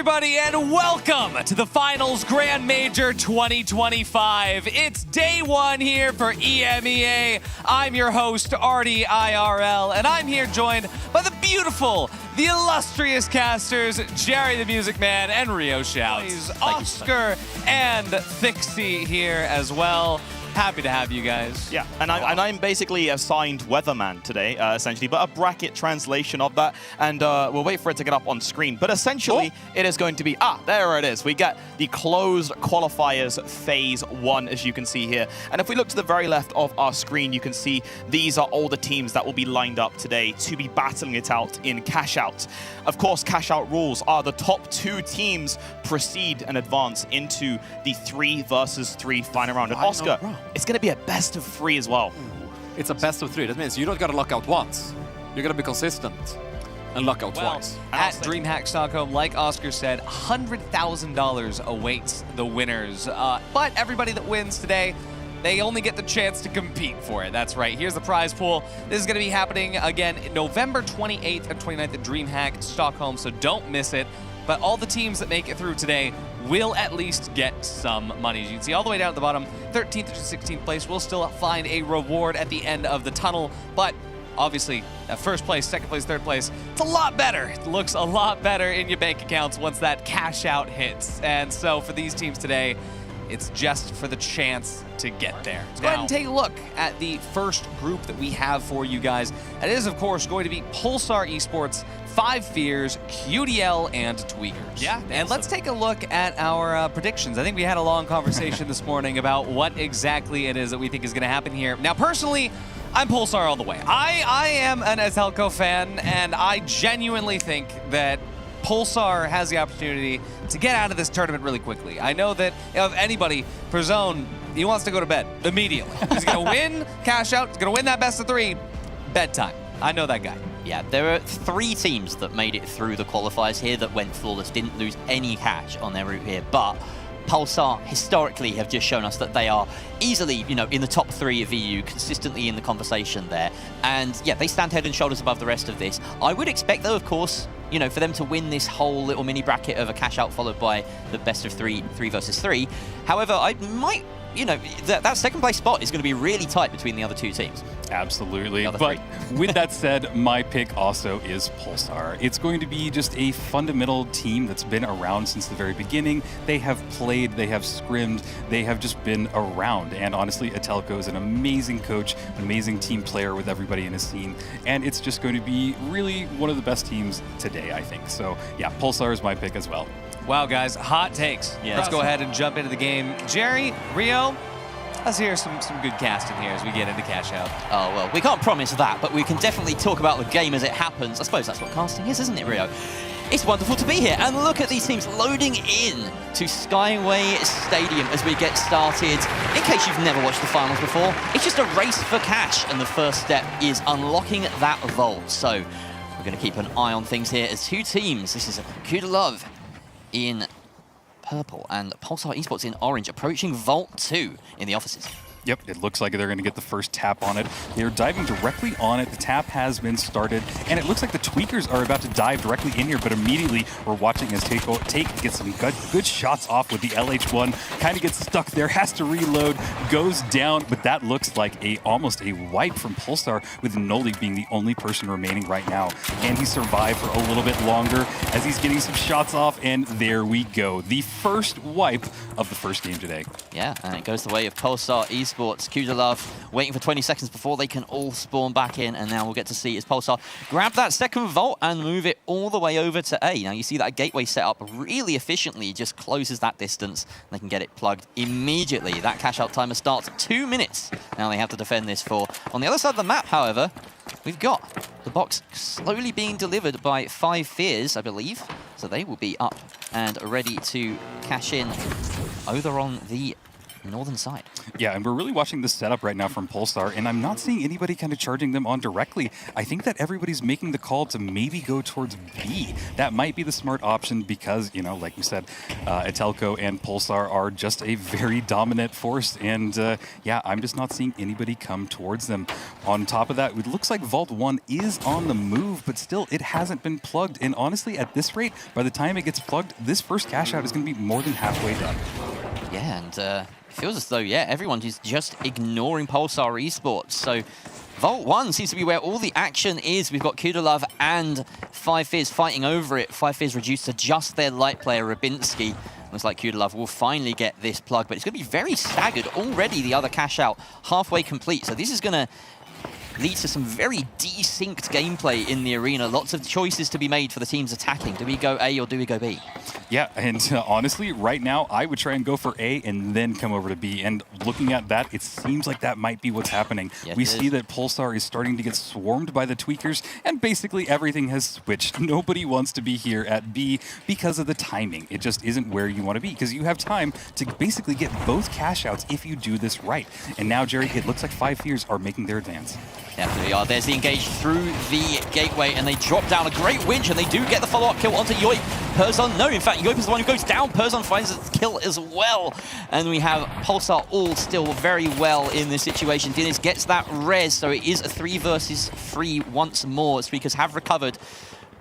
everybody, and welcome to the Finals Grand Major 2025. It's day one here for EMEA. I'm your host, Artie IRL, and I'm here joined by the beautiful, the illustrious casters, Jerry the Music Man and Rio Shouts. Oscar and Thixie here as well. Happy to have you guys. Yeah, and I'm basically assigned weatherman today, essentially, but a bracket translation of that, and we'll wait for it to get up on screen. But essentially, it is going to be, there it is. We get the closed qualifiers phase 1, as you can see here. And if we look to the very left of our screen, you can see these are all the teams that will be lined up today to be battling it out in Cashout. Of course, Cashout rules are the top 2 teams proceed and advance into the 3 versus 3 final round. And Oscar, it's going to be a best of 3 as well. It's a best of 3. That means you don't got to lock out once. You're going to be consistent and lock out twice. At DreamHack Stockholm, like Oscar said, $100,000 awaits the winners. But everybody that wins today, they only get the chance to compete for it. That's right. Here's the prize pool. This is going to be happening again November 28th and 29th at DreamHack Stockholm, so don't miss it. But all the teams that make it through today will at least get some money. As you can see all the way down at the bottom, 13th to 16th place will still find a reward at the end of the tunnel. But obviously, at first place, second place, third place, it's a lot better. It looks a lot better in your bank accounts once that cash out hits. And so for these teams today, it's just for the chance to get there. Let's go ahead and take a look at the first group that we have for you guys. It is, of course, going to be Pulsar Esports, 5 Fears, QDL, and Tweakers. Yeah, and let's take a look at our predictions. I think we had a long conversation this morning about what exactly it is that we think is going to happen here. Now, personally, I'm Pulsar all the way. I am an Azhelko fan, and I genuinely think that Pulsar has the opportunity to get out of this tournament really quickly. I know that if anybody, for Zone, he wants to go to bed immediately. He's going to win cash out. He's going to win that best of 3. Bedtime. I know that guy. Yeah, there are 3 teams that made it through the qualifiers here that went flawless, didn't lose any cash on their route here, but Pulsar historically have just shown us that they are easily, in the top 3 of EU, consistently in the conversation there. And yeah, they stand head and shoulders above the rest of this. I would expect though, of course, for them to win this whole little mini bracket of a cash out followed by the best of 3 versus 3. However, I might, that second place spot is going to be really tight between the other 2 teams. Absolutely, but with that said, my pick also is Pulsar. It's going to be just a fundamental team that's been around since the very beginning. They have played, they have scrimmed, they have just been around. And honestly, Azhelko is an amazing coach, an amazing team player with everybody in his scene. And it's just going to be really one of the best teams today, I think. So yeah, Pulsar is my pick as well. Wow, guys, hot takes. Yeah. Let's go ahead and jump into the game. Jerry, Rio, let's hear some good casting here as we get into cash out. Oh, well, we can't promise that, but we can definitely talk about the game as it happens. I suppose that's what casting is, isn't it, Rio? It's wonderful to be here, and look at these teams loading in to Skyway Stadium as we get started. In case you've never watched the finals before, it's just a race for cash, and the first step is unlocking that vault. So we're going to keep an eye on things here as 2 teams. This is Gorriliaz in purple and Pulsar Esports in orange, approaching Vault 2 in the offices. Yep, it looks like they're going to get the first tap on it. They're diving directly on it. The tap has been started, and it looks like the Tweakers are about to dive directly in here, but immediately we're watching as Take gets some good shots off with the LH1, kind of gets stuck there, has to reload, goes down, but that looks like almost a wipe from Pulsar, with Noli being the only person remaining right now. Can he survive for a little bit longer as he's getting some shots off? And there we go. The first wipe of the first game today. Yeah, and it goes the way of Pulsar Esports. Gorriliaz waiting for 20 seconds before they can all spawn back in, and now we'll get to see as Pulsar grab that second vault and move it all the way over to A. Now you see that gateway set up really efficiently, just closes that distance. They can get it plugged immediately. That cash out timer starts 2 minutes. Now they have to defend this for. On the other side of the map, however, we've got the box slowly being delivered by 5 Fears, I believe. So they will be up and ready to cash in over on the northern side. Yeah, and we're really watching this setup right now from Pulsar, and I'm not seeing anybody kind of charging them on directly. I think that everybody's making the call to maybe go towards B. That might be the smart option because, you know, like we said, Atelco and Pulsar are just a very dominant force, and yeah, I'm just not seeing anybody come towards them. On top of that, it looks like Vault 1 is on the move, but still, it hasn't been plugged, and honestly, at this rate, by the time it gets plugged, this first cash out is going to be more than halfway done. Yeah, and it feels as though, yeah, everyone is just ignoring Pulsar Esports. So Vault 1 seems to be where all the action is. We've got Gorriliaz and 5Fizz fighting over it. 5Fizz reduced to just their light player, Rabinski. Looks like Gorriliaz will finally get this plug, but it's going to be very staggered. Already the other cash out halfway complete. So this is going to lead to some very desynced gameplay in the arena. Lots of choices to be made for the teams attacking. Do we go A or do we go B? Yeah, and honestly, right now, I would try and go for A and then come over to B. And looking at that, it seems like that might be what's happening. Yes, we see that Pulsar is starting to get swarmed by the tweakers, and basically everything has switched. Nobody wants to be here at B because of the timing. It just isn't where you want to be, because you have time to basically get both cash outs if you do this right. And now, Jerry, it looks like 5Fears are making their advance. Yeah, there they are. There's the engage through the gateway, and they drop down a great winch, and they do get the follow-up kill onto Yoip. Perzon, no, in fact, Yoip is the one who goes down. Perzon finds the kill as well. And we have Pulsar all still very well in this situation. Dinis gets that res, so it is a 3 versus 3 once more. Speakers have recovered,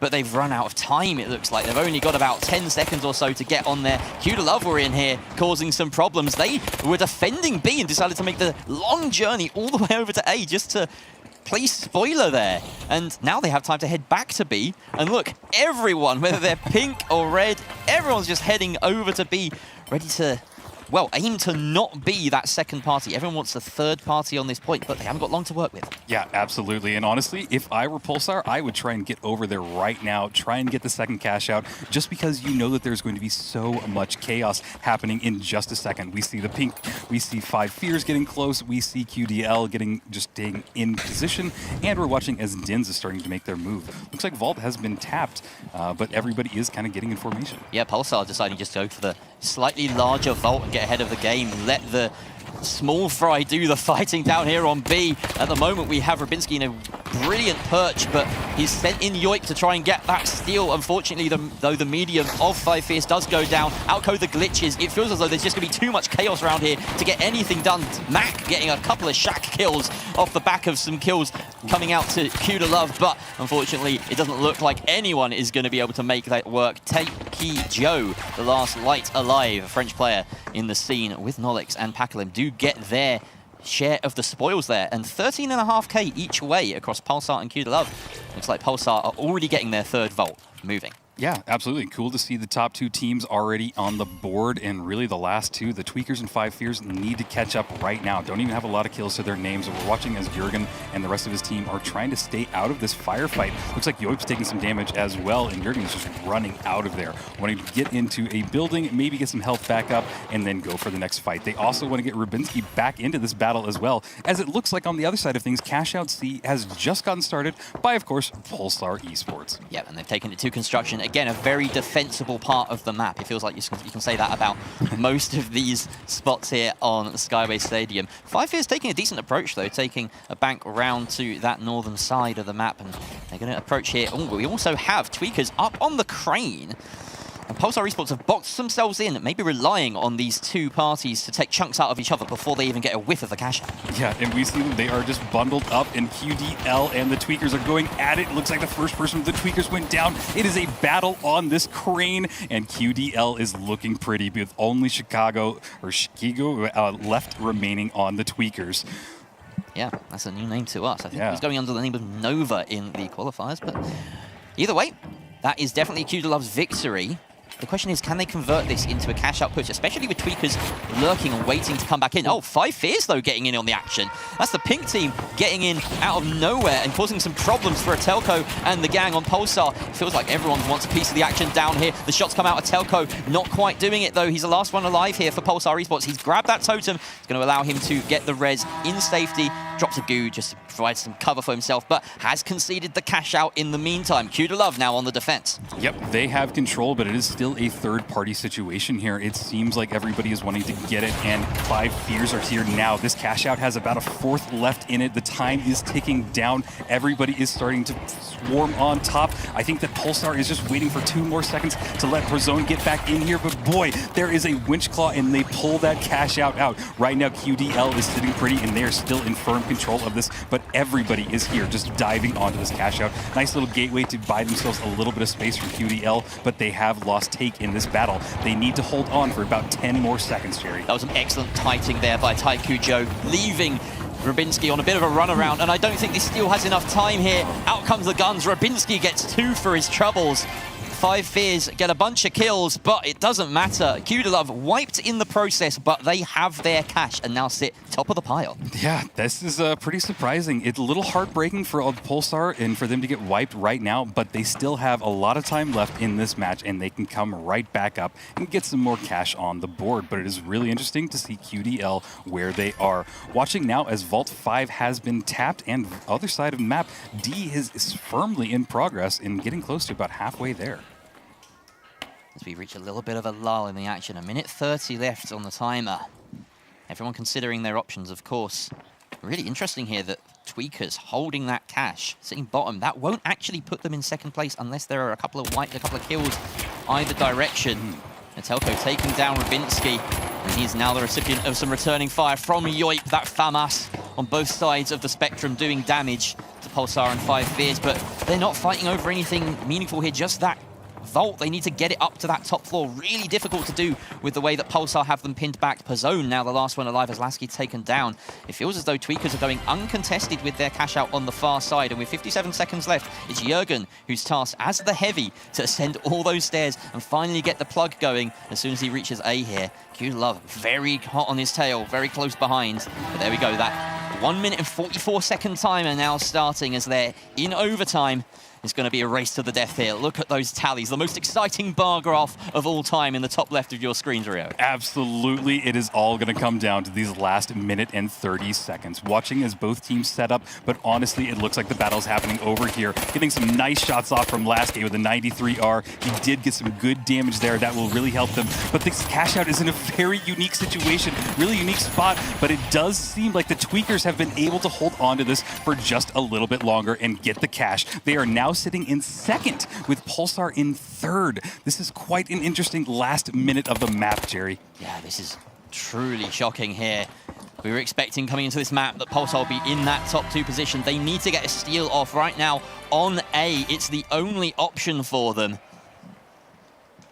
but they've run out of time, it looks like. They've only got about 10 seconds or so to get on there. Gorriliaz were in here causing some problems. They were defending B and decided to make the long journey all the way over to A just to place spoiler there. And now they have time to head back to B. And look, everyone, whether they're pink or red, everyone's just heading over to B, ready to, well, aim to not be that second party. Everyone wants a third party on this point, but they haven't got long to work with. Yeah, absolutely. And honestly, if I were Pulsar, I would try and get over there right now, try and get the second cash out, just because you know that there's going to be so much chaos happening in just a second. We see the pink, we see 5Fears getting close, we see QDL just staying in position, and we're watching as Dins is starting to make their move. Looks like Vault has been tapped, but everybody is kind of getting in formation. Yeah, Pulsar deciding just to go for the slightly larger Vault and get ahead of the game. Let the small fry do the fighting down here on B. At the moment, we have Rabinski in a brilliant perch, but he's sent in Yoip to try and get that steal. Unfortunately, though the medium of 5Fierce does go down, outcode the glitches. It feels as though there's just going to be too much chaos around here to get anything done. Mac getting a couple of shack kills off the back of some kills coming out to Gorriliaz, but unfortunately, it doesn't look like anyone is going to be able to make that work. Takey Joe, the last light alive French player in the scene with Nolix and Pakalim, do get their share of the spoils there, and 13.5k each way across Pulsar and Gorriliaz. Looks like Pulsar are already getting their third Vault moving. Yeah, absolutely. Cool to see the top two teams already on the board, and really the last two, the Tweakers and 5Fears, need to catch up right now. Don't even have a lot of kills to their names. We're watching as Jurgen and the rest of his team are trying to stay out of this firefight. Looks like Yoip's taking some damage as well, and Jurgen is just running out of there, wanting to get into a building, maybe get some health back up, and then go for the next fight. They also want to get Rabinski back into this battle as well, as it looks like on the other side of things, Cashout C has just gotten started by, of course, Pulsar Esports. Yeah, and they've taken it to construction. Again, a very defensible part of the map. It feels like you can say that about most of these spots here on Skyway Stadium. 5Fears taking a decent approach, though, taking a bank round to that northern side of the map, and they're going to approach here. Oh, we also have Tweakers up on the crane. And Pulsar Esports have boxed themselves in, maybe relying on these two parties to take chunks out of each other before they even get a whiff of the cash out. Yeah, and we see them, they are just bundled up, and QDL and the Tweakers are going at it. Looks like the first person with the Tweakers went down. It is a battle on this crane, and QDL is looking pretty with only Chicago left remaining on the Tweakers. Yeah, that's a new name to us. I think he's going under the name of Nova in the qualifiers, but either way, that is definitely Gorriliaz's victory. The question is, can they convert this into a cash-out push, especially with Tweakers lurking and waiting to come back in? Oh, 5Fears, though, getting in on the action. That's the pink team getting in out of nowhere and causing some problems for Atelco and the gang on Pulsar. It feels like everyone wants a piece of the action down here. The shots come out. Atelco not quite doing it, though. He's the last one alive here for Pulsar Esports. He's grabbed that totem. It's going to allow him to get the res in safety. drops a goo just to provide some cover for himself, but has conceded the cash out in the meantime. Love now on the defense. Yep, they have control, but it is still a third-party situation here. It seems like everybody is wanting to get it, and 5 Fears are here now. This cash out has about a 4th left in it. The time is ticking down. Everybody is starting to swarm on top. I think that Pulsar is just waiting for 2 more seconds to let Brazone get back in here, but boy, there is a winch claw, and they pull that cash out. Right now, QDL is sitting pretty, and they are still in firm control of this, but everybody is here just diving onto this cash out. Nice little gateway to buy themselves a little bit of space from QDL, but they have lost take in this battle. They need to hold on for about 10 more seconds, Jerry. That was an excellent kiting there by Taikujo, leaving Rabinski on a bit of a runaround, and I don't think this steal has enough time here. Out comes the guns. Rabinski gets 2 for his troubles. 5 Fears get a bunch of kills, but it doesn't matter. Love wiped in the process, but they have their cash and now sit top of the pile. Yeah, this is pretty surprising. It's a little heartbreaking for Pulsar and for them to get wiped right now, but they still have a lot of time left in this match, and they can come right back up and get some more cash on the board. But it is really interesting to see QDL where they are. Watching now as Vault 5 has been tapped, and other side of the map, D is firmly in progress and getting close to about halfway there. As we reach a little bit of a lull in the action. 1:30 left on the timer. Everyone considering their options, of course. Really interesting here that Tweakers holding that cash, sitting bottom. That won't actually put them in 2nd place unless there are a couple of kills either direction. Metelko taking down Rabinski, and he's now the recipient of some returning fire from Yoip, that FAMAS on both sides of the spectrum doing damage to Pulsar and 5 Fears, but they're not fighting over anything meaningful here, just that Vault. They need to get it up to that top floor. Really difficult to do with the way that Pulsar have them pinned back. Pazone now the last one alive as Lasky taken down. It feels as though Tweakers are going uncontested with their cash out on the far side. And with 57 seconds left, it's Jürgen who's tasked as the heavy to ascend all those stairs and finally get the plug going as soon as he reaches A here. Love very hot on his tail, very close behind. But there we go. That 1 minute and 44 second timer now starting as they're in overtime. It's going to be a race to the death here. Look at those tallies. The most exciting bar graph of all time in the top left of your screens, Rio. Absolutely. It is all going to come down to these last 1 minute and 30 seconds. Watching as both teams set up, but honestly, it looks like the battle's happening over here. Getting some nice shots off from Lasky with a 93R. He did get some good damage there. That will really help them. But this cash out is in a very unique situation, really unique spot, but it does seem like the Tweakers have been able to hold on to this for just a little bit longer and get the cash. They are now sitting in 2nd with Pulsar in 3rd. This is quite an interesting last minute of the map, Jerry. Yeah, this is truly shocking here. We were expecting coming into this map that Pulsar will be in that top 2 position. They need to get a steal off right now on A. It's the only option for them.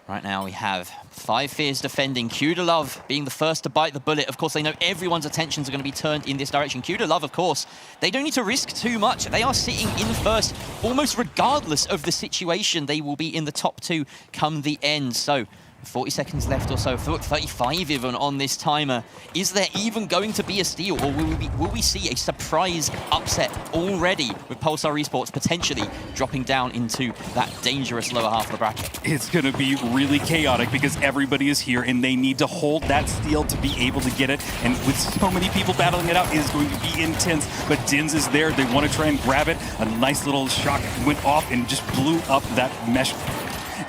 Right now we have 5 Fears defending, Love being the first to bite the bullet. Of course, they know everyone's attentions are going to be turned in this direction. Love, of course, they don't need to risk too much. They are sitting in first, almost regardless of the situation. They will be in the top 2 come the end. So 40 seconds left or so, 35 even on this timer. Is there even going to be a steal, or will we see a surprise upset already with Pulsar Esports potentially dropping down into that dangerous lower half of the bracket? It's going to be really chaotic because everybody is here and they need to hold that steal to be able to get it. And with so many people battling it out, it is going to be intense. But Dins is there. They want to try and grab it. A nice little shock went off and just blew up that mesh.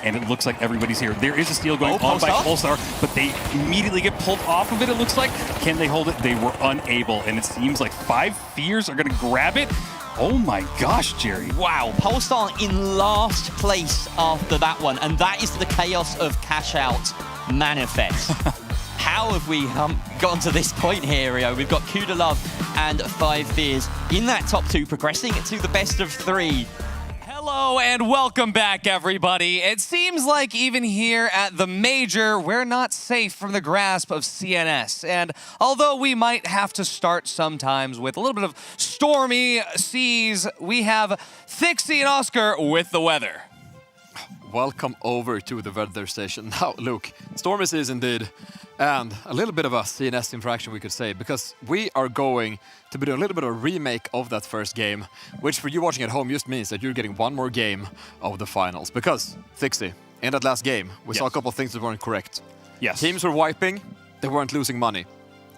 And it looks like everybody's here. There is a steal going on by Pulsar, but they immediately get pulled off of it, it looks like. Can they hold it? They were unable, and it seems like 5 Fears are going to grab it. Oh my gosh, Jerry. Wow, Pulsar in last place after that one, and that is the chaos of cash out manifest. How have we gotten to this point here, Rio? We've got Love and 5 Fears in that top 2, progressing to the best of 3. Hello and welcome back, everybody. It seems like even here at the Major, we're not safe from the grasp of CNS. And although we might have to start sometimes with a little bit of stormy seas, we have Thixie and Oscar with the weather. Welcome over to the weather station. Now, look, stormy seas indeed, and a little bit of a CNS infraction, we could say, because we are going to be doing a little bit of a remake of that first game, which for you watching at home just means that you're getting one more game of the finals. Because, Thixie, in that last game, we saw a couple of things that weren't correct. Yes. Teams were wiping, they weren't losing money.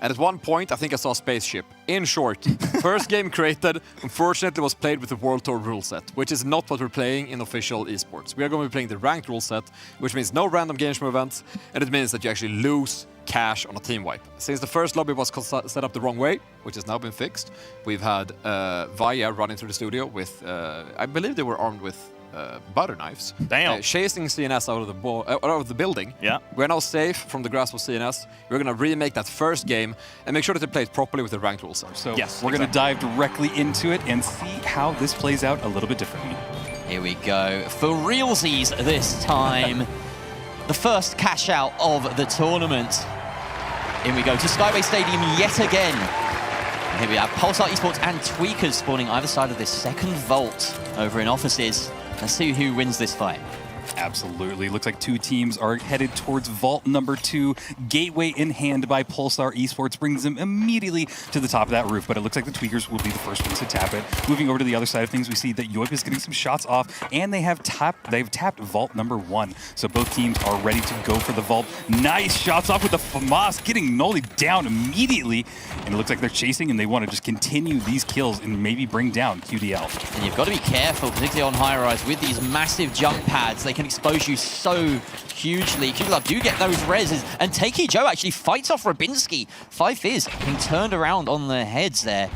And at one point, I think I saw Spaceship. In short, first game created, unfortunately, was played with the World Tour rule set, which is not what we're playing in official esports. We are going to be playing the ranked rule set, which means no random games from events, and it means that you actually lose cash on a team wipe. Since the first lobby was set up the wrong way, which has now been fixed, we've had Vaya running through the studio with, I believe they were armed with butter knives. Damn. Chasing CNS out of the building. Yeah. We're now safe from the grasp of CNS. We're going to remake that first game and make sure that they play it properly with the ranked rules. So Yes, we're going to dive directly into it and see how this plays out a little bit differently. Here we go. For realsies this time. The first cash out of the tournament. In we go to Skyway Stadium yet again. And here we have Pulsar Esports and Tweakers spawning either side of this second vault over in offices. Let's see who wins this fight. Absolutely. Looks like two teams are headed towards vault number 2. Gateway in hand by Pulsar Esports brings them immediately to the top of that roof, but it looks like the Tweakers will be the first ones to tap it. Moving over to the other side of things, we see that Yoip is getting some shots off, and they've tapped vault number 1. So both teams are ready to go for the vault. Nice shots off with the FAMAS, getting Noli down immediately. And it looks like they're chasing, and they want to just continue these kills and maybe bring down QDL. And you've got to be careful, particularly on high rise, with these massive jump pads. They can expose you so hugely. QDL do get those reses, and Takey Joe actually fights off Rubinski. 5 Fizz being turned around on their heads there.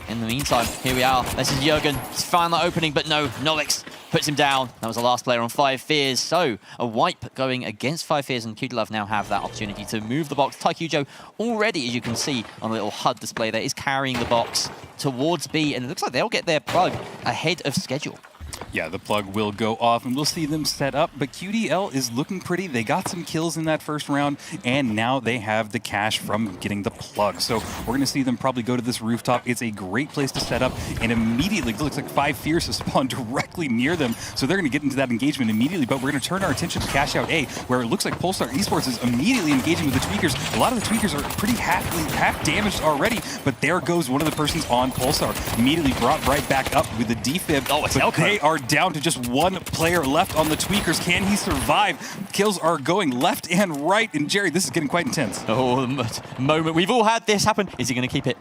In the meantime, here we are. This is Jürgen. He's found that opening, but no, Nolix puts him down. That was the last player on 5 Fizz. So a wipe going against 5 Fizz, and QDL now have that opportunity to move the box. Taikujo already, as you can see on the little HUD display there, is carrying the box towards B, and it looks like they'll get their plug ahead of schedule. Yeah, the plug will go off, and we'll see them set up, but QDL is looking pretty. They got some kills in that first round, and now they have the cash from getting the plug. So we're going to see them probably go to this rooftop. It's a great place to set up, and immediately, it looks like 5 Fierce has spawned directly near them, so they're going to get into that engagement immediately, but we're going to turn our attention to Cashout A, where it looks like Pulsar Esports is immediately engaging with the Tweakers. A lot of the Tweakers are pretty half damaged already, but there goes one of the persons on Pulsar. Immediately brought right back up with the defib. Oh, it's but they are down to just one player left on the Tweakers. Can he survive? Kills are going left and right. And Jerry, this is getting quite intense. Oh, the moment. We've all had this happen. Is he going to keep it?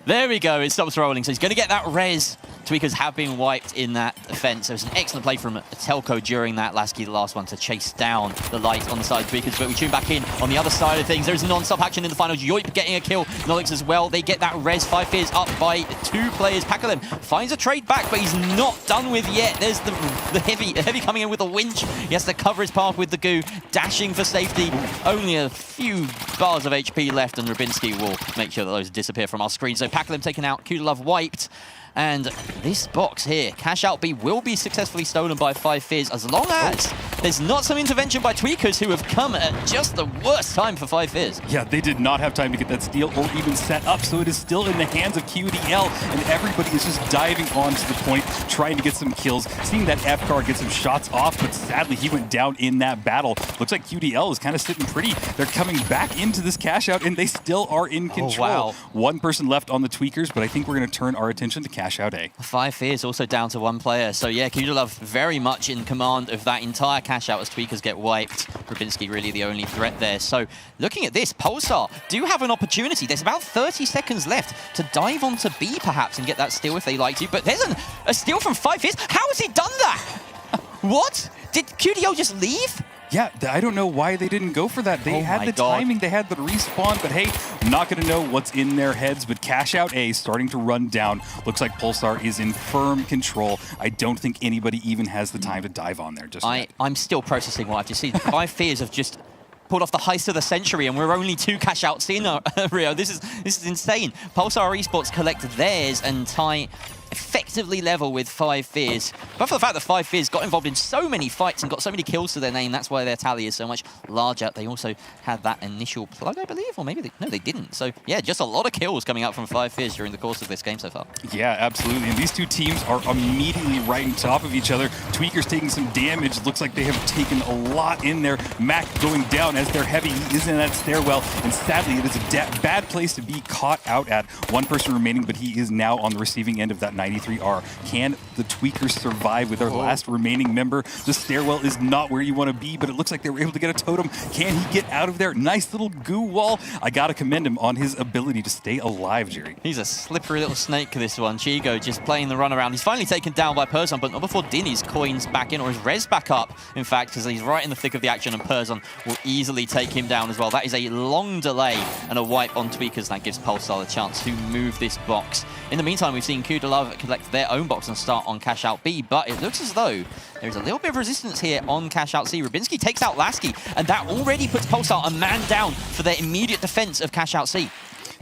There we go. It stops rolling. So he's going to get that res. Tweakers have been wiped in that offense. So it's an excellent play from Telco during that last one, to chase down the light on the side of Tweakers. But we tune back in on the other side of things. There's non-stop action in the finals. Yoip getting a kill. Nolix as well. They get that res. 5 Fizz up by 2 players. Pakalem finds a trade back, but he's not done with yet. There's the heavy coming in with a winch. He has to cover his path with the goo, dashing for safety. Only a few bars of HP left, and Rubinski will make sure that those disappear from our screen. So Pakalem taken out, QDL wiped. And this box here, Cashout B, will be successfully stolen by 5 Fizz, as long as there's not some intervention by Tweakers, who have come at just the worst time for 5 Fizz. Yeah, they did not have time to get that steal or even set up, so it is still in the hands of QDL, and everybody is just diving on to the point, trying to get some kills. Seeing that F-Car get some shots off, but sadly he went down in that battle. Looks like QDL is kind of sitting pretty. They're coming back into this cash out, and they still are in control. Oh, wow. One person left on the Tweakers, but I think we're going to turn our attention to Cashout A. 5 Fizz also down to 1 player. So yeah, QDL very much in command of that entire cash out as Tweakers get wiped. Rubinski really the only threat there. So looking at this, Pulsar do have an opportunity. There's about 30 seconds left to dive onto B perhaps and get that steal if they like to. But there's a steal from 5 Fizz. How has he done that? What? Did QDL just leave? Yeah, I don't know why they didn't go for that. They had the timing, they had the respawn, but hey, I'm not going to know what's in their heads, but Cashout A starting to run down. Looks like Pulsar is in firm control. I don't think anybody even has the time to dive on there just yet. I'm still processing what I've just seen. 5 Fizz have just pulled off the heist of the century, and we're only 2 cash outs in, Rio. This is insane. Pulsar Esports collect theirs and tie effectively level with 5 Fizz. But for the fact that 5 Fizz got involved in so many fights and got so many kills to their name, that's why their tally is so much larger. They also had that initial plug, I believe, or maybe they didn't. So yeah, just a lot of kills coming out from 5 Fizz during the course of this game so far. Yeah, absolutely. And these two teams are immediately right on top of each other. Tweakers taking some damage. Looks like they have taken a lot in there. Mac going down as they're heavy. He is in that stairwell. And sadly, it is a bad place to be caught out at. One person remaining, but he is now on the receiving end of that nice 93R. Can the Tweakers survive with their last remaining member? The stairwell is not where you want to be, but it looks like they were able to get a totem. Can he get out of there? Nice little goo wall. I got to commend him on his ability to stay alive, Jerry. He's a slippery little snake, this one. Chigo just playing the run around. He's finally taken down by Pulsar, but not before Dinny's coins back in, or his res back up, in fact, because he's right in the thick of the action, and Pulsar will easily take him down as well. That is a long delay and a wipe on Tweakers. That gives Pulsar a chance to move this box. In the meantime, we've seen Citadel collect their own box and start on Cashout B, but it looks as though there's a little bit of resistance here on Cashout C. Rubinski takes out Lasky, and that already puts Pulsar a man down for their immediate defense of Cashout C.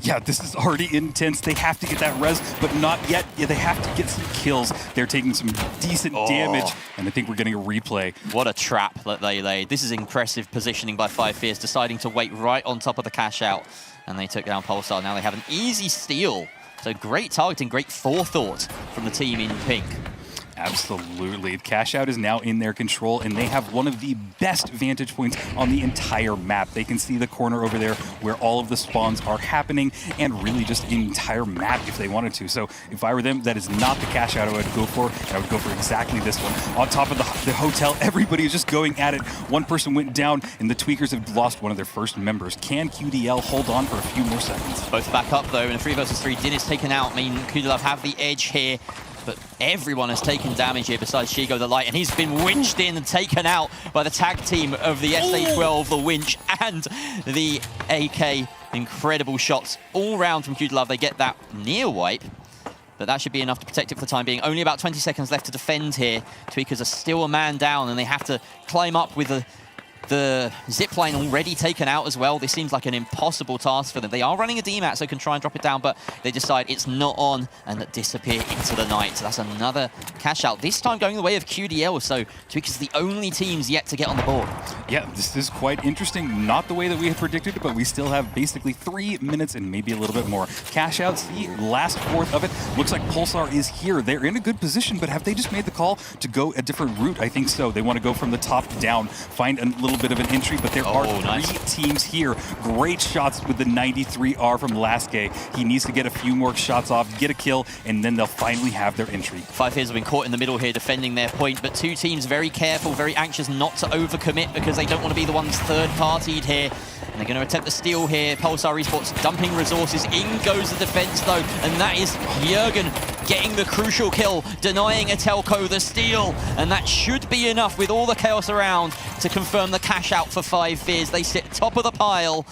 Yeah, this is already intense. They have to get that res, but not yet. Yeah, they have to get some kills. They're taking some decent damage, and I think we're getting a replay. What a trap that they laid. This is impressive positioning by 5 Fierce, deciding to wait right on top of the Cashout, and they took down Pulsar. Now they have an easy steal. So great targeting, great forethought from the team in pink. Absolutely. Cashout is now in their control, and they have one of the best vantage points on the entire map. They can see the corner over there where all of the spawns are happening, and really just the entire map if they wanted to. So if I were them, that is not the Cashout I would go for. I would go for exactly this one. On top of the hotel, everybody is just going at it. One person went down, and the Tweakers have lost one of their first members. Can QDL hold on for a few more seconds? Both back up, though, in a 3 versus 3. Din is taken out. I mean, QDL have the edge here, but everyone has taken damage here besides Shigo the Light, and he's been winched in and taken out by the tag team of the SA-12, the Winch, and the AK. Incredible shots all round from QDL. They get that near wipe, but that should be enough to protect it for the time being. Only about 20 seconds left to defend here. Tweakers are still a man down, and they have to climb up with the zipline already taken out as well. This seems like an impossible task for them. They are running a DMAT, so can try and drop it down, but they decide it's not on and disappear into the night. So that's another cash out, this time going the way of QDL, so Tweakers are the only teams yet to get on the board. Yeah, this is quite interesting. Not the way that we had predicted, but we still have basically 3 minutes and maybe a little bit more. Cash out, see, last fourth of it. Looks like Pulsar is here. They're in a good position, but have they just made the call to go a different route? I think so. They want to go from the top down, find a little bit of an entry, but there are 3 teams here. Great shots with the 93R from Lasky. He needs to get a few more shots off, get a kill, and then they'll finally have their entry. 5 Fierce have been caught in the middle here defending their point, but 2 teams very careful, very anxious not to overcommit because they don't want to be the ones third-partied here. And they're going to attempt the steal here. Pulsar Esports dumping resources. In goes the defense, though, and that is Jürgen getting the crucial kill, denying Atelco the steal, and that should be enough with all the chaos around to confirm the cash out for 5 Fierce. They sit top of the pile,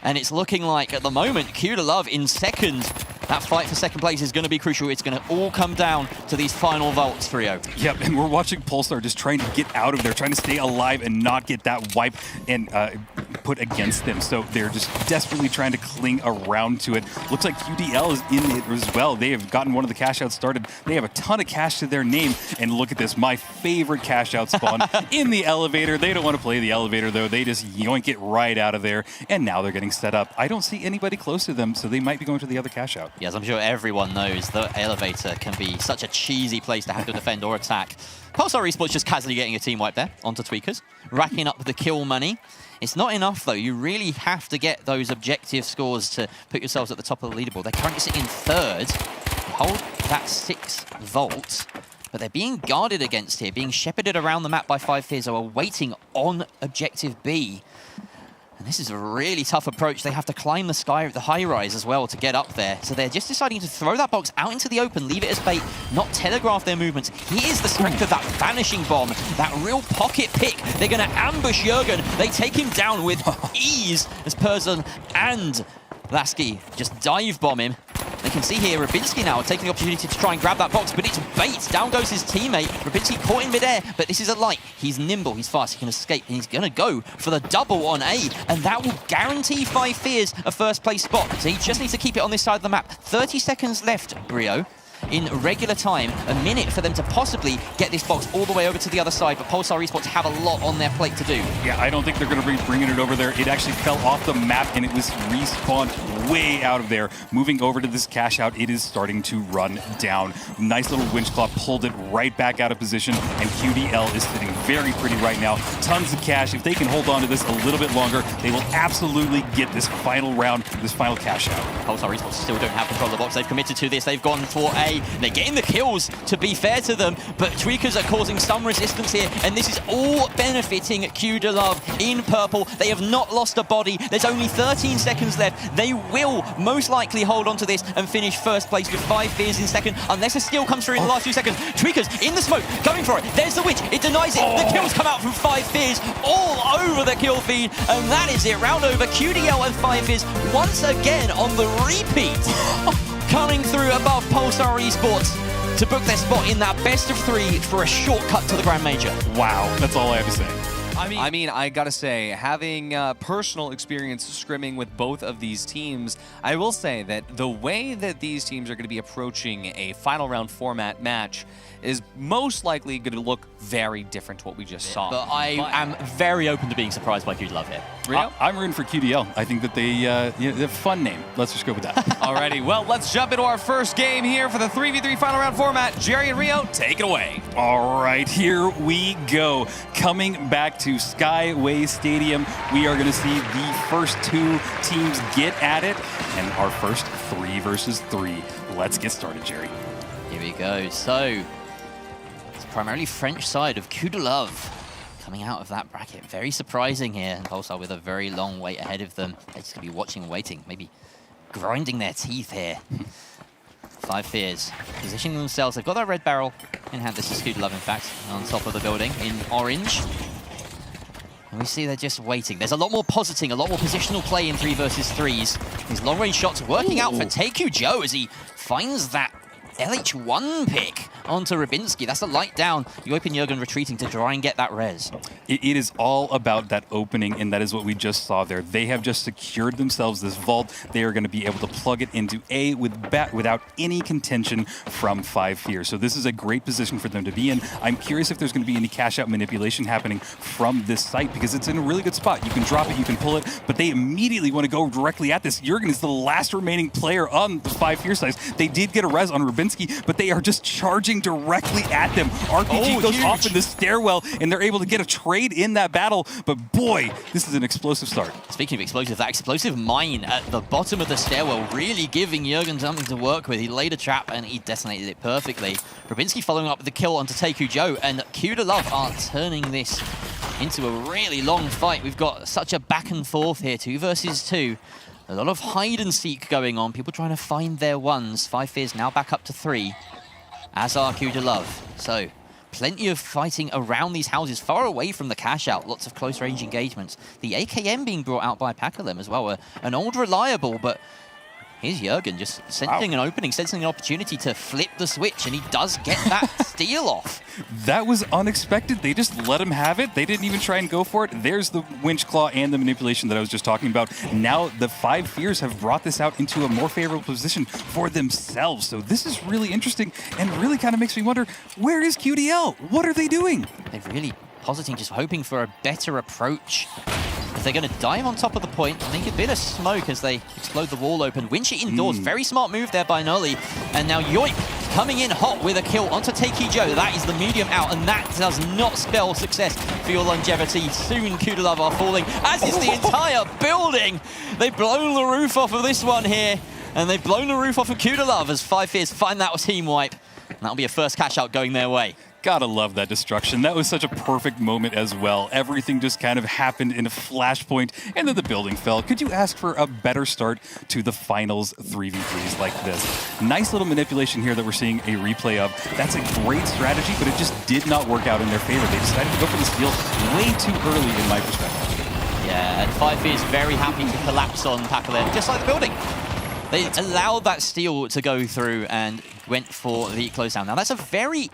and it's looking like, at the moment, QDL in second. That fight for second place is going to be crucial. It's going to all come down to these final vaults, Frio. Yep, and we're watching Pulsar just trying to get out of there, trying to stay alive and not get that wipe and put against them. So they're just desperately trying to cling around to it. Looks like QDL is in it as well. They have gotten one of the cash outs started. They have a ton of cash to their name. And look at this, my favorite cash out spawn in the elevator. They don't want to play the elevator, though. They just yoink it right out of there. And now they're getting set up. I don't see anybody close to them, so they might be going to the other cash out. Yes, I'm sure everyone knows the elevator can be such a cheesy place to have to defend or attack. Pulsar Esports just casually getting a team wipe there onto Tweakers, racking up the kill money. It's not enough, though. You really have to get those objective scores to put yourselves at the top of the leaderboard. They're currently sitting in third. They hold that 6 vault, but they're being guarded against here, being shepherded around the map by 5 Fierce, who are waiting on objective B. And this is a really tough approach. They have to climb the sky, the high rise as well to get up there. So they're just deciding to throw that box out into the open, leave it as bait, not telegraph their movements. Here's the strength of that vanishing bomb, that real pocket pick. They're going to ambush Jürgen. They take him down with ease as Pulsar and Lasky just dive bomb him. They can see here Rubinski now taking the opportunity to try and grab that box, but it's bait. Down goes his teammate. Rubinski caught in midair, but this is a light. He's nimble, he's fast, he can escape, and he's going to go for the double on A, and that will guarantee 5 Fierce a first place spot. So he just needs to keep it on this side of the map. 30 seconds left, Brio. In regular time, a minute for them to possibly get this box all the way over to the other side, but Pulsar Esports have a lot on their plate to do. Yeah, I don't think they're going to be bringing it over there. It actually fell off the map, and it was respawned way out of there. Moving over to this cash out, it is starting to run down. Nice little winch claw pulled it right back out of position, and QDL is sitting very pretty right now. Tons of cash. If they can hold on to this a little bit longer, they will absolutely get this final round, this final cash out. Pulsar Esports still don't have control of the box. They've committed to this. They've gone for a away. They're getting the kills, to be fair to them, but Tweakers are causing some resistance here, and this is all benefiting Q-Delove in purple. They have not lost a body. There's only 13 seconds left. They will most likely hold on to this and finish first place with 5 fears in second, unless a steal comes through in the last 2 seconds. Tweakers in the smoke, going for it. There's the Witch. It denies it. The kills come out from 5 fears all over the kill feed, and that is it. Round over. QDL and 5 fears once again on the repeat, coming through above Pulsar Esports to book their spot in that best of 3 for a shortcut to the Grand Major. Wow, that's all I have to say. I mean, I gotta say, having personal experience scrimming with both of these teams, I will say that the way that these teams are going to be approaching a final round format match is most likely going to look very different to what we just saw. But I am very open to being surprised by Q-Delove here. Rio? I'm rooting for QDL. I think that they, they're a fun name. Let's just go with that. Alrighty, well, let's jump into our first game here for the 3v3 final round format. Jerry and Rio, take it away. All right, here we go. Coming back to Skyway Stadium, we are going to see the first 2 teams get at it, and our first 3 versus 3. Let's get started, Jerry. Here we go. So, it's primarily French side of Q-Delove coming out of that bracket. Very surprising here, and Pulsar with a very long wait ahead of them. They're just going to be watching and waiting, maybe grinding their teeth here. 5 fears, positioning themselves. They've got that red barrel in hand. This is Q-Delove, in fact, on top of the building in orange. And we see they're just waiting. There's a lot more positing, a lot more positional play in 3 versus 3s. These long-range shots working out for Taeku Joe as he finds that LH1 pick onto Rybinski. That's a light down. Yoip and Jürgen retreating to try and get that res. It is all about that opening, and that is what we just saw there. They have just secured themselves this vault. They are going to be able to plug it into A without any contention from 5 fears. So this is a great position for them to be in. I'm curious if there's going to be any cash-out manipulation happening from this site, because it's in a really good spot. You can drop it, you can pull it, but they immediately want to go directly at this. Jürgen is the last remaining player on the 5 fear size. They did get a res on Rybinski, but they are just charging directly at them. RPG goes off in the stairwell, and they're able to get a trade in that battle. But boy, this is an explosive start. Speaking of explosive, that explosive mine at the bottom of the stairwell really giving Jürgen something to work with. He laid a trap and he detonated it perfectly. Rybinski following up with the kill onto Taeku Joe, and Q-Delove are turning this into a really long fight. We've got such a back and forth here, 2 versus 2. A lot of hide and seek going on, people trying to find their ones. 5 fears now back up to 3, as are Q-Delove. So, plenty of fighting around these houses, far away from the cash out. Lots of close range engagements. The AKM being brought out by Pakalem as well. An old reliable, but here's Jürgen just sensing an opening, sensing an opportunity to flip the switch, and he does get that steal off. That was unexpected. They just let him have it. They didn't even try and go for it. There's the winch claw and the manipulation that I was just talking about. Now the 5 fears have brought this out into a more favorable position for themselves. So this is really interesting and really kind of makes me wonder, where is QDL? What are they doing? They're really positing, just hoping for a better approach. If they're going to dive on top of the point, make a bit of smoke as they explode the wall open. Winchi indoors, very smart move there by Nolly. And now Yoip coming in hot with a kill onto Taeku Joe. That is the medium out, and that does not spell success for your longevity. Soon Q-Delove are falling, as is the entire building. They've blown the roof off of this one here, and they've blown the roof off of Q-Delove as 5 fears find that team wipe. And that'll be a first cash out going their way. Gotta love that destruction. That was such a perfect moment as well. Everything just kind of happened in a flashpoint, and then the building fell. Could you ask for a better start to the finals 3v3s like this? Nice little manipulation here that we're seeing a replay of. That's a great strategy, but it just did not work out in their favor. They decided to go for the steal way too early in my perspective. Yeah, and 5 fears very happy to collapse on Pakalem, just like the building. They allowed that steal to go through and went for the close down. Now that's a very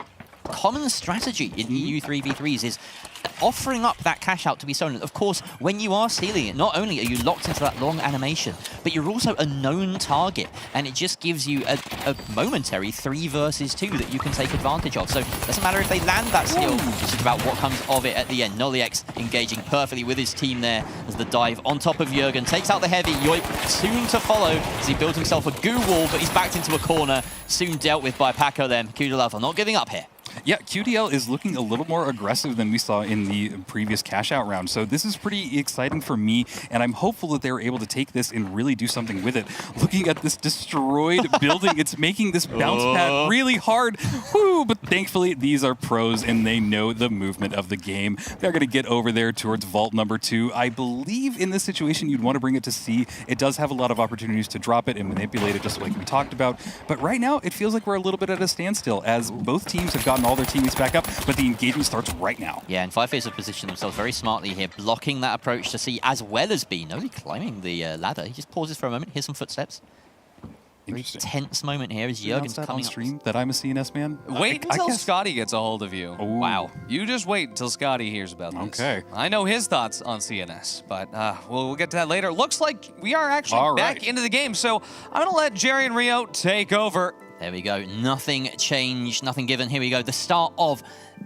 common strategy in EU 3v3s, is offering up that cash out to be stolen. Of course, when you are stealing it, not only are you locked into that long animation, but you're also a known target, and it just gives you a momentary 3 versus 2 that you can take advantage of. So it doesn't matter if they land that steal, it's just about what comes of it at the end. Noliex engaging perfectly with his team there as the dive on top of Jürgen takes out the heavy. Yoip soon to follow as he builds himself a goo wall, but he's backed into a corner, soon dealt with by Paco then. Q-Delove are not giving up here. Yeah, QDL is looking a little more aggressive than we saw in the previous cash-out round. So this is pretty exciting for me, and I'm hopeful that they were able to take this and really do something with it. Looking at this destroyed building, it's making this bounce pad really hard. Woo! But thankfully, these are pros, and they know the movement of the game. They're going to get over there towards vault number 2. I believe in this situation, you'd want to bring it to C. It does have a lot of opportunities to drop it and manipulate it, just like we talked about. But right now, it feels like we're a little bit at a standstill, as both teams have gotten all their teammates back up, but the engagement starts right now. Yeah, and Fireflies have positioned themselves very smartly here, blocking that approach to C, as well as B. Nobody climbing the ladder. He just pauses for a moment. Here's some footsteps. Very tense moment here as Jürgen's coming on stream that I'm a CNS man. Wait until Scotty gets a hold of you. Ooh. Wow. You just wait until Scotty hears about this. Okay. I know his thoughts on CNS, but we'll get to that later. Looks like we are actually back into the game, so I'm going to let Jerry and Rio take over. There we go. Nothing changed, nothing given. Here we go. The start of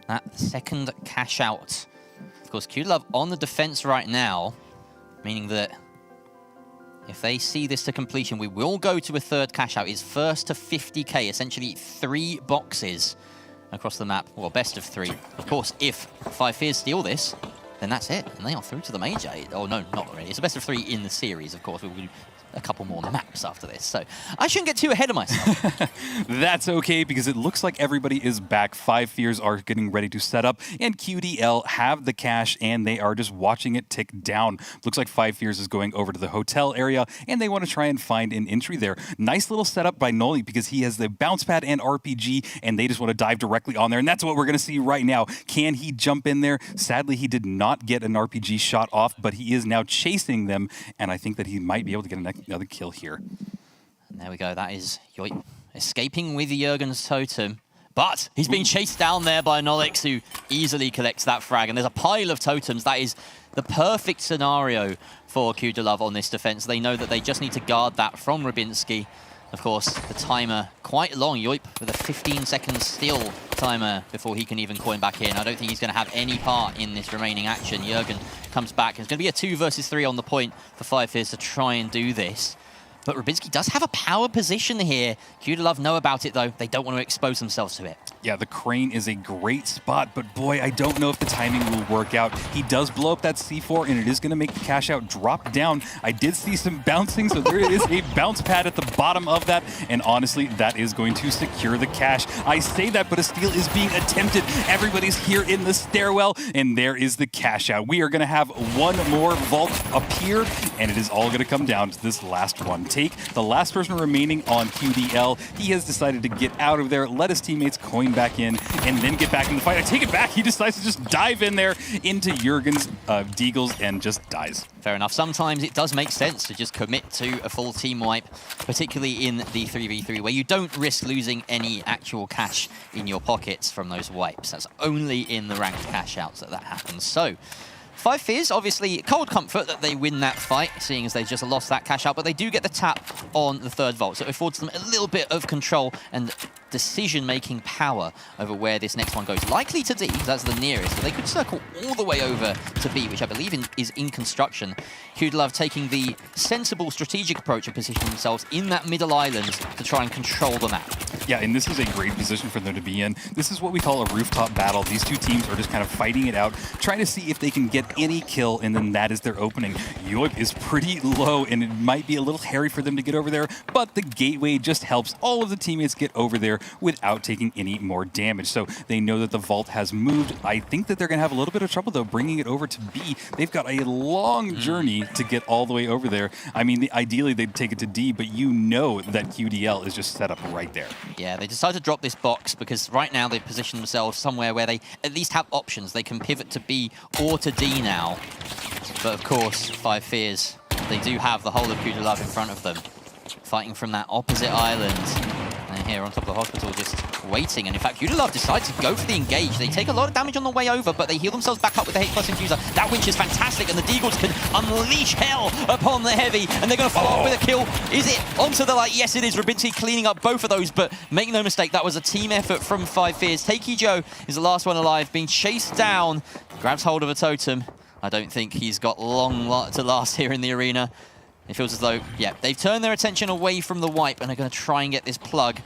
that second cash out. Of course, QLove on the defense right now, meaning that if they see this to completion, we will go to a third cash out. It's first to 50k, essentially 3 boxes across the map. Well, best of 3. Of course, if Five Fears steal this, then that's it. And they are through to the major. Oh, no, not really. It's a best of 3 in the series, of course. We will a couple more maps after this, so I shouldn't get too ahead of myself. That's okay, because it looks like everybody is back. Five Fears are getting ready to set up, and QDL have the cash, and they are just watching it tick down. Looks like Five Fears is going over to the hotel area, and they want to try and find an entry there. Nice little setup by Noli, because he has the bounce pad and RPG, and they just want to dive directly on there, and that's what we're going to see right now. Can he jump in there? Sadly, he did not get an RPG shot off, but he is now chasing them, and I think that he might be able to get another kill here. And there we go. That is Yoip escaping with Jürgen's totem. But he's being chased down there by Nolix, who easily collects that frag. And there's a pile of totems. That is the perfect scenario for QDLove on this defense. They know that they just need to guard that from Rybinski. Of course, the timer quite long. Yoip with a 15-second still timer before he can even coin back in. I don't think he's going to have any part in this remaining action. Jürgen comes back. It's going to be a 2 versus 3 on the point for Five Fears to try and do this. But Rybinski does have a power position here. QDLove know about it, though. They don't want to expose themselves to it. Yeah, the crane is a great spot, but boy, I don't know if the timing will work out. He does blow up that C4, and it is going to make the cash out drop down. I did see some bouncing, so there is a bounce pad at the bottom of that, and honestly, that is going to secure the cash. I say that, but a steal is being attempted. Everybody's here in the stairwell, and there is the cash out. We are going to have one more vault appear, and it is all going to come down to this last one. Take the last person remaining on QDL. He has decided to get out of there, let his teammates coin back in, and then get back in the fight. I take it back. He decides to just dive in there into Jürgen's Deagles and just dies. Fair enough. Sometimes it does make sense to just commit to a full team wipe, particularly in the 3v3, where you don't risk losing any actual cash in your pockets from those wipes. That's only in the ranked cash outs that happens. So Five Fears, obviously, cold comfort that they win that fight, seeing as they just lost that cash out, but they do get the tap on the third vault, so it affords them a little bit of control and decision-making power over where this next one goes. Likely to D, that's the nearest, but they could circle all the way over to B, which I believe is in construction. QDLove taking the sensible strategic approach of positioning themselves in that middle island to try and control the map. Yeah, and this is a great position for them to be in. This is what we call a rooftop battle. These two teams are just kind of fighting it out, trying to see if they can get any kill, and then that is their opening. Yoip is pretty low, and it might be a little hairy for them to get over there, but the gateway just helps all of the teammates get over there without taking any more damage. So they know that the vault has moved. I think that they're going to have a little bit of trouble, though, bringing it over to B. They've got a long journey to get all the way over there. I mean, ideally, they'd take it to D, but you know that QDL is just set up right there. Yeah, they decided to drop this box because right now they've positioned themselves somewhere where they at least have options. They can pivot to B or to D now. But of course, Five Fears, they do have the whole of QDLove in front of them, fighting from that opposite island. And they're here on top of the hospital just waiting. And in fact, QDLove decide to go for the engage. They take a lot of damage on the way over, but they heal themselves back up with the H+ Infuser. That winch is fantastic, and the Deagles can unleash hell upon the Heavy, and they're going to follow up with a kill. Is it onto the light? Yes, it is. Rybinski cleaning up both of those, but make no mistake, that was a team effort from Five Fears. Takey Joe is the last one alive, being chased down, grabs hold of a totem. I don't think he's got long to last here in the arena. It feels as though, yeah, they've turned their attention away from the wipe and are going to try and get this plug.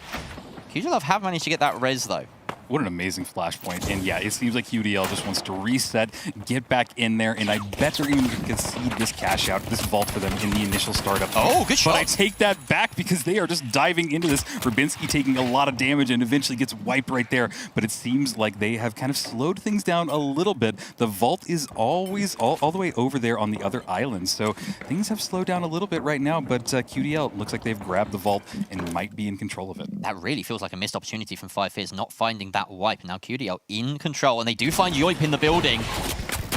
QDLove have managed to get that res, though. What an amazing flashpoint. And yeah, it seems like QDL just wants to reset, get back in there, and I bet they're even going to concede this cash out, this vault for them in the initial startup. Oh, good shot. But I take that back because they are just diving into this. Rubinski taking a lot of damage and eventually gets wiped right there. But it seems like they have kind of slowed things down a little bit. The vault is always all the way over there on the other island. So things have slowed down a little bit right now, but QDL looks like they've grabbed the vault and might be in control of it. That really feels like a missed opportunity from 5Fizz, not finding that wipe. Now QDL in control, and they do find Yoip in the building.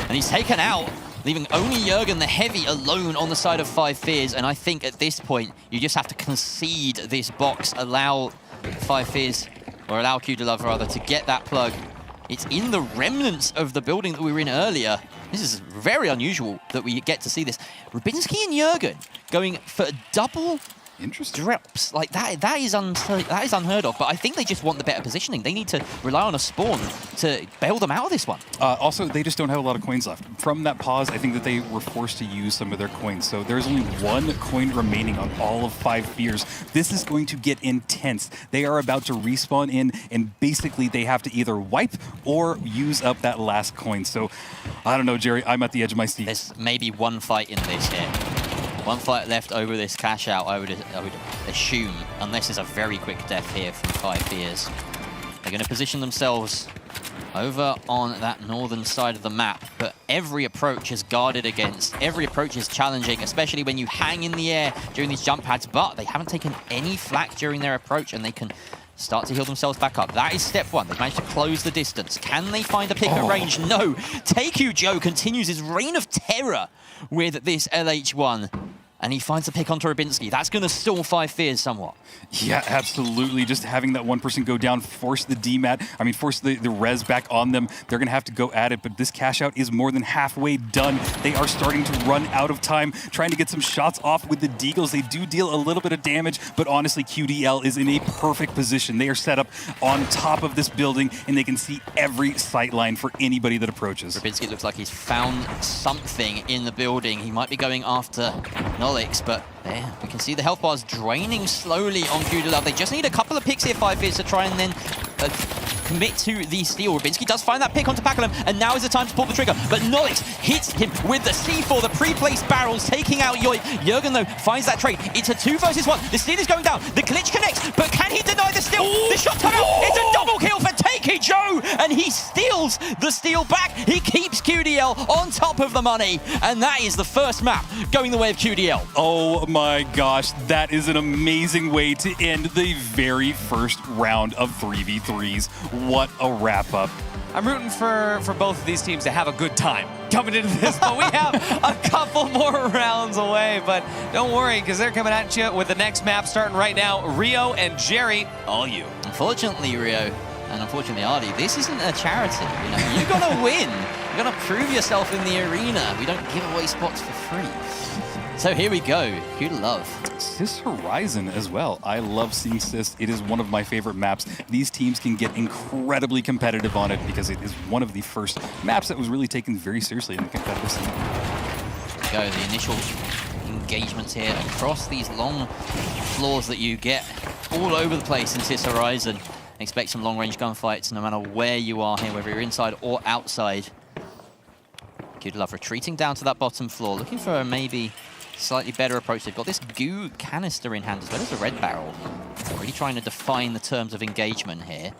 And he's taken out, leaving only Jurgen the Heavy alone on the side of 5Fizz. And I think at this point, you just have to concede this box, allow 5Fizz, or allow QDL rather, to get that plug. It's in the remnants of the building that we were in earlier. This is very unusual that we get to see this. Rubinski and Jurgen going for a double drops. Like that is unheard of, but I think they just want the better positioning. They need to rely on a spawn to bail them out of this one. Also, they just don't have a lot of coins left. From that pause, I think that they were forced to use some of their coins. So there's only 1 coin remaining on all of 5 Fears. This is going to get intense. They are about to respawn in, and basically they have to either wipe or use up that last coin. So I don't know, Jerry, I'm at the edge of my seat. There's maybe one fight in this here. One fight left over this cash out, I would assume, unless there's a very quick death here from 5 Fears. They're going to position themselves over on that northern side of the map, but every approach is guarded against. Every approach is challenging, especially when you hang in the air during these jump pads, but they haven't taken any flak during their approach, and they can start to heal themselves back up. That is step 1. They've managed to close the distance. Can they find a pick at range? No. Takeu Joe continues his reign of terror with this LH1. And he finds the pick onto Rubinski. That's going to stall 5 Fears somewhat. Yeah, absolutely. Just having that one person go down, force the force the res back on them. They're going to have to go at it, but this cash out is more than halfway done. They are starting to run out of time, trying to get some shots off with the Deagles. They do deal a little bit of damage, but honestly, QDL is in a perfect position. They are set up on top of this building, and they can see every sight line for anybody that approaches. Rubinski looks like he's found something in the building. He might be going after Nolix, but there, we can see the health bars draining slowly on QDL. They just need a couple of picks here, 5 Fears, to try and then commit to the steal. Rubinski does find that pick onto Pakalem, and now is the time to pull the trigger. But Nolix hits him with the C4, the pre-placed barrels, taking out Yoip. Jurgen, though, finds that trade. It's a 2 versus 1. The steal is going down. The glitch connects, but can he deny the steal? The shot come out. It's a double kill for Takeu Joe, and he steals the steal back. He keeps QDL on top of the money, and that is the first map going the way of QDL. Oh my gosh, that is an amazing way to end the very first round of 3v3s. What a wrap-up. I'm rooting for both of these teams to have a good time coming into this, but we have a couple more rounds away. But don't worry, because they're coming at you with the next map starting right now. Rio and Jerry, all you. Unfortunately, Rio, and unfortunately, Ardi, this isn't a charity. You know, you're gonna win. You're gonna prove yourself in the arena. We don't give away spots for free. So here we go. Who'd love? Sis Horizon as well. I love seeing Sis. It is one of my favorite maps. These teams can get incredibly competitive on it because it is one of the first maps that was really taken very seriously in the competitive scene. There we go, the initial engagements here across these long floors that you get all over the place in Sis Horizon. Expect some long-range gunfights no matter where you are here, whether you're inside or outside. QDL retreating down to that bottom floor, looking for a maybe slightly better approach. They've got this goo canister in hand as well as a red barrel. Really trying to define the terms of engagement here.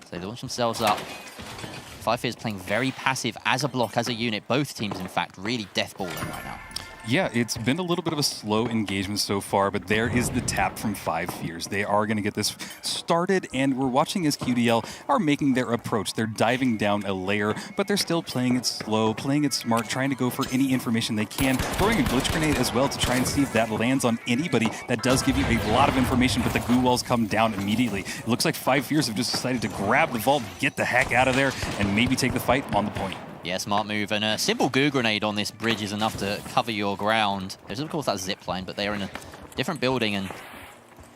So they launch themselves up. 5 Fears playing very passive as a block, as a unit. Both teams, in fact, really deathballing right now. Yeah, it's been a little bit of a slow engagement so far, but there is the tap from 5 Fears. They are going to get this started, and we're watching as QDL are making their approach. They're diving down a layer, but they're still playing it slow, playing it smart, trying to go for any information they can, throwing a glitch grenade as well to try and see if that lands on anybody. That does give you a lot of information, but the goo walls come down immediately. It looks like 5 Fears have just decided to grab the vault, get the heck out of there, and maybe take the fight on the point. Yeah, smart move, and a simple goo grenade on this bridge is enough to cover your ground. There's of course that zip line, but they are in a different building and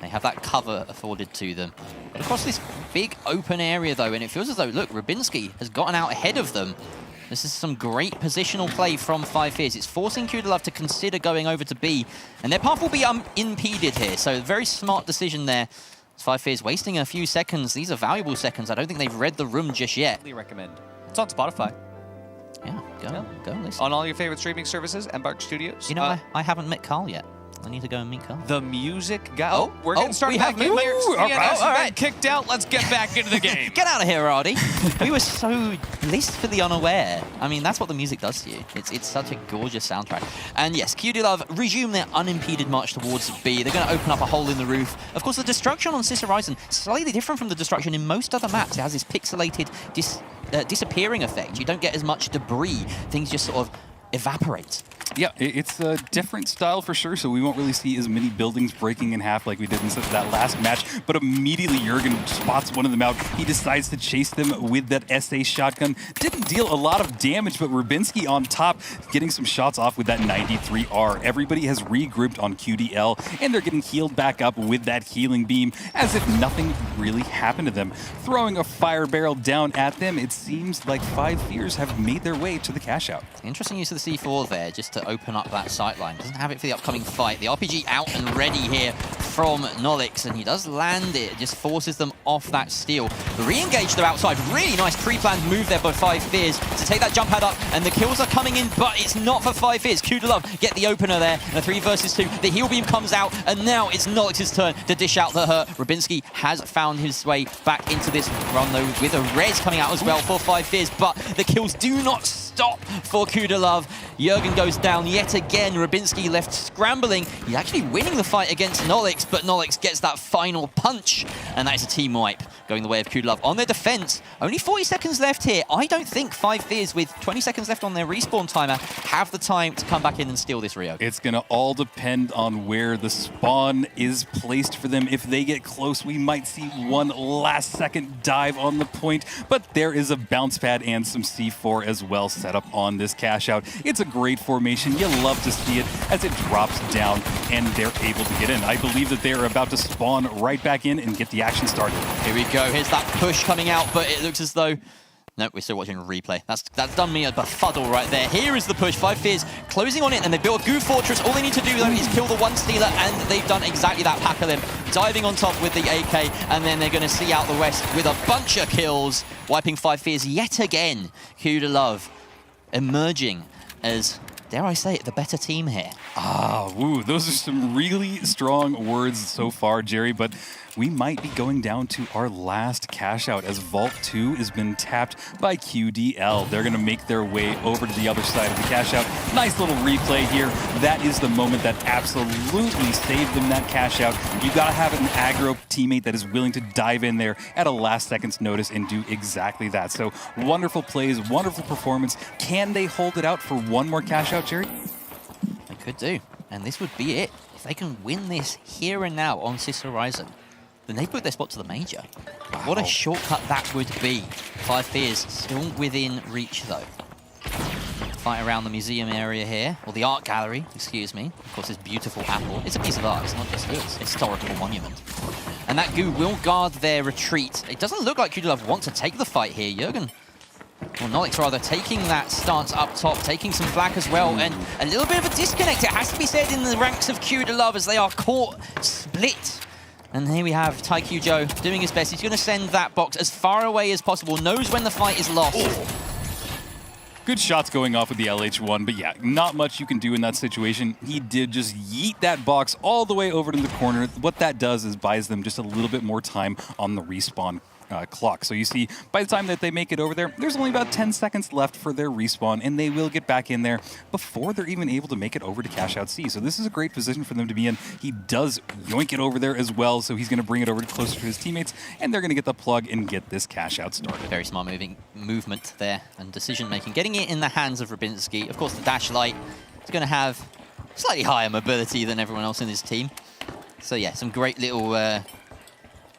they have that cover afforded to them. But across this big open area though, and it feels as though, look, Rubinski has gotten out ahead of them. This is some great positional play from 5 Fears. It's forcing QDL to consider going over to B, and their path will be unimpeded here, so very smart decision there. Five Fears wasting a few seconds. These are valuable seconds. I don't think they've read the room just yet. Recommend. It's on Spotify. Yeah, go listen. On all your favorite streaming services, Embark Studios. You know, I haven't met Carl yet. I need to go and meet Carl. The music guy. Oh, we're getting started. We have back in. music. All right. Kicked out. Let's get back into the game. Get out of here, Artie. We were so blissfully unaware. I mean, that's what the music does to you. It's such a gorgeous soundtrack. And yes, QD resume their unimpeded march towards B. They're going to open up a hole in the roof. Of course, the destruction on Cis Horizon, slightly different from the destruction in most other maps. It has this pixelated, disappearing effect. You don't get as much debris. Things just sort of evaporate. Yeah, it's a different style for sure, so we won't really see as many buildings breaking in half like we did in that last match, but immediately Jürgen spots one of them out. He decides to chase them with that SA shotgun. Didn't deal a lot of damage, but Rybinski on top, getting some shots off with that 93R. Everybody has regrouped on QDL, and they're getting healed back up with that healing beam, as if nothing really happened to them. Throwing a fire barrel down at them, it seems like Five Fears have made their way to the cash out. Interesting use of the C4 there, just to open up that sight line. Doesn't have it for the upcoming fight. The RPG out and ready here from Nolix, and he does land it. Just forces them off that steal. Re-engage their outside. Really nice pre-planned move there by Five Fears to take that jump pad up, and the kills are coming in, but it's not for Five Fears. QD get the opener there, and a 3 versus 2. The heal beam comes out, and now it's Nolix's turn to dish out the hurt. Rybinski has found his way back into this run, though, with a res coming out as well for Five Fears, but the kills do not stop for QD. Jürgen goes down yet again. Rybinski left scrambling. He's actually winning the fight against Nolix, but Nolix gets that final punch, and that is a team wipe going the way of QD. On their defense, only 40 seconds left here. I don't think Five Fears, with 20 seconds left on their respawn timer, have the time to come back in and steal this Rio. It's going to all depend on where the spawn is placed for them. If they get close, we might see one last-second dive on the point, but there is a bounce pad and some C4 as well set up on this cash out. It's a great formation. You love to see it as it drops down and they're able to get in. I believe that they're about to spawn right back in and get the action started. Here we go. Here's that push coming out, but it looks as though... No, we're still watching a replay. That's done me a befuddle right there. Here is the push. Five Fears closing on it, and they built a goo fortress. All they need to do, though, is kill the one stealer, and they've done exactly that. Pack of them diving on top with the AK, and then they're going to see out the rest with a bunch of kills, wiping Five Fears yet again. QD emerging as, dare I say it, the better team here. Woo, those are some really strong words so far, Jerry, but we might be going down to our last cash out as Vault 2 has been tapped by QDL. They're going to make their way over to the other side of the cash out. Nice little replay here. That is the moment that absolutely saved them that cash out. You got to have an aggro teammate that is willing to dive in there at a last second's notice and do exactly that. So wonderful plays, wonderful performance. Can they hold it out for one more cash out, Jerry? They could do, and this would be it. If they can win this here and now on Cis Horizon, then they put their spot to the major. Wow. What a shortcut that would be. Five Fears still within reach, though. Fight around the museum area here, or the art gallery, excuse me. Of course, this beautiful apple. It's a piece of art, it's not just a historical monument. And that goo will guard their retreat. It doesn't look like QD want to take the fight here. Jürgen, or Nolix rather, taking that stance up top, taking some flak as well, and a little bit of a disconnect, it has to be said, in the ranks of QD as they are caught split. And here we have Taikyu Joe doing his best. He's going to send that box as far away as possible, knows when the fight is lost. Good shots going off with the LH1, but yeah, not much you can do in that situation. He did just yeet that box all the way over to the corner. What that does is buys them just a little bit more time on the respawn clock. So you see, by the time that they make it over there, there's only about 10 seconds left for their respawn, and they will get back in there before they're even able to make it over to Cash Out C. So this is a great position for them to be in. He does yoink it over there as well, so he's going to bring it over closer to his teammates, and they're going to get the plug and get this Cash Out started. Very smart movement there and decision-making. Getting it in the hands of Rybinski. Of course, the dash light is going to have slightly higher mobility than everyone else in his team. So yeah, some great little, what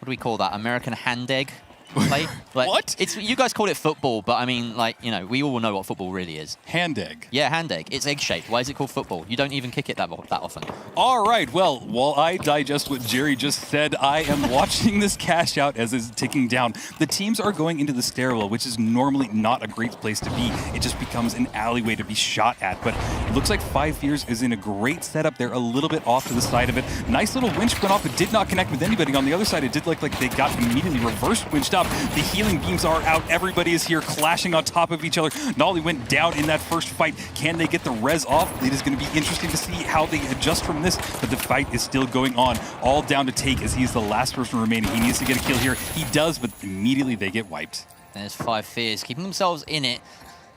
do we call that? American hand egg play? Like, what? It's, you guys call it football, but I mean, like, you know, we all know what football really is. Hand egg. Yeah, hand egg. It's egg-shaped. Why is it called football? You don't even kick it that often. All right, well, while I digest what Jerry just said, I am watching this cash out as it's ticking down. The teams are going into the stairwell, which is normally not a great place to be. It just becomes an alleyway to be shot at. But Looks like 5 Fears is in a great setup. They're a little bit off to the side of it. Nice little winch went off. It did not connect with anybody. On the other side, it did look like they got immediately reverse winched up. The healing beams are out. Everybody is here clashing on top of each other. Nolly went down in that first fight. Can they get the res off? It is going to be interesting to see how they adjust from this, but the fight is still going on. All down to Take as he's the last person remaining. He needs to get a kill here. He does, but immediately they get wiped. There's 5 Fears keeping themselves in it.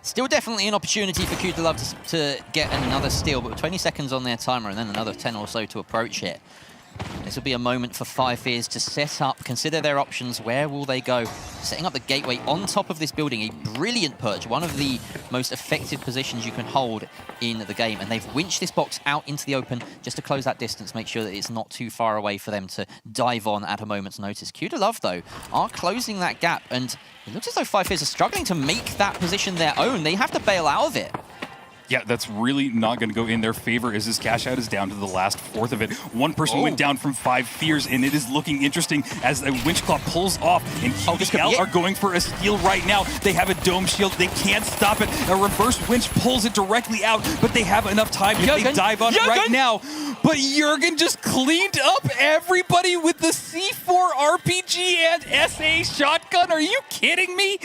Still definitely an opportunity for Citadel to get another steal, but with 20 seconds on their timer and then another 10 or so to approach it. This will be a moment for 5 Fears to set up, consider their options. Where will they go? Setting up the gateway on top of this building, a brilliant perch, one of the most effective positions you can hold in the game. And they've winched this box out into the open just to close that distance, make sure that it's not too far away for them to dive on at a moment's notice. Citadel, though, are closing that gap, and it looks as though 5 Fears are struggling to make that position their own. They have to bail out of it. Yeah, that's really not going to go in their favor as this cash out is down to the last fourth of it. One person went down from 5 Fears, and it is looking interesting as the winch claw pulls off, and QDL are going for a steal right now. They have a dome shield. They can't stop it. A reverse winch pulls it directly out, but they have enough time if they dive on it right now. But Jürgen just cleaned up everybody with the C4 RPG and SA shotgun. Are you kidding me?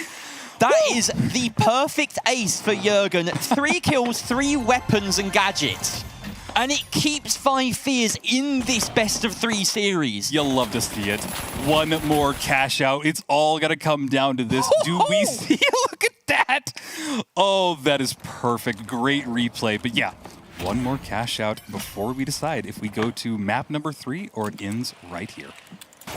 That is the perfect ace for Jürgen. 3 kills, 3 weapons and gadgets. And it keeps 5 Fears in this best of 3 series. You'll love to see it. One more cash out. It's all going to come down to this. Do we see? Look at that. Oh, that is perfect. Great replay. But yeah, one more cash out before we decide if we go to map number 3 or it ends right here.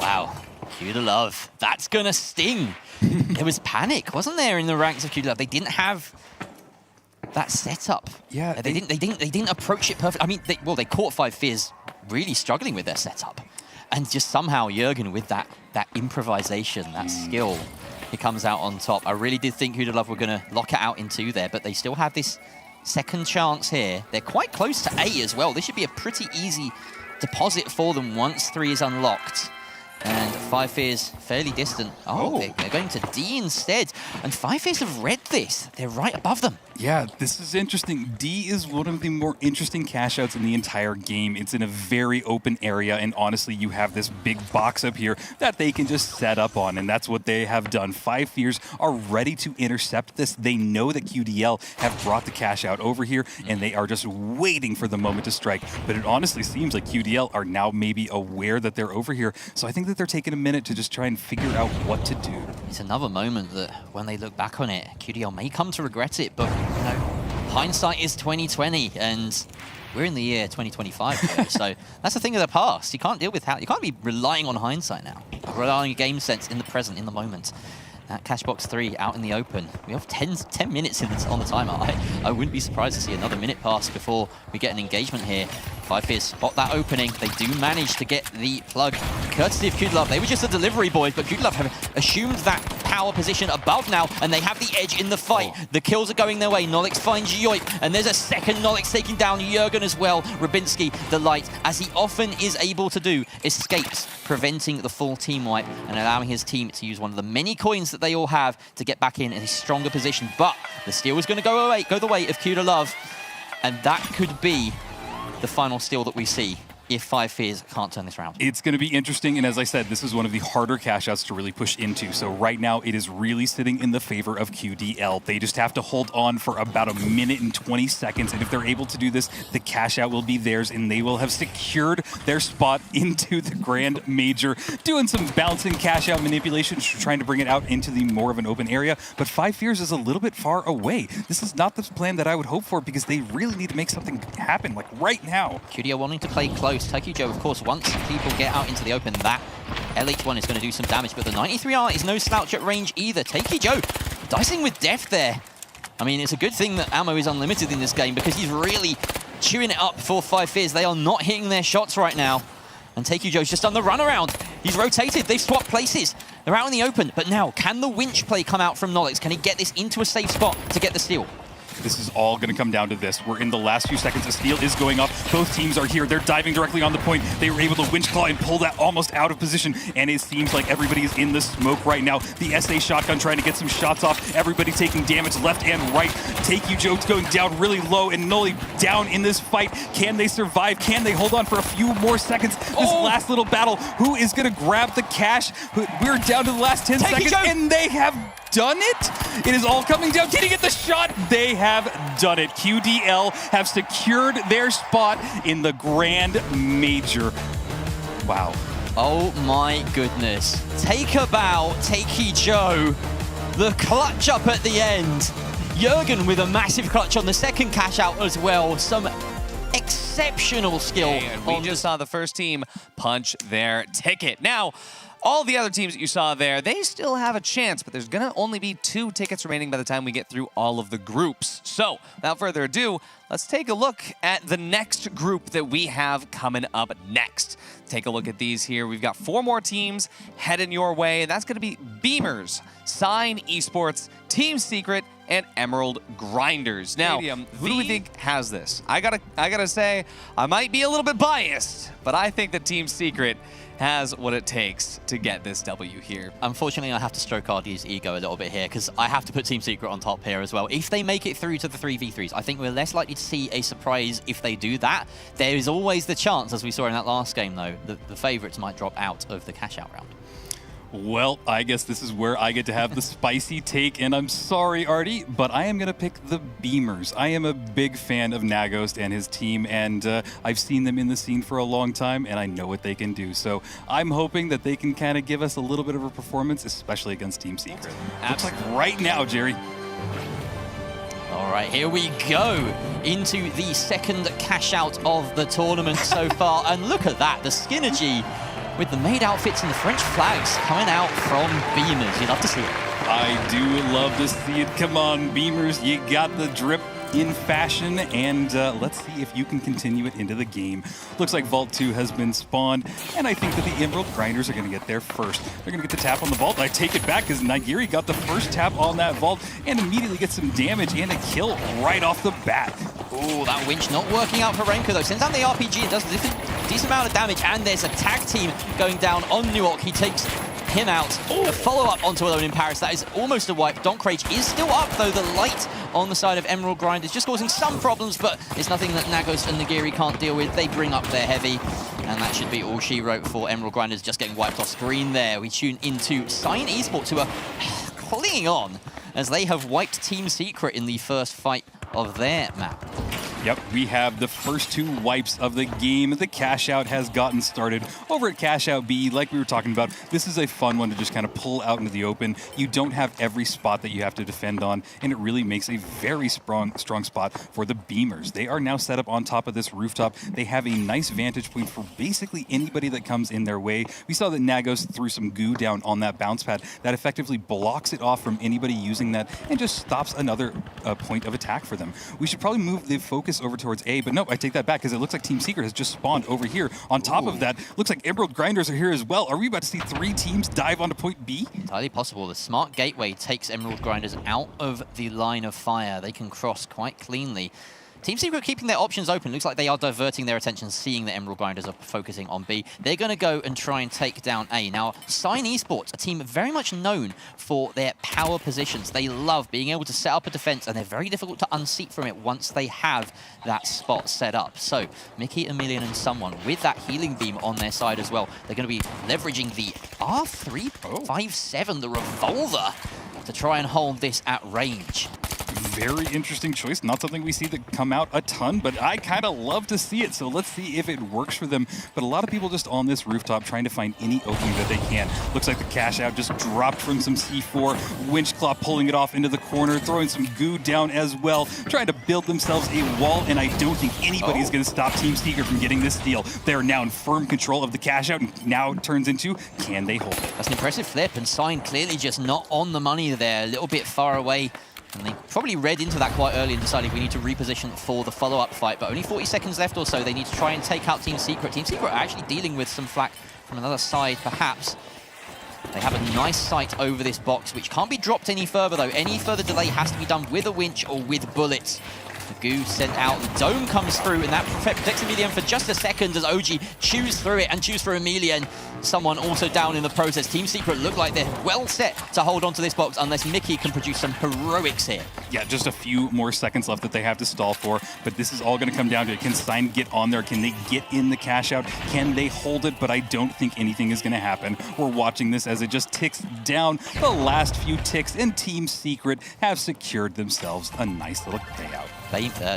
Wow, Citadel, that's gonna sting. There was panic, wasn't there, in the ranks of Citadel? They didn't have that setup. Yeah, they didn't approach it perfect. I mean, they caught 5 Fears really struggling with their setup, and just somehow Jürgen with that improvisation, that skill, he comes out on top. I really did think Citadel were gonna lock it out in 2 there, but they still have this second chance here. They're quite close to A as well. This should be a pretty easy deposit for them once 3 is unlocked. And 5 Fears fairly distant. They're going to D instead. And 5 Fears have read this. They're right above them. Yeah, this is interesting. D is one of the more interesting cash outs in the entire game. It's in a very open area, and honestly, you have this big box up here that they can just set up on, and that's what they have done. 5 Fears are ready to intercept this. They know that QDL have brought the cash out over here, and they are just waiting for the moment to strike. But it honestly seems like QDL are now maybe aware that they're over here, so I think that they're taking a minute to just try and figure out what to do. It's another moment that when they look back on it, QDL may come to regret it, but you know, hindsight is 2020, and we're in the year 2025 here, so that's a thing of the past. You can't deal with you can't be relying on hindsight now. Relying on game sense in the present, in the moment. That cash box 3 out in the open. We have 10 minutes on the timer. I wouldn't be surprised to see another minute pass before we get an engagement here. 5 Fears spot that opening. They do manage to get the plug, courtesy of Citadel. They were just the delivery boys, but Citadel have assumed that power position above now, and they have the edge in the fight. The kills are going their way. Nolix finds Yoip, and there's a second Nolix taking down Jürgen as well. Rabinski, the light, as he often is able to do, escapes, preventing the full team wipe and allowing his team to use one of the many coins that they all have to get back in a stronger position. But the steal is going to go the way of Citadel, and that could be the final steal that we see if 5 Fears can't turn this around. It's going to be interesting, and as I said, this is one of the harder cash outs to really push into. So right now, it is really sitting in the favor of QDL. They just have to hold on for about a minute and 20 seconds, and if they're able to do this, the cash out will be theirs, and they will have secured their spot into the Grand Major, doing some bouncing cash out manipulation, trying to bring it out into the more of an open area, but 5 Fears is a little bit far away. This is not the plan that I would hope for, because they really need to make something happen, like right now. QDL wanting to play close. Taikujo, of course, once people get out into the open, that LH1 is going to do some damage, but the 93R is no slouch at range either. Taikujo dicing with death there. I mean, it's a good thing that ammo is unlimited in this game, because he's really chewing it up for 5 Fears. They are not hitting their shots right now. And Taikujo's just done the runaround. He's rotated. They've swapped places. They're out in the open. But now, can the winch play come out from Nolix? Can he get this into a safe spot to get the steal? This is all going to come down to this. We're in the last few seconds. A steal is going off. Both teams are here. They're diving directly on the point. They were able to winch claw and pull that almost out of position. And it seems like everybody is in the smoke right now. The SA shotgun trying to get some shots off. Everybody taking damage left and right. Take You Joke's going down really low, and Noli down in this fight. Can they survive? Can they hold on for a few more seconds? This last little battle. Who is going to grab the cash? We're down to the last 10 seconds, and they have done it. It is all coming down. Did he get the shot? They have done it. QDL have secured their spot in the Grand Major. Wow. Oh my goodness. Take a bow, Takey Joe. The clutch up at the end. Jurgen with a massive clutch on the second cash out as well. Some exceptional skill. And we just saw the first team punch their ticket. Now, all the other teams that you saw there, they still have a chance, but there's going to only be 2 tickets remaining by the time we get through all of the groups. So, without further ado, let's take a look at the next group that we have coming up next. Take a look at these here. We've got 4 more teams heading your way. That's going to be Beamers, Sign Esports, Team Secret, and Emerald Grinders. Now, who do we think has this? I gotta say, I might be a little bit biased, but I think that Team Secret has what it takes to get this W here. Unfortunately, I have to stroke Ardy's ego a little bit here because I have to put Team Secret on top here as well. If they make it through to the 3v3s, I think we're less likely to see a surprise if they do that. There is always the chance, as we saw in that last game though, that the favorites might drop out of the cash out round. Well, I guess this is where I get to have the spicy take, and I'm sorry, Ardy, but I am going to pick the Beamers. I am a big fan of Nagost and his team, and I've seen them in the scene for a long time, and I know what they can do. So I'm hoping that they can kind of give us a little bit of a performance, especially against Team Secret. Looks like right now, Jerry. All right, here we go into the second cash out of the tournament so far, and look at that, the Skinergy with the maid outfits and the French flags coming out from Beamers. You love to see it. I do love to see it. Come on, Beamers, you got the drip in fashion, and let's see if you can continue it into the game. Looks like Vault 2 has been spawned, and I think that the Emerald Grinders are going to get there first. They're going to get the tap on the Vault. I take it back because Nigiri got the first tap on that Vault and immediately gets some damage and a kill right off the bat. Oh, that winch not working out for Renko though. Sends down the RPG and does a decent amount of damage, and there's a tag team going down on Nuok. He takes him out. The follow-up onto Alone in Paris. That is almost a wipe. Donk Rage is still up, though. The light on the side of Emerald Grind is just causing some problems, but it's nothing that Nagos and Nigiri can't deal with. They bring up their heavy, and that should be all she wrote for Emerald Grinders just getting wiped off screen there. We tune into Sign Esports, who are clinging on as they have wiped Team Secret in the first fight of their map. Yep, we have the first 2 wipes of the game. The cash out has gotten started over at Cash Out B. Like we were talking about, this is a fun one to just kind of pull out into the open. You don't have every spot that you have to defend on, and it really makes a very strong spot for the Beamers. They are now set up on top of this rooftop. They have a nice vantage point for basically anybody that comes in their way. We saw that Nagos threw some goo down on that bounce pad that effectively blocks it off from anybody using that and just stops another point of attack for them. We should probably move the focus over towards A, but no, I take that back because it looks like Team Secret has just spawned over here. On top of that, looks like Emerald Grinders are here as well. Are we about to see 3 teams dive onto point B? Entirely possible. The smart gateway takes Emerald Grinders out of the line of fire. They can cross quite cleanly. Team Secret keeping their options open. Looks like they are diverting their attention, seeing that Emerald Grinders are focusing on B. They're going to go and try and take down A. Now, Sign Esports, a team very much known for their power positions. They love being able to set up a defense, and they're very difficult to unseat from it once they have that spot set up. So, Mickey, Emilian, and someone with that healing beam on their side as well. They're going to be leveraging the R357, the revolver, to try and hold this at range. Very interesting choice. Not something we see that come out a ton, but I kind of love to see it. So let's see if it works for them. But a lot of people just on this rooftop trying to find any opening that they can. Looks like the cash out just dropped from some C4. Winchclaw pulling it off into the corner, throwing some goo down as well, trying to build themselves a wall, and I don't think anybody's going to stop Team Secret from getting this steal. They're now in firm control of the cash out, and now it turns into, can they hold it? That's an impressive flip, and Sign clearly just not on the money there, a little bit far away. And they probably read into that quite early and decided we need to reposition for the follow-up fight. But only 40 seconds left or so. They need to try and take out Team Secret. Team Secret are actually dealing with some flak from another side, perhaps. They have a nice sight over this box, which can't be dropped any further, though. Any further delay has to be done with a winch or with bullets. The goo sent out, the dome comes through, and that protects Emelian for just a second as OG chews through it and chews through Emelian. Someone also down in the process. Team Secret look like they're well set to hold on to this box unless Mickey can produce some heroics here. Yeah, just a few more seconds left that they have to stall for, but this is all going to come down to, can Sign get on there? Can they get in the cash out? Can they hold it? But I don't think anything is going to happen. We're watching this as it just ticks down the last few ticks, and Team Secret have secured themselves a nice little payout.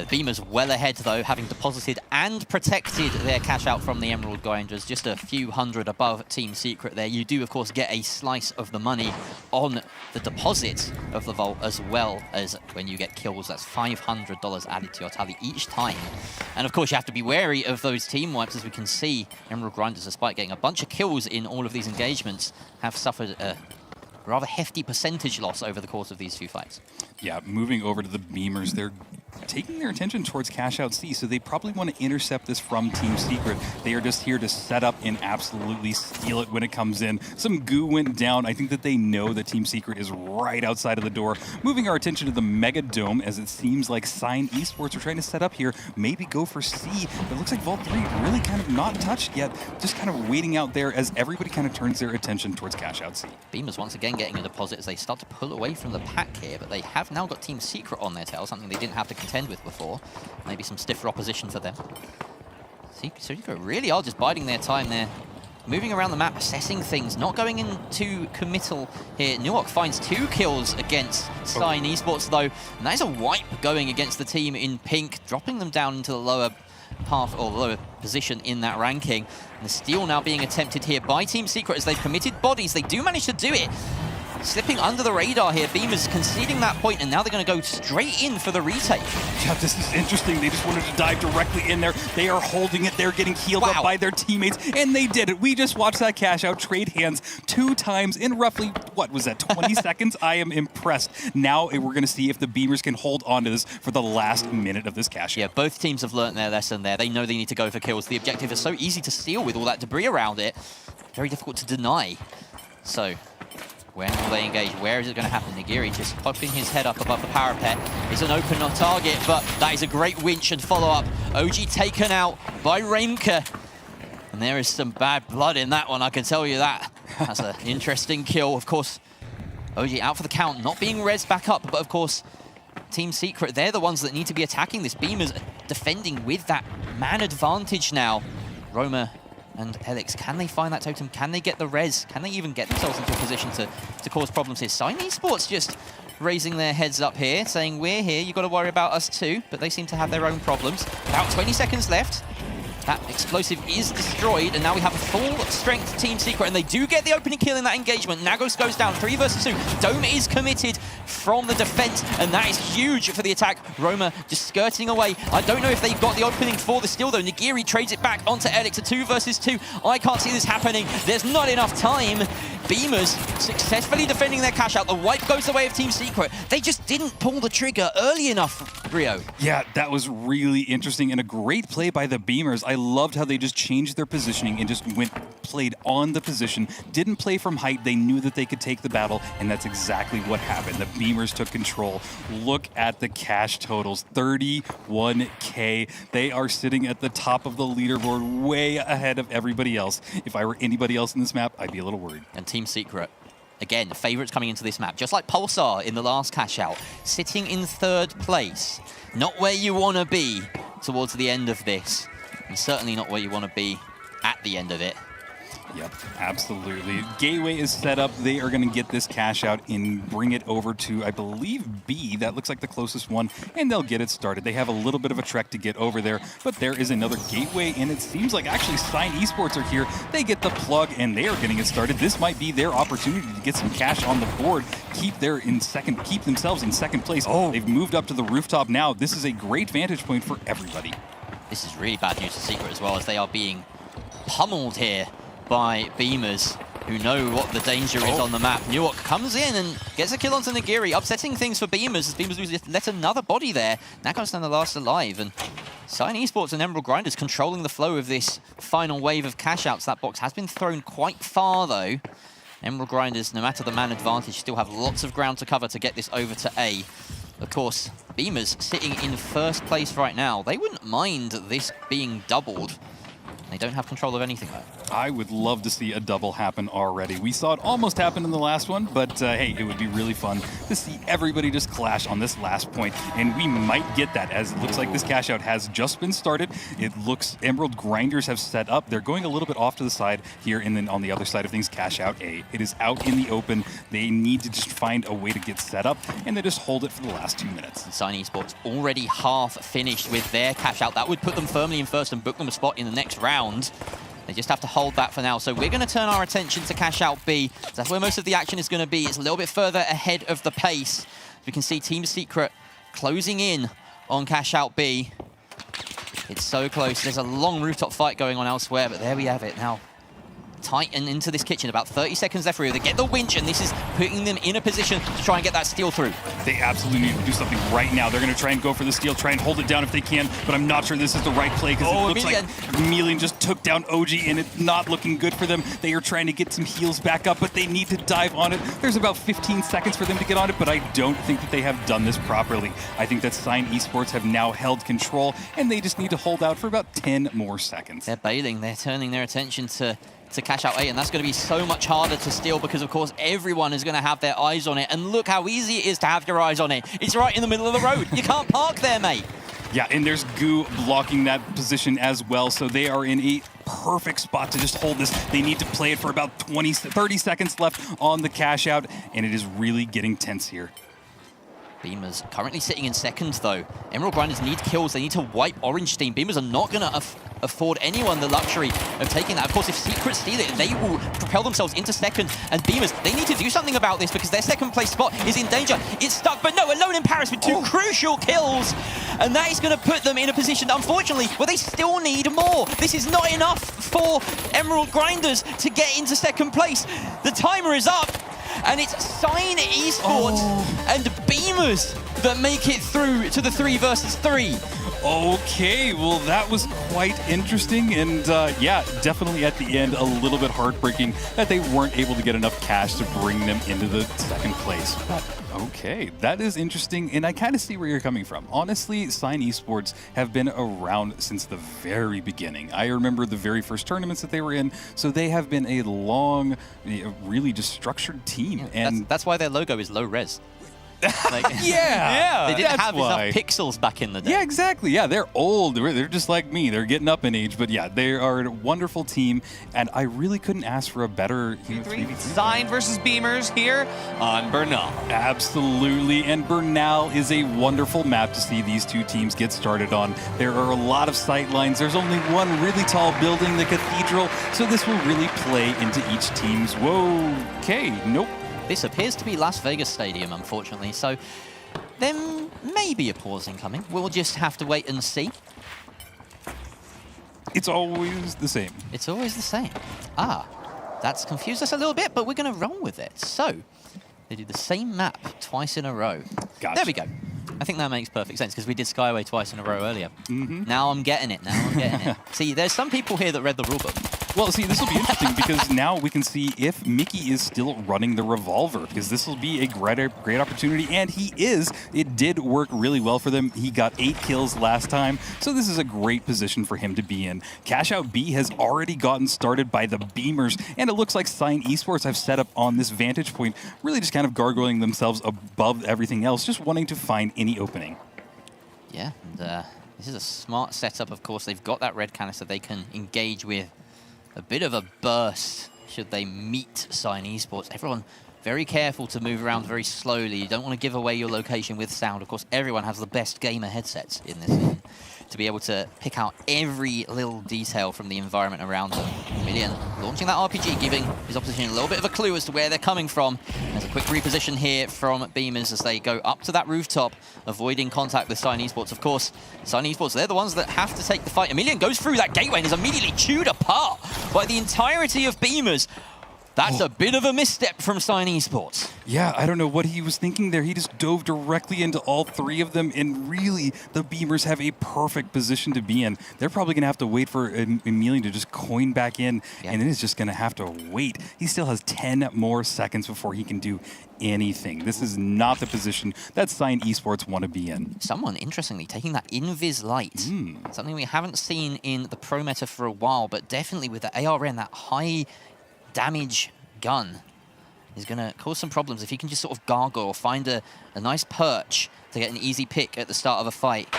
Beamer's well ahead, though, having deposited and protected their cash out from the Emerald Grinders, just a few hundred above Team Secret there. You do, of course, get a slice of the money on the deposit of the vault, as well as when you get kills. That's $500 added to your tally each time. And, of course, you have to be wary of those team wipes, as we can see Emerald Grinders, despite getting a bunch of kills in all of these engagements, have suffered a rather hefty percentage loss over the course of these few fights. Yeah, moving over to the Beamers, they're taking their attention towards Cashout C, so they probably want to intercept this from Team Secret. They are just here to set up and absolutely steal it when it comes in. Some goo went down. I think that they know that Team Secret is right outside of the door. Moving our attention to the Mega Dome, as it seems like Sign Esports are trying to set up here, maybe go for C, but it looks like Vault 3 really kind of not touched yet, just kind of waiting out there as everybody kind of turns their attention towards Cashout C. Beamers once again getting a deposit as they start to pull away from the pack here, but they have now got Team Secret on their tail, something they didn't have to contend with before. Maybe some stiffer opposition for them. Secret really are just biding their time there. Moving around the map, assessing things, not going in too committal here. Nuok finds 2 kills against Sign Esports, though, and that is a wipe going against the team in pink, dropping them down into the lower path or lower position in that ranking. And the steal now being attempted here by Team Secret as they've committed bodies. They do manage to do it. Slipping under the radar here, Beamers conceding that point, and now they're going to go straight in for the retake. Yeah, this is interesting. They just wanted to dive directly in there. They are holding it. They're getting healed up by their teammates, and they did it. We just watched that cash out trade hands 2 times in roughly, what was that, 20 seconds? I am impressed. Now we're going to see if the Beamers can hold on to this for the last minute of this cash out. Yeah, both teams have learned their lesson there. They know they need to go for kills. The objective is so easy to steal with all that debris around it. Very difficult to deny. So when will they engage? Where is it going to happen? Nigiri just popping his head up above the parapet. It's an open target, but that is a great winch and follow-up. OG taken out by Reimke. And there is some bad blood in that one, I can tell you that. That's an interesting kill. Of course, OG out for the count, not being rezzed back up, but of course, Team Secret, they're the ones that need to be attacking this. Beamers defending with that man advantage now. Roma and Helix, can they find that totem? Can they get the res? Can they even get themselves into a position to cause problems here? Sign Esports just raising their heads up here, saying, we're here, you've got to worry about us too, but they seem to have their own problems. About 20 seconds left. That explosive is destroyed, and now we have a full-strength Team Secret, and they do get the opening kill in that engagement. Nagos goes down, 3 versus 2. Dome is committed from the defense, and that is huge for the attack. Roma just skirting away. I don't know if they got the opening for the steal, though. Nigiri trades it back onto Elix, a 2 versus 2. I can't see this happening. There's not enough time. Beamers successfully defending their cash out. The wipe goes the way of Team Secret. They just didn't pull the trigger early enough, Rio. Yeah, that was really interesting and a great play by the Beamers. I loved how they just changed their positioning and just played on the position, didn't play from height. They knew that they could take the battle, and that's exactly what happened. The Beamers took control. Look at the cash totals, 31K. They are sitting at the top of the leaderboard, way ahead of everybody else. If I were anybody else in this map, I'd be a little worried. And Team Secret, again, favorites coming into this map, just like Pulsar in the last cash out, sitting in 3rd place. Not where you want to be towards the end of this, and certainly not where you want to be at the end of it. Yep, absolutely. Gateway is set up. They are going to get this cash out and bring it over to, I believe, B. That looks like the closest one, and they'll get it started. They have a little bit of a trek to get over there, but there is another gateway, and it seems like actually Sign Esports are here. They get the plug, and they are getting it started. This might be their opportunity to get some cash on the board, keep themselves in 2nd place. Oh, they've moved up to the rooftop now. This is a great vantage point for everybody. This is really bad news for Secret as well, as they are being pummeled here by Beamers, who know what the danger is on the map. Nuok comes in and gets a kill onto Nigiri, upsetting things for Beamers, as Beamers just let another body there. Nagos down the last alive, and Sign Esports and Emerald Grinders controlling the flow of this final wave of cash outs. That box has been thrown quite far, though. Emeral Grinders, no matter the man advantage, still have lots of ground to cover to get this over to A. Of course, Beamers sitting in first place right now. They wouldn't mind this being doubled. They don't have control of anything, though. I would love to see a double happen already. We saw it almost happen in the last one, but hey, it would be really fun to see everybody just clash on this last point, and we might get that, as it looks like this cash out has just been started. It looks Emerald Grinders have set up. They're going a little bit off to the side here, and then on the other side of things, cash out A. It is out in the open. They need to just find a way to get set up, and they just hold it for the last 2 minutes. Sign Esports already half finished with their cash out. That would put them firmly in first and book them a spot in the next round. They just have to hold that for now. So we're going to turn our attention to cash out B. That's where most of the action is going to be. It's a little bit further ahead of the pace. We can see Team Secret closing in on cash out B. It's so close. There's a long rooftop fight going on elsewhere, but there we have it now. Tight and into this kitchen, about 30 seconds left. They get the winch, and this is putting them in a position to try and get that steal through. They absolutely need to do something right now. They're going to try and go for the steal, try and hold it down if they can, but I'm not sure this is the right play, because it looks like Emelian just took down OG, and it's not looking good for them. They are trying to get some heals back up, but they need to dive on it. There's about 15 seconds for them to get on it, but I don't think that they have done this properly. I think that Sign Esports have now held control, and they just need to hold out for about 10 more seconds. They're bailing. They're turning their attention to cash out A, and that's going to be so much harder to steal because, of course, everyone is going to have their eyes on it. And look how easy it is to have your eyes on it. It's right in the middle of the road. You can't park there, mate. Yeah, and there's Goo blocking that position as well, so they are in a perfect spot to just hold this. They need to play it for about 30 seconds left on the cash out, and it is really getting tense here. Beamers currently sitting in second, though. Emerald Grinders need kills. They need to wipe Orange Team. Beamers are not going to afford anyone the luxury of taking that. Of course, if Secret steal it, they will propel themselves into second. And Beamers, they need to do something about this because their second place spot is in danger. It's stuck, but no, Alone in Paris with two crucial kills. And that is going to put them in a position, unfortunately, where they still need more. This is not enough for Emerald Grinders to get into second place. The timer is up. And it's Sign Esports and Beamers that make it through to the 3 versus 3. Okay, well, that was quite interesting, and yeah, definitely at the end a little bit heartbreaking that they weren't able to get enough cash to bring them into the second place. But okay, that is interesting, and I kind of see where you're coming from. Honestly, Sign Esports have been around since the very beginning. I remember the very first tournaments that they were in, so they have been a long, really just structured team. Yeah, and that's why their logo is low res. Like, yeah, they didn't have enough pixels back in the day. Yeah, exactly. Yeah, they're old. They're just like me. They're getting up in age. But yeah, they are a wonderful team, and I really couldn't ask for a better 3v3. Sign versus Beamers here on Bernal. Absolutely, and Bernal is a wonderful map to see these two teams get started on. There are a lot of sight lines. There's only one really tall building, the Cathedral, so this will really play into each team's... Whoa, okay, nope. This appears to be Las Vegas Stadium, unfortunately, so there may be a pause incoming. We'll just have to wait and see. It's always the same. It's always the same. That's confused us a little bit, but we're going to roll with it. So, they do the same map twice in a row. Gotcha. There we go. I think that makes perfect sense, because we did Skyway twice in a row earlier. Now I'm getting it. See, there's some people here that read the rulebook. Well, see, this will be interesting because now we can see if Mickey is still running the revolver, because this will be a great opportunity, and he is. It did work really well for them. He got 8 kills last time, so this is a great position for him to be in. Cash Out B has already gotten started by the Beamers, and it looks like Sign Esports have set up on this vantage point, really just kind of gargoyling themselves above everything else, just wanting to find any opening. Yeah, and this is a smart setup, of course. They've got that red canister they can engage with. A bit of a burst should they meet Sign Esports. Everyone very careful to move around very slowly. You don't want to give away your location with sound. Of course, everyone has the best gamer headsets in this scene to be able to pick out every little detail from the environment around them. Emelian launching that RPG, giving his opposition a little bit of a clue as to where they're coming from. There's a quick reposition here from Beamers as they go up to that rooftop, avoiding contact with Sign Esports. Of course, Sign Esports, they're the ones that have to take the fight. Emelian goes through that gateway and is immediately chewed apart by the entirety of Beamers. That's a bit of a misstep from Sign Esports. Yeah, I don't know what he was thinking there. He just dove directly into all three of them, and really, the Beamers have a perfect position to be in. They're probably going to have to wait for Emelian to just coin back in, and then he's just going to have to wait. He still has 10 more seconds before he can do anything. This is not the position that Sign Esports want to be in. Someone, interestingly, taking that invis light. Something we haven't seen in the pro meta for a while, but definitely with the ARN, that high damage gun is going to cause some problems if he can just sort of gargle or find a nice perch to get an easy pick at the start of a fight.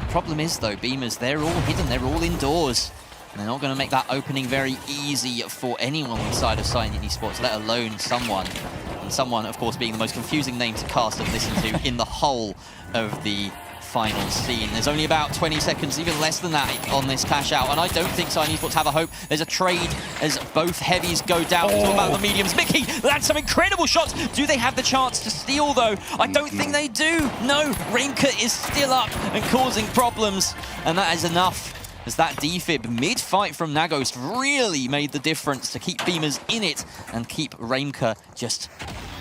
Problem is, though, Beamers, they're all hidden, they're all indoors. And they're not going to make that opening very easy for anyone inside of Sign Esports, let alone someone. And someone, of course, being the most confusing name to cast and listen to in the whole of the final scene. There's only about 20 seconds, even less than that, on this Cashout, and I don't think Sign Esports have a hope. There's a trade as both heavies go down. We're talking about the mediums. Mickey, that's some incredible shots. Do they have the chance to steal, though? I don't think they do. No, Rainker is still up and causing problems, and that is enough. As that defib mid-fight from Nagos really made the difference to keep Beamers in it and keep Rainker just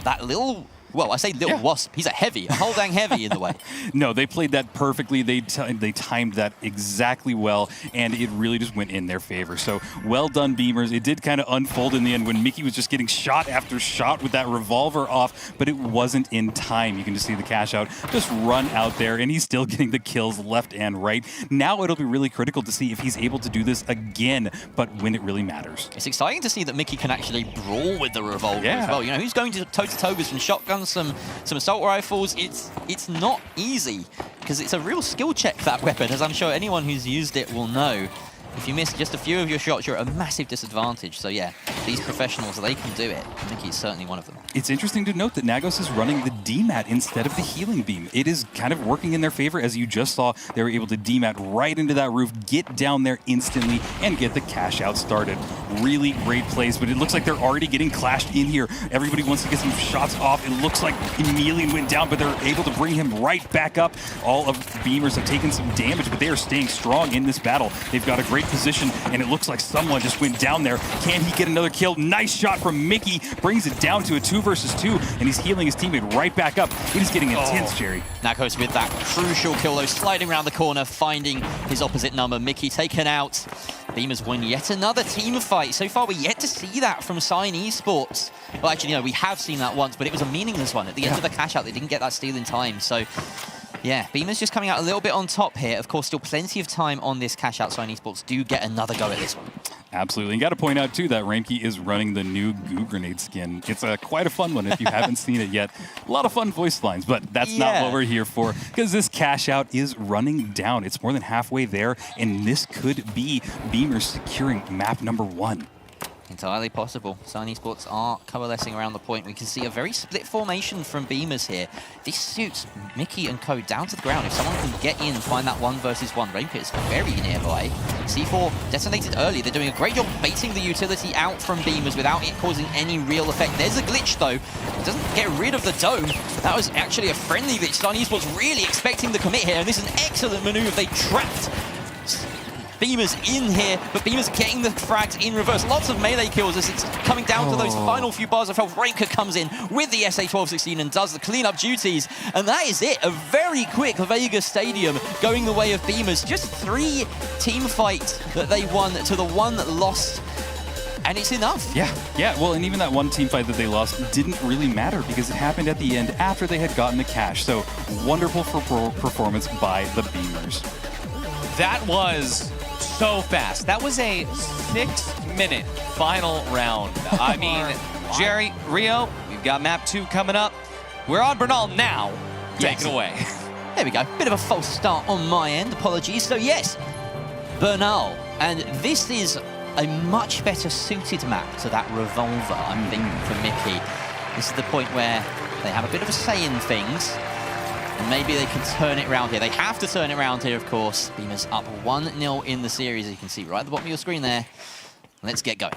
that little... Well, I say little wasp. He's a heavy, a whole dang heavy in the way. No, they played that perfectly. They timed that exactly well, and it really just went in their favor. So well done, Beamers. It did kind of unfold in the end when Mickey was just getting shot after shot with that revolver off, but it wasn't in time. You can just see the Cashout just run out there, and he's still getting the kills left and right. Now it'll be really critical to see if he's able to do this again, but when it really matters. It's exciting to see that Mickey can actually brawl with the revolver as well. You know, he's going to toe-to-toe with some shotguns, some assault rifles. It's not easy because it's a real skill check, that weapon, as I'm sure anyone who's used it will know. If you miss just a few of your shots, you're at a massive disadvantage. So yeah, these professionals, they can do it. Mickey is certainly one of them. It's interesting to note that Nagos is running the DMAT instead of the healing beam. It is kind of working in their favor. As you just saw, they were able to DMAT right into that roof, get down there instantly, and get the Cashout started. Really great plays, but it looks like they're already getting clashed in here. Everybody wants to get some shots off. It looks like Emelian went down, but they're able to bring him right back up. All of Beamers have taken some damage, but they are staying strong in this battle. They've got a great position, and it looks like someone just went down there. Can he get another kill? Nice shot from Mickey. Brings it down to a 2 versus 2, and he's healing his teammate right back up. It is getting intense, Jerry. Nagos with that crucial kill, though, sliding around the corner, finding his opposite number. Mickey taken out. Beamers won yet another team fight. So far, we're yet to see that from Sign Esports. Well, actually, no, we have seen that once, but it was a meaningless one. At the end of the Cashout, they didn't get that steal in time. So yeah, Beamers just coming out a little bit on top here. Of course, still plenty of time on this Cashout. Sign Esports do get another go at this one. Absolutely. And got to point out, too, that Rainky is running the new Goo Grenade skin. It's quite a fun one if you haven't seen it yet. A lot of fun voice lines, but that's not what we're here for, because this Cashout is running down. It's more than halfway there, and this could be Beamers securing map number 1. Entirely possible. Sign Esports are coalescing around the point. We can see a very split formation from Beamers here. This suits Mickey and co down to the ground. If someone can get in, find that 1 versus 1. Rainker is very nearby. C4 detonated early. They're doing a great job baiting the utility out from Beamers without it causing any real effect. There's a glitch, though. It doesn't get rid of the dome. That was actually a friendly glitch. Sign Esports really expecting the commit here, and this is an excellent maneuver. They trapped Beamers in here, but Beamers getting the frags in reverse. Lots of melee kills as it's coming down to those final few bars of health. Rainker comes in with the SA-1216 and does the cleanup duties. And that is it. A very quick Vegas Stadium going the way of Beamers. Just 3 team fights that they won to the 1 lost. And it's enough. Yeah. Well, and even that 1 team fight that they lost didn't really matter because it happened at the end after they had gotten the cash. So wonderful performance by the Beamers. That was so fast. That was a 6-minute final round. I mean, Jerry, Rio, we've got map 2 coming up. We're on Bernal now. Take it away. There we go. Bit of a false start on my end. Apologies. So yes, Bernal. And this is a much better suited map to that revolver, I think, for Mickey. This is the point where they have a bit of a say in things. And maybe they can turn it around here. They have to turn it around here, of course. Beamers up 1-0 in the series, as you can see right at the bottom of your screen there. Let's get going.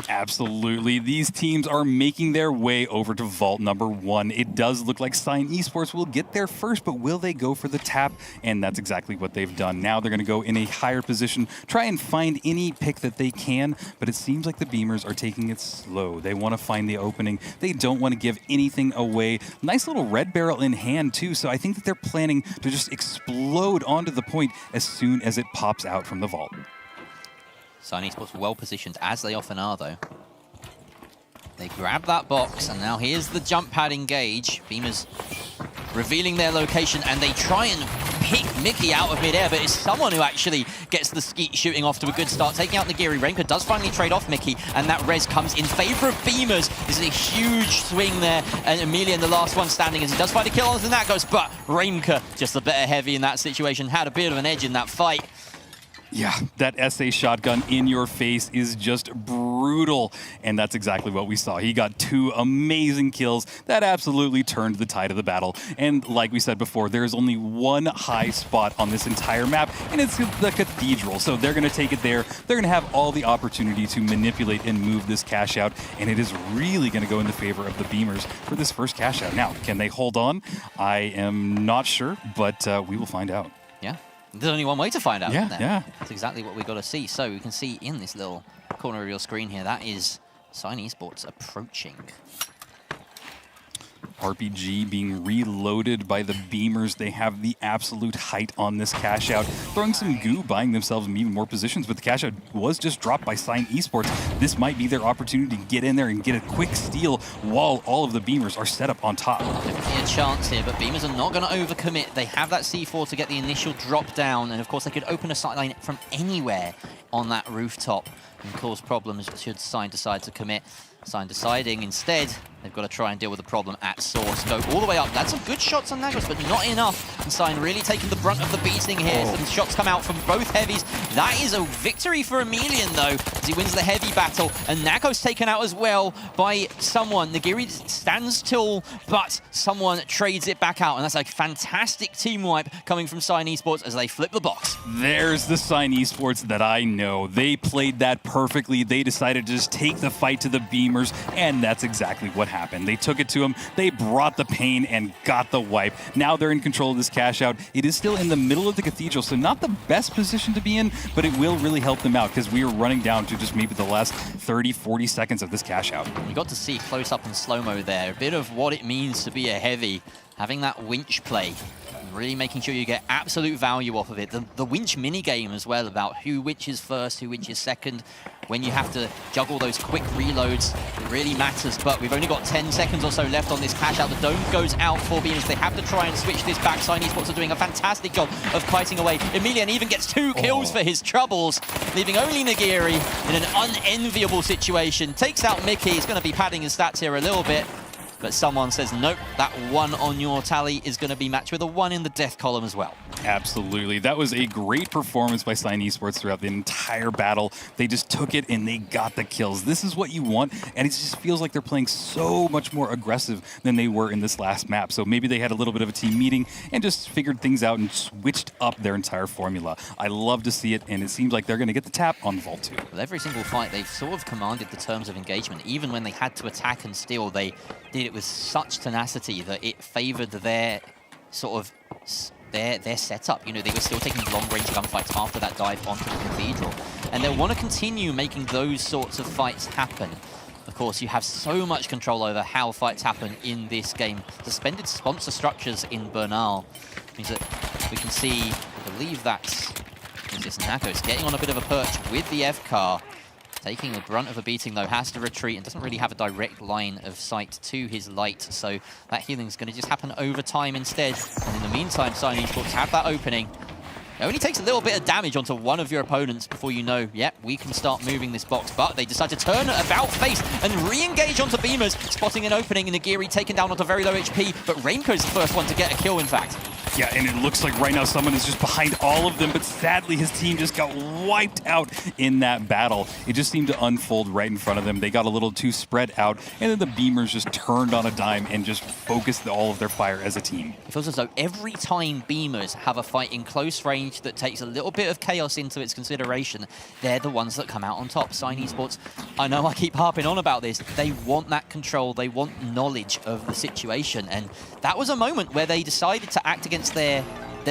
Absolutely. These teams are making their way over to Vault number 1. It does look like Sign Esports will get there first, but will they go for the tap? And that's exactly what they've done. Now they're going to go in a higher position, try and find any pick that they can, but it seems like the Beamers are taking it slow. They want to find the opening. They don't want to give anything away. Nice little red barrel in hand, too, so I think that they're planning to just explode onto the point as soon as it pops out from the Vault. Sign Esports well positioned, as they often are, though. They grab that box, and now here's the jump pad engage. Beamers revealing their location, and they try and pick Mickey out of midair, but it's someone who actually gets the skeet shooting off to a good start, taking out Nagiri. Rainker does finally trade off Mickey, and that res comes in favor of Beamers. This is a huge swing there, and Emilian, the last one standing, as he does find a kill on the Nagos, but Rainker, just a better heavy in that situation, had a bit of an edge in that fight. Yeah, that SA shotgun in your face is just brutal, and that's exactly what we saw. He got 2 amazing kills that absolutely turned the tide of the battle. And like we said before, there's only one high spot on this entire map, and it's the Cathedral. So they're going to take it there. They're going to have all the opportunity to manipulate and move this cash out, and it is really going to go in the favor of the Beamers for this first cash out. Now, can they hold on? I am not sure, but we will find out. Yeah. There's only one way to find out, isn't there? Yeah. That's exactly what we've got to see. So we can see in this little corner of your screen here, that is Sign Esports approaching. RPG being reloaded by the Beamers. They have the absolute height on this cash out, throwing some goo, buying themselves even more positions, but the cash out was just dropped by Sign Esports. This might be their opportunity to get in there and get a quick steal while all of the Beamers are set up on top. Definitely a chance here, but Beamers are not going to overcommit. They have that C4 to get the initial drop down, and of course they could open a sideline from anywhere on that rooftop and cause problems should Sign decide to commit. Sign deciding instead, they've got to try and deal with the problem at source. Go all the way up. That's some good shots on Nagos, but not enough. And Sign really taking the brunt of the beating here. Some shots come out from both heavies. That is a victory for Emilian, though, as he wins the heavy battle. And Nagos taken out as well by someone. Nagiri stands tall, but someone trades it back out. And that's a fantastic team wipe coming from Sign Esports as they flip the box. There's the Sign Esports that I know. They played that perfectly. They decided to just take the fight to the Beamers, and that's exactly what happened. They took it to them, they brought the pain and got the wipe. Now they're in control of this cash out. It is still in the middle of the Cathedral, so not the best position to be in, but it will really help them out because we are running down to just maybe the last 30, 40 seconds of this cash out. You got to see close up and slow-mo there, a bit of what it means to be a heavy, having that winch play. Really making sure you get absolute value off of it. The winch minigame as well, about who winches first, who winches second. When you have to juggle those quick reloads, it really matters. But we've only got 10 seconds or so left on this cash out. The dome goes out for Beamers. They have to try and switch this back. Sign Esports are doing a fantastic job of kiting away. Emilian even gets 2 kills for his troubles, leaving only Nagiri in an unenviable situation. Takes out Mickey. He's going to be padding his stats here a little bit. But someone says, nope, that 1 on your tally is going to be matched with a 1 in the death column as well. Absolutely. That was a great performance by Sign Esports throughout the entire battle. They just took it and they got the kills. This is what you want, and it just feels like they're playing so much more aggressive than they were in this last map. So maybe they had a little bit of a team meeting and just figured things out and switched up their entire formula. I love to see it, and it seems like they're going to get the tap on Vault 2. With every single fight, they've sort of commanded the terms of engagement. Even when they had to attack and steal, they did it with such tenacity that it favored their sort of their setup. You know, they were still taking long-range gunfights after that dive onto the Cathedral. And they'll want to continue making those sorts of fights happen. Of course, you have so much control over how fights happen in this game. Suspended sponsor structures in Bernal means that we can see, I believe that's just Nagos getting on a bit of a perch with the F-car. Taking the brunt of a beating, though, has to retreat and doesn't really have a direct line of sight to his light. So that healing is going to just happen over time instead. And in the meantime, Sign Esports have that opening. It only takes a little bit of damage onto one of your opponents before you know, yep, we can start moving this box. But they decide to turn about face and re-engage onto Beamers, spotting an opening. Nagiri taken down onto very low HP, but Rainco's the first one to get a kill, in fact. Yeah, and it looks like right now someone is just behind all of them, but sadly his team just got wiped out in that battle. It just seemed to unfold right in front of them. They got a little too spread out, and then the Beamers just turned on a dime and just focused all of their fire as a team. It feels as though every time Beamers have a fight in close range that takes a little bit of chaos into its consideration, they're the ones that come out on top. Sign Esports, I know I keep harping on about this, they want that control, they want knowledge of the situation, and that was a moment where they decided to act against their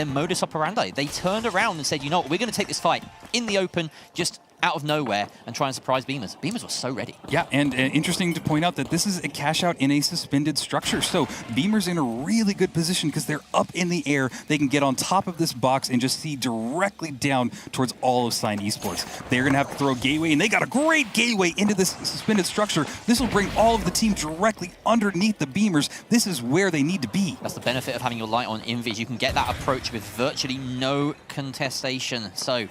modus operandi. They turned around and said, you know what, we're going to take this fight in the open, just out of nowhere, and try and surprise Beamers. Beamers were so ready. Yeah, and interesting to point out that this is a cash out in a suspended structure. So Beamers in a really good position because they're up in the air. They can get on top of this box and just see directly down towards all of Sign Esports. They're going to have to throw a gateway, and they got a great gateway into this suspended structure. This will bring all of the team directly underneath the Beamers. This is where they need to be. That's the benefit of having your light on Invis. You can get that approach with virtually no contestation. So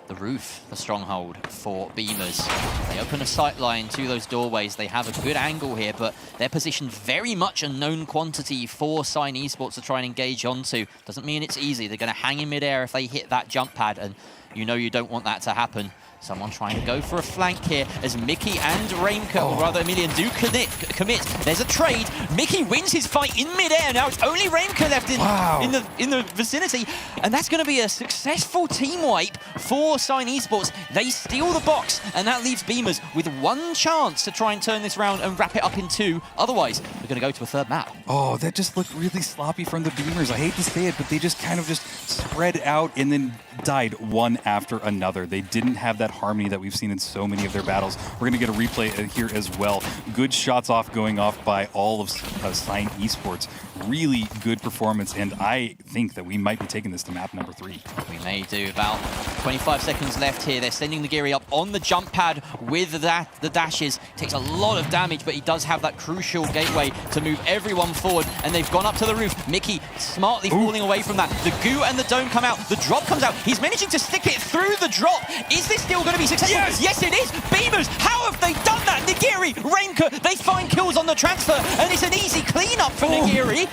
the roof, the stronghold for Beamers. They open a sight line to those doorways. They have a good angle here, but they're positioned very much a known quantity for Sign Esports to try and engage onto. Doesn't mean it's easy. They're going to hang in midair if they hit that jump pad, and you know you don't want that to happen. Someone trying to go for a flank here as Mickey and Raimka, or rather Emilian, do commit. There's a trade. Mickey wins his fight in midair. Now it's only Raimka left in the vicinity, and that's going to be a successful team wipe for Sign Esports. They steal the box, and that leaves Beamers with one chance to try and turn this round and wrap it up in 2. Otherwise, we're going to go to a third map. Oh, that just looked really sloppy from the Beamers. I hate to say it, but they just kind of just spread out and then died one after another. They didn't have that harmony that we've seen in so many of their battles. We're going to get a replay here as well. Good shots going off by all of Sign Esports. Really good performance, and I think that we might be taking this to map number 3. We may do. About 25 seconds left here. They're sending the Geary up on the jump pad with the dashes. Takes a lot of damage, but he does have that crucial gateway to move everyone forward, and they've gone up to the roof. Mickey smartly falling away from that. The goo and the dome come out. The drop comes out. He's managing to stick it through the drop. Is this still going to be successful? Yes, it is. Beamers, how have they done that? Nigiri, Raimka, they find kills on the transfer, and it's an easy cleanup for Nigiri.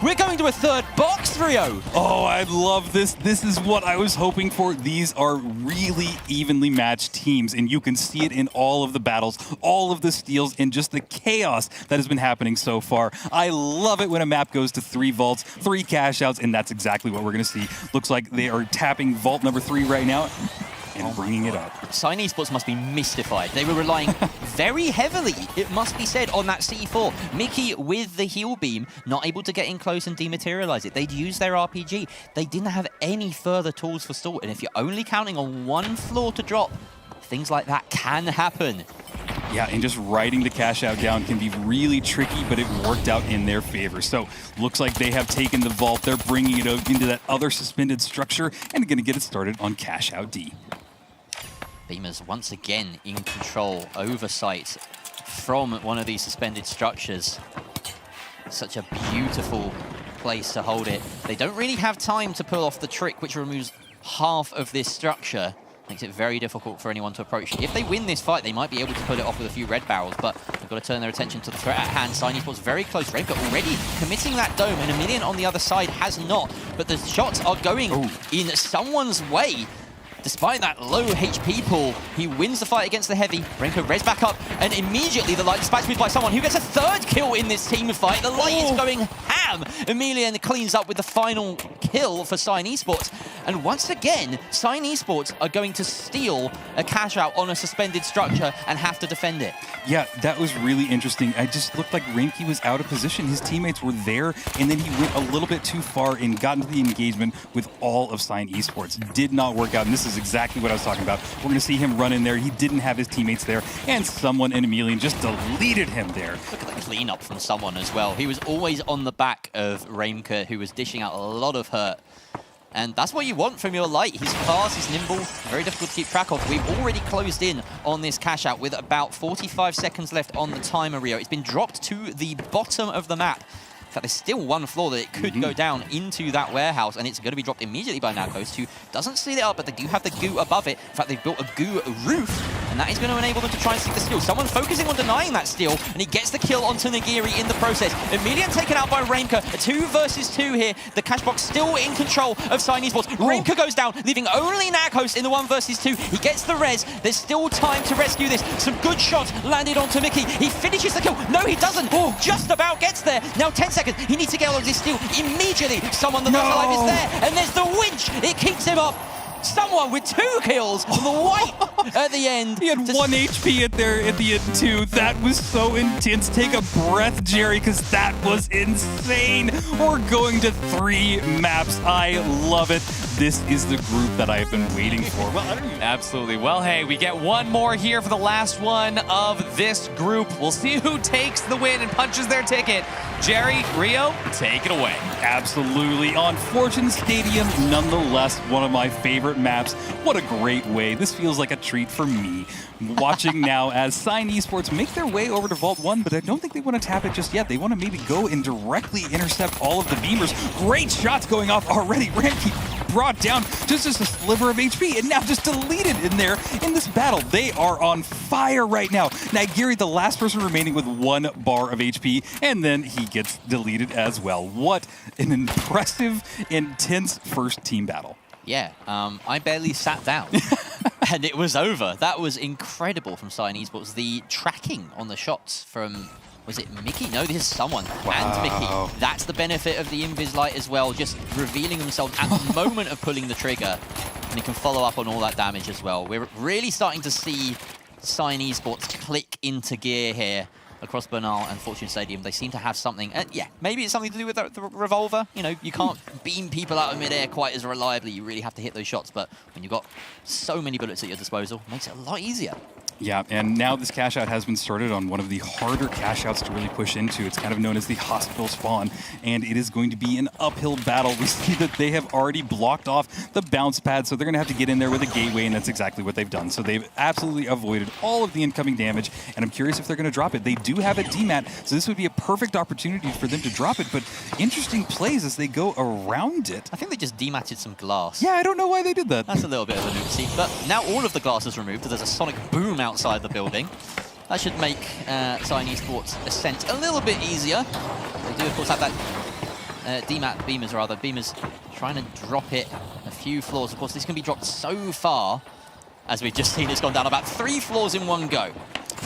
We're going to a third box, Rio. Oh, I love this. This is what I was hoping for. These are really evenly matched teams, and you can see it in all of the battles, all of the steals, and just the chaos that has been happening so far. I love it when a map goes to 3 vaults, 3 cash outs, and that's exactly what we're going to see. Looks like they are tapping vault number 3 right now and bringing it up. Sign Esports must be mystified. They were relying very heavily, it must be said, on that C4. Mickey with the heal beam, not able to get in close and dematerialize it. They'd use their RPG. They didn't have any further tools for Salt, and if you're only counting on 1 floor to drop, things like that can happen. Yeah, and just riding the cash out down can be really tricky, but it worked out in their favor. So looks like they have taken the vault. They're bringing it out into that other suspended structure and going to get it started on cash out D. Beamers once again in control, oversight from one of these suspended structures. Such a beautiful place to hold it. They don't really have time to pull off the trick, which removes half of this structure. Makes it very difficult for anyone to approach. If they win this fight, they might be able to pull it off with a few red barrels, but they've got to turn their attention to the threat at hand. Sign Esports very close. Raimka already committing that dome, and Emilian on the other side has not, but the shots are going in someone's way. Despite that low HP pool, he wins the fight against the heavy. Raimka res back up, and immediately the light dispatched by someone who gets a 3rd kill in this team fight. The light is going ham. Emilian cleans up with the final kill for Sign Esports. And once again, Sign Esports are going to steal a cash out on a suspended structure and have to defend it. Yeah, that was really interesting. I just looked like Raimka was out of position. His teammates were there, and then he went a little bit too far and got into the engagement with all of Sign Esports. Did not work out, and this is exactly what I was talking about. We're going to see him run in there. He didn't have his teammates there, and someone in Emilian just deleted him there. Look at the cleanup from someone as well. He was always on the back of Raimka, who was dishing out a lot of hurt. And that's what you want from your light. He's fast, he's nimble, very difficult to keep track of. We've already closed in on this cash out with about 45 seconds left on the timer, Rio. It's been dropped to the bottom of the map. In fact, there's still 1 floor that it could go down into that warehouse, and it's going to be dropped immediately by now. Goes to, doesn't seal it up, but they do have the goo above it. In fact, they've built a goo roof and that is going to enable them to try and seek the steal. Someone focusing on denying that steal, and he gets the kill onto Nagiri in the process. Emilian taken out by Reimka. 2 versus 2 here. The cash box still in control of Sign Esports. Reimka goes down, leaving only Narcos in the 1 versus 2. He gets the res. There's still time to rescue this. Some good shots landed onto Mickey. He finishes the kill. No, he doesn't. Just about gets there. Now 10 seconds. He needs to get on this steal immediately. Someone that left alive is there, and there's the winch. It keeps him up. Someone with 2 kills on the wipe at the end. He had 1 HP at the end too. That was so intense. Take a breath, Jerry, because that was insane. We're going to 3 maps. I love it. This is the group that I have been waiting for. Well, I don't even... Absolutely. Well, hey, we get one more here for the last one of this group. We'll see who takes the win and punches their ticket. Jerry, Rio, take it away. Absolutely. On Fortune Stadium, nonetheless, one of my favorite maps. What a great way. This feels like a treat for me. Watching now as Sign Esports make their way over to Vault 1, but I don't think they want to tap it just yet. They want to maybe go and directly intercept all of the beamers. Great shots going off already. Ramkey brought down just a sliver of HP and now just deleted in there in this battle. They are on fire right now. Nagiri, the last person remaining with 1 bar of HP, and then he gets deleted as well. What an impressive, intense first team battle. Yeah, I barely sat down and it was over. That was incredible from Sign Esports. The tracking on the shots from, was it Mickey? No, this is someone. Wow. And Mickey. That's the benefit of the Invis Light as well, just revealing themselves at the moment of pulling the trigger. And he can follow up on all that damage as well. We're really starting to see Sign Esports click into gear here across Bernal and Fortune Stadium. They seem to have something. Yeah, maybe it's something to do with the revolver. You know, you can't beam people out of midair quite as reliably. You really have to hit those shots. But when you've got so many bullets at your disposal, it makes it a lot easier. Yeah, and now this cash out has been started on one of the harder cash outs to really push into. It's kind of known as the hospital spawn, and it is going to be an uphill battle. We see that they have already blocked off the bounce pad, so they're going to have to get in there with a gateway, and that's exactly what they've done. So they've absolutely avoided all of the incoming damage, and I'm curious if they're going to drop it. They do have a DMAT, so this would be a perfect opportunity for them to drop it, but interesting plays as they go around it. I think they just dematted some glass. Yeah, I don't know why they did that. That's a little bit of a oopsie, but now all of the glass is removed. There's a sonic boom outside the building. That should make Sign Esports' ascent a little bit easier. They do, of course, have that DMAT beamers, rather. Beamers trying to drop it a few floors. Of course, this can be dropped so far. As we've just seen, it's gone down about 3 floors in one go.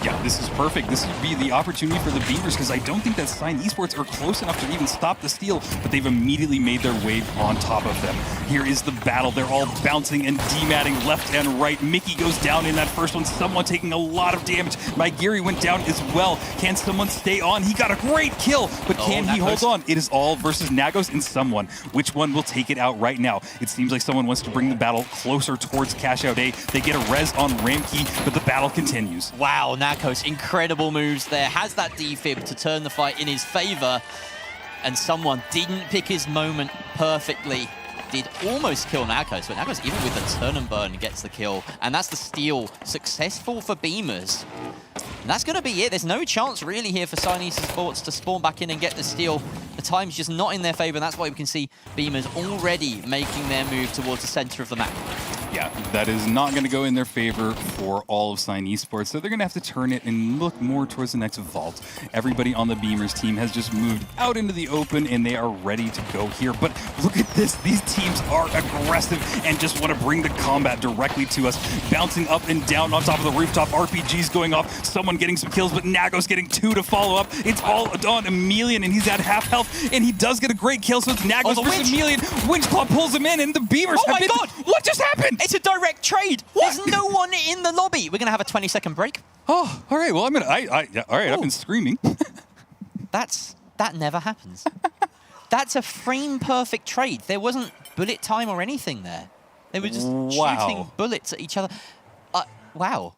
Yeah, this is perfect. This would be the opportunity for the beamers because I don't think that Sign Esports are close enough to even stop the steal, but they've immediately made their way on top of them. Here is the battle. They're all bouncing and dematting left and right. Mickey goes down in that first one. Someone taking a lot of damage. Nagiri went down as well. Can someone stay on? He got a great kill, but can he hold on? It is all versus Nagos and someone. Which one will take it out right now? It seems like someone wants to bring the battle closer towards Cashout A. They get a res on Ramkey, but the battle continues. Wow, Narcos, incredible moves there. Has that defib to turn the fight in his favor. And someone didn't pick his moment perfectly. Did almost kill Narcos, but Narcos, even with the turn and burn, gets the kill. And that's the steal. Successful for Beamers. And that's going to be it. There's no chance really here for Sign Esports to spawn back in and get the steal. The time's just not in their favor, and that's why we can see Beamers already making their move towards the center of the map. Yeah, that is not going to go in their favor for all of Sign Esports, so they're going to have to turn it and look more towards the next vault. Everybody on the Beamers team has just moved out into the open, and they are ready to go here. But look at this. These teams are aggressive and just want to bring the combat directly to us. Bouncing up and down on top of the rooftop. RPGs going off. Someone getting some kills, but Nagos getting 2 to follow up. It's all on Emilian, and he's at half health, and he does get a great kill, so it's Nagos versus Emilian. Winch Claw pulls him in, and the Beamers have been... God! What just happened? It's a direct trade. What? There's no one in the lobby. We're going to have a 20-second break. Oh, all right. Well, I'm going to... Yeah, all right, I've been screaming. That never happens. That's a frame-perfect trade. There wasn't bullet time or anything there. They were just shooting bullets at each other. Wow.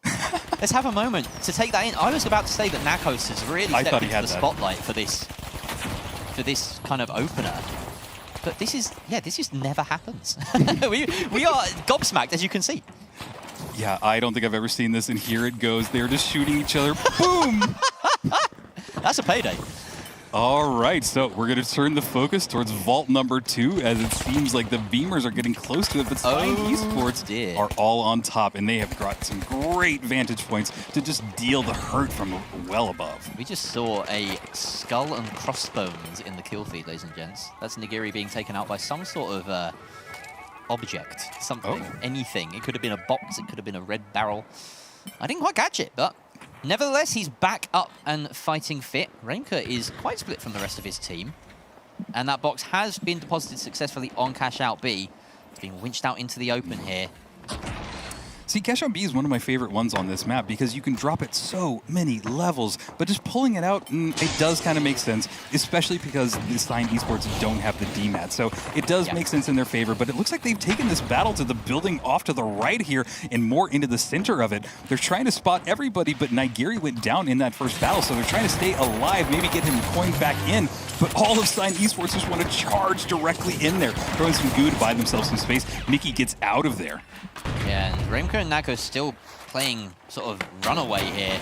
Let's have a moment to take that in. I was about to say that Narcos has really stepped into the spotlight for this kind of opener. But this just never happens. we are gobsmacked, as you can see. Yeah, I don't think I've ever seen this, and here it goes. They're just shooting each other. Boom! That's a payday. All right, so we're going to turn the focus towards vault number 2, as it seems like the Beamers are getting close to it, but Sign Esports are all on top, and they have got some great vantage points to just deal the hurt from well above. We just saw a skull and crossbones in the kill feed, ladies and gents. That's Nigiri being taken out by some sort of object, something, anything. It could have been a box, it could have been a red barrel. I didn't quite catch it, but nevertheless, he's back up and fighting fit. Rainker is quite split from the rest of his team. And that box has been deposited successfully on Cashout B. It's being winched out into the open here. See, Cashout B is one of my favorite ones on this map because you can drop it so many levels, but just pulling it out, it does kind of make sense, especially because the Sign Esports don't have the DMAT. So it does make sense in their favor, but it looks like they've taken this battle to the building off to the right here and more into the center of it. They're trying to spot everybody, but Nigiri went down in that first battle, so they're trying to stay alive, maybe get him coined back in. But all of Sign Esports just want to charge directly in there, throwing some goo to buy themselves some space. Mickey gets out of there. Yeah, and Remco and Nako still playing sort of runaway here.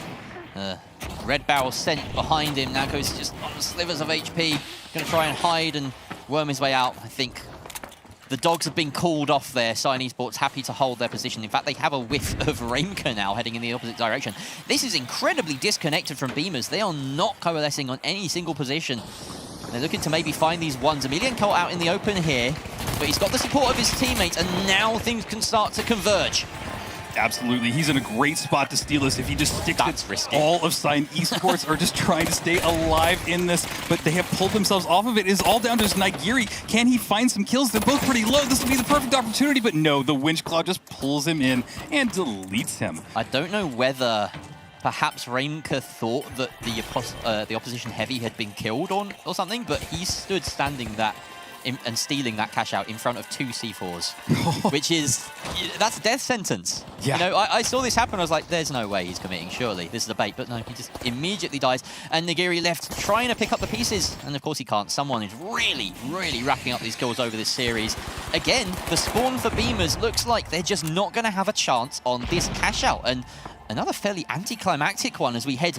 Red barrel sent behind him. Nako's just on slivers of HP. Going to try and hide and worm his way out. I think the dogs have been called off there. Sign Esports happy to hold their position. In fact, they have a whiff of Remco now heading in the opposite direction. This is incredibly disconnected from Beamers. They are not coalescing on any single position. They're looking to maybe find these ones. Emilian caught out in the open here, but he's got the support of his teammates, and now things can start to converge. Absolutely. He's in a great spot to steal this if he just sticks it. Risky. All of Sign Esports are just trying to stay alive in this, but they have pulled themselves off of it. It's all down to Nigiri. Can he find some kills? They're both pretty low. This will be the perfect opportunity, but no, the Winch Cloud just pulls him in and deletes him. I don't know whether perhaps Rainker thought that the opposition heavy had been killed or something, but he stood standing and stealing that cash out in front of 2 C4s, which is, that's a death sentence. Yeah. You know, I saw this happen, I was like, there's no way he's committing, surely. This is a bait, but no, he just immediately dies. And Nigiri left trying to pick up the pieces, and of course he can't. Someone is really, really racking up these kills over this series. Again, the spawn for Beamers looks like they're just not going to have a chance on this cash out. And another fairly anticlimactic one as we head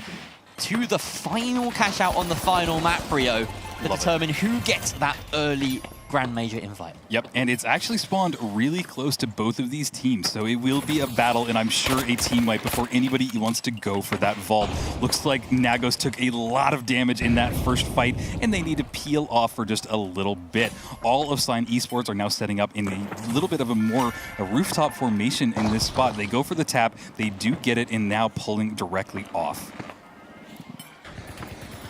to the final cash out on the final map, Rio, to determine who gets that early Grand Major invite. Yep, and it's actually spawned really close to both of these teams, so it will be a battle, and I'm sure a team wipe before anybody wants to go for that vault. Looks like Nagos took a lot of damage in that first fight, and they need to peel off for just a little bit. All of Sign Esports are now setting up in a little bit of a rooftop formation in this spot. They go for the tap, they do get it, and now pulling directly off.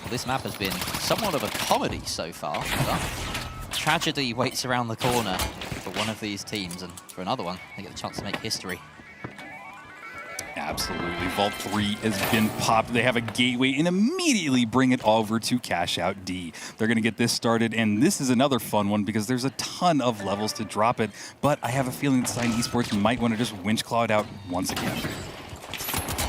This map has been somewhat of a comedy so far. Tragedy waits around the corner for one of these teams, and for another one, they get the chance to make history. Absolutely. Vault 3 has been popped. They have a gateway and immediately bring it over to Cashout D. They're going to get this started, and this is another fun one because there's a ton of levels to drop it, but I have a feeling that Sign Esports might want to just winch claw it out once again.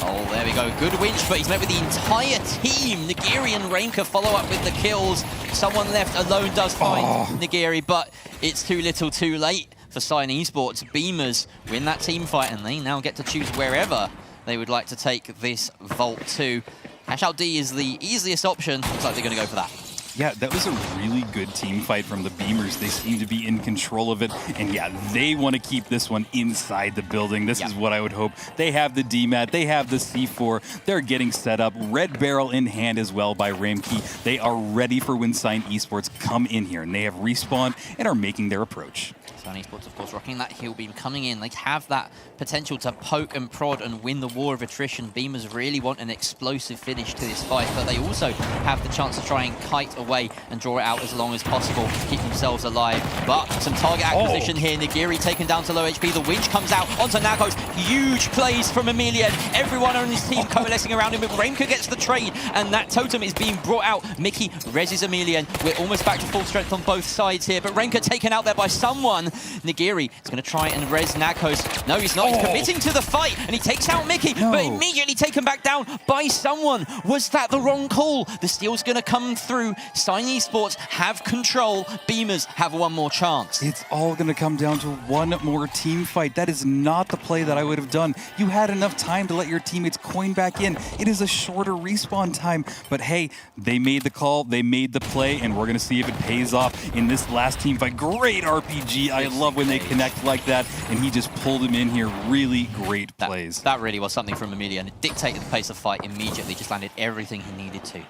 Oh, there we go. Good winch, but he's met with the entire team. Nigiri and Rainker follow up with the kills. Someone left alone does find Nigiri, but it's too little too late for Sign Esports. Beamers win that team fight, and they now get to choose wherever they would like to take this Vault 2. Cashout D is the easiest option. Looks like they're going to go for that. Yeah, that was a really good team fight from the Beamers. They seem to be in control of it. And yeah, they want to keep this one inside the building. This is what I would hope. They have the DMAT. They have the C4. They're getting set up. Red barrel in hand as well by Ramkey. They are ready for when Sign Esports come in here. And they have respawned and are making their approach. Sign Esports, of course, rocking that heal beam coming in. They have that potential to poke and prod and win the war of attrition. Beamers really want an explosive finish to this fight, but they also have the chance to try and kite away and draw it out as long as possible, keep themselves alive. But some target acquisition here. Nigiri taken down to low HP. The winch comes out onto Nagos. Huge plays from Emilian. Everyone on his team coalescing around him, but Rainker gets the trade, and that totem is being brought out. Mickey reses Emilian. We're almost back back to full strength on both sides here, but Renka taken out there by someone. Nigiri is going to try and res Nakos. No, he's not. He's committing to the fight, and he takes out Mickey, but immediately taken back down by someone. Was that the wrong call? The steal's going to come through. Sign Esports have control. Beamers have one more chance. It's all going to come down to one more team fight. That is not the play that I would have done. You had enough time to let your teammates coin back in. It is a shorter respawn time, but hey, they made the call, they made the play, and we're going to see if it pays off in this last team fight. Great RPG. I love when they connect like that, and he just pulled him in here. Really great plays. That really was something from Amelia, and it dictated the pace of fight immediately, just landed everything he needed to.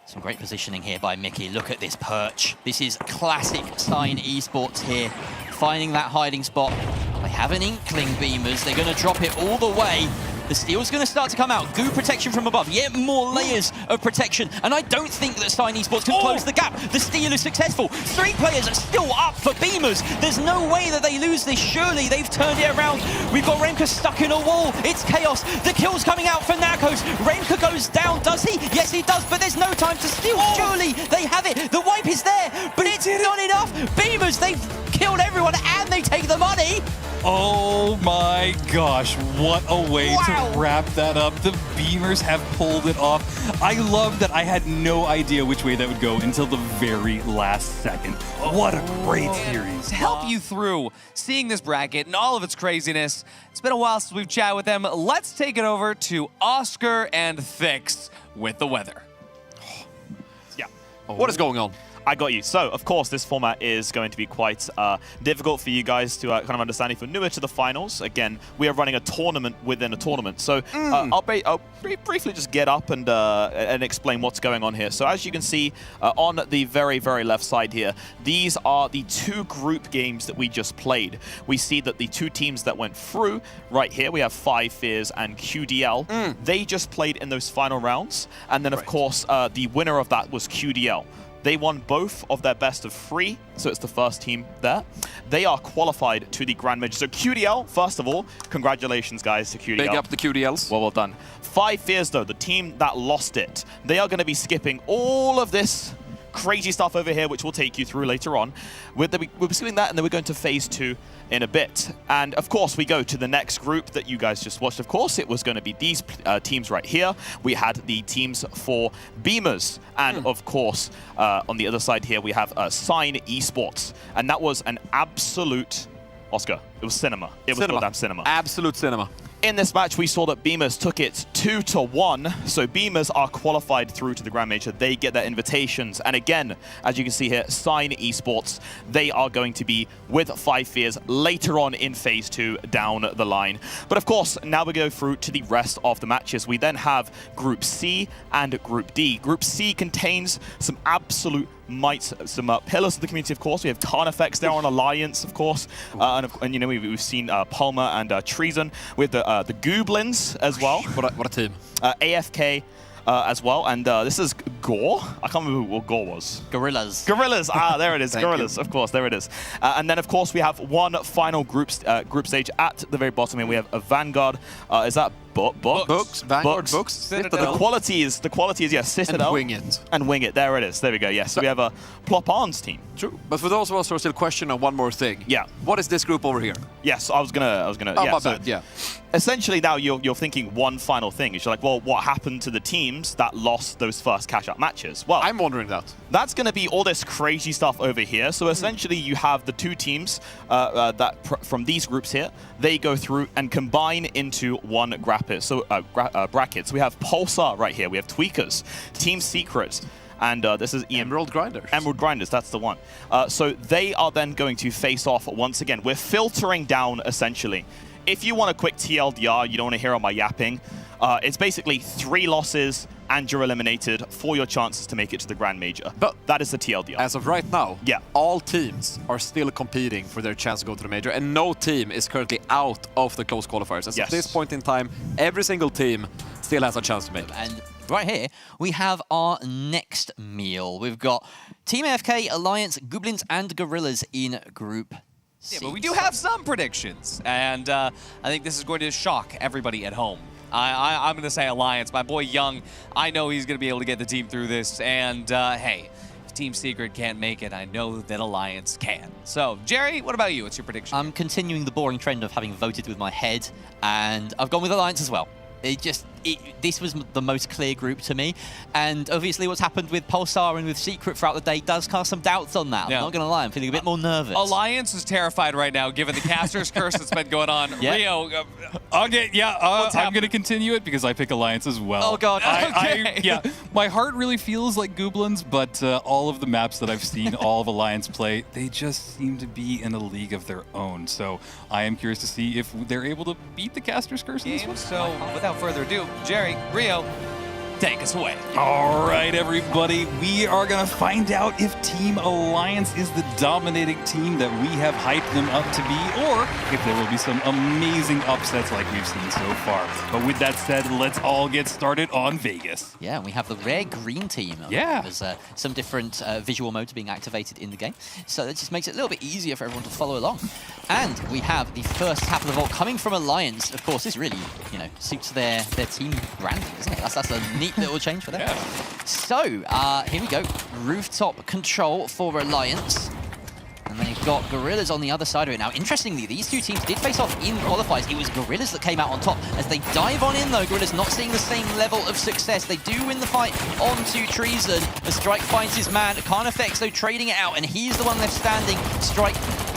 Some great positioning here by Mickey. Look at this perch. This is classic Sign Esports here. Finding that hiding spot. They have an inkling, Beamers. They're going to drop it all the way. The steel's going to start to come out. Goo protection from above. Yet more layers of protection. And I don't think that Sign Esports can close the gap. The steal is successful. 3 players are still up for Beamers. There's no way that they lose this. Surely they've turned it around. We've got Renka stuck in a wall. It's chaos. The kill's coming out for Nakos. Renka goes down. Does he? Yes, he does. But there's no time to steal. Surely they have it. The wipe is there. But it's not enough. Beamers, they've killed everyone and they take the money. Oh my gosh, what a way to wrap that up. The Beamers have pulled it off. I love that I had no idea which way that would go until the very last second. What a great series. To help you through seeing this bracket and all of its craziness, it's been a while since we've chatted with them. Let's take it over to Oscar and Thix with the weather. Yeah. What is going on? I got you. So, of course, this format is going to be quite difficult for you guys to kind of understand if you're newer to the finals. Again, we are running a tournament within a tournament. So I'll briefly just get up and explain what's going on here. So as you can see on the very, very left side here, these are the 2 group games that we just played. We see that the 2 teams that went through, right here, we have Five Fears and QDL. They just played in those final rounds. And then, of course, the winner of that was QDL. They won both of their best of 3, so it's the first team there. They are qualified to the Grand Major. So QDL, first of all, congratulations, guys, to QDL. Big up the QDLs. Well done. Five Fears, though, the team that lost it, they are going to be skipping all of this crazy stuff over here, which we'll take you through later on. We'll be skipping that, and then we're going to phase 2 in a bit. And of course, we go to the next group that you guys just watched. Of course, it was going to be these teams right here. We had the teams for Beamers. And of course, on the other side here, we have Sign Esports. And that was an absolute, Oscar, it was cinema. It was goddamn cinema. Absolute cinema. In this match, we saw that Beamers took it 2-1. So Beamers are qualified through to the Grand Major. They get their invitations. And again, as you can see here, Sign Esports, they are going to be with Five Fears later on in phase 2 down the line. But of course, now we go through to the rest of the matches. We then have Group C and Group D. Group C contains some absolute some pillars of the community, of course. We have Carnifex there on Alliance, of course. And you know, we've seen Palmer and Treason with the Gooblins as well. What a team. AFK as well. And this is Gore. I can't remember what Gore was. Gorillaz. Gorillaz. Ah, there it is. Gorillaz. Of course, there it is. And then, of course, we have one final group stage at the very bottom here. We have a Vanguard. Is that Books? Vanguard, Books. The quality is yes, Citadel. And Wing It. And Wing It. There it is. There we go. Yes. So we have a Plop-Ons team. True. But for those of us who are still questioning one more thing. Yeah. What is this group over here? Yes, I was gonna. Oh, my bad. Yeah. Essentially, now you're thinking one final thing. You're like, well, what happened to the teams that lost those first cash-out matches? Well, I'm wondering that. That's going to be all this crazy stuff over here. So essentially, you have the 2 teams from these groups here. They go through and combine into one bracket. So we have Pulsar right here. We have Tweakers, Team Secret. And this is Emerald Grinders. Emerald Grinders, that's the one. So they are then going to face off once again. We're filtering down, essentially. If you want a quick TLDR, you don't want to hear all my yapping, it's basically 3 losses and you're eliminated for your chances to make it to the Grand Major. But that is the TLDR. As of right now, yeah, all teams are still competing for their chance to go to the Major, and no team is currently out of the close qualifiers. As at this point in time, every single team still has a chance to make it. And right here, we have our next meal. We've got Team AFK, Alliance, Gooblins, and Gorillaz in Group C. Yeah, but we do have some predictions, and I think this is going to shock everybody at home. I'm going to say Alliance. My boy Young, I know he's going to be able to get the team through this, and hey, if Team Secret can't make it, I know that Alliance can. So, Jerry, what about you? What's your prediction? I'm continuing the boring trend of having voted with my head, and I've gone with Alliance as well. This was the most clear group to me, and obviously what's happened with Pulsar and with Secret throughout the day does cast some doubts on that. Yeah. I'm not going to lie, I'm feeling a bit more nervous. Alliance is terrified right now, given the caster's curse that's been going on. Yeah. Rio, Okay, yeah, I'm going to continue it because I pick Alliance as well. Oh, God. Yeah, my heart really feels like Gooblins, but all of the maps that I've seen all of Alliance play, they just seem to be in a league of their own. So I am curious to see if they're able to beat the caster's curse in this one. So, without further ado, Jerry, Rio, take us away. All right, everybody, we are going to find out if Team Alliance is the dominating team that we have hyped them up to be, or if there will be some amazing upsets like we've seen so far. But with that said, let's all get started on Vegas. Yeah, we have the rare green team. Yeah. There's some different visual modes being activated in the game, so that just makes it a little bit easier for everyone to follow along. And we have the first tap of the vault coming from Alliance. Of course, this really, suits their team branding, doesn't it? That's a neat little change for them. Yeah. So, here we go. Rooftop control for Alliance. And they've got Gorillaz on the other side of it. Now, interestingly, these two teams did face off in qualifiers. It was Gorillaz that came out on top. As they dive on in, though, Gorillaz not seeing the same level of success. They do win the fight onto Treason. The Strike finds his man. Carnifex, though, trading it out, and he's the one left standing. Strike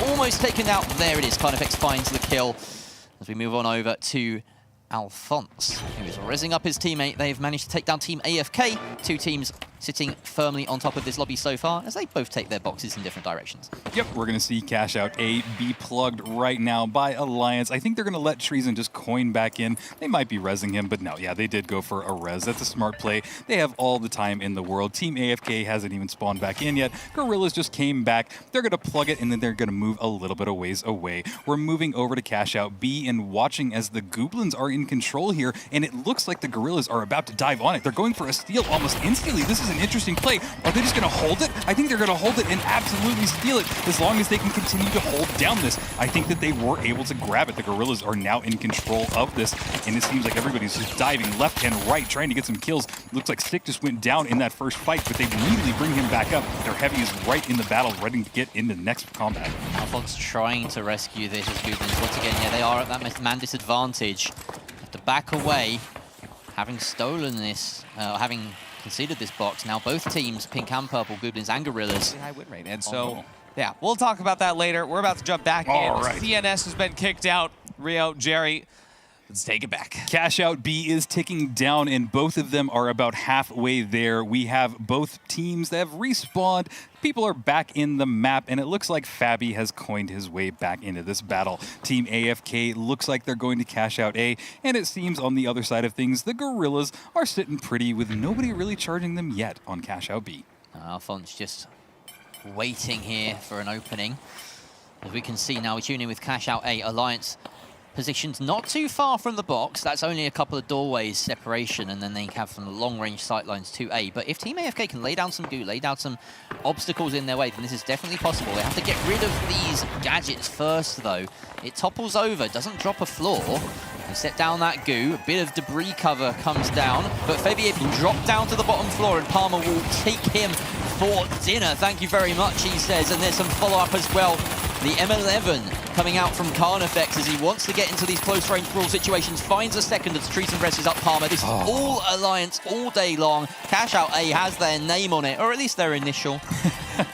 almost taken out. There it is. Carnifex finds the kill. As we move on over to Alphonse, who is raising up his teammate. They've managed to take down Team AFK. Two teams sitting firmly on top of this lobby so far, as they both take their boxes in different directions. Yep, we're going to see Cashout A be plugged right now by Alliance. I think they're going to let Treason just coin back in. They might be rezzing him, but no, yeah, they did go for a res. That's a smart play. They have all the time in the world. Team AFK hasn't even spawned back in yet. Gorillaz just came back. They're going to plug it, and then they're going to move a little bit of ways away. We're moving over to Cashout B and watching as the Gooblins are in control here, and it looks like the Gorillaz are about to dive on it. They're going for a steal almost instantly. This is an interesting play. Are they just going to hold it? I think they're going to hold it and absolutely steal it as long as they can continue to hold down this. I think that they were able to grab it. The Gorillaz are now in control of this, and it seems like everybody's just diving left and right, trying to get some kills. Looks like Stick just went down in that first fight, but they immediately bring him back up. Their heavy is right in the battle, ready to get into the next combat. Alphonse trying to rescue this as Gooblins. Once again, yeah, they are at that man disadvantage. Have to back away, having stolen this, having conceded this box. Now both teams, pink and purple, Gooblins and Gorillaz. High win rate. And so, yeah, we'll talk about that later. We're about to jump back in. Right. CNS has been kicked out. Rio, Jerry, let's take it back. Cashout B is ticking down, and both of them are about halfway there. We have both teams that have respawned. People are back in the map, and it looks like Fabi has coined his way back into this battle. Team AFK looks like they're going to Cashout A, and it seems on the other side of things, the Gorillaz are sitting pretty with nobody really charging them yet on Cashout B. Alphonse just waiting here for an opening. As we can see now, we tune in with Cashout A. Alliance positioned not too far from the box. That's only a couple of doorways separation, and then they have some long-range sightlines to A. But if Team AFK can lay down some goo, lay down some obstacles in their way, then this is definitely possible. They have to get rid of these gadgets first, though. It topples over, doesn't drop a floor. They set down that goo, a bit of debris cover comes down, but Fabier will drop down to the bottom floor, and Palmer will take him for dinner. Thank you very much, he says, and there's some follow-up as well. The M11 coming out from Carnifex as he wants to get into these close-range brawl situations, finds a second as Treason presses up Palmer. This is all Alliance all day long. Cashout A has their name on it, or at least their initial,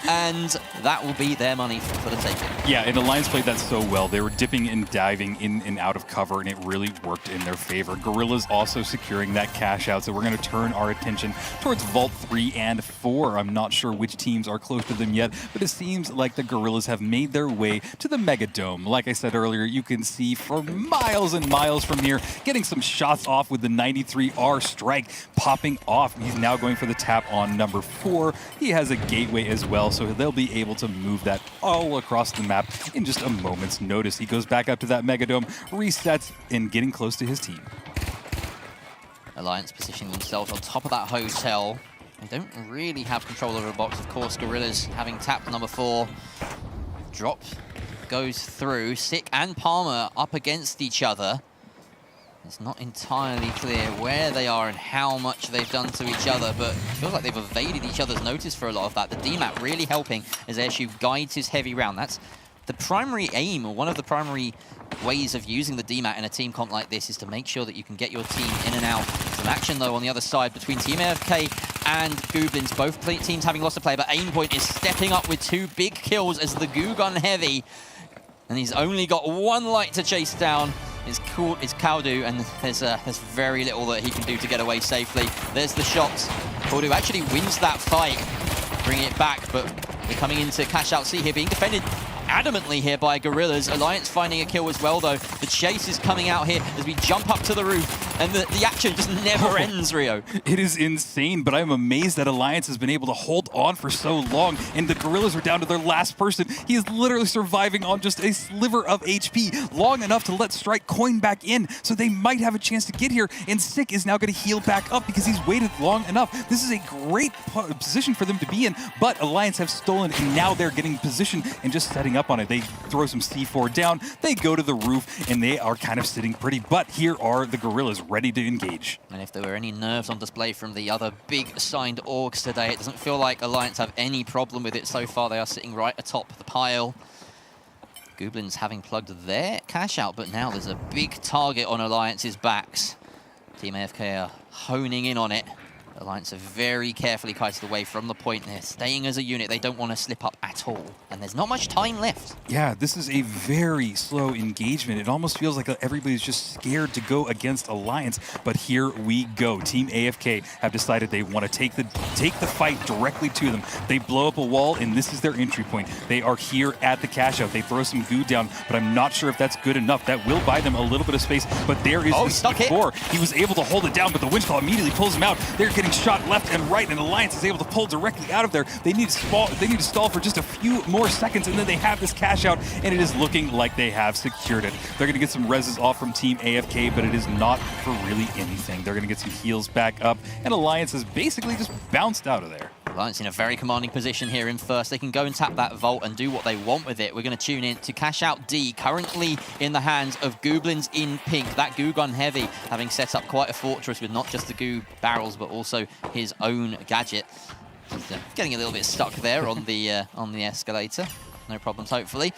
and that will be their money for the taking. Yeah, and Alliance played that so well. They were dipping and diving in and out of cover, and it really worked in their favor. Gorillaz also securing that cash out, so we're going to turn our attention towards Vault 3 and 4. I'm not sure which teams are close to them yet, but it seems like the Gorillaz have made their way to the Mega Dome. Like I said earlier, you can see for miles and miles from here, getting some shots off with the 93R strike popping off. He's now going for the tap on number 4. He has a gateway as well, so they'll be able to move that all across the map in just a moment's notice. He goes back up to that Mega Dome, resets, and getting close to his team. Alliance positioning themselves on top of that hotel. They don't really have control over the box. Of course, Gorillaz having tapped number 4. Drop goes through. Sick and Palmer up against each other. It's not entirely clear where they are and how much they've done to each other, but it feels like they've evaded each other's notice for a lot of that. The DMAP really helping as Airshoe guides his heavy round. That's the primary aim, or one of the primary ways of using the DMAT in a team comp like this, is to make sure that you can get your team in and out. Some action, though, on the other side between Team AFK and Gooblins. Both teams having lost a player, but Aimpoint is stepping up with 2 big kills as the Goo Gun Heavy. And he's only got 1 light to chase down. It's Kaudu, and there's very little that he can do to get away safely. There's the shot. Kaudu actually wins that fight, bringing it back, but we're coming into Cashout C here, being defended adamantly here by Gorillaz. Alliance finding a kill as well, though. The chase is coming out here as we jump up to the roof, and the action just never ends, Rio. It is insane, but I'm amazed that Alliance has been able to hold on for so long, and the Gorillaz are down to their last person. He is literally surviving on just a sliver of HP, long enough to let Strike coin back in, so they might have a chance to get here, and Sick is now going to heal back up because he's waited long enough. This is a great position for them to be in, but Alliance have stolen, and now they're getting position and just setting up on it. They throw some C4 down, they go to the roof, and they are kind of sitting pretty, but here are the Gorillaz ready to engage. And if there were any nerves on display from the other big assigned orgs today, it doesn't feel like Alliance have any problem with it so far. They are sitting right atop the pile. Gooblins having plugged their cash out, but now there's a big target on Alliance's backs. Team AFK are honing in on it. Alliance are very carefully kited away from the point. They're staying as a unit. They don't want to slip up at all. And there's not much time left. Yeah, this is a very slow engagement. It almost feels like everybody's just scared to go against Alliance. But here we go. Team AFK have decided they want to take the fight directly to them. They blow up a wall, and this is their entry point. They are here at the cash out. They throw some goo down, but I'm not sure if that's good enough. That will buy them a little bit of space, but there is the C4. He was able to hold it down, but the Windfall immediately pulls him out. They're getting shot left and right, and Alliance is able to pull directly out of there. They need to stall for just a few more seconds, and then they have this cash out, and it is looking like they have secured it. They're going to get some reses off from Team AFK, but it is not for really anything. They're going to get some heals back up, and Alliance has basically just bounced out of there. Alliance in a very commanding position here in first. They can go and tap that vault and do what they want with it. We're going to tune in to Cashout D, currently in the hands of Gooblins in pink. That Goo Gun Heavy having set up quite a fortress with not just the goo barrels, but also his own gadget. He's getting a little bit stuck there on the escalator. No problems, hopefully.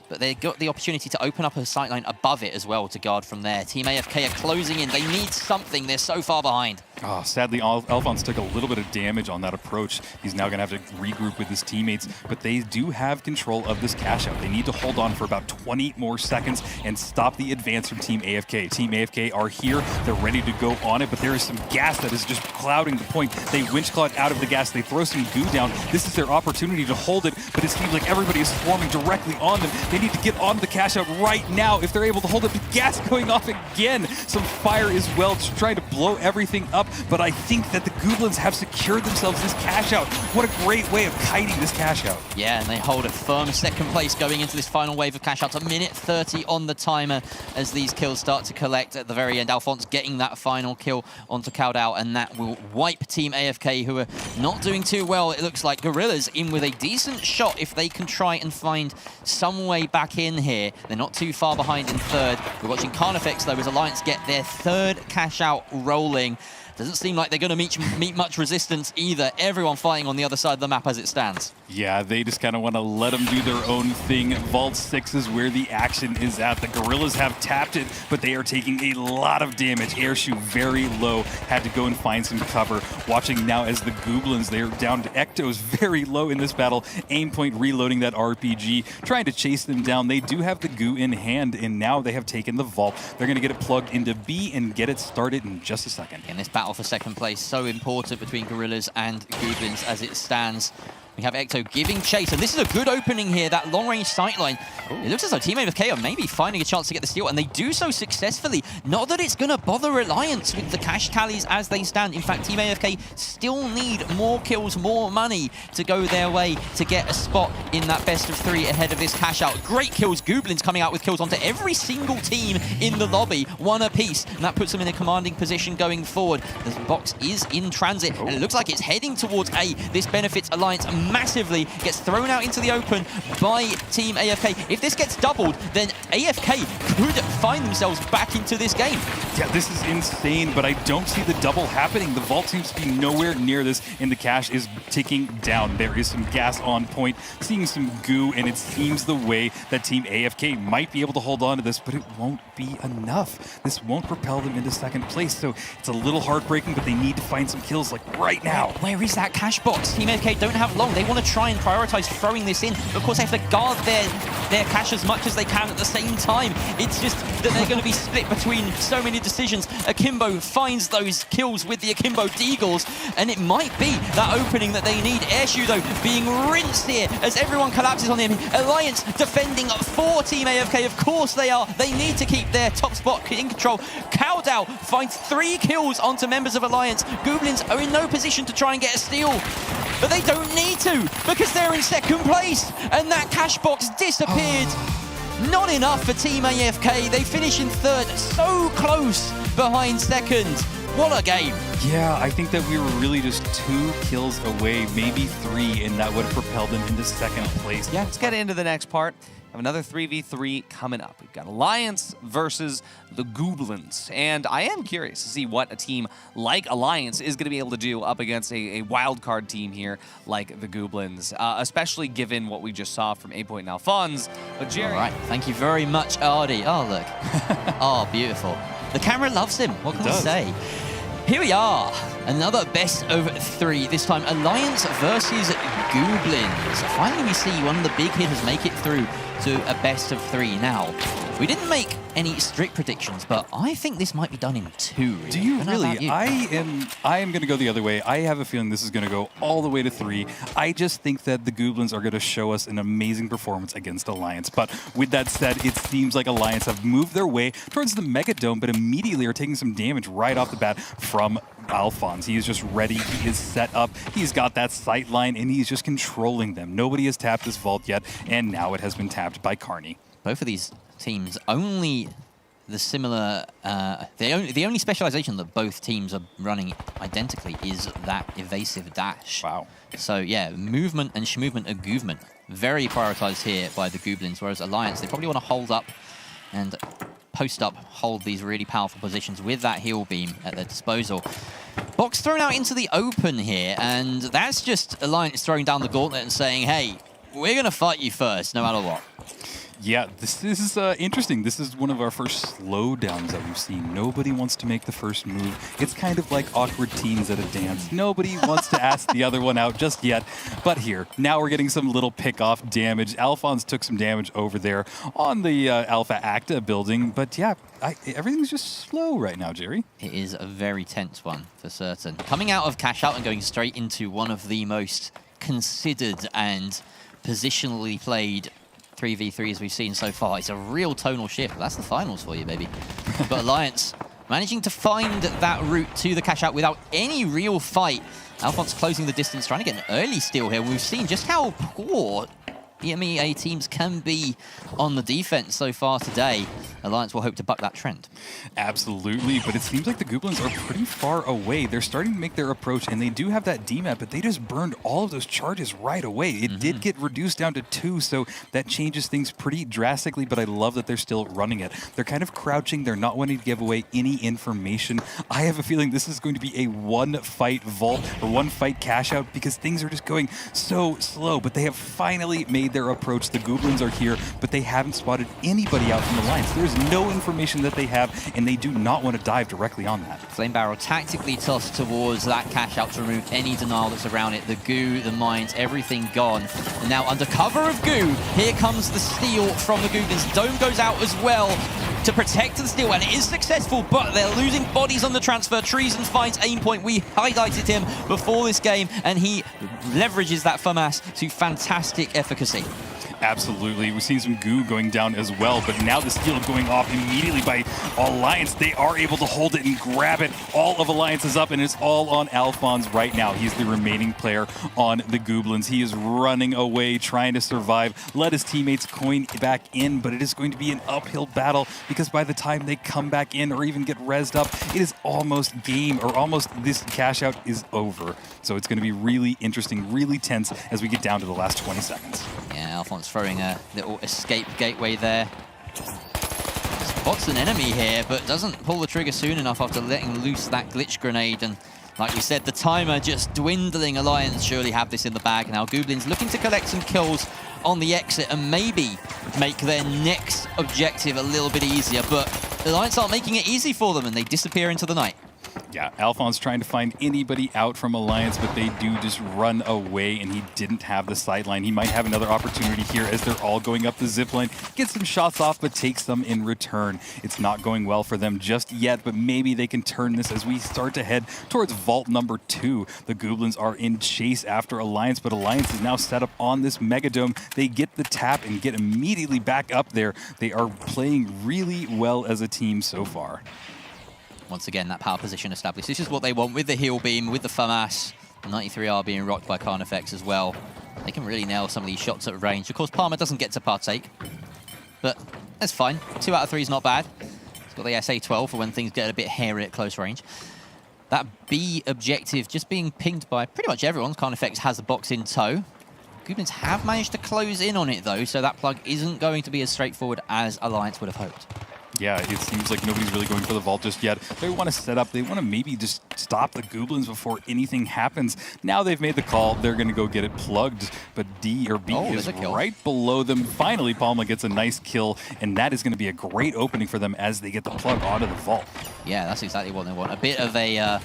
But they got the opportunity to open up a sightline above it as well to guard from there. Team AFK are closing in. They need something. They're so far behind. Oh, sadly, Alphonse took a little bit of damage on that approach. He's now going to have to regroup with his teammates, but they do have control of this cash out. They need to hold on for about 20 more seconds and stop the advance from Team AFK. Team AFK are here. They're ready to go on it, but there is some gas that is just clouding the point. They winch cloud out of the gas. They throw some goo down. This is their opportunity to hold it, but it seems like everybody is swarming directly on them. They need to get on the cash out right now if they're able to hold it. The gas going off again. Some fire as well, just trying to blow everything up. But I think that the Gooblins have secured themselves this cash out. What a great way of kiting this cash out. Yeah, and they hold a firm second place going into this final wave of cash outs. A minute 30 on the timer as these kills start to collect at the very end. Alphonse getting that final kill onto Caudal, and that will wipe Team AFK, who are not doing too well. It looks like Gorillaz in with a decent shot if they can try and find some way back in here. They're not too far behind in third. We're watching Carnifex, though, as Alliance get their third cash out rolling. Doesn't seem like they're going to meet much resistance either. Everyone fighting on the other side of the map as it stands. Yeah, they just kind of want to let them do their own thing. Vault 6 is where the action is at. The Gorillaz have tapped it, but they are taking a lot of damage. Airshoe very low. Had to go and find some cover. Watching now as the Gooblins, they're down to Ectos very low in this battle. Aimpoint reloading that RPG, trying to chase them down. They do have the goo in hand, and now they have taken the vault. They're going to get it plugged into B and get it started in just a second. In this battle for second place, so important between Gorillaz and Gooblins as it stands. We have Ecto giving chase, and this is a good opening here, that long-range sightline. It looks as though Team AFK are maybe finding a chance to get the steal, and they do so successfully. Not that it's going to bother Alliance with the cash tallies as they stand. In fact, Team AFK still need more kills, more money to go their way to get a spot in that best of 3 ahead of this cash out. Great kills. Gooblins coming out with kills onto every single team in the lobby, 1 apiece, and that puts them in a commanding position going forward. The box is in transit, and it looks like it's heading towards A. This benefits Alliance massively, gets thrown out into the open by Team AFK. If this gets doubled, then AFK could find themselves back into this game. Yeah, this is insane, but I don't see the double happening. The vault seems to be nowhere near this, and the cash is ticking down. There is some gas on point, seeing some goo, and it seems the way that Team AFK might be able to hold on to this, but it won't be enough. This won't propel them into second place, so it's a little heartbreaking, but they need to find some kills like right now. Where is that cash box? Team AFK don't have long. They want to try and prioritize throwing this in. Of course, they have to guard their cash as much as they can at the same time. It's just that they're going to be split between so many decisions. Akimbo finds those kills with the Akimbo Deagles, and it might be that opening that they need. Airshoe, though, being rinsed here as everyone collapses on him. Alliance defending for Team AFK. Of course they are. They need to keep their top spot in control. Cowdow finds 3 kills onto members of Alliance. Gooblins are in no position to try and get a steal, but they don't need to because they're in second place, and that cash box disappeared. Not enough for Team AFK. They finish in third, so close behind second. What a game. Yeah, I think that we were really just 2 kills away, maybe 3, and that would have propelled them into second place. Yeah, let's get into the next part. Have another 3v3 coming up. We've got Alliance versus the Gooblins. And I am curious to see what a team like Alliance is going to be able to do up against a wildcard team here like the Gooblins, especially given what we just saw from 8 and Alphonse. But Jerry... All right, thank you very much, Artie. Oh, look. Oh, beautiful. The camera loves him. What can we say? Here we are, another best of 3, this time Alliance versus Gooblins. Finally we see one of the big hitters make it through to a best of 3. Now, we didn't make any strict predictions, but I think this might be done in 2. Really. Do you really? I am going to go the other way. I have a feeling this is going to go all the way to 3. I just think that the Gooblins are going to show us an amazing performance against Alliance. But with that said, it seems like Alliance have moved their way towards the Mega Dome, but immediately are taking some damage right off the bat from Alphonse. He is just ready. He is set up. He's got that sight line, and he's just controlling them. Nobody has tapped this vault yet, and now it has been tapped by Carney. Both of these teams only the similar the only specialization that both teams are running identically is that evasive dash. Wow. So yeah, movement and schmovement and goovement very prioritized here by the Gooblins, whereas Alliance, they probably want to hold up and post up, hold these really powerful positions with that heal beam at their disposal. Box thrown out into the open here, and that's just Alliance throwing down the gauntlet and saying, hey, we're going to fight you first, no matter what. Yeah, this is interesting. This is one of our first slowdowns that we've seen. Nobody wants to make the first move. It's kind of like awkward teens at a dance. Nobody wants to ask the other one out just yet. But here, now we're getting some little pick-off damage. Alphonse took some damage over there on the Alpha Acta building. But yeah, everything's just slow right now, Jerry. It is a very tense one, for certain. Coming out of Cashout and going straight into one of the most considered and positionally played 3v3s we've seen so far. It's a real tonal shift. That's the finals for you, baby. But Alliance managing to find that route to the cash out without any real fight. Alphonse closing the distance, trying to get an early steal here. We've seen just how poor EMEA teams can be on the defense so far today. Alliance will hope to buck that trend. Absolutely, but it seems like the Gooblins are pretty far away. They're starting to make their approach, and they do have that DMAP, but they just burned all of those charges right away. It did get reduced down to 2, so that changes things pretty drastically, but I love that they're still running it. They're kind of crouching. They're not wanting to give away any information. I have a feeling this is going to be a one-fight vault or one-fight cash out because things are just going so slow, but they have finally made their approach. The Gooblins are here, but they haven't spotted anybody out from Alliance. There's no information that they have, and they do not want to dive directly on that. Flame Barrel tactically tossed towards that cash out to remove any denial that's around it. The goo, the mines, everything gone. And now under cover of goo, here comes the steal from the Gooblins. Dome goes out as well to protect the steal, and it is successful, but they're losing bodies on the transfer. Treason finds aim point. We highlighted him before this game, and he leverages that FAMAS to fantastic efficacy. Absolutely. We've seen some goo going down as well, but now the steal going off immediately by Alliance. They are able to hold it and grab it. All of Alliance is up, and it's all on Alphonse right now. He's the remaining player on the Gooblins. He is running away, trying to survive, let his teammates coin back in, but it is going to be an uphill battle because by the time they come back in or even get rezzed up, it is almost game, or almost this cash out is over. So it's going to be really interesting, really tense as we get down to the last 20 seconds. Yeah, Alphonse throwing a little escape gateway there. Spots an enemy here, but doesn't pull the trigger soon enough after letting loose that glitch grenade. And like we said, the timer just dwindling. Alliance surely have this in the bag now. Gooblins looking to collect some kills on the exit and maybe make their next objective a little bit easier. But Alliance aren't making it easy for them, and they disappear into the night. Yeah, Alphonse trying to find anybody out from Alliance, but they do just run away, and he didn't have the sideline. He might have another opportunity here as they're all going up the zipline. Get some shots off, but takes them in return. It's not going well for them just yet, but maybe they can turn this as we start to head towards vault number 2. The Gooblins are in chase after Alliance, but Alliance is now set up on this Megadome. They get the tap and get immediately back up there. They are playing really well as a team so far. Once again, that power position established. This is what they want with the heal beam, with the FAMAS. The 93R being rocked by Carnifex as well. They can really nail some of these shots at range. Of course, Palmer doesn't get to partake, but that's fine. 2 out of 3 is not bad. He's got the SA-12 for when things get a bit hairy at close range. That B objective just being pinged by pretty much everyone. Carnifex has the box in tow. Gooblins have managed to close in on it, though, so that plug isn't going to be as straightforward as Alliance would have hoped. Yeah, it seems like nobody's really going for the vault just yet. They want to set up. They want to maybe just stop the Gooblins before anything happens. Now they've made the call. They're going to go get it plugged, but B is right below them. Finally, Palma gets a nice kill, and that is going to be a great opening for them as they get the plug onto the vault. Yeah, that's exactly what they want. A bit of a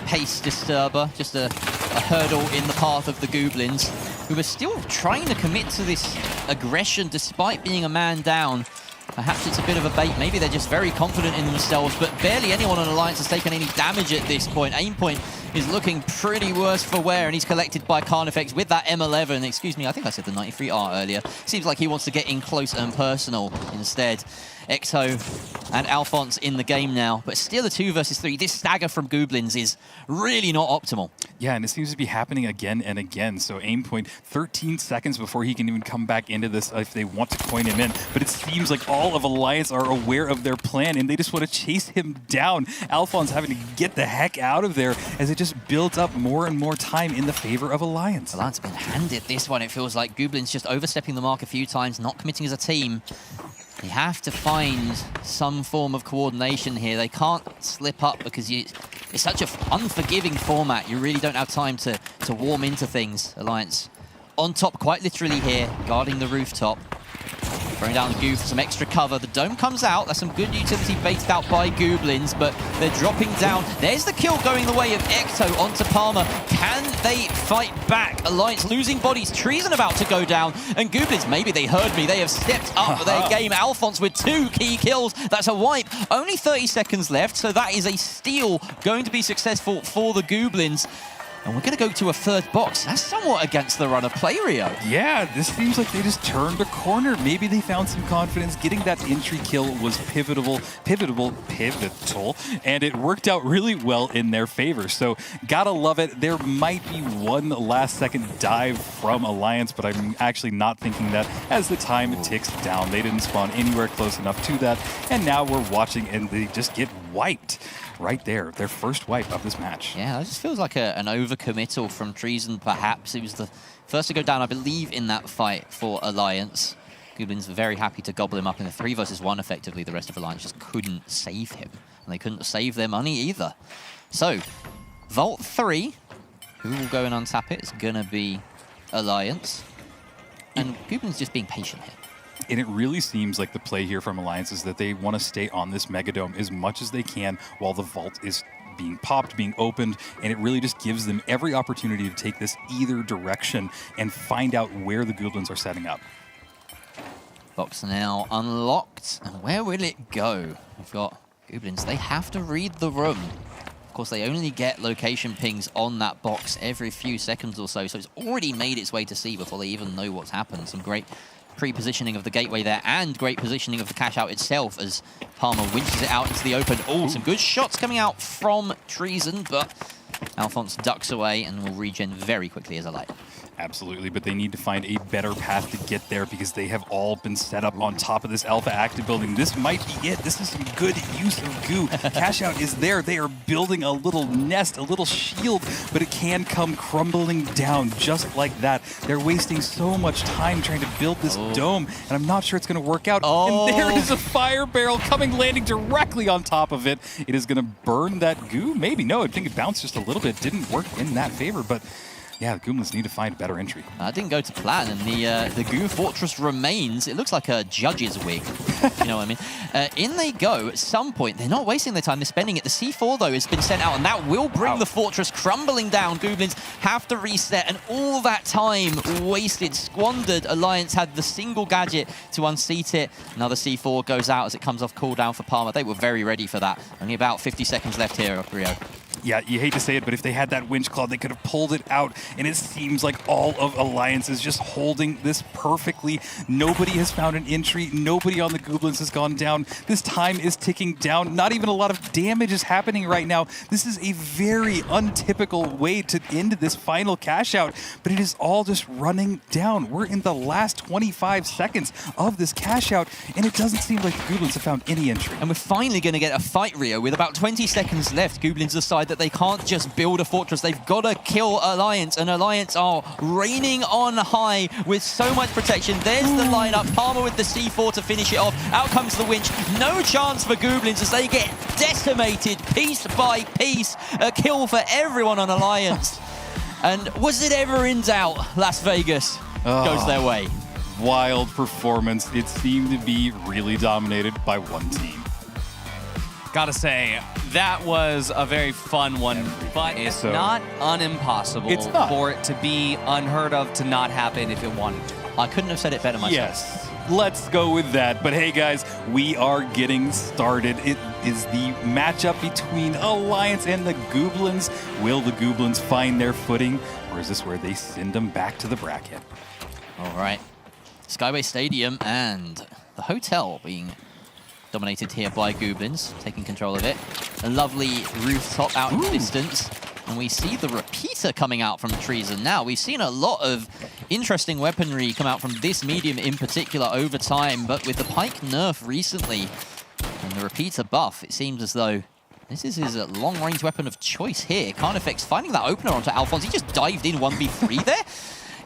pace disturber, just a hurdle in the path of the Gooblins, who are still trying to commit to this aggression despite being a man down. Perhaps it's a bit of a bait. Maybe they're just very confident in themselves, but barely anyone on Alliance has taken any damage at this point. Aimpoint is looking pretty worse for wear, and he's collected by Carnifex with that M11. Excuse me, I think I said the 93R earlier. Seems like he wants to get in close and personal instead. Exo and Alphonse in the game now, but still a 2 versus 3. This stagger from Gooblins is really not optimal. Yeah, and it seems to be happening again and again. So Aimpoint, 13 seconds before he can even come back into this if they want to coin him in. But it seems like all of Alliance are aware of their plan, and they just want to chase him down. Alphonse having to get the heck out of there as it just builds up more and more time in the favor of Alliance. Alliance have been handed this one, it feels like. Goblins just overstepping the mark a few times, not committing as a team. They have to find some form of coordination here. They can't slip up because it's such an unforgiving format. You really don't have time to warm into things. Alliance on top quite literally here, guarding the rooftop. Throwing down the goo for some extra cover. The dome comes out. That's some good utility baited out by Gooblins, but they're dropping down. There's the kill going the way of Ecto onto Palmer. Can they fight back? Alliance losing bodies. Treason about to go down. And Gooblins, maybe they heard me. They have stepped up their game. Alphonse with 2 key kills. That's a wipe. Only 30 seconds left, so that is a steal going to be successful for the Gooblins. And we're going to go to a 3rd box. That's somewhat against the run of play, Rio. Yeah, this seems like they just turned a corner. Maybe they found some confidence. Getting that entry kill was pivotal, and it worked out really well in their favor. So gotta love it. There might be one last-second dive from Alliance, but I'm actually not thinking that as the time ticks down. They didn't spawn anywhere close enough to that, and now we're watching, and they just get wiped. Right there, their first wipe of this match. Yeah, it just feels like an overcommittal from Treason, perhaps. He was the first to go down, I believe, in that fight for Alliance. Gooblins very happy to gobble him up in the 3 versus 1, effectively. The rest of Alliance just couldn't save him, and they couldn't save their money either. So, Vault 3, who will go and untap it? It's going to be Alliance. And Gooblins just being patient here. And it really seems like the play here from Alliance is that they want to stay on this Megadome as much as they can while the vault is being popped, being opened, and it really just gives them every opportunity to take this either direction and find out where the Gooblins are setting up. Box now unlocked, and where will it go? We've got Gooblins. They have to read the room. course, they only get location pings on that box every few seconds or so, so it's already made its way to C before they even know what's happened. Some great pre-positioning of the gateway there, and great positioning of the Cashout itself as Palmer winches it out into the open. Oh, some good shots coming out from Treason, but Alphonse ducks away and will regen very quickly as a light. Absolutely, but they need to find a better path to get there because they have all been set up on top of this Alpha Active building. This might be it. This is some good use of goo. Cashout is there. They are building a little nest, a little shield, but it can come crumbling down just like that. They're wasting so much time trying to build this dome, and I'm not sure it's going to work out. And there is a fire barrel coming, landing directly on top of it. It is going to burn that goo? Maybe. No, I think it bounced just a little bit. Didn't work in that favor, but yeah, the Gooblins need to find a better entry. That didn't go to plan, and the Goo Fortress remains. It looks like a judge's wig, you know what I mean? In they go at some point. They're not wasting their time. They're spending it. The C4, though, has been sent out, and that will bring the fortress crumbling down. Gooblins have to reset, and all that time wasted, squandered. Alliance had the single gadget to unseat it. Another C4 goes out as it comes off cooldown for Palmer. They were very ready for that. Only about 50 seconds left here, Rio. Yeah, you hate to say it, but if they had that winch claw, they could have pulled it out. And it seems like all of Alliance is just holding this perfectly. Nobody has found an entry. Nobody on the Gooblins has gone down. This time is ticking down. Not even a lot of damage is happening right now. This is a very untypical way to end this final cash out, but it is all just running down. We're in the last 25 seconds of this cash out, and it doesn't seem like the Gooblins have found any entry. And we're finally going to get a fight, Rio. With about 20 seconds left, Gooblins decide that they can't just build a fortress. They've got to kill Alliance, and Alliance are reigning on high with so much protection. There's the lineup. Palmer with the C4 to finish it off. Out comes the winch. No chance for Gooblins as they get decimated piece by piece. A kill for everyone on Alliance. And was it ever in doubt? Las Vegas goes their way. Wild performance. It seemed to be really dominated by one team. Gotta say, that was a very fun one, but it's not unimpossible for it to be unheard of, to not happen if it wanted to. I couldn't have said it better myself. Yes, let's go with that. But hey guys, we are getting started. It is the matchup between Alliance and the Gooblins. Will the Gooblins find their footing, or is this where they send them back to the bracket? All right, Skyway Stadium and the hotel being dominated here by Gooblins, taking control of it. A lovely rooftop out in the distance. And we see the repeater coming out from Treason now. We've seen a lot of interesting weaponry come out from this medium in particular over time, but with the Pike nerf recently and the repeater buff, it seems as though this is his long-range weapon of choice here. Carnifex finding that opener onto Alphonse. He just dived in 1v3 there.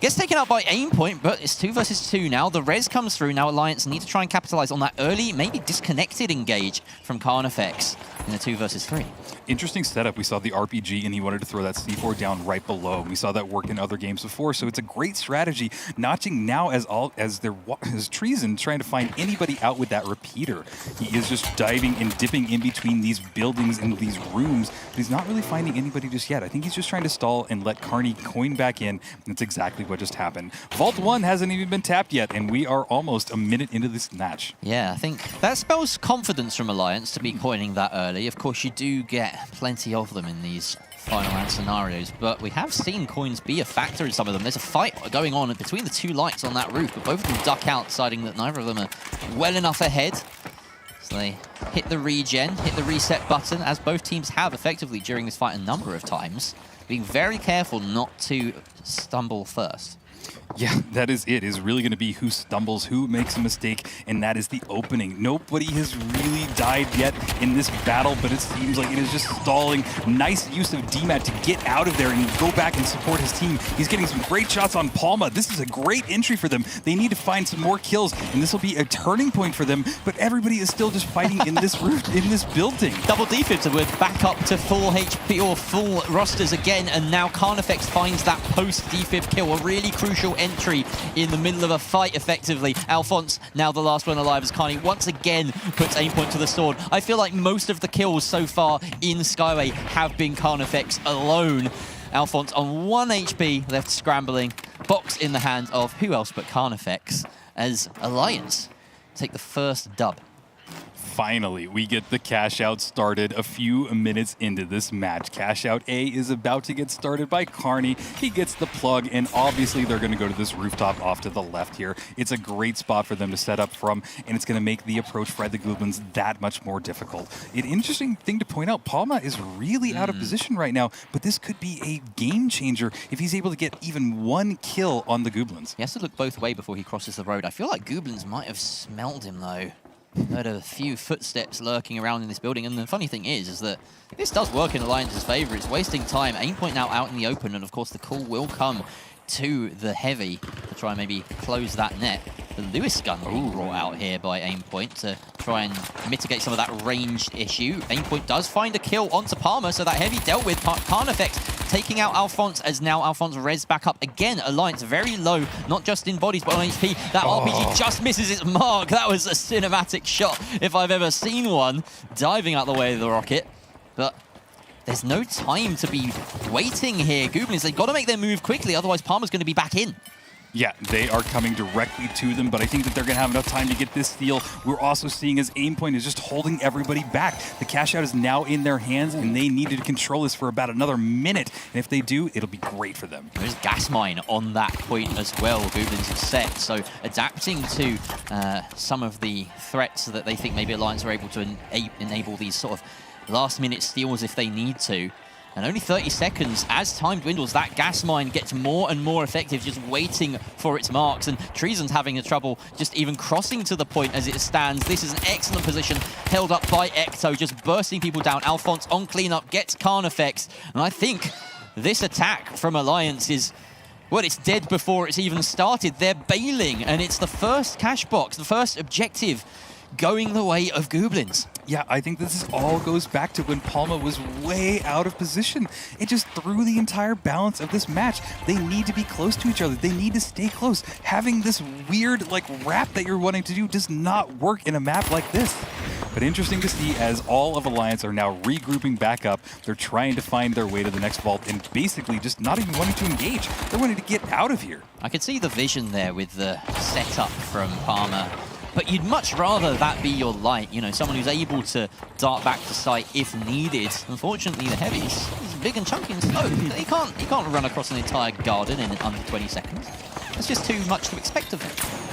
Gets taken out by Aimpoint, but it's 2 versus 2 now. The res comes through. Now Alliance need to try and capitalize on that early, maybe disconnected engage from Carnifex in a 2 versus 3. Interesting setup. We saw the RPG, and he wanted to throw that C4 down right below. We saw that work in other games before, so it's a great strategy. Notching now as Treason, trying to find anybody out with that repeater. He is just diving and dipping in between these buildings and these rooms, but he's not really finding anybody just yet. I think he's just trying to stall and let Carney coin back in. That's exactly what just happened. Vault 1 hasn't even been tapped yet, and we are almost a minute into this match. Yeah, I think that spells confidence from Alliance to be coining that early. Of course, you do get plenty of them in these final round scenarios, but we have seen coins be a factor in some of them. There's a fight going on between the two lights on that roof, but both of them duck out, deciding that neither of them are well enough ahead. So they hit the regen, hit the reset button, as both teams have effectively during this fight a number of times, being very careful not to stumble first. Yeah, that is it. Is really going to be who stumbles, who makes a mistake, and that is the opening. Nobody has really died yet in this battle, but it seems like it is just stalling. Nice use of DMAT to get out of there and go back and support his team. He's getting some great shots on Palma. This is a great entry for them. They need to find some more kills, and this will be a turning point for them, but everybody is still just fighting in this roof, in this building. Double defibs with back up to full HP or full rosters again, and now Carnifex finds that post-defib kill, a really crucial entry in the middle of a fight effectively. Alphonse, now the last one alive as Carney once again puts Aimpoint to the sword. I feel like most of the kills so far in Skyway have been Carnifex alone. Alphonse on 1 HP, left scrambling. Box in the hand of who else but Carnifex, as Alliance take the first dub. finally, we get the Cashout started a few minutes into this match. Cashout A is about to get started by Carney. He gets the plug, and obviously they're going to go to this rooftop off to the left here. It's a great spot for them to set up from, and it's going to make the approach for the Gooblins that much more difficult. An interesting thing to point out, Palma is really out of position right now, but this could be a game changer if he's able to get even one kill on the Gooblins. He has to look both ways before he crosses the road. I feel like Gooblins might have smelled him, though. Heard a few footsteps lurking around in this building, and the funny thing is that this does work in Alliance's favor. It's wasting time. Aimpoint now out in the open, and of course the call will come to the Heavy to try and maybe close that net. The Lewis gun being brought out here by Aimpoint to try and mitigate some of that ranged issue. Aimpoint does find a kill onto Palmer, so that Heavy dealt with. Carnifex taking out Alphonse, as now Alphonse res back up again. Alliance very low, not just in bodies, but on HP. That RPG just misses its mark. That was a cinematic shot, if I've ever seen one, diving out the way of the rocket. But there's no time to be waiting here. Gooblins, they've got to make their move quickly, otherwise Palmer's going to be back in. Yeah, they are coming directly to them, but I think that they're going to have enough time to get this steal. We're also seeing as Aimpoint is just holding everybody back. The Cashout is now in their hands, and they needed to control this for about another minute. And if they do, it'll be great for them. There's gas mine on that point as well. Gooblins have set, so adapting to some of the threats that they think maybe Alliance are able to enable these sort of last-minute steals if they need to. And only 30 seconds, as time dwindles, that gas mine gets more and more effective, just waiting for its marks. And Treason's having a trouble just even crossing to the point as it stands. This is an excellent position, held up by Ecto, just bursting people down. Alphonse on cleanup, gets Carnifex. And I think this attack from Alliance is, well, it's dead before it's even started. They're bailing, and it's the first cash box, the first objective going the way of Gooblins. Yeah, I think this all goes back to when Palma was way out of position. It just threw the entire balance of this match. They need to be close to each other. They need to stay close. Having this weird, wrap that you're wanting to do does not work in a map like this. But interesting to see as all of Alliance are now regrouping back up. They're trying to find their way to the next vault and basically just not even wanting to engage. They're wanting to get out of here. I could see the vision there with the setup from Palmer. But you'd much rather that be your light, you know, someone who's able to dart back to site if needed. Unfortunately, the Heavy is big and chunky and slow. He can't run across an entire garden in under 20 seconds. That's just too much to expect of him.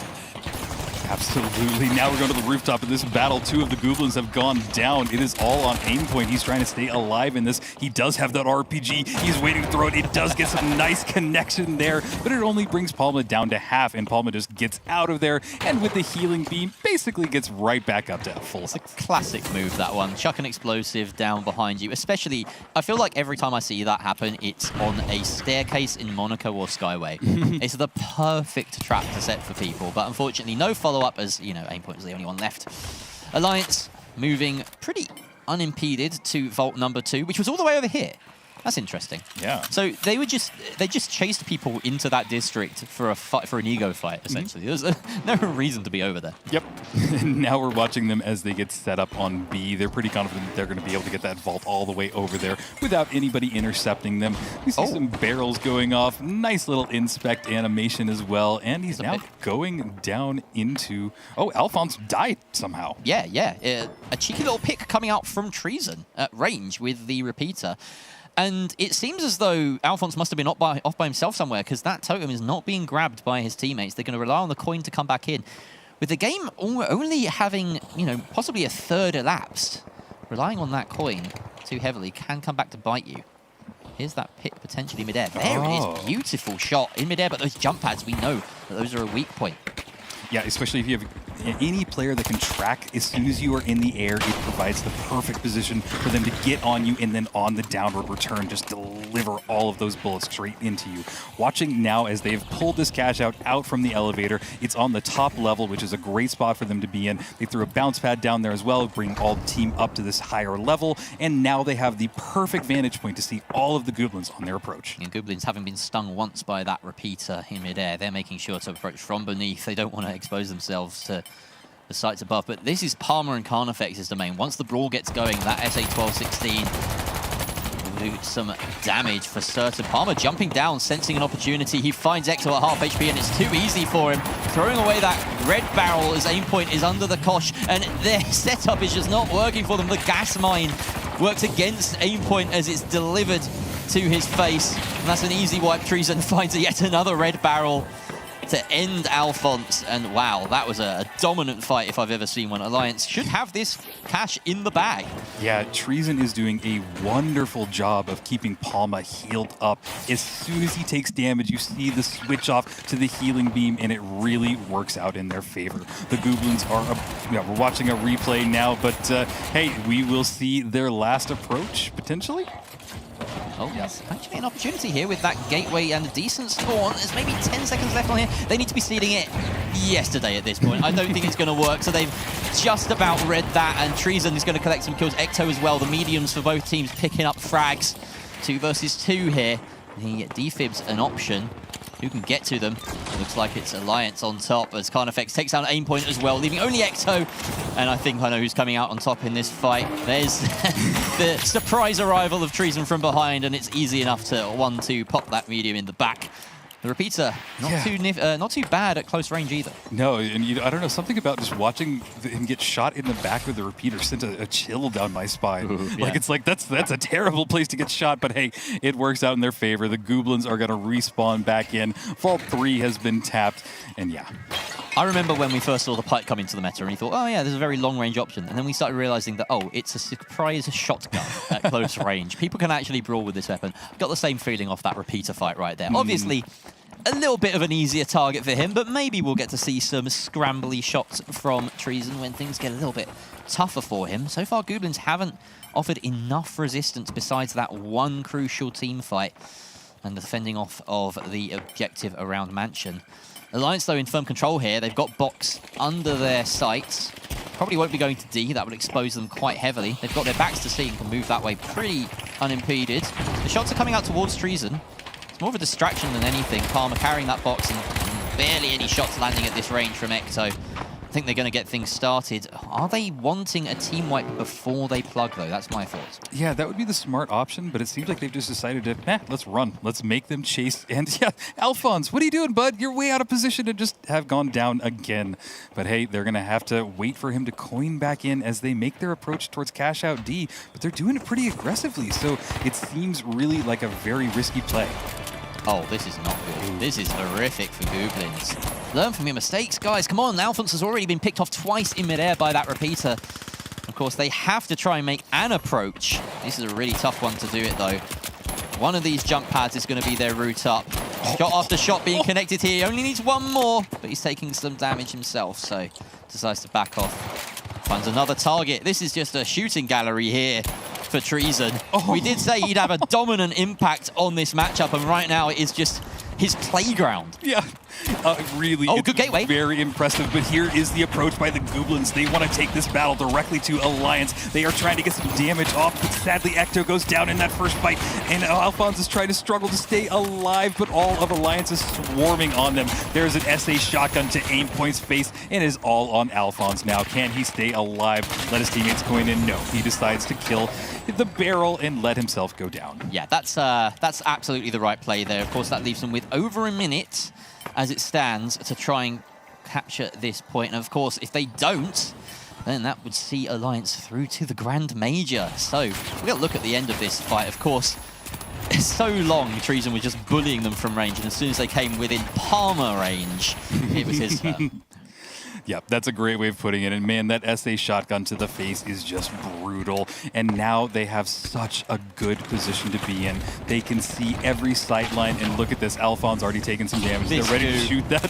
Absolutely. Now we're going to the rooftop in this battle. Two of the Gooblins have gone down. It is all on Aimpoint. He's trying to stay alive in this. He does have that RPG. He's waiting to throw it. It does get some nice connection there, but it only brings Palma down to half, and Palma just gets out of there, and with the healing beam, basically gets right back up to full. It's a classic move, that one. Chuck an explosive down behind you. Especially, I feel like every time I see that happen, it's on a staircase in Monaco or Skyway. It's the perfect trap to set for people, but unfortunately, no follow-up as, you know, Aimpoint is the only one left. Alliance moving pretty unimpeded to vault number 2, which was all the way over here. That's interesting. Yeah. So they just chased people into that district for a fight, for an ego fight, essentially. There's no reason to be over there. Yep. Now we're watching them as they get set up on B. They're pretty confident that they're going to be able to get that vault all the way over there without anybody intercepting them. We see some barrels going off. Nice little inspect animation as well. And he's now going down into... Oh, Alphonse died somehow. Yeah. A cheeky little pick coming out from Treason at range with the repeater. And it seems as though Alphonse must have been off by himself somewhere, because that totem is not being grabbed by his teammates. They're going to rely on the coin to come back in. With the game only having, you know, possibly a third elapsed, relying on that coin too heavily can come back to bite you. Here's that pit potentially midair. There it is. Beautiful shot in midair, but those jump pads, we know that those are a weak point. Yeah, especially if you have any player that can track as soon as you are in the air, it provides the perfect position for them to get on you, and then on the downward return, just deliver all of those bullets straight into you. Watching now as they've pulled this Cashout out from the elevator, it's on the top level, which is a great spot for them to be in. They threw a bounce pad down there as well, bring all the team up to this higher level, and now they have the perfect vantage point to see all of the Gooblins on their approach. And Gooblins, having been stung once by that repeater in midair, they're making sure to approach from beneath. They don't want to expose themselves to the sights above, but this is Palmer and Carnifex's domain. Once the brawl gets going, that SA-1216 do some damage for certain. Palmer jumping down, sensing an opportunity. He finds Ecto at half HP, and it's too easy for him. Throwing away that red barrel as aim point is under the kosh, and their setup is just not working for them. The gas mine works against aim point as it's delivered to his face, and that's an easy wipe. Treason finds yet another red barrel to end Alphonse, and wow, that was a dominant fight if I've ever seen one. Alliance should have this cash in the bag. Yeah, Treason is doing a wonderful job of keeping Palma healed up. As soon as he takes damage, you see the switch off to the healing beam, and it really works out in their favor. The Gooblins are, we're watching a replay now, but hey, we will see their last approach, potentially? Oh, yes. Actually an opportunity here with that gateway and a decent spawn. There's maybe 10 seconds left on here. They need to be seeding it yesterday at this point. I don't think it's going to work, so they've just about read that, and Treason is going to collect some kills. Ecto as well. The mediums for both teams picking up frags. 2 versus 2 here. He defibs an option. Who can get to them? Looks like it's Alliance on top as Carnifex takes down aim point as well, leaving only Ecto. And I think I know who's coming out on top in this fight. There's the surprise arrival of Treason from behind, and it's easy enough to 1-2 pop that medium in the back. The repeater, not too bad at close range either. No, and I don't know, something about just watching him get shot in the back with the repeater sent a chill down my spine. Ooh, like, it's like, that's a terrible place to get shot, but hey, it works out in their favor. The Gooblins are going to respawn back in. Vault 3 has been tapped, and yeah. I remember when we first saw the pipe come into the meta and we thought, oh yeah, there's a very long range option. And then we started realizing that, oh, it's a surprise shotgun at close range. People can actually brawl with this weapon. Got the same feeling off that repeater fight right there. Obviously, a little bit of an easier target for him, but maybe we'll get to see some scrambly shots from Treason when things get a little bit tougher for him. So far, Gooblins haven't offered enough resistance besides that one crucial team fight and the defending off of the objective around Mansion. Alliance, though, in firm control here. They've got Box under their sights. Probably won't be going to D. That would expose them quite heavily. They've got their backs to C and can move that way pretty unimpeded. The shots are coming out towards Treason. It's more of a distraction than anything. Palmer carrying that box and barely any shots landing at this range from Ecto. I think they're going to get things started. Are they wanting a team wipe before they plug, though? That's my thoughts. Yeah, that would be the smart option, but it seems like they've just decided to, let's run. Let's make them chase. And yeah, Alphonse, what are you doing, bud? You're way out of position to just have gone down again. But hey, they're going to have to wait for him to coin back in as they make their approach towards Cashout D, but they're doing it pretty aggressively, so it seems really like a very risky play. Oh, this is not good. This is horrific for Gooblins. Learn from your mistakes, guys. Come on, Alphonse has already been picked off twice in midair by that repeater. Of course, they have to try and make an approach. This is a really tough one to do it, though. One of these jump pads is going to be their route up. Shot after shot being connected here. He only needs one more, but he's taking some damage himself, so decides to back off. Finds another target. This is just a shooting gallery here for Treason. We did say he'd have a dominant impact on this matchup, and right now it is just his playground. Yeah, really, good gateway. Very impressive, but here is the approach by the Gooblins. They want to take this battle directly to Alliance. They are trying to get some damage off, but sadly Ecto goes down in that first fight, and Alphonse is trying to struggle to stay alive, but all of Alliance is swarming on them. There's an SA shotgun to aim point's face, and it is all on Alphonse now. Can he stay alive? Let his teammates coin in? No, he decides to kill the barrel and let himself go down. Yeah, that's absolutely the right play there. Of course, that leaves them with over a minute as it stands to try and capture this point. And of course, if they don't, then that would see Alliance through to the Grand Major. So we're going to look at the end of this fight. Of course, so long, Treason was just bullying them from range, and as soon as they came within Palmer range, it was his turn. Yep, that's a great way of putting it. And man, that SA shotgun to the face is just brutal. And now they have such a good position to be in. They can see every sight line. And look at this, Alphonse already taken some damage. They're ready to shoot that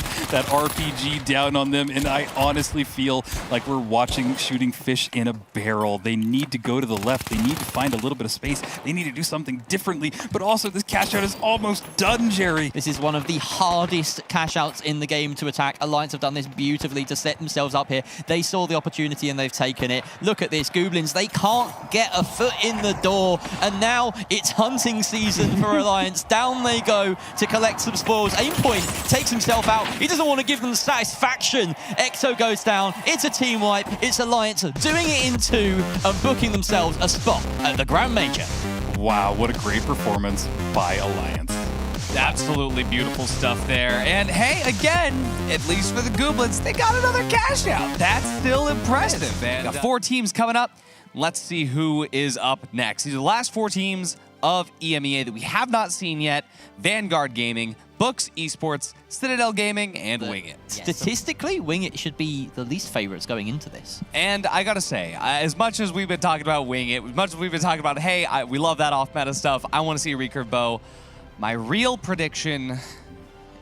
RPG down on them. And I honestly feel like we're watching shooting fish in a barrel. They need to go to the left. They need to find a little bit of space. They need to do something differently. But also, this cash out is almost done, Jerry. This is one of the hardest cash outs in the game to attack. Alliance have done this beautifully to set themselves up here. They saw the opportunity and they've taken it. Look at this, Gooblins. They can't get a foot in the door, and now it's hunting season for Alliance. Down they go to collect some spoils. Aimpoint takes himself out. He doesn't want to give them the satisfaction. Ecto goes down. It's a team wipe. It's Alliance doing it in two and booking themselves a spot at the Grand Major. Wow, what a great performance by Alliance. Absolutely beautiful stuff there. And hey, again, at least for the Gooblins, they got another cash out. That's still impressive. And got 4 teams coming up. Let's see who is up next. These are the last 4 teams of EMEA that we have not seen yet. Vanguard Gaming, Books Esports, Citadel Gaming, and Wingit. Statistically, Wingit should be the least favorites going into this. And I gotta say, as much as we've been talking about Wingit, as much as we've been talking about, hey, we love that off-meta stuff, I want to see a recurve bow, my real prediction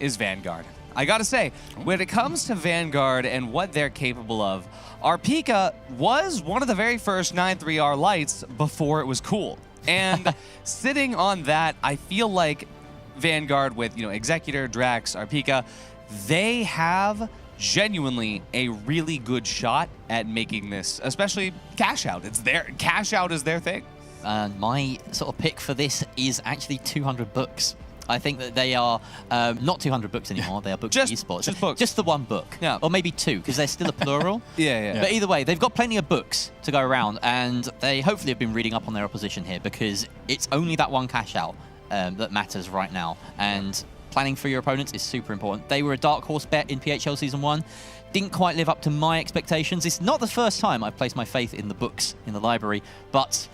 is Vanguard. I gotta say, when it comes to Vanguard and what they're capable of, our Pika was one of the very first 9-3R lights before it was cool. And sitting on that, I feel like Vanguard with, Executor, Drax, Arpika, they have genuinely a really good shot at making this, especially cash out. Cash out is their thing. My sort of pick for this is actually 200 books. I think that they are not 200 books anymore. They are Books Esports. Just books. Just the one book. Yeah. Or maybe 2, because they're still a plural. Yeah. But either way, they've got plenty of books to go around, and they hopefully have been reading up on their opposition here, because it's only that one cash out that matters right now. And planning for your opponents is super important. They were a dark horse bet in PHL Season 1. Didn't quite live up to my expectations. It's not the first time I've placed my faith in the books in the library, but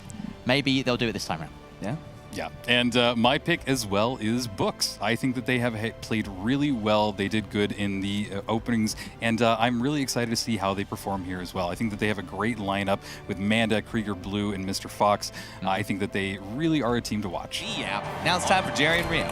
maybe they'll do it this time around. Yeah. Yeah, and my pick as well is Books. I think that they have played really well. They did good in the openings, and I'm really excited to see how they perform here as well. I think that they have a great lineup with Manda, Krieger Blue, and Mr. Fox. I think that they really are a team to watch. Yeah. Now it's time for Jerry and Rio.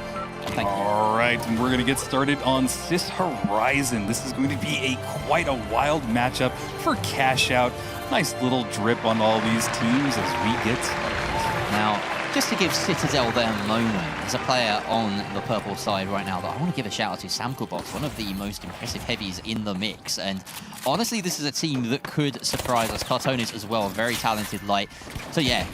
Thank you. All right, and we're going to get started on Sis Horizon. This is going to be quite a wild matchup for Cash Out. Nice little drip on all these teams as we get started. Now, just to give Citadel their moment, there's a player on the purple side right now that I want to give a shout out to, Samkelbox, one of the most impressive heavies in the mix. And honestly, this is a team that could surprise us. Cartonis as well, very talented light. So yeah,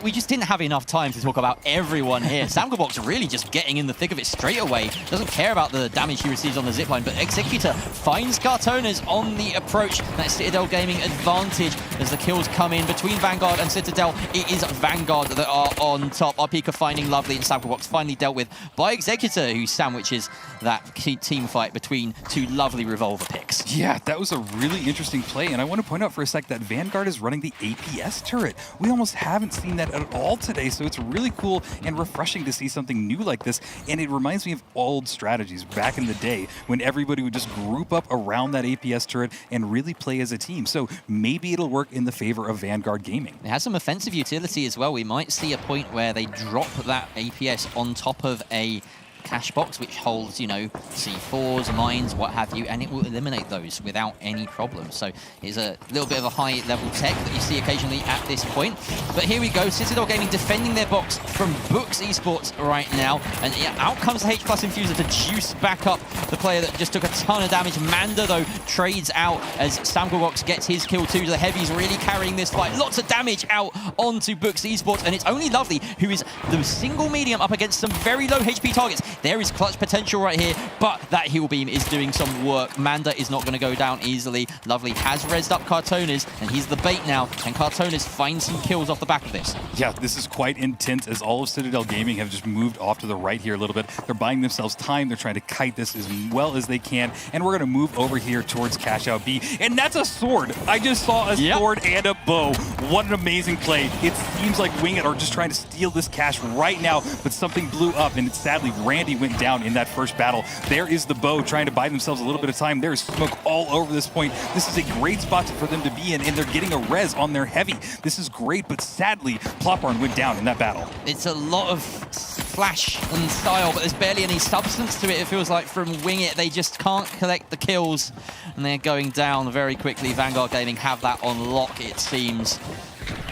we just didn't have enough time to talk about everyone here. Samkelbox really just getting in the thick of it straight away. Doesn't care about the damage he receives on the zipline, but Executor finds Cartonis on the approach. That Citadel Gaming advantage as the kills come in between Vanguard and Citadel. It is Vanguard that are on top. Arpika finding Lovely, and Samkelbox finally dealt with by Executor, who sandwiches that team fight between 2 lovely revolver picks. Yeah, that was a really interesting play, and I want to point out for a sec that Vanguard is running the APS turret. We almost haven't seen that at all today, so it's really cool and refreshing to see something new like this, and it reminds me of old strategies back in the day when everybody would just group up around that APS turret and really play as a team. So maybe it'll work in the favor of Vanguard Gaming. It has some offensive utility as well. We might see a point where they drop that APS on top of a cash box, which holds, C4s, mines, what have you, and it will eliminate those without any problem. So it's a little bit of a high-level tech that you see occasionally at this point. But here we go, Citadel Gaming defending their box from Books Esports right now. And yeah, out comes the H+ Infuser to juice back up the player that just took a ton of damage. Manda, though, trades out as Samkelbox gets his kill too. The Heavy's really carrying this fight. Lots of damage out onto Books Esports, and it's only Lovely who is the single medium up against some very low HP targets. There is clutch potential right here, but that heal beam is doing some work. Manda is not going to go down easily. Lovely has rezzed up Cartonis, and he's the bait now. Can Cartonis find some kills off the back of this? Yeah, this is quite intense as all of Citadel Gaming have just moved off to the right here a little bit. They're buying themselves time. They're trying to kite this as well as they can, and we're going to move over here towards Cash Out B, and that's a sword. I just saw a sword and a bow. What an amazing play. It seems like Wingit are just trying to steal this cash right now, but something blew up, and sadly Randy went down in that first battle. There is the bow trying to buy themselves a little bit of time. There is smoke all over this point. This is a great spot for them to be in, and they're getting a res on their heavy. This is great, but sadly, Plopbarn went down in that battle. It's a lot of flash and style, but there's barely any substance to it. It feels like from Wingit, they just can't collect the kills, and they're going down very quickly. Vanguard Gaming have that on lock, it seems.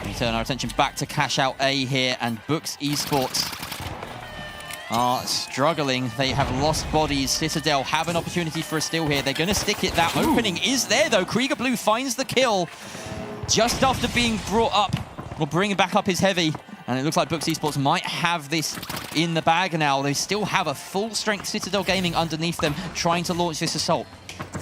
We turn our attention back to Cash Out A here, and Books Esports are struggling. They have lost bodies. Citadel have an opportunity for a steal here. They're going to stick it. That opening is there, though. Krieger Blue finds the kill just after being brought up, or bringing back up his heavy. And it looks like Books Esports might have this in the bag now. They still have a full-strength Citadel Gaming underneath them, trying to launch this assault.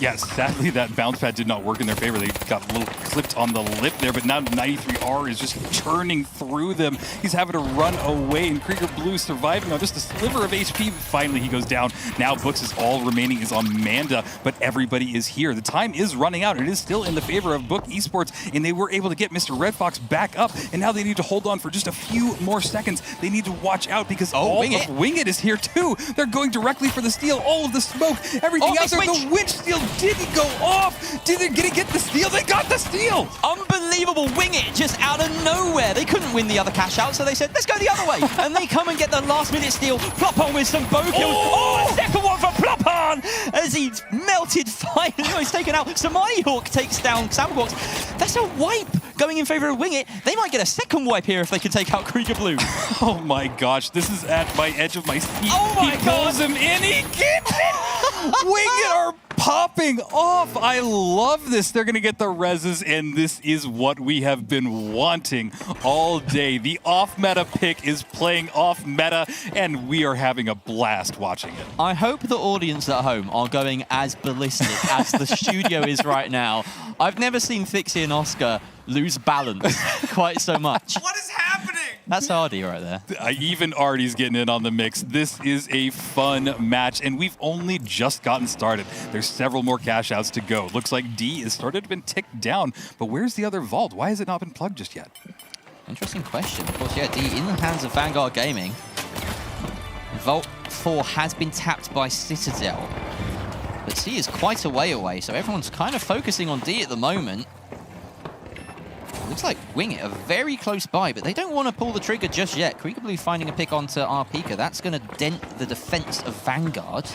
Yeah, sadly that bounce pad did not work in their favor. They got a little clipped on the lip there, but now 93R is just churning through them. He's having to run away, and Krieger Blue surviving on just a sliver of HP. Finally, he goes down. Now Books is all remaining is on Manda, but everybody is here. The time is running out. It is still in the favor of Book Esports, and they were able to get Mr. Red Fox back up, and now they need to hold on for just a few more seconds. They need to watch out because all of Winged is here too. They're going directly for the steal. All of the smoke, everything out there. The winch steal didn't go off. Did they get the steal? They got the steal. Unbelievable. Wing It just out of nowhere. They couldn't win the other cash out, so they said, let's go the other way. And they come and get the last minute steal. Plopon with some bow kills. Oh, a second one for Plopon as he's melted finally. He's taken out. Somali Hawk takes down Sandbox. That's a wipe going in favor of Wing It. They might get a second wipe here if they can take out Krieger Blue. Oh my gosh, this is at my edge of my seat. Oh my He pulls him in, he gets it! Wing It are popping off. I love this. They're going to get the reses, and this is what we have been wanting all day. The off-meta pick is playing off-meta, and we are having a blast watching it. I hope the audience at home are going as ballistic as the studio is right now. I've never seen Fixie and Oscar lose balance quite so much. What is happening? That's Hardy right there. Even Artie's getting in on the mix. This is a fun match, and we've only just gotten started. There's several more cash outs to go. Looks like D is started to been ticked down, but where's the other vault? Why has it not been plugged just yet? Interesting question. Of course, yeah, D in the hands of Vanguard Gaming. Vault 4 has been tapped by Citadel, but C is quite a way away, so everyone's kind of focusing on D at the moment. Looks like Wing It are very close by, but they don't want to pull the trigger just yet. Krieger Blue finding a pick onto RPika. That's going to dent the defense of Vanguard.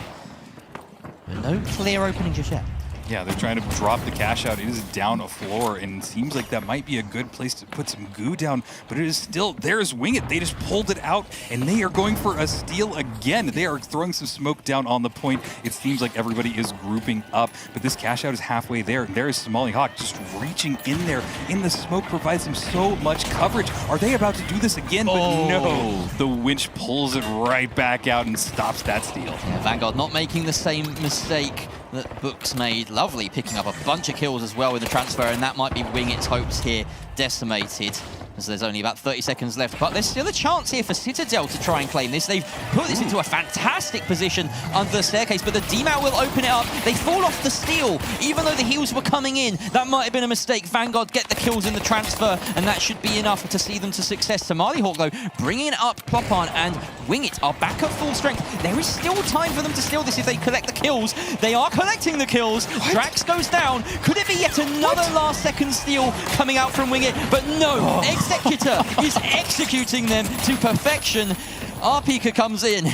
But no clear opening just yet. Yeah, they're trying to drop the cash out. It is down a floor, and it seems like that might be a good place to put some goo down, but it is still, there's Wing It. They just pulled it out, and they are going for a steal again. They are throwing some smoke down on the point. It seems like everybody is grouping up, but this cash out is halfway there. There is Somali Hawk just reaching in there, and the smoke provides him so much coverage. Are they about to do this again? But no, the winch pulls it right back out and stops that steal. Yeah, Vanguard not making the same mistake that Books made. Lovely, picking up a bunch of kills as well with the transfer, and that might be Wing It's hopes here decimated, as there's only about 30 seconds left. But there's still a chance here for Citadel to try and claim this. They've put this into a fantastic position under the staircase, but the DMAT will open it up. They fall off the steal, even though the heals were coming in. That might have been a mistake. Vanguard get the kills in the transfer, and that should be enough to see them to success. Somali Hawk, though, bringing up Plopon and Wing It are back at full strength. There is still time for them to steal this if they collect the kills. They are collecting the kills. Drax goes down. Could it be yet another last-second steal coming out from Wing It? But no, Executor is executing them to perfection. RPika comes in.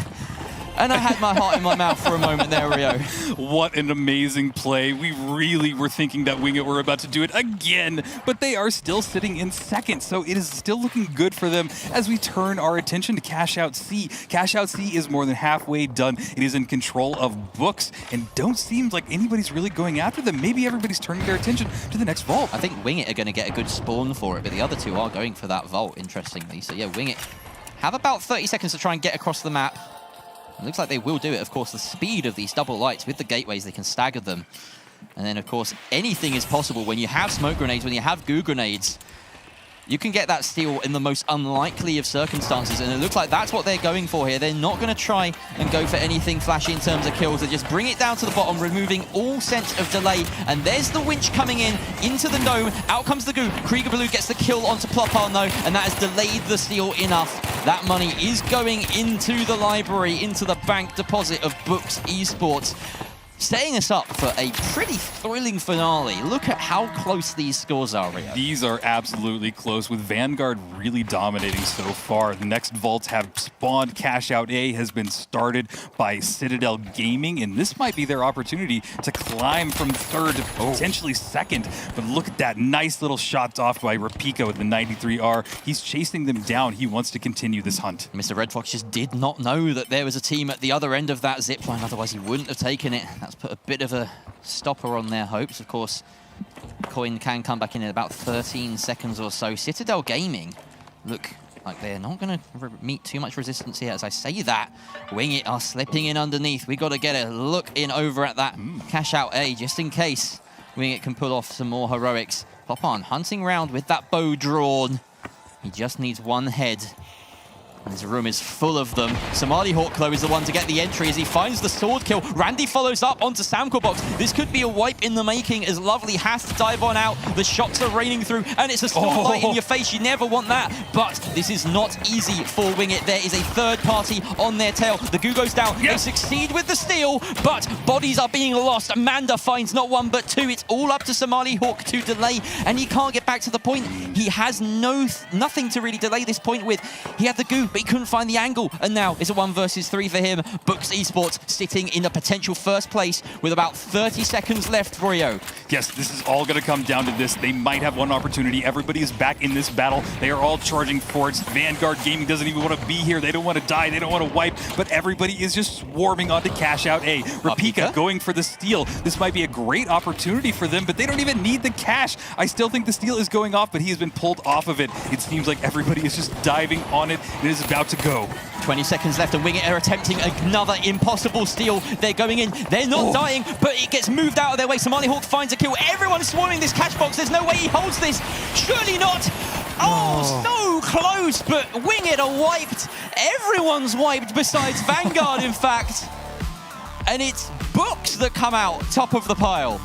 And I had my heart in my mouth for a moment there, Rio. What an amazing play. We really were thinking that Wing It were about to do it again, but they are still sitting in second, so it is still looking good for them as we turn our attention to Cash Out C. Cash Out C is more than halfway done. It is in control of Books, and don't seem like anybody's really going after them. Maybe everybody's turning their attention to the next vault. I think Wing It are going to get a good spawn for it, but the other two are going for that vault, interestingly. So yeah, Wing It have about 30 seconds to try and get across the map. It looks like they will do it. Of course, the speed of these double lights with the gateways, they can stagger them. And then, of course, anything is possible when you have smoke grenades, when you have goo grenades. You can get that steal in the most unlikely of circumstances, and it looks like that's what they're going for here. They're not going to try and go for anything flashy in terms of kills. They just bring it down to the bottom, removing all sense of delay. And there's the winch coming in into the dome. Out comes the goo. Krieger Blue gets the kill onto Plopon, though, and that has delayed the steal enough. That money is going into the library, into the bank deposit of Books Esports, setting us up for a pretty thrilling finale. Look at how close these scores are, Rio. These are absolutely close, with Vanguard really dominating so far. The next vaults have spawned. Cash Out A has been started by Citadel Gaming, and this might be their opportunity to climb from third to potentially second. But look at that nice little shot off by Rapika with the 93R. He's chasing them down. He wants to continue this hunt. Mr. Red Fox just did not know that there was a team at the other end of that zipline, otherwise he wouldn't have taken it. That's put a bit of a stopper on their hopes. Of course, coin can come back in about 13 seconds or so. Citadel Gaming look like they're not going to meet too much resistance here. As I say that, Wing It are slipping in underneath. We got to get a look in over at that Cashout A, just in case Wing It can pull off some more heroics. Popon hunting round with that bow drawn. He just needs one head. This room is full of them. Somali Hawkclaw is the one to get the entry as he finds the sword kill. Randy follows up onto Samcobox. This could be a wipe in the making as Lovely has to dive on out. The shots are raining through, and it's a storm light in your face. You never want that. But this is not easy for Wing It. There is a third party on their tail. The Goo goes down. They succeed with the steal, but bodies are being lost. Amanda finds not one, but two. It's all up to Somali Hawk to delay, and he can't get back to the point. He has nothing to really delay this point with. He had the Goo, but he couldn't find the angle, and now it's a 1 versus 3 for him. Books Esports sitting in a potential first place with about 30 seconds left, Rio. Yes, this is all going to come down to this. They might have one opportunity. Everybody is back in this battle. They are all charging forts. Vanguard Gaming doesn't even want to be here. They don't want to die. They don't want to wipe, but everybody is just swarming onto Cashout A. Rapika going for the steal. This might be a great opportunity for them, but they don't even need the cash. I still think the steal is going off, but he has been pulled off of it. It seems like everybody is just diving on it. It is about to go. 20 seconds left, and Wing It are attempting another impossible steal. They're going in. They're not dying, but it gets moved out of their way. Somali Hawk finds a kill. Everyone's swarming this cash box. There's no way he holds this. Surely not. Oh, so close, but Wing It are wiped. Everyone's wiped besides Vanguard, in fact. And it's Books that come out top of the pile.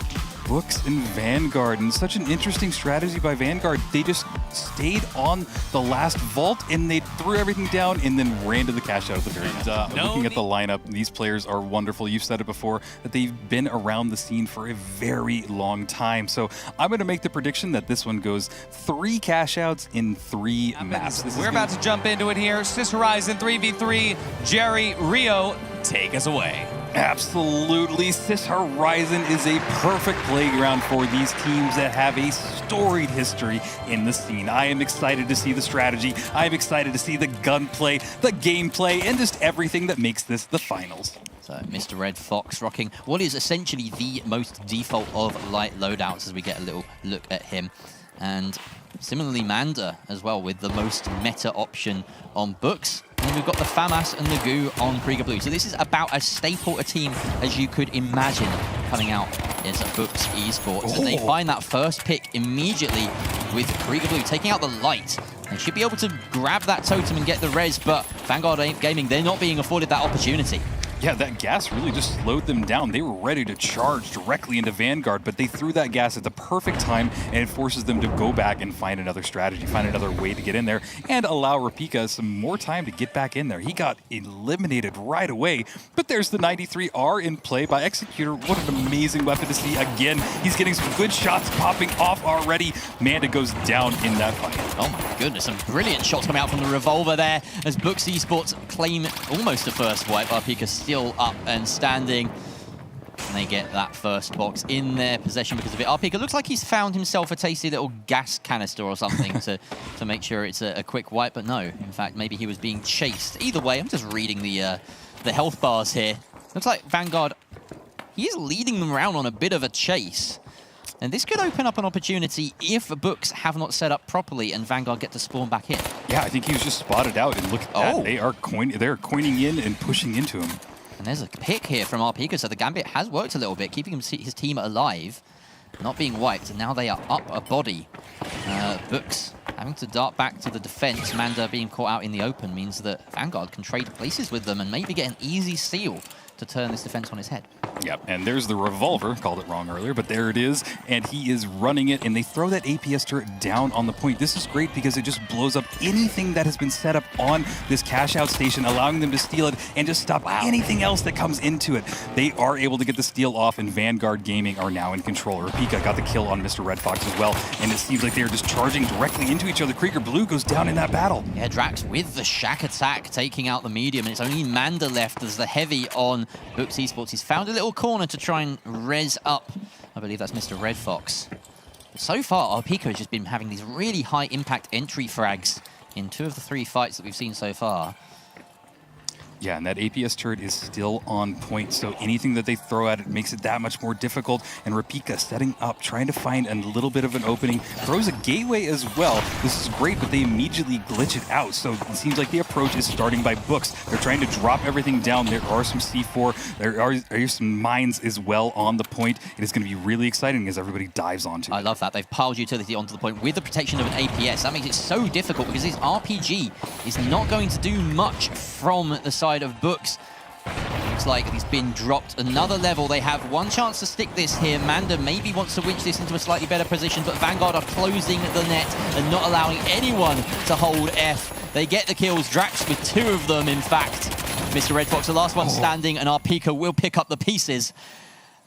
Books and Vanguard, and such an interesting strategy by Vanguard. They just stayed on the last vault and they threw everything down and then ran to the cash out at the very end. Looking at the lineup, these players are wonderful. You've said it before that they've been around the scene for a very long time. So I'm going to make the prediction that this one goes 3 cash outs in 3 maps. We're about to jump into it here. Sis Horizon 3v3. Jerry, Rio, take us away. Absolutely. Sis Horizon is a perfect playground for these teams that have a storied history in the scene. I am excited to see the strategy. I am excited to see the gunplay, the gameplay, and just everything that makes this the finals. So Mr. Red Fox rocking what is essentially the most default of light loadouts as we get a little look at him. And similarly, Manda as well with the most meta option on Books. And we've got the FAMAS and the Goo on Krieger Blue. So this is about as staple a team as you could imagine coming out as Books Esports. And they find that first pick immediately with Krieger Blue taking out the light. They should be able to grab that totem and get the res, but Vanguard Gaming, they're not being afforded that opportunity. Yeah, that gas really just slowed them down. They were ready to charge directly into Vanguard, but they threw that gas at the perfect time, and it forces them to go back and find another strategy, find another way to get in there, and allow Rapika some more time to get back in there. He got eliminated right away, but there's the 93R in play by Executor. What an amazing weapon to see again. He's getting some good shots popping off already. Manda goes down in that fight. Oh my goodness, some brilliant shots coming out from the revolver there as Books Esports claim almost the first wipe. Rapika still up and standing, and they get that first box in their possession because of it. Rapika looks like he's found himself a tasty little gas canister or something to make sure it's a quick wipe, but no, in fact, maybe he was being chased. Either way, I'm just reading the health bars here. Looks like Vanguard, he is leading them around on a bit of a chase. And this could open up an opportunity if Books have not set up properly and Vanguard get to spawn back in. Yeah, I think he was just spotted out, and look at that. They're coining in and pushing into him. And there's a pick here from Rapika, so the Gambit has worked a little bit, keeping his team alive, not being wiped, and now they are up a body. Books having to dart back to the defense. Manda being caught out in the open means that Vanguard can trade places with them and maybe get an easy steal to turn this defense on his head. Yep, and there's the revolver. Called it wrong earlier, but there it is. And he is running it, and they throw that APS turret down on the point. This is great because it just blows up anything that has been set up on this cash out station, allowing them to steal it and just stop anything else that comes into it. They are able to get the steal off, and Vanguard Gaming are now in control. Rapika got the kill on Mr. Red Fox as well, and it seems like they are just charging directly into each other. Krieger Blue goes down in that battle. Yeah, Drax with the shack attack, taking out the medium, and it's only Manda left as the heavy on Books Esports. He's found a little corner to try and res up. I believe that's Mr. Red Fox. But so far, Rapika has just been having these really high impact entry frags in 2 of the 3 fights that we've seen so far. Yeah, and that APS turret is still on point, so anything that they throw at it makes it that much more difficult. And Rapika setting up, trying to find a little bit of an opening, throws a gateway as well. This is great, but they immediately glitch it out. So it seems like the approach is starting by books. They're trying to drop everything down. There are some C4, there are some mines as well on the point. It is going to be really exciting as everybody dives onto it. I love that. They've piled utility onto the point with the protection of an APS. That makes it so difficult because his RPG is not going to do much from the side of books. Looks like he's been dropped another level. They have one chance to stick this here. Manda maybe wants to winch this into a slightly better position, but Vanguard are closing the net and not allowing anyone to hold F. They get the kills. Drax with 2 of them, in fact. Mr. Red Fox, the last one standing, and our Pika will pick up the pieces.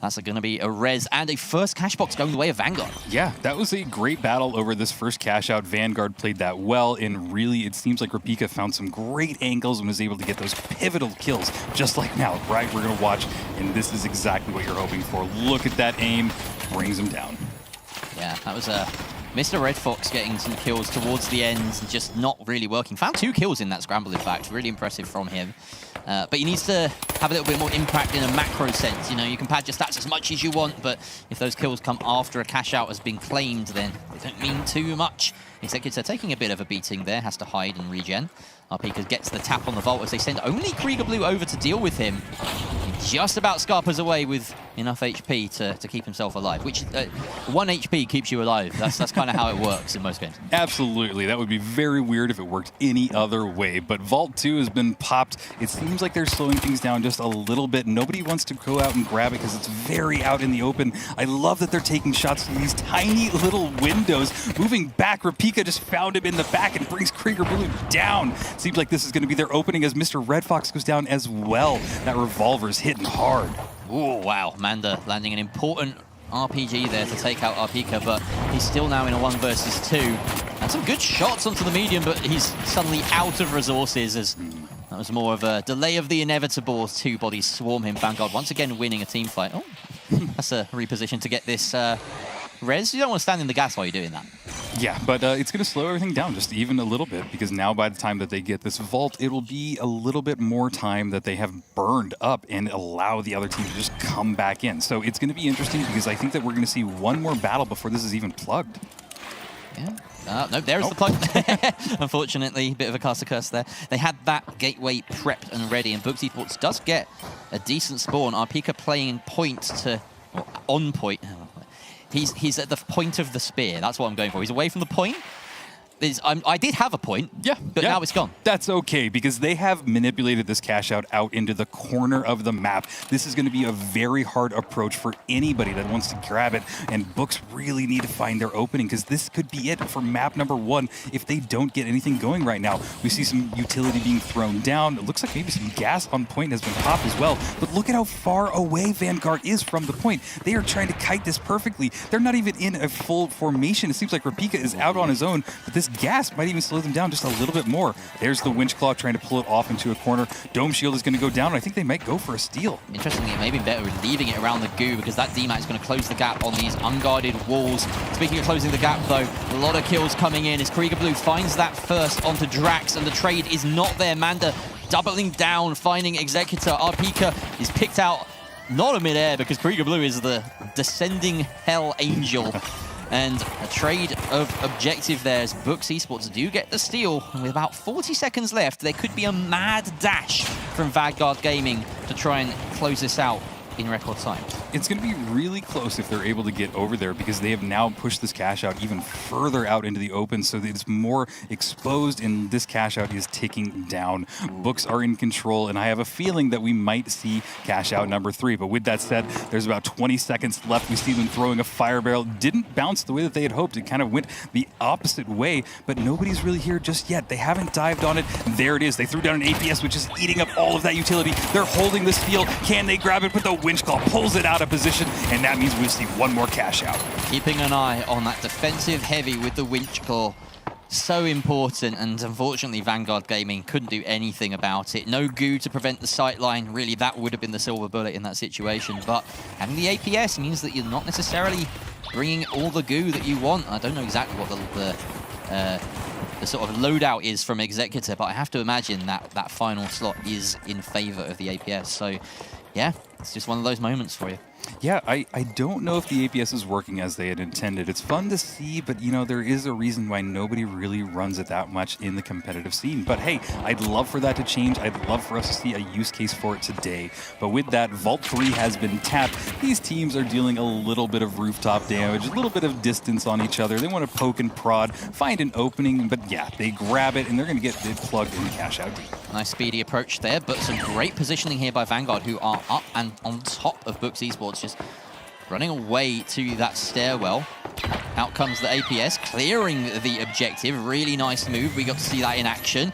That's going to be a res and a first cash box going the way of Vanguard. Yeah, that was a great battle over this first cash out. Vanguard played that well, and really it seems like Rapika found some great angles and was able to get those pivotal kills, just like now, right? We're going to watch, and this is exactly what you're hoping for. Look at that aim, brings him down. Yeah, that was Mr. Red Fox getting some kills towards the end and just not really working. Found 2 kills in that scramble, in fact. Really impressive from him. But he needs to have a little bit more impact in a macro sense. You know, you can pad your stats as much as you want, but if those kills come after a cash out has been claimed, then they don't mean too much. Executor taking a bit of a beating there, has to hide and regen. Arpika gets the tap on the vault as they send only Krieger Blue over to deal with him. He just about scarpers away with enough HP to keep himself alive, which 1 HP keeps you alive. That's kind of how it works in most games. Absolutely. That would be very weird if it worked any other way. But Vault 2 has been popped. It seems like they're slowing things down just a little bit. Nobody wants to go out and grab it because it's very out in the open. I love that they're taking shots from these tiny little windows. Moving back, Rapika just found him in the back and brings Krieger Blue down. Seems like this is going to be their opening as Mr. Red Fox goes down as well. That revolver is hitting hard. Oh, wow. Manda landing an important RPG there to take out Arpika, but he's still now in a 1 versus 2. And some good shots onto the medium, but he's suddenly out of resources as that was more of a delay of the inevitable as 2 bodies swarm him. Vanguard once again winning a team fight. Oh, that's a reposition to get this res. You don't want to stand in the gas while you're doing that. Yeah, but it's going to slow everything down just even a little bit, because now by the time that they get this vault, it will be a little bit more time that they have burned up and allow the other team to just come back in. So it's going to be interesting because I think that we're going to see one more battle before this is even plugged. Yeah. No, there's the plug. Unfortunately, a bit of a caster curse there. They had that gateway prepped and ready, and Books Esports does get a decent spawn. Arpika playing point to, or on point. He's at the point of the spear. That's what I'm going for. He's away from the point. I did have a point, but now it's gone. That's okay, because they have manipulated this cash out into the corner of the map. This is going to be a very hard approach for anybody that wants to grab it, and Books really need to find their opening, because this could be it for map number 1 if they don't get anything going right now. We see some utility being thrown down. It looks like maybe some gas on point has been popped as well, but look at how far away Vanguard is from the point. They are trying to kite this perfectly. They're not even in a full formation. It seems like Rapika is out on his own, but this gas might even slow them down just a little bit more. There's the winch claw trying to pull it off into a corner. Dome shield is going to go down. I think they might go for a steal. Interestingly, it may be better leaving it around the goo, because that DMAT is going to close the gap on these unguarded walls. Speaking of closing the gap, though, a lot of kills coming in as Krieger Blue finds that first onto Drax, and the trade is not there. Manda doubling down, finding Executor. Arpika is picked out, not a mid-air, because Krieger Blue is the descending hell angel. And a trade of objective there as Books Esports do get the steal. And with about 40 seconds left, there could be a mad dash from Vanguard Gaming to try and close this out in record time. It's going to be really close if they're able to get over there, because they have now pushed this cash out even further out into the open, so that it's more exposed, and this cash out is ticking down. Books are in control, and I have a feeling that we might see cash out number 3. But with that said, there's about 20 seconds left. We see them throwing a fire barrel. Didn't bounce the way that they had hoped. It kind of went the opposite way, but nobody's really here just yet. They haven't dived on it. There it is. They threw down an APS, which is eating up all of that utility. They're holding the steal. Can they grab it? But the winch claw pulls it out of position, and that means we'll see one more cash out. Keeping an eye on that defensive heavy with the winch claw. So important, and unfortunately Vanguard Gaming couldn't do anything about it. No goo to prevent the sightline. Really, that would have been the silver bullet in that situation. But having the APS means that you're not necessarily bringing all the goo that you want. I don't know exactly what the the sort of loadout is from Executor, but I have to imagine that that final slot is in favor of the APS. So yeah, it's just one of those moments for you. Yeah, I don't know if the APS is working as they had intended. It's fun to see, but, you know, there is a reason why nobody really runs it that much in the competitive scene. But, hey, I'd love for that to change. I'd love for us to see a use case for it today. But with that, Vault 3 has been tapped. These teams are dealing a little bit of rooftop damage, a little bit of distance on each other. They want to poke and prod, find an opening, but, yeah, they grab it, and they're going to get it plugged in Cashout deep. Nice speedy approach there, but some great positioning here by Vanguard, who are up and on top of Books Esports, just running away to that stairwell. Out comes the APS, clearing the objective. Really nice move. We got to see that in action.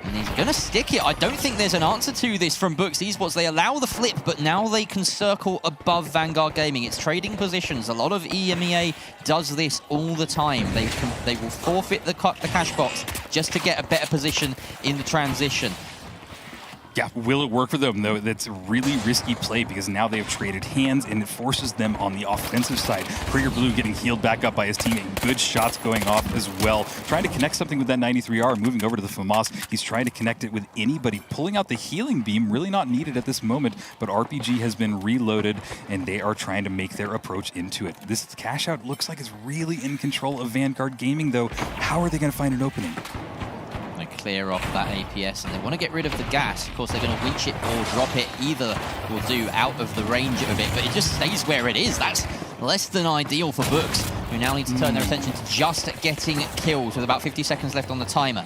And he's going to stick it. I don't think there's an answer to this from Books Esports. They allow the flip, but now they can circle above Vanguard Gaming. It's trading positions. A lot of EMEA does this all the time. They will forfeit the cash box just to get a better position in the transition. Yeah, will it work for them, though? That's a really risky play because now they have traded hands and it forces them on the offensive side. Krieger Blue getting healed back up by his teammate. Good shots going off as well. Trying to connect something with that 93R, moving over to the FAMAS. He's trying to connect it with anybody. Pulling out the healing beam, really not needed at this moment, but RPG has been reloaded and they are trying to make their approach into it. This Cashout looks like it's really in control of Vanguard Gaming, though. How are they going to find an opening? Clear off that APS, and they want to get rid of the gas. Of course, they're going to winch it or drop it. Either will do out of the range of it, but it just stays where it is. That's less than ideal for Books, who now need to turn their attention to just getting kills with about 50 seconds left on the timer.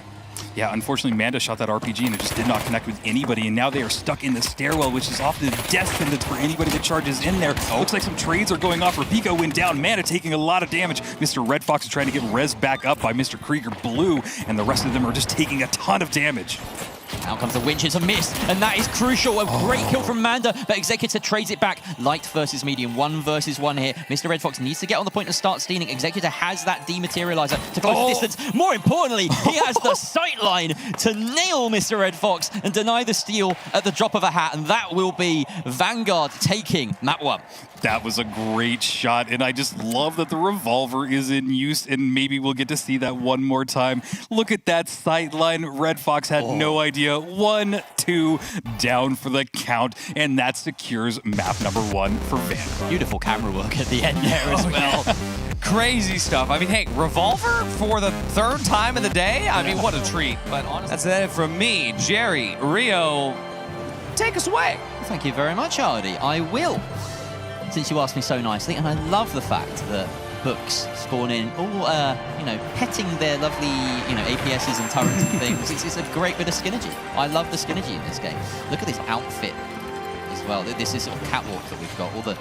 Yeah, unfortunately, Manda shot that RPG and it just did not connect with anybody, and now they are stuck in the stairwell, which is often destined for anybody that charges in there. Looks like some trades are going off. Rapico went down. Manda taking a lot of damage. Mr. Red Fox is trying to get res back up by Mr. Krieger Blue, and the rest of them are just taking a ton of damage. Out comes the winch, it's a miss, and that is crucial. A great kill from Manda, but Executor trades it back. Light versus medium, 1 versus 1 here. Mr. Red Fox needs to get on the point and start stealing. Executor has that dematerializer to close the distance. More importantly, he has the sight line to nail Mr. Red Fox and deny the steal at the drop of a hat, and that will be Vanguard taking that one. That was a great shot, and I just love that the revolver is in use, and maybe we'll get to see that one more time. Look at that sight line. Red Fox had no idea. 1, 2, down for the count, and that secures map number 1 for Vanguard. Beautiful camera work at the end there as well. Crazy stuff. I mean, hey, revolver for the 3rd time of the day? I mean, what a treat. But honestly, that's it from me, Jerry, Rio. Take us away. Thank you very much, Ardy. I will. Since you asked me so nicely, and I love the fact that Books spawn in all, you know, petting their lovely, you know, APSs and turrets and things. It's a great bit of synergy. I love the synergy in this game. Look at this outfit as well. This is sort of catwalk that we've got. All the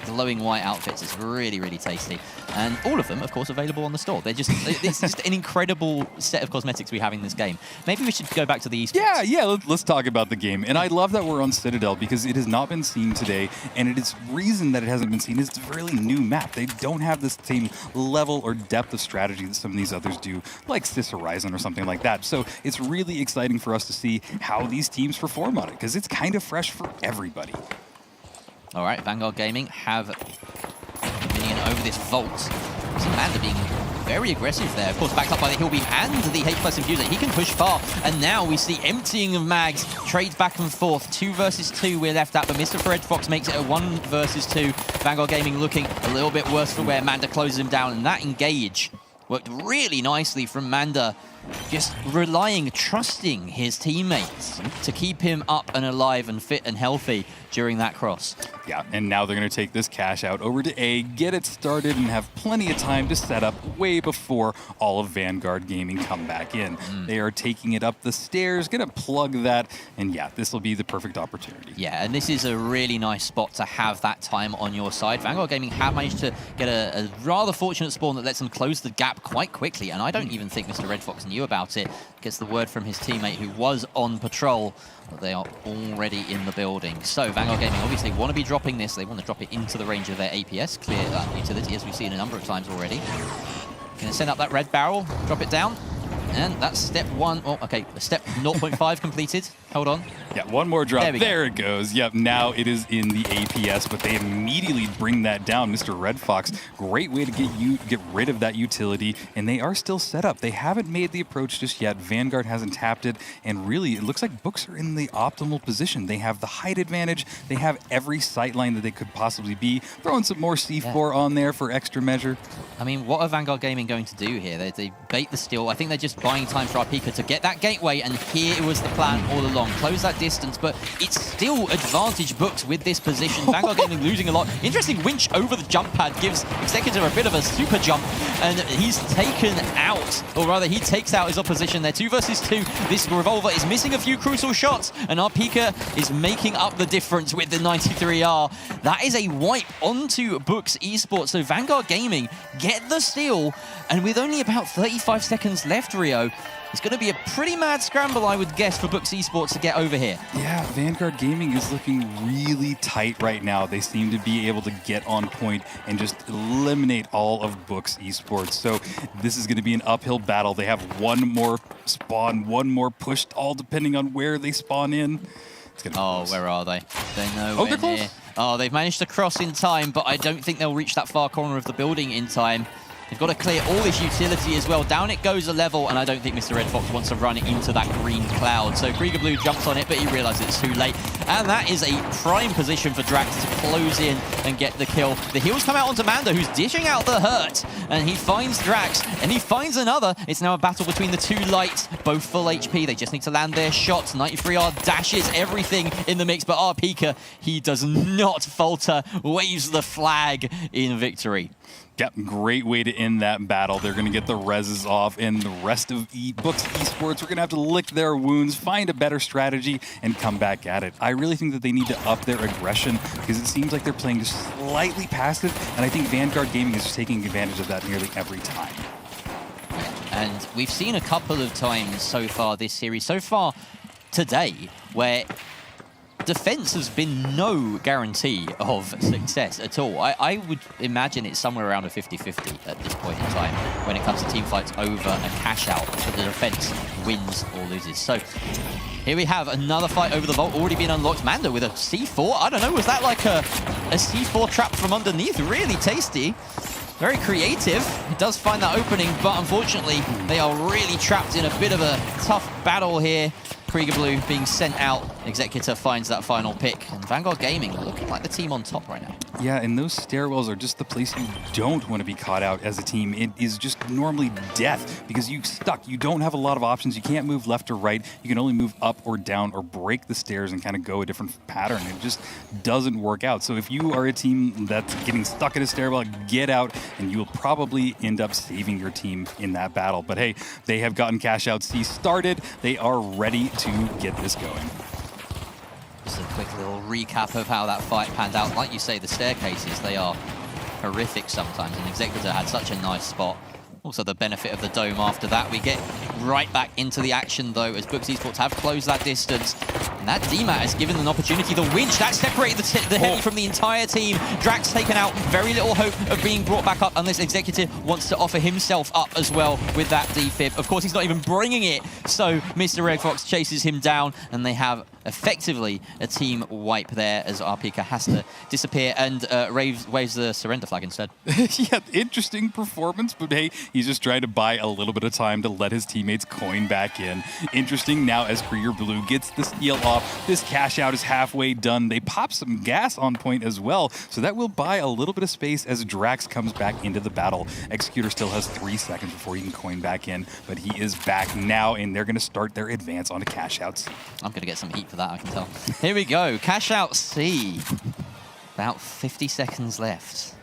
glowing white outfits. It's really, really tasty. And all of them, of course, available on the store. It's just an incredible set of cosmetics we have in this game. Maybe we should go back to the esports. Yeah, let's talk about the game. And I love that we're on Citadel because it has not been seen today, and it is reason that it hasn't been seen is it's a really new map. They don't have the same level or depth of strategy that some of these others do, like Sis Horizon or something like that. So it's really exciting for us to see how these teams perform on it because it's kind of fresh for everybody. All right, Vanguard Gaming have minion over this vault. So Manda being very aggressive there. Of course, backed up by the heal beam and the H+ infuser. He can push far. And now we see emptying of mags. Trades back and forth. 2 versus 2 we're left at, but Mr. Red Fox makes it a 1 versus 2. Vanguard Gaming looking a little bit worse for wear. Manda closes him down, and that engage worked really nicely from Manda. Just relying, trusting his teammates to keep him up and alive and fit and healthy during that cross. Yeah, and now they're going to take this cash out over to A, get it started, and have plenty of time to set up way before all of Vanguard Gaming come back in. They are taking it up the stairs, going to plug that, and yeah, this will be the perfect opportunity. Yeah, and this is a really nice spot to have that time on your side. Vanguard Gaming have managed to get a rather fortunate spawn that lets them close the gap quite quickly, and I don't even think Mr. Red Fox knew about it. Gets the word from his teammate who was on patrol that they are already in the building. So Vanguard Gaming obviously want to be dropping this. They want to drop it into the range of their APS, clear that utility as we've seen a number of times already. Going to send up that red barrel, drop it down. And that's step 1. Oh, okay, step 0.5 completed. Hold on. Yeah, one more drop. There we There it goes. Yep, now it is in the APS, but they immediately bring that down. Mr. Red Fox, great way to get rid of that utility, and they are still set up. They haven't made the approach just yet. Vanguard hasn't tapped it, and really, it looks like Books are in the optimal position. They have the height advantage. They have every sight line that they could possibly be. Throwing some more C4 on there for extra measure. I mean, what are Vanguard Gaming going to do here? They bait the steal. I think they're just buying time for our Pika to get that gateway, and here was the plan all along. Close that distance, but it's still advantage Books with this position. Vanguard Gaming losing a lot. Interesting winch over the jump pad gives Executor a bit of a super jump, and he's taken out, or rather he takes out his opposition there. 2 versus 2. This Revolver is missing a few crucial shots, and our Pika is making up the difference with the 93R. That is a wipe onto Books Esports. So Vanguard Gaming get the steal, and with only about 35 seconds left, Rio, it's going to be a pretty mad scramble, I would guess, for Books Esports to get over here. Yeah, Vanguard Gaming is looking really tight right now. They seem to be able to get on point and just eliminate all of Books Esports. So this is going to be an uphill battle. They have one more spawn, one more push, all depending on where they spawn in. It's gonna be close. Where are they? They're nowhere Oh, they're close. near. Oh, they've managed to cross in time, but I don't think they'll reach that far corner of the building in time. They've got to clear all this utility as well. Down it goes a level, and I don't think Mr. Red Fox wants to run it into that green cloud. So Krieger Blue jumps on it, but he realizes it's too late. And that is a prime position for Drax to close in and get the kill. The heals come out onto Mando, who's dishing out the hurt, and he finds Drax, and he finds another. It's now a battle between the two lights, both full HP. They just need to land their shots. 93R dashes everything in the mix, but our Pika, he does not falter, waves the flag in victory. Yep, great way to end that battle. They're going to get the reses off, and the rest of Books Esports, we're going to have to lick their wounds, find a better strategy, and come back at it. I really think that they need to up their aggression because it seems like they're playing just slightly passive, and I think Vanguard Gaming is just taking advantage of that nearly every time. And we've seen a couple of times so far this series, so far today, where defense has been no guarantee of success at all. I would imagine it's somewhere around a 50-50 at this point in time when it comes to team fights over and cash out, but the defense wins or loses. So here we have another fight over the vault already been unlocked. Mando with a C4. I don't know, was that like a C4 trap from underneath? Really tasty. Very creative. It does find that opening, but unfortunately, they are really trapped in a bit of a tough battle here. Krieger Blue being sent out. Executor finds that final pick. And Vanguard Gaming looking like the team on top right now. Yeah, and those stairwells are just the place you don't want to be caught out as a team. It is just normally death because you're stuck. You don't have a lot of options. You can't move left or right. You can only move up or down or break the stairs and kind of go a different pattern. It just doesn't work out. So if you are a team that's getting stuck in a stairwell, get out, and you will probably end up saving your team in that battle. But hey, they have gotten Cashout C started. They are ready to get this going. Just a quick little recap of how that fight panned out. Like you say, the staircases, they are horrific sometimes, and Executor had such a nice spot. Also the benefit of the dome after that. We get right back into the action though, as Books Esports have closed that distance. And that DMAT has given an opportunity. The winch, that separated the heavy from the entire team. Drax taken out, very little hope of being brought back up unless Executive wants to offer himself up as well with that defib. Of course, he's not even bringing it, so Mr. Red Fox chases him down, and they have effectively a team wipe there as our Pika has to disappear and waves the surrender flag instead. Yeah, interesting performance, but hey, he's just trying to buy a little bit of time to let his teammates coin back in. Interesting now as Krieger Blue gets the steal off. This cash out is halfway done. They pop some gas on point as well, so that will buy a little bit of space as Drax comes back into the battle. Executor still has 3 seconds before he can coin back in, but he is back now, and they're going to start their advance onto cash outs. I'm going to get some heat for that, I can tell. Here we go, cash out C. About 50 seconds left.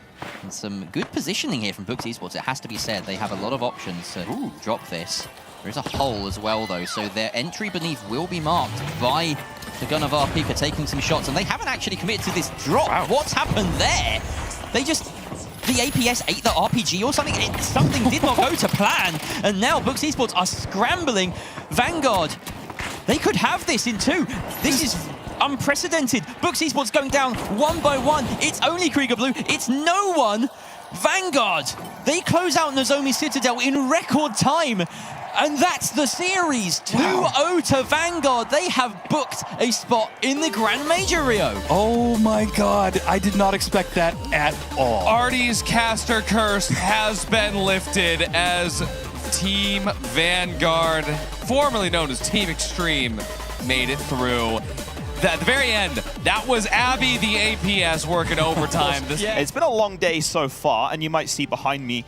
And some good positioning here from Books Esports, it has to be said. They have a lot of options to drop this. There is a hole as well, though, so their entry beneath will be marked by the gun of our Pika taking some shots, and they haven't actually committed to this drop. Wow. What's happened there? They just... The APS ate the RPG or something. Something did not go to plan, and now Books Esports are scrambling. Vanguard, they could have this in 2. This is unprecedented. Books Esports going down 1 by 1. It's only Krieger Blue. It's no one. Vanguard, they close out Nozomi Citadel in record time. And that's the series. 2-0 to Vanguard. They have booked a spot in the Grand Major, Rio. Oh my god, I did not expect that at all. Artie's caster curse has been lifted as Team Vanguard, formerly known as Team Extreme, made it through. At the very end, that was Abby, the APS, working overtime. It's been a long day so far, and you might see behind me,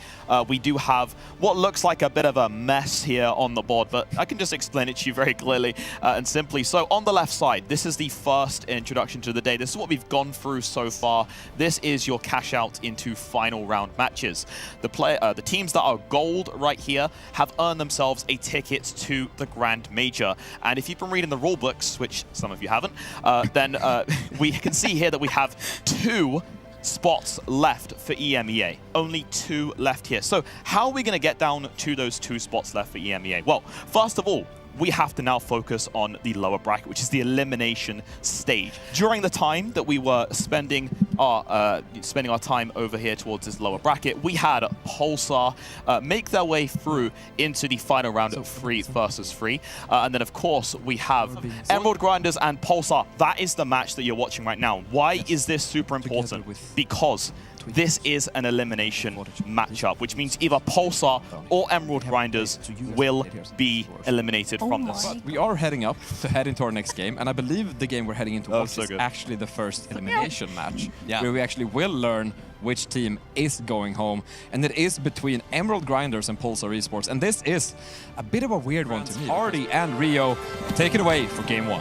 we do have what looks like a bit of a mess here on the board, but I can just explain it to you very clearly and simply. So on the left side, this is the first introduction to the day. This is what we've gone through so far. This is your cash out into final round matches. The teams that are gold right here have earned themselves a ticket to the Grand Major. And if you've been reading the rule books, which some of you haven't, then we can see here that we have 2 spots left for EMEA. Only 2 left here. So how are we going to get down to those 2 spots left for EMEA? Well, first of all, we have to now focus on the lower bracket, which is the elimination stage. During the time that we were spending our time over here towards this lower bracket, we had Pulsar make their way through into the final round of 3 versus 3. And then, of course, we have Emerald Grinders and Pulsar. That is the match that you're watching right now. Why is this super important? Because this is an elimination matchup, which means either Pulsar or Emerald Grinders will be eliminated from this. But we are heading up to head into our next game, and I believe the game we're heading into is actually the first elimination match, where we actually will learn which team is going home, and it is between Emerald Grinders and Pulsar Esports, and this is a bit of a weird one to me. Artie and Rio, take it away for game 1.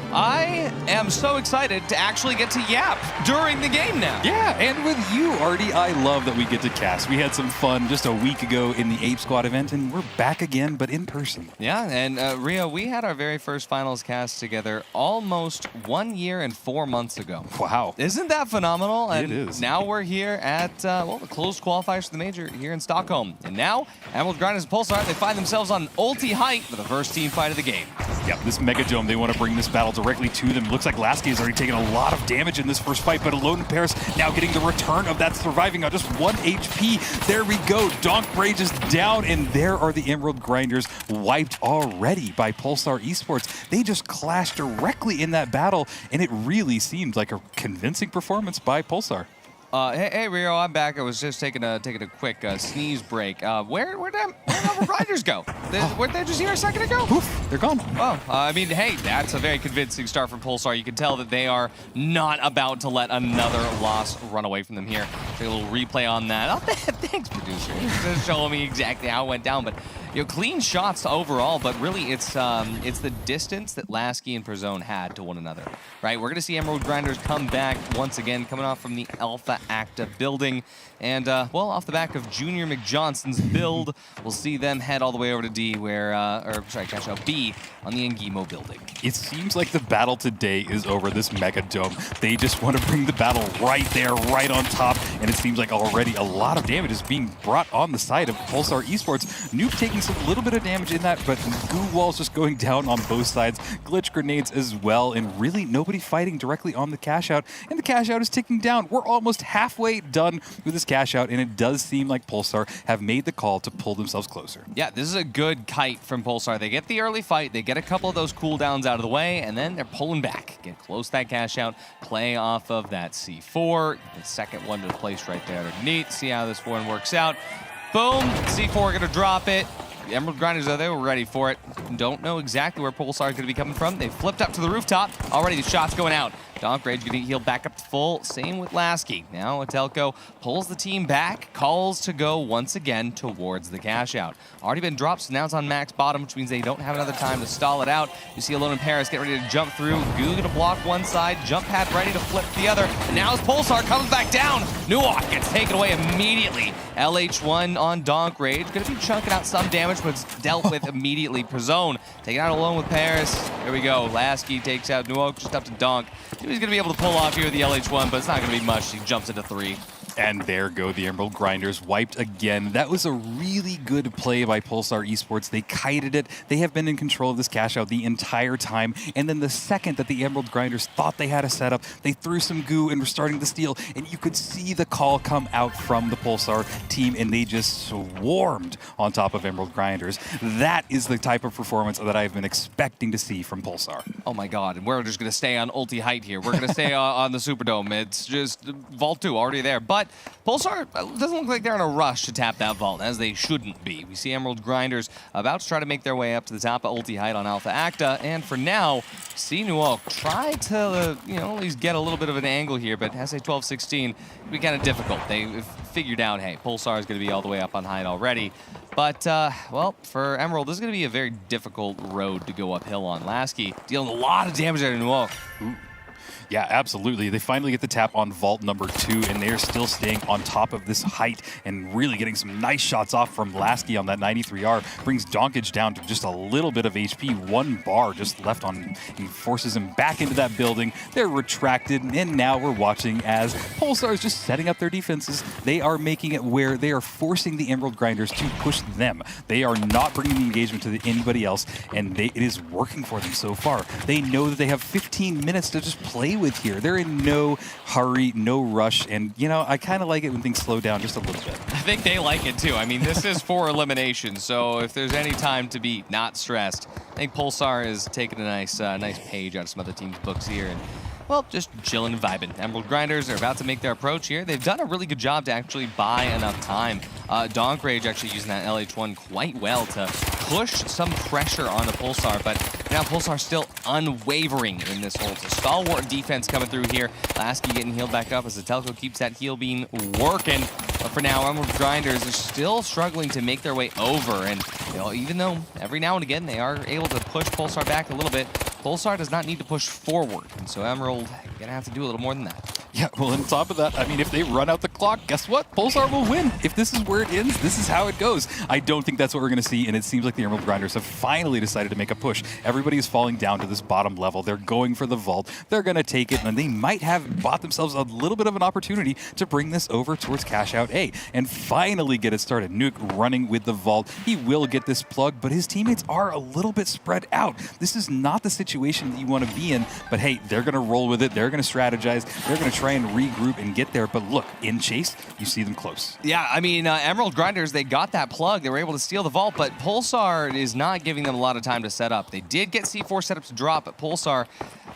I am so excited to actually get to yap during the game now. Yeah, and with you, Artie, I love that we get to cast. We had some fun just a week ago in the Ape Squad event, and we're back again, but in person. Yeah, and Rio, we had our very first finals cast together almost 1 year and 4 months ago. Wow. Isn't that phenomenal? It And is. now we're here at, well, the closed qualifiers for the major here in Stockholm. And now, Emerald Grinders and Pulsar, they find themselves on ulti height for the first team fight of the game. Yep, this Mega Dome, they want to bring this battle directly to them. It looks like Lasky has already taken a lot of damage in this first fight, but Alone in Paris now getting the return of that, surviving on just 1 HP. There we go. Donk Rage is down, and there are the Emerald Grinders wiped already by Pulsar Esports. They just clashed directly in that battle, and it really seemed like a convincing performance by Pulsar. Hey, Rio, I'm back. I was just taking a quick sneeze break. Where'd Emerald Grinders go? Weren't they just here a second ago? Poof, they're gone. Well, I mean, hey, that's a very convincing start from Pulsar. You can tell that they are not about to let another loss run away from them here. Take a little replay on that. Oh, thanks, producer. Just showing me exactly how it went down. But you know, clean shots overall. But really, it's the distance that Lasky and Perzone had to one another. Right? We're gonna see Emerald Grinders come back once again, coming off from the Alpha Acta building. And, well, off the back of Junior McJohnson's build, we'll see them head all the way over to D, where, Cashout B on the Ngimo building. It seems like the battle today is over this Mega Dome. They just want to bring the battle right there, right on top, and it seems like already a lot of damage is being brought on the side of Pulsar Esports. Nuke taking some little bit of damage in that, but goo walls just going down on both sides, glitch grenades as well, and really nobody fighting directly on the cash out, and the cash out is ticking down. We're almost halfway done with this cash out, and it does seem like Pulsar have made the call to pull themselves closer. Yeah, this is a good kite from Pulsar. They get the early fight, they get a couple of those cooldowns out of the way, and then they're pulling back. Get close to that cash out, play off of that C4. The second one to the place right there underneath. See how this one works out. Boom, C4 gonna drop it. The Emerald Grinders, though, they were ready for it. Don't know exactly where Pulsar is going to be coming from. They flipped up to the rooftop. Already the shots going out. Donk Rage getting healed back up to full. Same with Lasky. Now Atelco pulls the team back, calls to go once again towards the cash out. Already been dropped, so now it's on max bottom, which means they don't have another time to stall it out. You see Alone in Paris get ready to jump through. Goo gonna block one side, jump pad ready to flip the other. And now as Pulsar comes back down, Nuok gets taken away immediately. LH1 on Donk Rage. Gonna be chunking out some damage, but it's dealt with immediately. Perzone taking out Alone with Paris. There we go. Lasky takes out Nuok just up to Donk. He's going to be able to pull off here with the LH1, but it's not going to be much. He jumps into 3. And there go the Emerald Grinders, wiped again. That was a really good play by Pulsar Esports. They kited it. They have been in control of this cash out the entire time. And then the second that the Emerald Grinders thought they had a setup, they threw some goo and were starting to steal. And you could see the call come out from the Pulsar team, and they just swarmed on top of Emerald Grinders. That is the type of performance that I've been expecting to see from Pulsar. Oh my god, and we're just going to stay on ulti height here. We're going to stay on the Superdome. It's just Vault 2 already there. But Pulsar doesn't look like they're in a rush to tap that vault, as they shouldn't be. We see Emerald Grinders about to try to make their way up to the top of ulti height on Alpha Acta, and for now, see Nuo try to, at least get a little bit of an angle here, but SA 12-16 it'd be kind of difficult. They figured out, hey, Pulsar is going to be all the way up on height already. But, well, for Emerald, this is going to be a very difficult road to go uphill on. Lasky dealing a lot of damage there to Nuo. Yeah, absolutely. They finally get the tap on vault number 2, and they're still staying on top of this height and really getting some nice shots off from Lasky on that 93R. Brings Donkage down to just a little bit of HP. 1 bar just left on him. He forces him back into that building. They're retracted, and now we're watching as Pulsar is just setting up their defenses. They are making it where they are forcing the Emerald Grinders to push them. They are not bringing the engagement to anybody else, and it is working for them so far. They know that they have 15 minutes to just play with here. They're in no hurry, no rush, and I kind of like it when things slow down just a little bit. I think they like it too. I mean, this is for elimination, so if there's any time to be not stressed, I think Pulsar is taking a nice page out of some other teams' books here, and well, just chilling and vibing. Emerald Grinders are about to make their approach here. They've done a really good job to actually buy enough time. Donk Rage actually using that LH1 quite well to push some pressure on the Pulsar, but now Pulsar still unwavering in this hold. So stalwart defense coming through here. Lasky getting healed back up as the Telco keeps that heal beam working. But for now, Emerald Grinders are still struggling to make their way over, and even though every now and again they are able to push Pulsar back a little bit, Pulsar does not need to push forward, and so Emerald gonna have to do a little more than that. Yeah, well, on top of that, I mean, if they run out the clock, guess what? Pulsar will win. If this is where it ends, this is how it goes. I don't think that's what we're going to see, and it seems like the Emerald Grinders have finally decided to make a push. Everybody is falling down to this bottom level. They're going for the vault. They're going to take it, and they might have bought themselves a little bit of an opportunity to bring this over towards Cashout A and finally get it started. Nuke running with the vault. He will get this plug, but his teammates are a little bit spread out. This is not the situation that you want to be in, but hey, they're going to roll with it. They're going to strategize. They're going to try and regroup and get there, but look, in chase, you see them close. Yeah, I mean, Emerald Grinders, they got that plug. They were able to steal the vault, but Pulsar is not giving them a lot of time to set up. They did get C4 setups to drop, but Pulsar,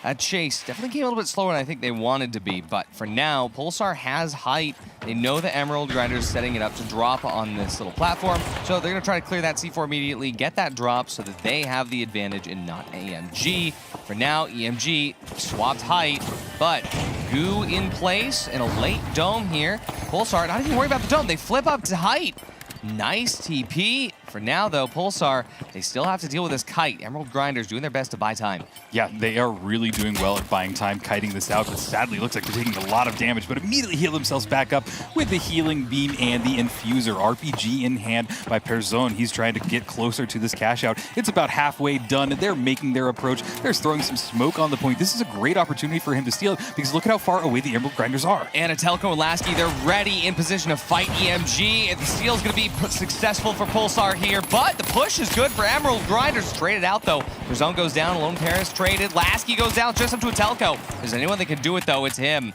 that chase definitely came a little bit slower than I think they wanted to be, but for now, Pulsar has height. They know the Emerald Grinders setting it up to drop on this little platform, so they're going to try to clear that C4 immediately, get that drop so that they have the advantage and not AMG. For now, EMG swapped height, but goo in place in a late dome here. Pulsar, not even worry about the dome. They flip up to height. Nice TP. For now, though, Pulsar, they still have to deal with this kite. Emerald Grinders doing their best to buy time. Yeah, they are really doing well at buying time, kiting this out, but sadly looks like they're taking a lot of damage, but immediately heal themselves back up with the healing beam and the infuser. RPG in hand by Perzone. He's trying to get closer to this cash out. It's about halfway done. They're making their approach. They're throwing some smoke on the point. This is a great opportunity for him to steal it because look at how far away the Emerald Grinders are. And Telco and Lasky, they're ready in position to fight EMG. And the steal is going to be successful for Pulsar here, but the push is good for Emerald Grinders. Traded out, though. Perzone goes down. Lone Paris traded. Lasky goes down just up to a Telco. If there's anyone that can do it, though, it's him.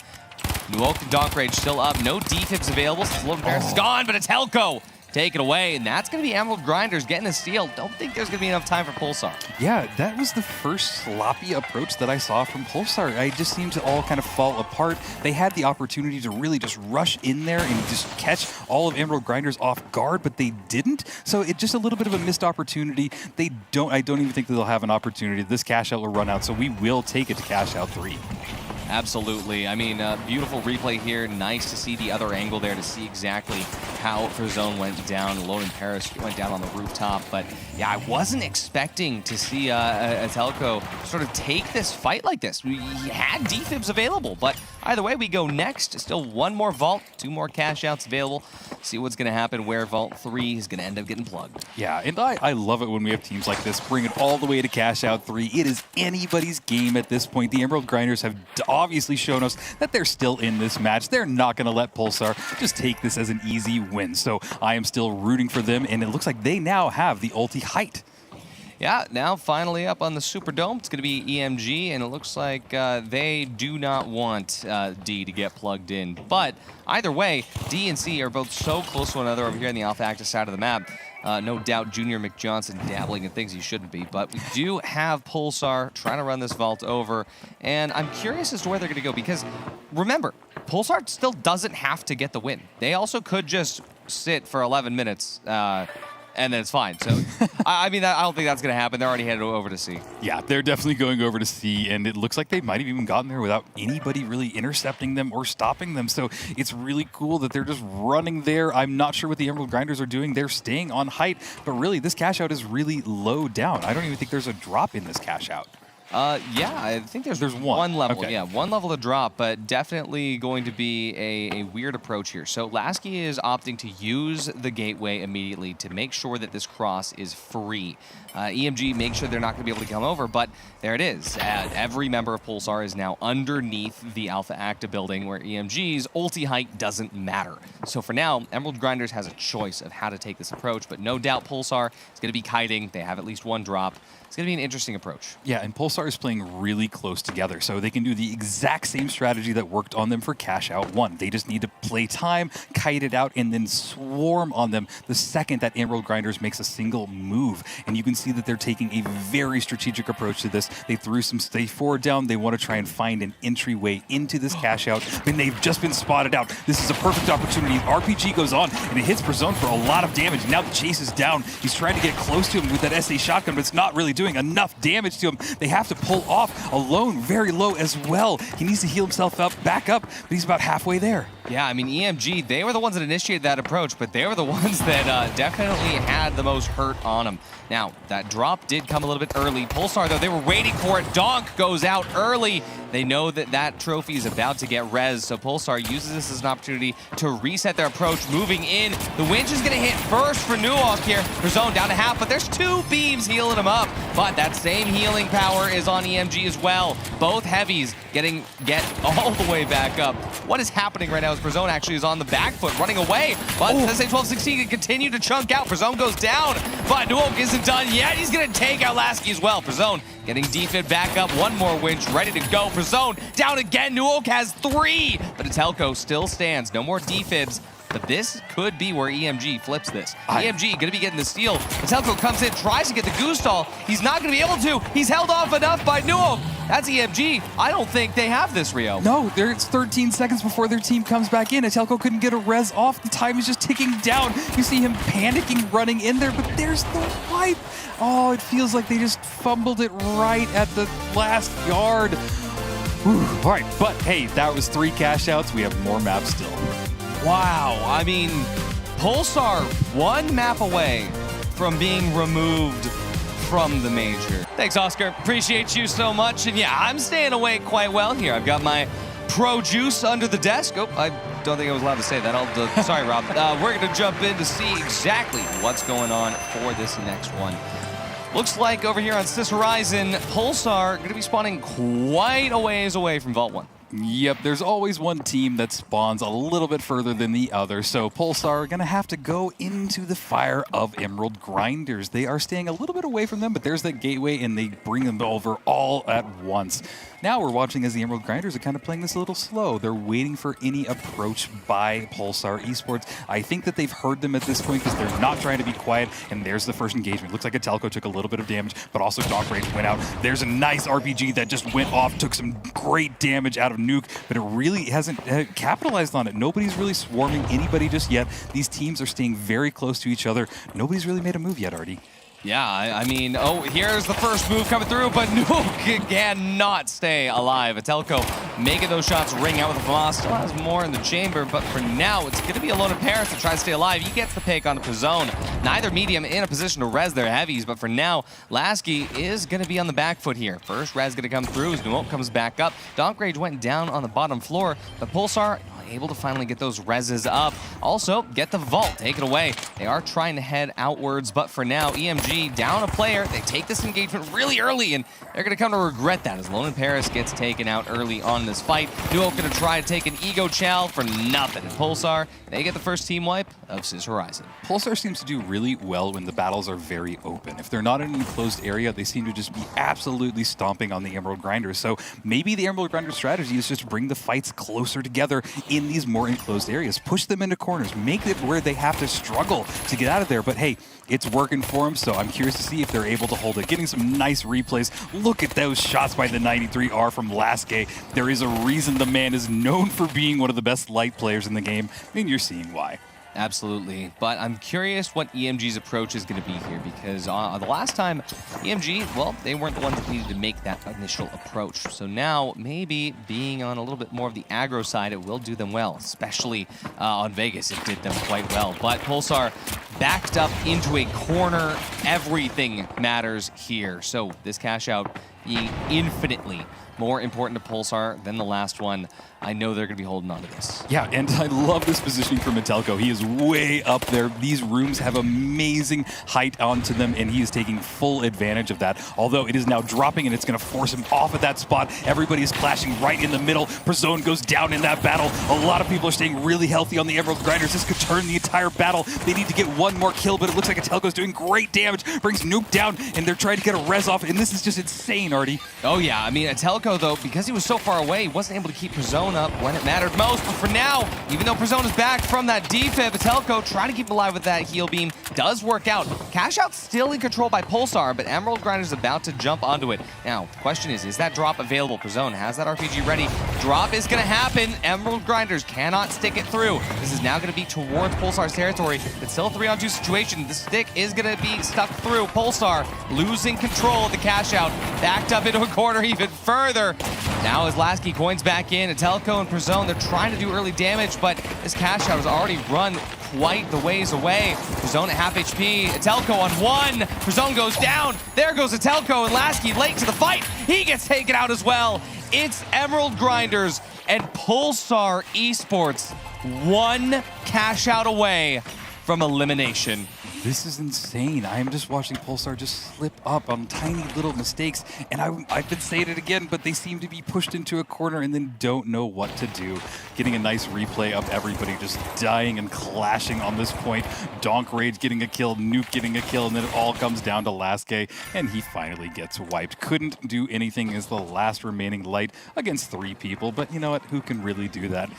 Nuoc and Donk Rage still up. No defibs available since Lone Paris is gone, but a Telco take it away, and that's going to be Emerald Grinders getting a steal. Don't think there's going to be enough time for Pulsar. Yeah, that was the first sloppy approach that I saw from Pulsar. I just seemed to all kind of fall apart. They had the opportunity to really just rush in there and just catch all of Emerald Grinders off guard, but they didn't. So it's just a little bit of a missed opportunity. I don't even think that they'll have an opportunity. This cash out will run out, so we will take it to cash out 3. Absolutely. I mean, beautiful replay here. Nice to see the other angle there to see exactly how Zone went down. Lone in Paris went down on the rooftop. But yeah, I wasn't expecting to see a Telco sort of take this fight like this. We had defibs available, but either way, we go next. Still one more vault, 2 more cash outs available. See what's going to happen where Vault 3 is going to end up getting plugged. Yeah, and I love it when we have teams like this bring it all the way to cash out 3. It is anybody's game at this point. The Emerald Grinders have obviously shown us that they're still in this match. They're not going to let Pulsar just take this as an easy win. So I am still rooting for them, and it looks like they now have the ulti height. Yeah, now finally up on the Superdome, it's going to be EMG, and it looks like they do not want D to get plugged in. But either way, D and C are both so close to one another over here on the Alpha Active side of the map. No doubt Junior McJohnson dabbling in things he shouldn't be, but we do have Pulsar trying to run this vault over, and I'm curious as to where they're going to go, because remember, Pulsar still doesn't have to get the win. They also could just sit for 11 minutes and then it's fine. So, I mean, I don't think that's going to happen. They're already headed over to C. Yeah, they're definitely going over to C, and it looks like they might have even gotten there without anybody really intercepting them or stopping them. So it's really cool that they're just running there. I'm not sure what the Emerald Grinders are doing. They're staying on height, but really, this cash out is really low down. I don't even think there's a drop in this cash out. Yeah, I think there's one level. Okay. Yeah, one level to drop, but definitely going to be a weird approach here. So Lasky is opting to use the gateway immediately to make sure that this cross is free. EMG makes sure they're not going to be able to come over, but there it is. Every member of Pulsar is now underneath the Alpha Active building, where EMG's ulti height doesn't matter. So for now, Emerald Grinders has a choice of how to take this approach, but no doubt Pulsar is going to be kiting. They have at least one drop. It's going to be an interesting approach. Yeah, and Pulsar is playing really close together, so they can do the exact same strategy that worked on them for Cash Out 1. They just need to play time, kite it out, and then swarm on them the second that Emerald Grinders makes a single move. And you can see that they're taking a very strategic approach to this. They threw some stay forward down. They want to try and find an entryway into this Cash Out, and they've just been spotted out. This is a perfect opportunity. RPG goes on, and it hits Brazone for a lot of damage. Now the chase is down. He's trying to get close to him with that SA shotgun, but it's not really doing enough damage to him. They have to pull off. Alone very low as well. He needs to heal himself up, back up, but he's about halfway there. Yeah, I mean, EMG, they were the ones that initiated that approach, but they were the ones that definitely had the most hurt on them. Now, that drop did come a little bit early. Pulsar, though, they were waiting for it. Donk goes out early. They know that that trophy is about to get res, so Pulsar uses this as an opportunity to reset their approach, moving in. The winch is going to hit first for Nuok here. Brazone down to half, but there's 2 beams healing him up. But that same healing power is on EMG as well. Both heavies get all the way back up. What is happening right now is Brazone actually is on the back foot, running away. But SA-1216 can continue to chunk out. Brazone goes down, but Nuok isn't done yet. He's going to take out Lasky as well. Brazone getting defib back up. One more winch ready to go. Brazone down again. Nuok has 3, but Atelco still stands. No more defibs. But this could be where EMG flips this. EMG going to be getting the steal. Atelco comes in, tries to get the goose stall. He's not going to be able to. He's held off enough by Nuok. That's EMG. I don't think they have this, Rio. No, it's 13 seconds before their team comes back in. Atelco couldn't get a res off. The time is just ticking down. You see him panicking, running in there, but there's the wipe. Oh, it feels like they just fumbled it right at the last yard. Whew. All right, but hey, that was 3 cash outs. We have more maps still. Wow, I mean, Pulsar 1 map away from being removed from the major. Thanks, Oscar. Appreciate you so much. And yeah, I'm staying awake quite well here. I've got my pro juice under the desk. Oh, I don't think I was allowed to say that. Sorry, Rob. We're going to jump in to see exactly what's going on for this next one. Looks like over here on Cis Horizon, Pulsar going to be spawning quite a ways away from Vault 1. Yep, there's always one team that spawns a little bit further than the other, so Pulsar are going to have to go into the fire of Emerald Grinders. They are staying a little bit away from them, but there's that gateway, and they bring them over all at once. Now we're watching as the Emerald Grinders are kind of playing this a little slow. They're waiting for any approach by Pulsar Esports. I think that they've heard them at this point because they're not trying to be quiet, and there's the first engagement. Looks like Atelco took a little bit of damage, but also Donk Rage went out. There's a nice RPG that just went off, took some great damage out of Nuke, but it really hasn't capitalized on it. Nobody's really swarming anybody just yet. These teams are staying very close to each other. Nobody's really made a move yet, Artie. Yeah, I mean, oh, here's the first move coming through, but Nuke cannot stay alive. Atelco making those shots ring out with the Famas. Still has more in the chamber, but for now, it's going to be Alone in Paris to try to stay alive. He gets the pick on Prizone. Neither medium in a position to res their heavies, but for now, Lasky is going to be on the back foot here. First res going to come through as Nuke comes back up. Donkrage went down on the bottom floor, but Pulsar able to finally get those reses up. Also, get the vault, take it away. They are trying to head outwards, but for now, EMG down a player. They take this engagement really early, and they're going to come to regret that as Lone in Paris gets taken out early on in this fight. Nuke going to try to take an ego chow for nothing. And Pulsar, they get the first team wipe of Sis Horizon. Pulsar seems to do really well when the battles are very open. If they're not in an enclosed area, they seem to just be absolutely stomping on the Emerald Grinders. So maybe the Emerald Grinder strategy is just bring the fights closer together in these more enclosed areas. Push them into corners. Make it where they have to struggle to get out of there. But hey, it's working for them, so I'm curious to see if they're able to hold it. Getting some nice replays. Look at those shots by the 93R from Lasky. There is a reason the man is known for being one of the best light players in the game, and you're seeing why. Absolutely, but I'm curious what EMG's approach is going to be here, because the last time EMG, well, they weren't the ones that needed to make that initial approach. So now, maybe being on a little bit more of the aggro side, it will do them well, especially on Vegas. It did them quite well, but Pulsar backed up into a corner. Everything matters here. So this cash out being infinitely more important to Pulsar than the last one. I know they're going to be holding on to this. Yeah, and I love this positioning for Metelko. He is way up there. These rooms have amazing height onto them, and he is taking full advantage of that. Although it is now dropping, and it's going to force him off at that spot. Everybody is clashing right in the middle. Prizone goes down in that battle. A lot of people are staying really healthy on the Emerald Grinders. This could turn the entire battle. They need to get one more kill, but it looks like Atelko's doing great damage. Brings Nuke down, and they're trying to get a res off, and this is just insane, Artie. Oh yeah, I mean, Atelko, though, because he was so far away, he wasn't able to keep Prizone up when it mattered most. But for now, even though Prizone is back from that defib, Atelko trying to keep alive with that heal beam does work out. Cashout's still in control by Pulsar, but Emerald Grinder's about to jump onto it. Now, the question is that drop available? Prizone has that RPG ready. Drop is going to happen. Emerald Grinders cannot stick it through. This is now going to be towards Pulsar's territory. It's still a 3-on-2 situation. The stick is going to be stuck through. Pulsar losing control of the Cashout. Backed up into a corner even further. Now as Lasky coins back in, Atelko and Prizone, they're trying to do early damage, but this Cashout has already run quite the ways away. Prizone at half HP, Atelko on one. Prizone goes down. There goes Atelko, and Lasky late to the fight. He gets taken out as well. It's Emerald Grinders and Pulsar Esports, one Cashout away from elimination. This is insane. I am just watching Pulsar just slip up on tiny little mistakes, and I've been saying it again, but they seem to be pushed into a corner and then don't know what to do. Getting a nice replay of everybody just dying and clashing on this point. Donk Rage getting a kill, Nuke getting a kill, and then it all comes down to Lasky, and he finally gets wiped. Couldn't do anything as the last remaining light against 3 people, but you know what? Who can really do that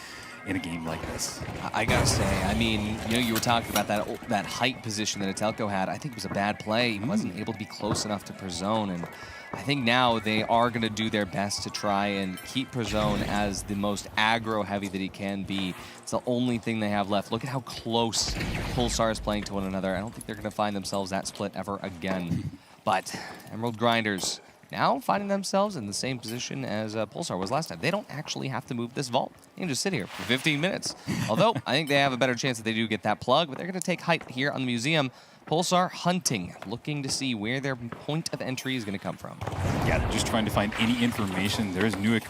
in a game like this? I gotta say, I mean, you know, you were talking about that height position that Atelko had. I think it was a bad play. He wasn't able to be close enough to Prizone, and I think now they are gonna do their best to try and keep Prizone as the most aggro heavy that he can be. It's the only thing they have left. Look at how close Pulsar is playing to one another. I don't think they're gonna find themselves that split ever again. But Emerald Grinders now finding themselves in the same position as Pulsar was last time. They don't actually have to move this vault. They can just sit here for 15 minutes. Although, I think they have a better chance that they do get that plug, but they're going to take height here on the museum. Pulsar hunting, looking to see where their point of entry is going to come from. Yeah, they're just trying to find any information. There's Nuke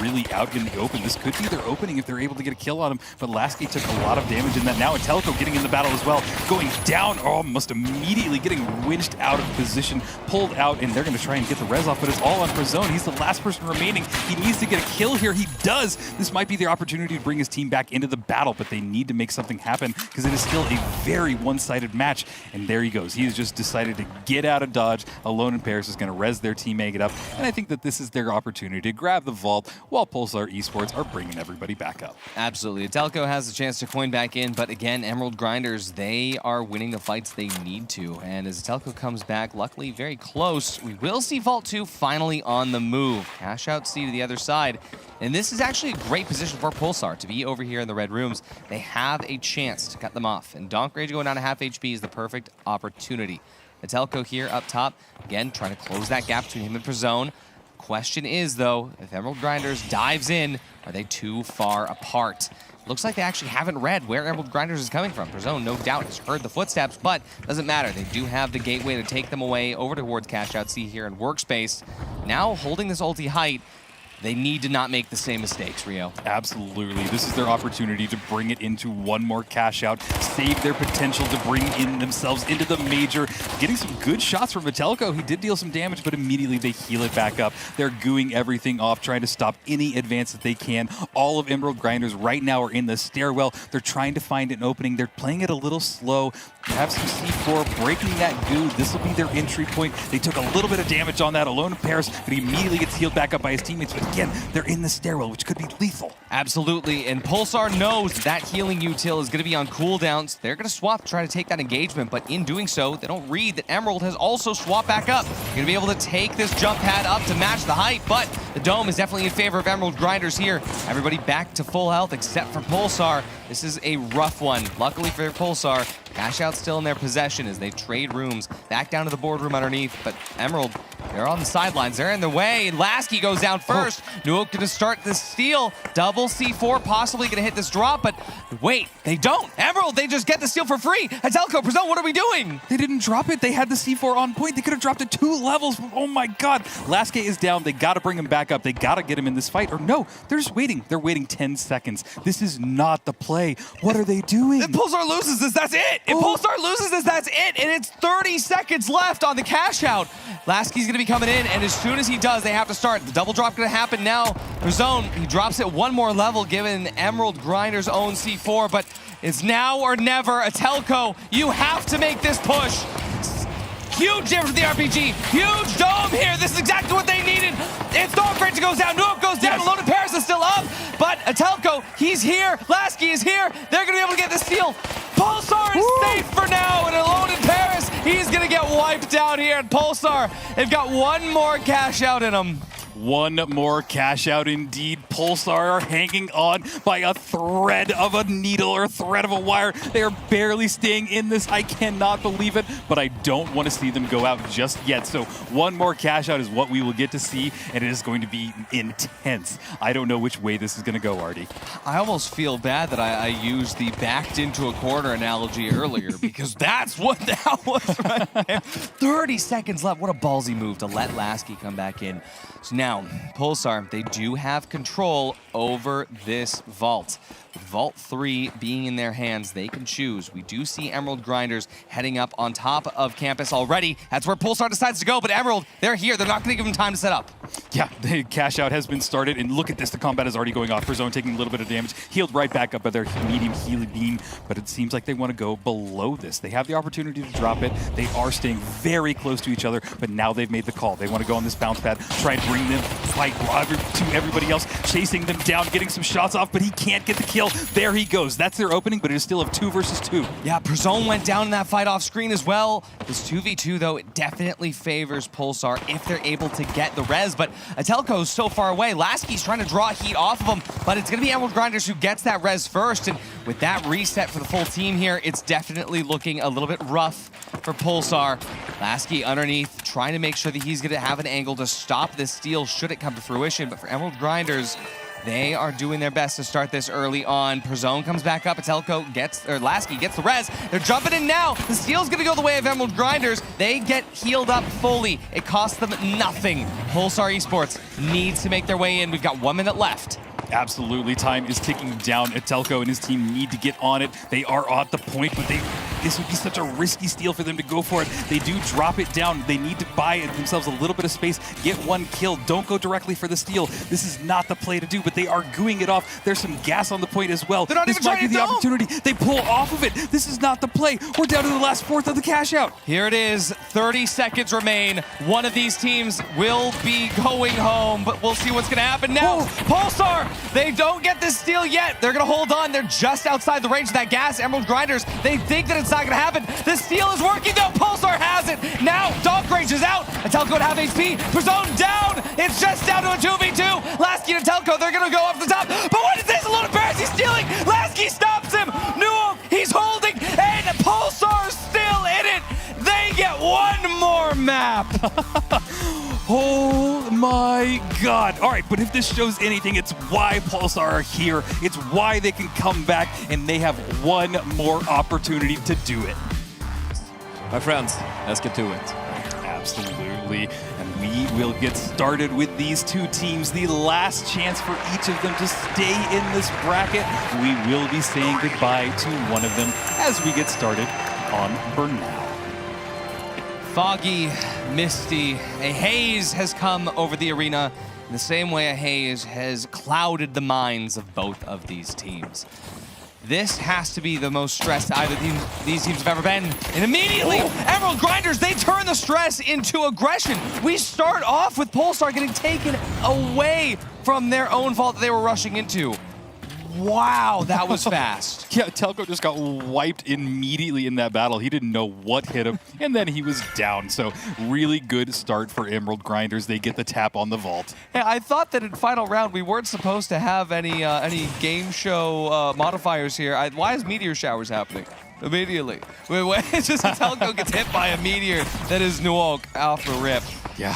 really out in the open. This could be their opening if they're able to get a kill on him, but Lasky took a lot of damage in that. Now Atelko getting in the battle as well, going down, almost immediately getting winched out of position, pulled out, and they're going to try and get the res off, but it's all on Prizone. He's the last person remaining. He needs to get a kill here. He does. This might be their opportunity to bring his team back into the battle, but they need to make something happen because it is still a very one-sided match. And there he goes. He has just decided to get out of dodge. Alone in Paris is going to res their teammate up. And I think that this is their opportunity to grab the vault while Pulsar Esports are bringing everybody back up. Absolutely. Atelko has the chance to coin back in, but again, Emerald Grinders, they are winning the fights they need to. And as Atelko comes back, luckily very close, we will see Vault 2 finally on the move. Cashout C to the other side. And this is actually a great position for Pulsar to be over here in the red rooms. They have a chance to cut them off. And Donk Rage going down to half HP is the perfect opportunity. Atelco here up top, again, trying to close that gap between him and Prozone. Question is, though, if Emerald Grinders dives in, are they too far apart? Looks like they actually haven't read where Emerald Grinders is coming from. Prozone, no doubt, has heard the footsteps, but doesn't matter. They do have the gateway to take them away over towards Cashout. See here in Workspace. Now holding this ulti height, they need to not make the same mistakes, Rio. Absolutely. This is their opportunity to bring it into one more cash out, save their potential to bring in themselves into the major. Getting some good shots from Vitelko. He did deal some damage, but immediately they heal it back up. They're gooing everything off, trying to stop any advance that they can. All of Emerald Grinders right now are in the stairwell. They're trying to find an opening. They're playing it a little slow. They have some C4, breaking that goo. This will be their entry point. They took a little bit of damage on that alone in Paris, but he immediately gets healed back up by his teammates. But again, they're in the stairwell, which could be lethal. Absolutely, and Pulsar knows that healing util is going to be on cooldowns. They're going to swap to try to take that engagement, but in doing so, they don't read that Emerald has also swapped back up. You're going to be able to take this jump pad up to match the height, but the dome is definitely in favor of Emerald Grinders here. Everybody back to full health except for Pulsar. This is a rough one. Luckily for Pulsar, Cashout still in their possession as they trade rooms back down to the boardroom underneath, but Emerald, they're on the sidelines. They're in the way, and Lasky goes down first. Nuuk going to start this steal. Double C4, possibly going to hit this drop, but wait, they don't. Emerald, they just get the steal for free. Atelco, Prozone, what are we doing? They didn't drop it. They had the C4 on point. They could have dropped it 2 levels. Oh my God. Lasky is down. They got to bring him back up. They got to get him in this fight. Or no, they're just waiting. They're waiting 10 seconds. This is not the play. What are they doing? If Pulsar loses this, that's it. If Pulsar loses this, that's it. And it's 30 seconds left on the cash out. Lasky's going to be coming in, and as soon as he does, they have to start. The double drop going to happen now. Prozone, he drops it 1 more level, given Emerald Grinder's own C4, but it's now or never. Atelco, you have to make this push. Huge difference for the RPG. Huge dome here. This is exactly what they needed. It's Thornbridge goes down. Nuuk goes down. Yes. Loaded Paris is still up. But Atelco, he's here. Lasky is here. They're going to be able to get the steal. Pulsar is safe for now. And alone in Paris, he's going to get wiped out here. And Pulsar, they've got 1 more cash out in them. 1 more cash out indeed. Pulsar are hanging on by a thread of a needle or a thread of a wire. They are barely staying in this. I cannot believe it, but I don't want to see them go out just yet. So 1 more cash out is what we will get to see, and it is going to be intense. I don't know which way this is going to go, Artie. I almost feel bad that I used the backed into a corner analogy earlier because that's what that was right there. 30 seconds left. What a ballsy move to let Lasky come back in. So now, Pulsar, they do have control over this vault. With Vault 3 being in their hands, they can choose. We do see Emerald Grinders heading up on top of campus already. That's where Pulsar decides to go, but Emerald, they're here. They're not going to give them time to set up. Yeah, the cash out has been started, and look at this. The combat is already going off. Prozone taking a little bit of damage. Healed right back up by their medium healing beam, but it seems like they want to go below this. They have the opportunity to drop it. They are staying very close to each other, but now they've made the call. They want to go on this bounce pad, try and bring them fight to everybody else, chasing them down, getting some shots off, but he can't get the kill. There he goes. That's their opening, but it is still a 2 versus 2. Yeah, Prozone went down in that fight off screen as well. This 2v2, though, it definitely favors Pulsar if they're able to get the res, but Atelco's so far away. Lasky's trying to draw heat off of him, but it's going to be Emerald Grinders who gets that res first, and with that reset for the full team here, it's definitely looking a little bit rough for Pulsar. Lasky underneath, trying to make sure that he's going to have an angle to stop this steal should it come to fruition, but for Emerald Grinders, they are doing their best to start this early on. Prozone comes back up. Lasky gets the res. They're jumping in now. The steal's going to go the way of Emerald Grinders. They get healed up fully. It costs them nothing. Pulsar Esports needs to make their way in. We've got 1 minute left. Absolutely, time is ticking down. Atelco and his team need to get on it. They are at the point, but this would be such a risky steal for them to go for it. They do drop it down. They need to buy themselves a little bit of space, get 1 kill. Don't go directly for the steal. This is not the play to do, but they are gooing it off. There's some gas on the point as well. They're not this even might trying be to the dome. opportunity. They pull off of it. This is not the play. We're down to the last 4th of the cash out. Here it is. 30 seconds remain. One of these teams will be going home, but we'll see what's going to happen now. Pulsar, they don't get this steal yet. They're going to hold on. They're just outside the range of that gas. Emerald Grinders, they think that it's not going to happen. The steal is working, though. Pulsar has it. Now, Dog Range is out. Atelco at half HP. Prozone down. It's just down to a 2v2. Lasky and Atelco, they're going to go up the top. But what is this? A load of Paris. He's stealing. Lasky stops him. Nuuk, he's holding. And Pulsar's still in it. They get 1 map. Oh my god. All right, but if this shows anything, it's why Pulsar are here. It's why they can come back, and they have one more opportunity to do it. My friends, let's get to it. Absolutely. And we will get started with these two teams. The last chance for each of them to stay in this bracket. We will be saying goodbye to one of them as we get started on Burnout. Foggy, misty, a haze has come over the arena in the same way a haze has clouded the minds of both of these teams. This has to be the most stressed either these teams have ever been. And immediately, Emeral Grinders, they turn the stress into aggression. We start off with Pulsar getting taken away from their own vault that they were rushing into. Wow, that was fast. Yeah, Telco just got wiped immediately in that battle. He didn't know what hit him, and then he was down. So really good start for Emerald Grinders. They get the tap on the vault. Yeah, I thought that in final round we weren't supposed to have any game show modifiers here. Why is meteor showers happening immediately? It's just Telco gets hit by a meteor that is Nuok off the rip. Yeah.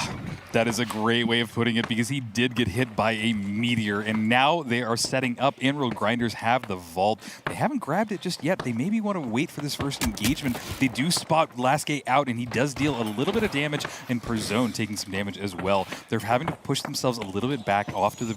That is a great way of putting it because he did get hit by a meteor, and now they are setting up. Emerald Grinders have the vault. They haven't grabbed it just yet. They maybe want to wait for this first engagement. They do spot Lasky out, and he does deal a little bit of damage, and Perzone taking some damage as well. They're having to push themselves a little bit back off to the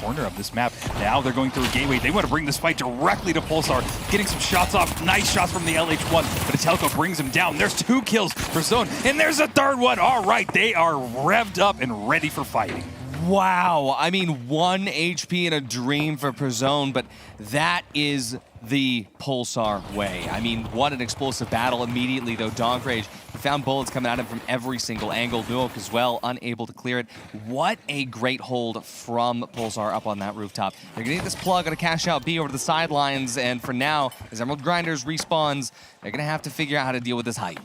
corner of this map. Now they're going through a gateway. They want to bring this fight directly to Pulsar, getting some shots off. Nice shots from the LH1, but Telco brings him down. There's 2 kills for Zone, and there's a third one. All right, they are revved up and ready for fighting. Wow, I mean 1 HP in a dream for Perzone, but that is the Pulsar way. I mean, what an explosive battle immediately though. Dog Rage, he found bullets coming at him from every single angle. Nuok as well, unable to clear it. What a great hold from Pulsar up on that rooftop. They're gonna get this plug on a Cashout B over to the sidelines, and for now, as Emerald Grinders respawns, they're gonna have to figure out how to deal with this height.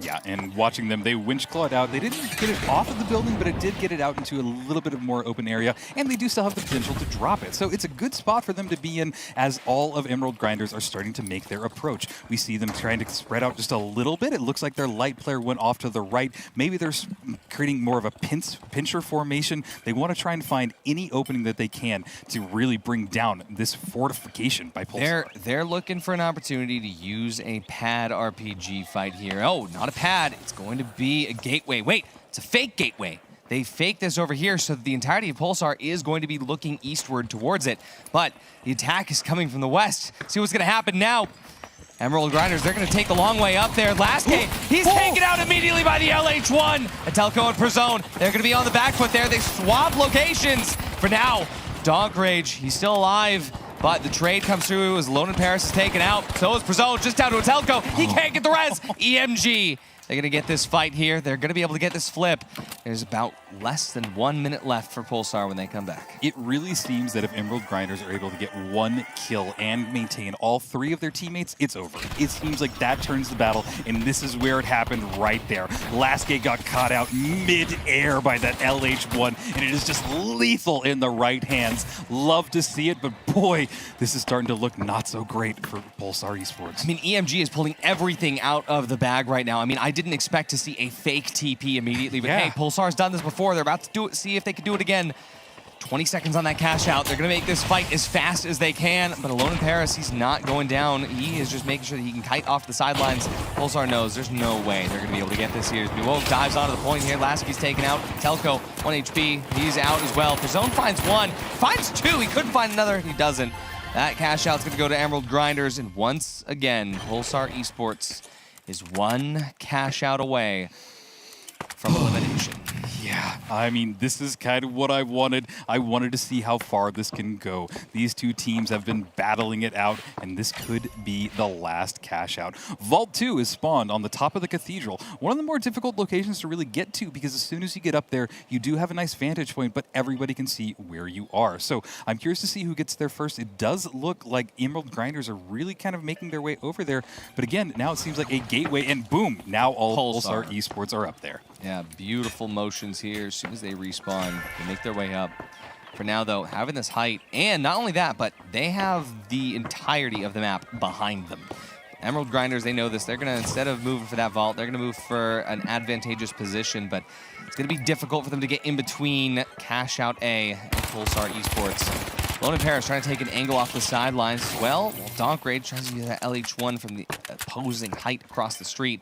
Yeah, and watching them, they winch claw it out. They didn't get it off of the building, but it did get it out into a little bit of more open area, and they do still have the potential to drop it. So it's a good spot for them to be in as all of Emerald Grinders are starting to make their approach. We see them trying to spread out just a little bit. It looks like their light player went off to the right. Maybe they're creating more of a pincher formation. They want to try and find any opening that they can to really bring down this fortification by Pulsar. They're looking for an opportunity to use a pad RPG fight here. Oh, not a pad, it's going to be a gateway. Wait, it's a fake gateway. They fake this over here so that the entirety of Pulsar is going to be looking eastward towards it. But the attack is coming from the west. See what's going to happen now. Emerald Grinders, they're going to take the long way up there. Last game, he's taken out immediately by the LH1. Telco and Perzone, they're going to be on the back foot there. They swap locations. For now, Dog Rage, he's still alive. But the trade comes through as Lone in Paris is taken out. So is Perzone, just down to a Telco. He can't get the res. EMG. They're going to get this fight here. They're going to be able to get this flip. There's about less than 1 minute left for Pulsar when they come back. It really seems that if Emerald Grinders are able to get 1 kill and maintain all 3 of their teammates, it's over. It seems like that turns the battle, and this is where it happened right there. Lasky got caught out mid-air by that LH1, and it is just lethal in the right hands. Love to see it, but boy, this is starting to look not so great for Pulsar Esports. I mean, EMG is pulling everything out of the bag right now. I mean, I didn't expect to see a fake TP immediately, but hey, Pulsar's done this before. They're about to do it, see if they can do it again. 20 seconds on that cash out. They're going to make this fight as fast as they can, but Alone in Paris, he's not going down. He is just making sure that he can kite off the sidelines. Pulsar knows there's no way they're going to be able to get this here. Nuok dives onto the point here. Lasky's taken out. Telco, 1 HP. He's out as well. Perzone finds 1, finds 2. He couldn't find another. He doesn't. That cash out's going to go to Emerald Grinders, and once again, Pulsar Esports is 1 cash out away from elimination. Yeah, I mean, this is kind of what I wanted. I wanted to see how far this can go. These two teams have been battling it out, and this could be the last cash out. Vault 2 is spawned on the top of the cathedral. One of the more difficult locations to really get to, because as soon as you get up there, you do have a nice vantage point, but everybody can see where you are. So I'm curious to see who gets there first. It does look like Emerald Grinders are really kind of making their way over there. But again, now it seems like a gateway, and boom, now all Pulsar Esports are up there. Yeah, beautiful motions here. As soon as they respawn, they make their way up. For now, though, having this height, and not only that, but they have the entirety of the map behind them. Emerald Grinders, they know this. They're going to, instead of moving for that vault, they're going to move for an advantageous position, but it's going to be difficult for them to get in between Cashout A and Pulsar Esports. Lone and Paris trying to take an angle off the sidelines as well. Donk Rage tries to use that LH1 from the opposing height across the street.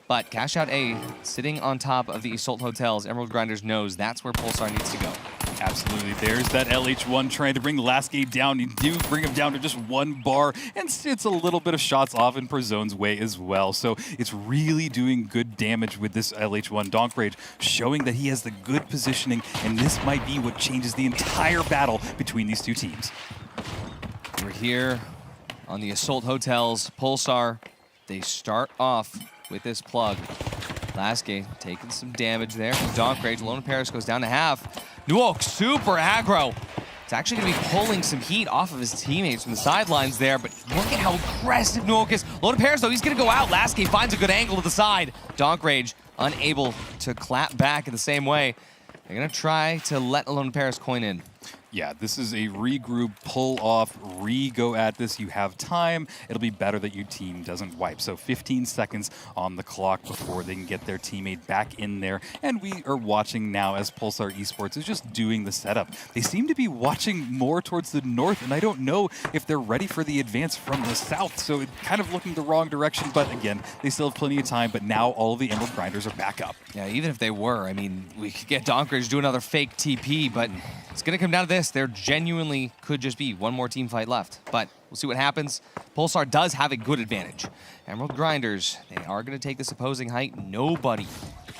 But Cashout A sitting on top of the Assault Hotels. Emerald Grinders knows that's where Pulsar needs to go. Absolutely. There's that LH1 trying to bring Lasky down. You do bring him down to just one bar, and it's a little bit of shots off in Perzone's way as well. So it's really doing good damage with this LH1. Donk Rage showing that he has the good positioning, and this might be what changes the entire battle between these two teams. We're here on the Assault Hotels. Pulsar, they start off with this plug. Lasky taking some damage there from Donk Rage. Lone Paris goes down to half. Nuok, super aggro. It's actually going to be pulling some heat off of his teammates from the sidelines there, but look at how aggressive Nuok is. Lone Paris, though, he's going to go out. Lasky finds a good angle to the side. Donk Rage unable to clap back in the same way. They're going to try to let Lone Paris coin in. Yeah, this is a regroup, pull off, re-go at this. You have time. It'll be better that your team doesn't wipe. So 15 seconds on the clock before they can get their teammate back in there. And we are watching now as Pulsar Esports is just doing the setup. They seem to be watching more towards the north, and I don't know if they're ready for the advance from the south. So it's kind of looking the wrong direction. But again, they still have plenty of time. But now all of the Emerald Grinders are back up. Yeah, even if they were, I mean, we could get Donk Rage to do another fake TP, but it's going to come down to this. There genuinely could just be one more team fight left, but we'll see what happens. Pulsar does have a good advantage. Emerald Grinders, they are going to take this opposing height. Nobody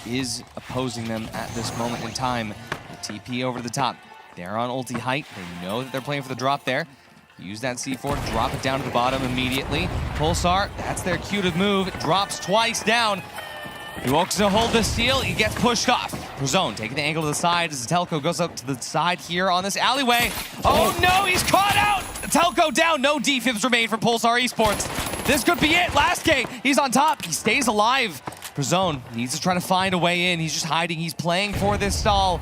is opposing them at this moment in time. The TP over the top. They're on ulti height. They know that they're playing for the drop there. Use that C4, drop it down to the bottom immediately. Pulsar, that's their cue to move. It drops twice down. He walks to hold the seal, he gets pushed off. Perzone taking the angle to the side as Telco goes up to the side here on this alleyway. Oh no, he's caught out! Telco down, no defibs remain for Pulsar Esports. This could be it, Lasky, he's on top, he stays alive. Perzone needs to try to find a way in, he's just hiding, he's playing for this stall.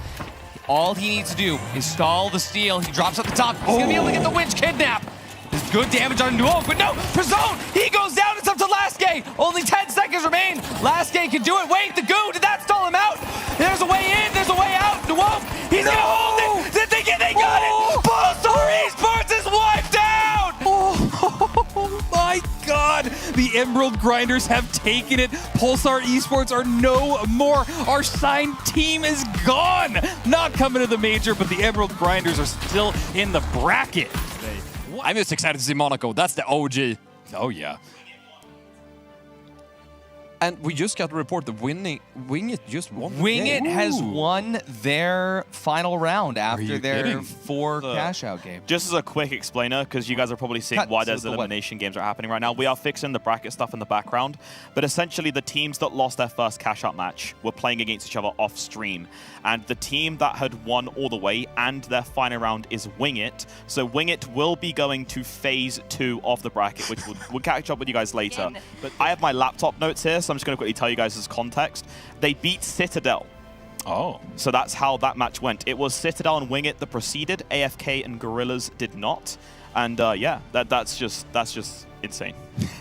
All he needs to do is stall the steal, he drops at the top, he's gonna be able to get the winch kidnap. There's good damage on Nuok, but no, Perzone, he goes down, it's up to Lasky. Only 10 seconds remain. Lasky can do it. Wait, the goo, did that stall him out? There's a way in, there's a way out. Nuok, he's gonna hold it. Did they got it? Pulsar Esports is wiped out. Oh my God, the Emerald Grinders have taken it. Pulsar Esports are no more. Our signed team is gone. Not coming to the major, but the Emerald Grinders are still in the bracket. I'm just excited to see Monaco. That's the OG. Oh, yeah. And we just got a report that Wingit just won. Wingit has won their final round after their kidding? 4 cash-out game. Just as a quick explainer, because you guys are probably seeing why there's elimination games are happening right now, we are fixing the bracket stuff in the background, but essentially the teams that lost their first cash-out match were playing against each other off-stream, and the team that had won all the way and their final round is Wingit, so Wingit will be going to phase 2 of the bracket, which we'll catch up with you guys later. But I have my laptop notes here, so I'm just going to quickly tell you guys as context. They beat Citadel. Oh. So that's how that match went. It was Citadel and Wingit that proceeded. AFK and Gorillaz did not. And yeah, that's just insane.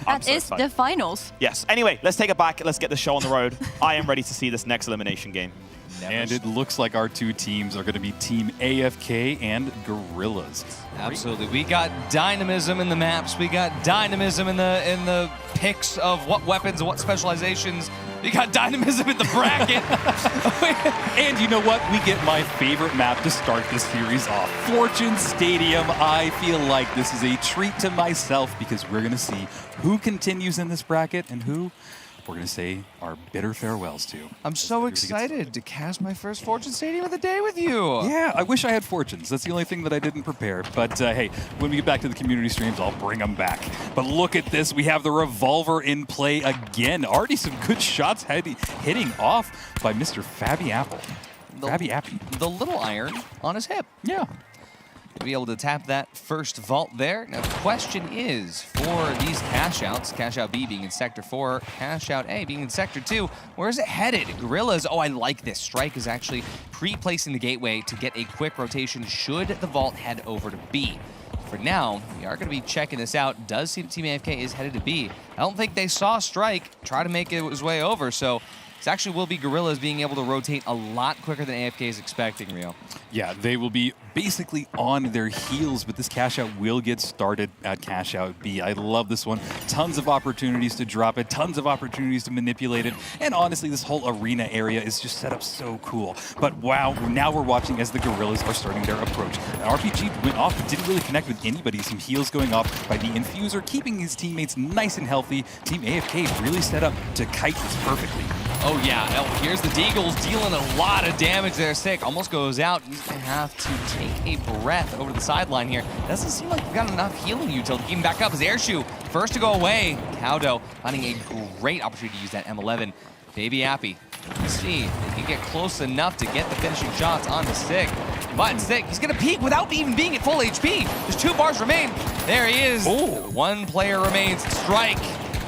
That is the finals. Yes. Anyway, let's take it back. Let's get the show on the road. I am ready to see this next elimination game. And it looks like our two teams are going to be Team AFK and Gorillaz. Absolutely. We got dynamism in the maps. We got dynamism in the picks of what weapons and what specializations. We got dynamism in the bracket. And you know what? We get my favorite map to start this series off. Fortune Stadium. I feel like this is a treat to myself because we're going to see who continues in this bracket and who we're going to say our bitter farewells to. I'm so excited to cast my first Fortune Stadium of the day with you. Yeah, I wish I had fortunes. That's the only thing that I didn't prepare. But hey, when we get back to the community streams, I'll bring them back. But look at this. We have the revolver in play again. Already some good shots hitting off by Mr. Fabby Apple. Fabby Appy. The little iron on his hip. Yeah. To be able to tap that first vault there. Now the question is, for these cash-outs, cash-out B being in Sector 4, cash-out A being in Sector 2, where is it headed? Gorillaz, oh, I like this. Strike is actually pre-placing the gateway to get a quick rotation should the vault head over to B. for now, we are going to be checking this out. Does seem Team AFK is headed to B. I don't think they saw Strike try to make his way over, so this actually will be Gorillaz being able to rotate a lot quicker than AFK is expecting, Rio. Yeah, they will be basically on their heels, but this Cashout will get started at Cashout B. I love this one. Tons of opportunities to drop it, tons of opportunities to manipulate it, and honestly, this whole arena area is just set up so cool. But wow, now we're watching as the Gorillaz are starting their approach. An RPG went off, but didn't really connect with anybody. Some heals going off by the Infuser, keeping his teammates nice and healthy. Team AFK really set up to kite this perfectly. Oh yeah, here's the Deagles dealing a lot of damage there. Sick almost goes out. He's gonna have to take a breath over to the sideline here. Doesn't seem like we've got enough healing utility. Keep him back up as Airshoe first to go away. Cowdo finding a great opportunity to use that M11. Baby Appy. Let's see if he can get close enough to get the finishing shots onto Sick. But Sick, he's gonna peek without even being at full HP. There's 2 bars remain. There he is. Oh. 1 player remains. Strike.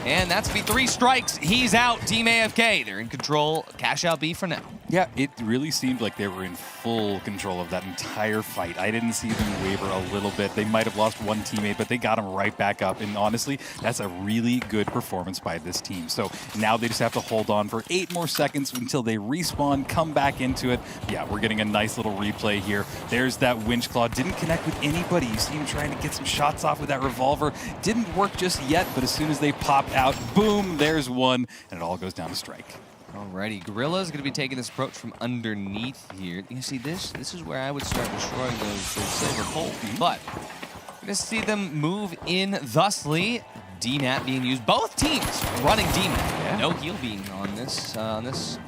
And that's be 3 strikes. He's out. Team AFK. They're in control. Cashout B for now. Yeah, it really seemed like they were in full control of that entire fight. I didn't see them waver a little bit. They might have lost 1 teammate, but they got him right back up. And honestly, that's a really good performance by this team. So now they just have to hold on for 8 more seconds until they respawn, come back into it. Yeah, we're getting a nice little replay here. There's that Winch Claw. Didn't connect with anybody. You see him trying to get some shots off with that revolver. Didn't work just yet, but as soon as they popped out, boom, there's one, and it all goes down to Strike. Alrighty, Gorillaz is going to be taking this approach from underneath here. You see, this is where I would start destroying those silver poles. But we're going to see them move in thusly. DMAT being used. Both teams running DMAT. Yeah. No heal beam on this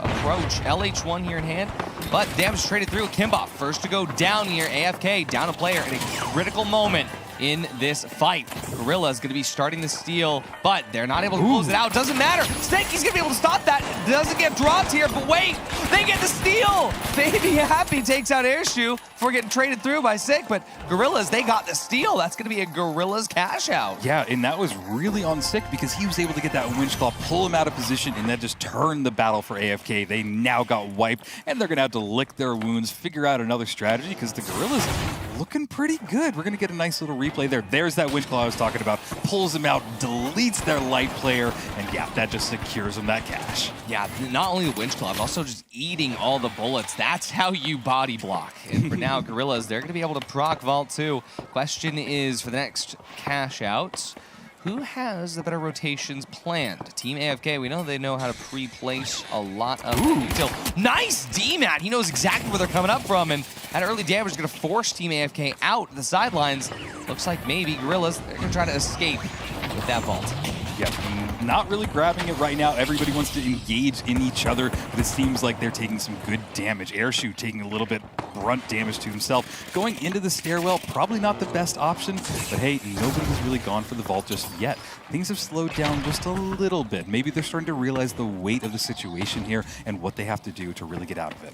approach. LH1 here in hand, but damage traded through. Kimboff first to go down here. AFK down a player in a critical moment in this fight. Gorillaz is going to be starting the steal, but they're not able to close it out. Doesn't matter. Snaky's going to be able to stop that. Doesn't get dropped here, but wait, they get the steal. Baby Happy takes out Airshoe before getting traded through by Sick, but Gorillaz, they got the steal. That's going to be a Gorillaz cash out. Yeah, and that was really on Sick because he was able to get that Winch Claw, pull him out of position, and that just turned the battle for AFK. They now got wiped, and they're going to have to lick their wounds, figure out another strategy because the Gorillaz looking pretty good. We're going to get a nice little replay there. There's that Winch Claw I was talking about. Pulls him out, deletes their light player, and yeah, that just secures them that cash. Yeah, not only the Winch Claw, but also just eating all the bullets. That's how you body block. And for now, Gorillaz, they're going to be able to proc Vault too. Question is, for the next cash outs, who has the better rotations planned? Team AFK, we know they know how to pre-place a lot of detail. Nice DMAT! He knows exactly where they're coming up from, and that early damage is going to force Team AFK out the sidelines. Looks like maybe Gorillaz, they're going to try to escape with that Vault. Yeah, not really grabbing it right now. Everybody wants to engage in each other, but it seems like they're taking some good damage. Airshoe taking a little bit brunt damage to himself. Going into the stairwell, probably not the best option, but hey, nobody has really gone for the vault just yet. Things have slowed down just a little bit. Maybe they're starting to realize the weight of the situation here and what they have to do to really get out of it.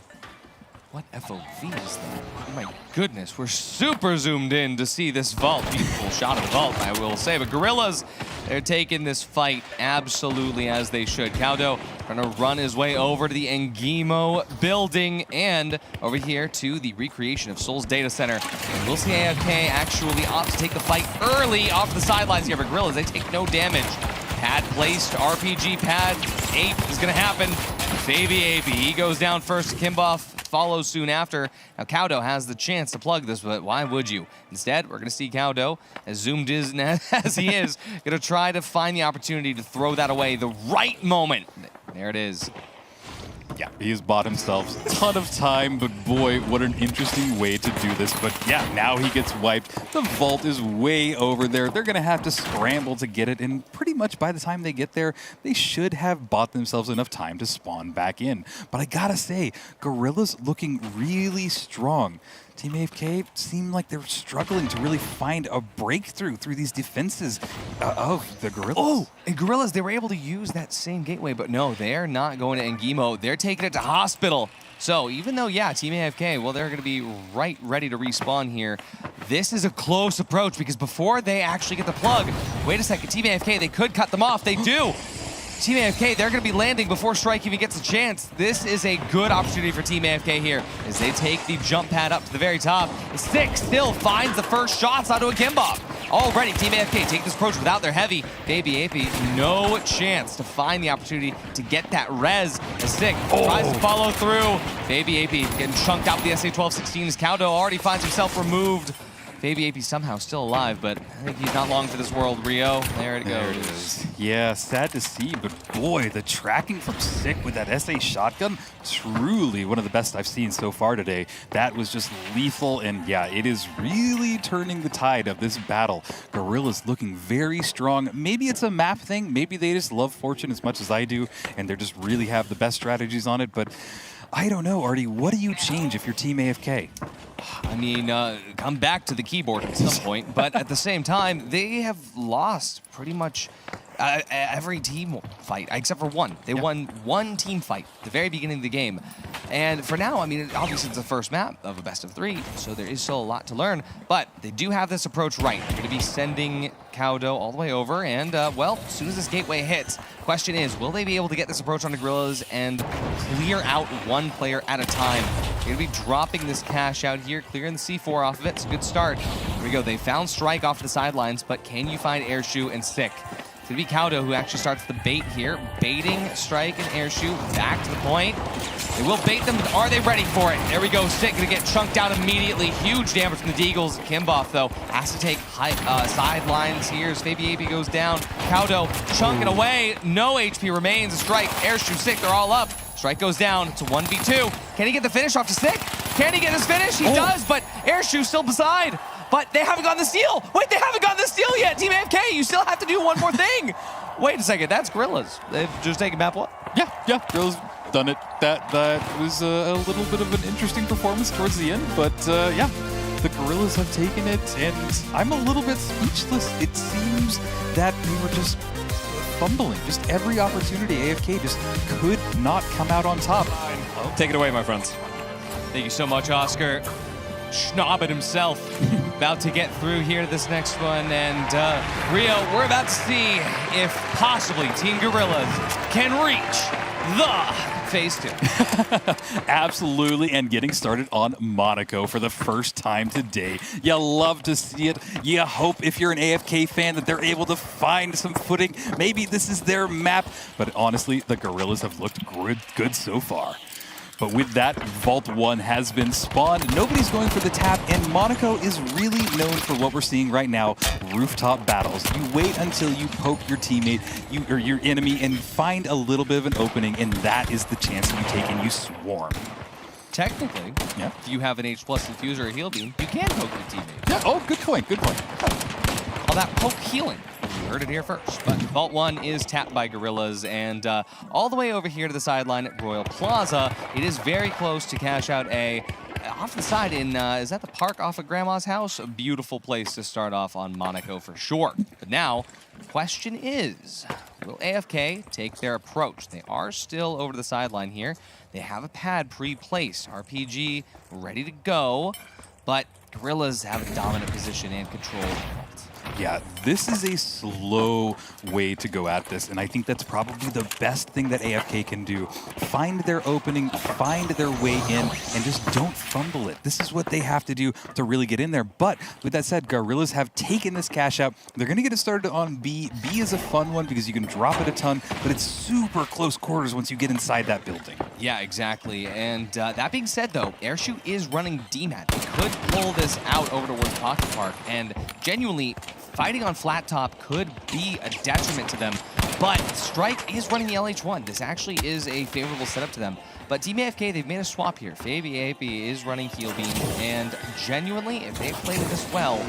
What FOV is that? Oh my goodness, we're super zoomed in to see this vault. Beautiful shot of the vault, I will say. But Gorillaz, they're taking this fight absolutely as they should. Cowdo trying to run his way over to the Ngimo building and over here to the recreation of Seoul's data center. And we'll see AFK actually opt to take the fight early off the sidelines here. But Gorillaz, they take no damage. Pad placed, RPG pad, Ape is gonna happen. Baby Ape, he goes down first. Kimboff follows soon after. Now Cowdo has the chance to plug this, but why would you? Instead, we're gonna see Cowdo, as zoomed in as he is, gonna try to find the opportunity to throw that away the right moment. There it is. Yeah, he's bought himself a ton of time, but boy, what an interesting way to do this. But yeah, now he gets wiped. The vault is way over there. They're going to have to scramble to get it, and pretty much by the time they get there, they should have bought themselves enough time to spawn back in. But I gotta say, Gorillaz looking really strong. Team AFK seemed like they were struggling to really find a breakthrough through these defenses of the Gorillaz. Oh, and Gorillaz, they were able to use that same gateway, but no, they're not going to Ngimo. They're taking it to Hospital. So even though, yeah, Team AFK, well, they're going to be right ready to respawn here. This is a close approach because before they actually get the plug, wait a second, Team AFK, they could cut them off. They do. Team AFK, they're going to be landing before Strike even gets a chance. This is a good opportunity for Team AFK here as they take the jump pad up to the very top. Six still finds the first shots onto a Gimbop. Already, Team AFK take this approach without their heavy. Baby AP, no chance to find the opportunity to get that res. As Sick tries to follow through. Baby AP getting chunked out with the SA-1216 as Kaudo already finds himself removed. Baby AP somehow still alive, but I think he's not long for this world, Rio. There it goes. There it is. Yeah, sad to see, but boy, the tracking from Sick with that SA shotgun, truly one of the best I've seen so far today. That was just lethal, and yeah, it is really turning the tide of this battle. Gorillaz looking very strong. Maybe it's a map thing, maybe they just love Fortune as much as I do, and they just really have the best strategies on it, but I don't know, Artie, what do you change if you're Team AFK? I mean, come back to the keyboard at some point, but at the same time, they have lost pretty much every team fight, except for one. They won one team fight at the very beginning of the game. And for now, I mean, obviously it's the first map of a best of 3, so there is still a lot to learn, but they do have this approach right. They're going to be sending Kaudo all the way over, and, well, as soon as this gateway hits, question is, will they be able to get this approach onto Gorillaz and clear out one player at a time? They're going to be dropping this cash out here, clearing the C4 off of it. It's a good start. Here we go. They found Strike off the sidelines, but can you find Airshoe and Sick? It's going to be Kaudo who actually starts the bait here, baiting Strike and Airshoe back to the point. They will bait them, but are they ready for it? There we go. Sick going to get chunked out immediately. Huge damage from the Deagles. Kimboff, though, has to take sidelines here as Fabi AP goes down. Kaudo chunking away. No HP remains. Strike, Airshoe, Sick, they're all up. Strike goes down. It's a 1v2. Can he get the finish off to Sick? Can he get his finish? He does, but Airshoe's still beside. But they haven't gotten the steal. Wait, they haven't gotten the steal yet. Team AFK, you still have to do one more thing. Wait a second, that's Gorillaz. They've just taken map one. Yeah, Gorillaz done it. That was a little bit of an interesting performance towards the end, but yeah, the Gorillaz have taken it, and I'm a little bit speechless. It seems that they were just fumbling. Just every opportunity, AFK just could not come out on top. Take it away, my friends. Thank you so much, Oscar. Schnobbin himself about to get through here to this next one, and Rio, we're about to see if possibly Team Gorillaz can reach the Phase 2. Absolutely, and getting started on Monaco for the first time today. You love to see it. You hope if you're an AFK fan that they're able to find some footing. Maybe this is their map, but honestly, the Gorillaz have looked good so far. But with that, Vault 1 has been spawned. Nobody's going for the tap, and Monaco is really known for what we're seeing right now, rooftop battles. You wait until you poke your teammate or your enemy and find a little bit of an opening, and that is the chance you take and you swarm. Technically, if you have an H+ infuse or a heal beam, you can poke your teammate. Yeah. Oh, good point, good point. All that poke healing. You heard it here first. But Vault 1 is tapped by Gorillaz, and all the way over here to the sideline at Royal Plaza, it is very close to Cashout A. Off the side in, is that the park off of Grandma's house? A beautiful place to start off on Monaco for sure. But now, the question is, will AFK take their approach? They are still over to the sideline here. They have a pad pre-placed, RPG ready to go, but Gorillaz have a dominant position and control of the vault. Yeah, this is a slow way to go at this, and I think that's probably the best thing that AFK can do. Find their opening, find their way in, and just don't fumble it. This is what they have to do to really get in there. But with that said, Gorillaz have taken this cash out. They're going to get it started on B. B is a fun one because you can drop it a ton, but it's super close quarters once you get inside that building. Yeah, exactly. And that being said, though, Airshoe is running DMAT. They could pull this out over towards Pocket Park, and genuinely, fighting on flat top could be a detriment to them, but Strike is running the LH1. This actually is a favorable setup to them. But Team AFK, they've made a swap here. Fabi AP is running Heal Beam, and genuinely, if they played it this well,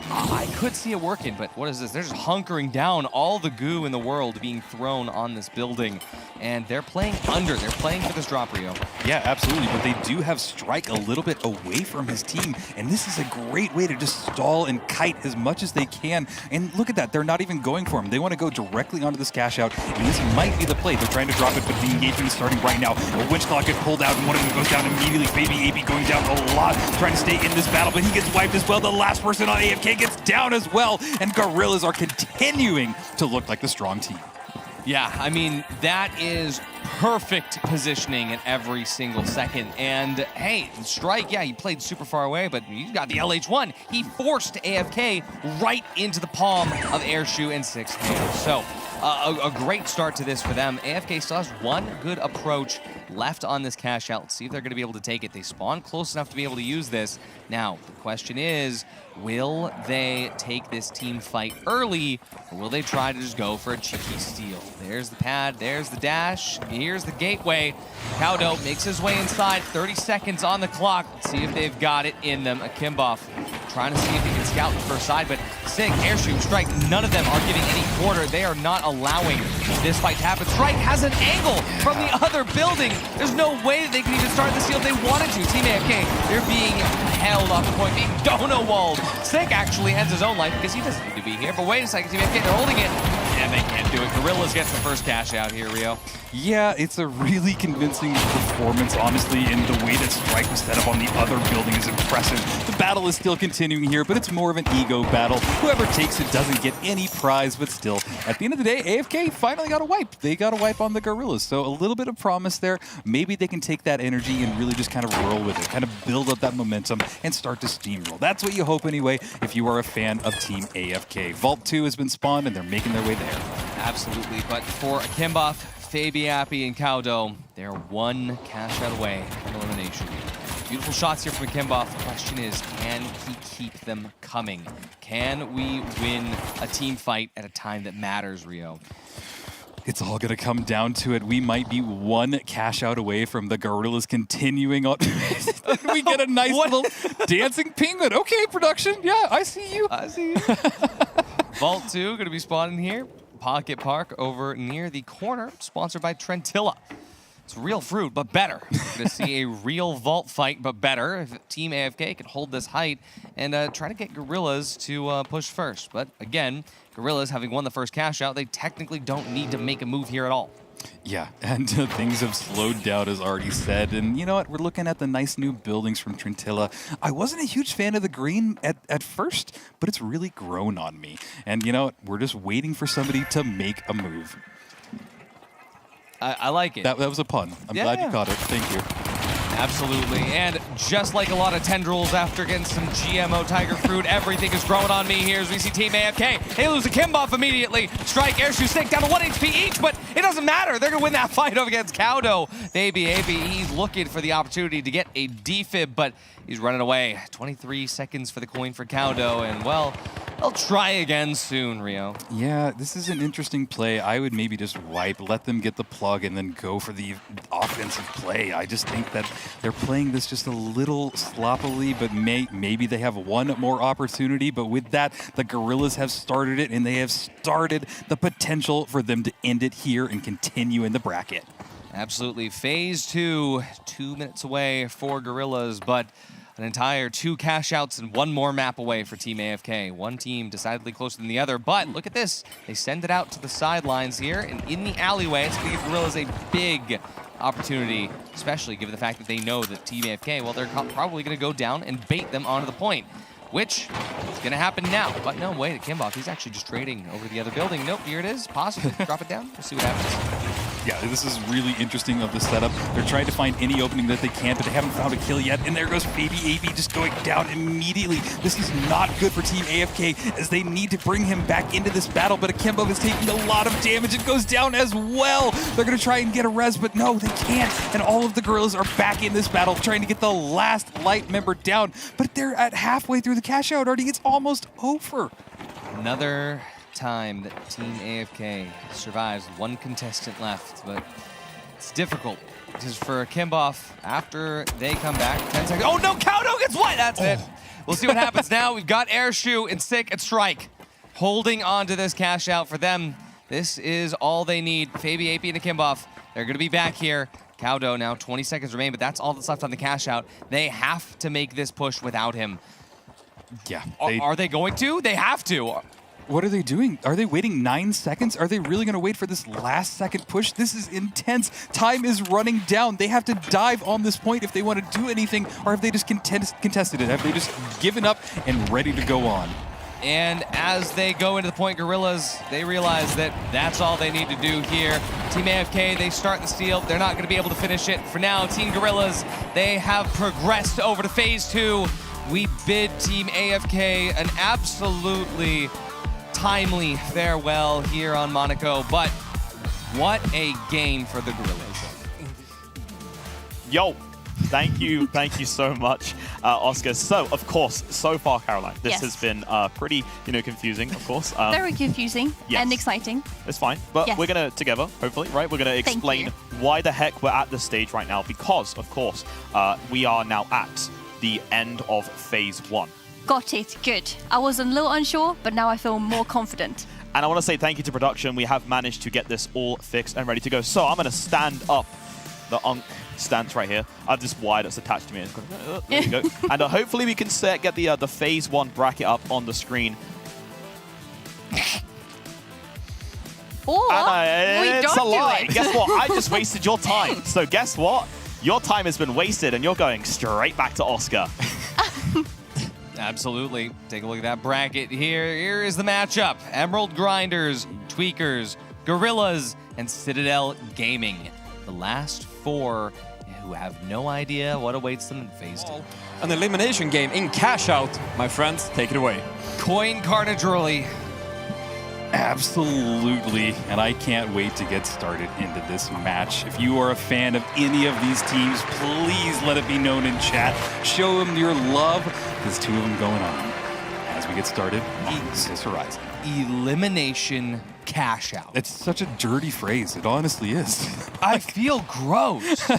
I could see it working, but what is this? They're just hunkering down all the goo in the world being thrown on this building, and they're playing under. They're playing for this drop, Rio. Yeah, absolutely, but they do have Strike a little bit away from his team, and this is a great way to just stall and kite as much as they can. And look at that, they're not even going for him. They want to go directly onto this cash out, and this might be the play. They're trying to drop it, but the engagement is starting right now. A winch clock gets pulled out, and one of them goes down immediately. Baby AP going down a lot, trying to stay in this battle, but he gets wiped as well. The last person on AFK gets down as well, and Gorillaz are continuing to look like the strong team. Yeah, I mean, that is perfect positioning at every single second. And hey, Strike, yeah, he played super far away, but he's got the LH1. He forced AFK right into the palm of Airshoe and 6 hands. So a great start to this for them. AFK still has one good approach left on this cash out. Let's see if they're going to be able to take it. They spawn close enough to be able to use this. Now, the question is, will they take this team fight early, or will they try to just go for a cheeky steal? There's the pad, there's the dash, here's the gateway. Cowdo makes his way inside, 30 seconds on the clock. Let's see if they've got it in them. Kimboff trying to see if he can scout the first side, but Sig, Airshoe, Strike, none of them are giving any quarter. They are not allowing this fight to happen. Strike has an angle from the other building. There's no way that they can even start the steal if they wanted to. Team AFK, they're being held off the point, being dono-walled. Sig actually ends his own life because he doesn't need to be here. But wait a second, Team AFK, they're holding it. And they can't do it. Gorillaz gets the first cash out here, Rio. Yeah, it's a really convincing performance, honestly, and the way that Strike was set up on the other building is impressive. The battle is still continuing here, but it's more of an ego battle. Whoever takes it doesn't get any prize, but still, at the end of the day, AFK finally got a wipe. They got a wipe on the Gorillaz, so a little bit of promise there. Maybe they can take that energy and really just kind of roll with it, kind of build up that momentum and start to steamroll. That's what you hope anyway if you are a fan of Team AFK. Vault 2 has been spawned, and they're making their way there. Absolutely, but for Kimboff, Fabiapi, and Cowdo, they're one cash out away from elimination. Beautiful shots here from Kimboff. The question is, can he keep them coming? Can we win a team fight at a time that matters, Rio? It's all going to come down to it. We might be one cash out away from the Gorillaz continuing on. We get a nice little dancing penguin. Okay, production. Yeah, I see you. I see you. Vault 2 going to be spawning here. Pocket Park over near the corner, sponsored by Trentilla. It's real fruit, but better. We're going to see a real vault fight, but better. If Team AFK could hold this height and try to get Gorillaz to push first. But again, Gorillaz having won the first cash out, they technically don't need to make a move here at all. Yeah, and things have slowed down, as already said. And you know what? We're looking at the nice new buildings from Trentilla. I wasn't a huge fan of the green at first, but it's really grown on me. And you know what? We're just waiting for somebody to make a move. I like it. That was a pun. I'm glad you caught it. Thank you. Absolutely, and just like a lot of tendrils after getting some GMO tiger fruit, everything is growing on me here as we see Team AFK. They lose a Kimboff immediately. Strike, Airshoe, Stick down to 1 HP each, but it doesn't matter. They're going to win that fight over against Cowdo. Baby, he's looking for the opportunity to get a defib, but he's running away. 23 seconds for the coin for Cowdo, and well, they'll try again soon, Rio. Yeah, this is an interesting play. I would maybe just wipe, let them get the plug, and then go for the offensive play. I just think that they're playing this just a little sloppily, but maybe they have one more opportunity. But with that, the Gorillaz have started it, and they have started the potential for them to end it here and continue in the bracket. Absolutely. Phase 2, 2 minutes away for Gorillaz, but an entire 2 cash outs and 1 more map away for Team AFK. One team decidedly closer than the other, but look at this. They send it out to the sidelines here, and in the alleyway, it's going to give Gorillaz a big opportunity, especially given the fact that they know that Team AFK, well, they're probably going to go down and bait them onto the point, which is going to happen now. But no, wait, Kimboff, he's actually just trading over the other building. Nope, here it is. Possibly. Drop it down. We'll see what happens. Yeah, this is really interesting of the setup. They're trying to find any opening that they can, but they haven't found a kill yet. And there goes Baby AB just going down immediately. This is not good for Team AFK as they need to bring him back into this battle. But Akimbo is taking a lot of damage. It goes down as well. They're going to try and get a res, but no, they can't. And all of the Gorillaz are back in this battle trying to get the last light member down. But they're at halfway through the cash out already. It's almost over. Another time that Team AFK survives, 1 contestant left, but it's difficult because for Kimboff, after they come back, 10 seconds. Oh no, Cowdo gets what? That's it. We'll see what happens now. We've got Airshoe and Sick and Strike holding on to this cash out for them. This is all they need. Fabi, AP, and a Kimboff, they're going to be back here. Cowdo now 20 seconds remain, but that's all that's left on the cash out. They have to make this push without him. Yeah. Are they going to? They have to. What are they doing? Are they waiting 9 seconds? Are they really going to wait for this last second push? This is intense. Time is running down. They have to dive on this point if they want to do anything, or have they just contested it? Have they just given up and ready to go on? And as they go into the point, Gorillaz, they realize that that's all they need to do here. Team AFK, they start the steal. They're not going to be able to finish it. For now, Team Gorillaz, they have progressed over to phase 2. We bid Team AFK an absolutely timely farewell here on Monaco, but what a game for the Gorillaz. Yo. Thank you so much, Oscar. So, of course, so far, Caroline, this has been pretty, confusing, of course. Very confusing and exciting. It's fine, but we're gonna together, hopefully, right? We're gonna explain why the heck we're at this stage right now, because, of course, we are now at the end of phase 1. Got it. Good. I was a little unsure, but now I feel more confident. And I want to say thank you to production. We have managed to get this all fixed and ready to go. So I'm gonna stand up the stance right here. I have this wire that's attached to me. There we go. And hopefully we can get the phase 1 bracket up on the screen. It's a lie. Guess what? I just wasted your time. So guess what? Your time has been wasted and you're going straight back to Oscar. Absolutely. Take a look at that bracket here. Here is the matchup. Emerald Grinders, Tweakers, Gorillaz, and Citadel Gaming. The last 4 who have no idea what awaits them in phase 2. An elimination game in Cashout. My friends, take it away. Coin carnage early. Absolutely, and I can't wait to get started into this match. If you are a fan of any of these teams, please let it be known in chat. Show them your love. There's 2 of them going on. As we get started on this horizon. Elimination Cashout. It's such a dirty phrase. It honestly is. I feel gross.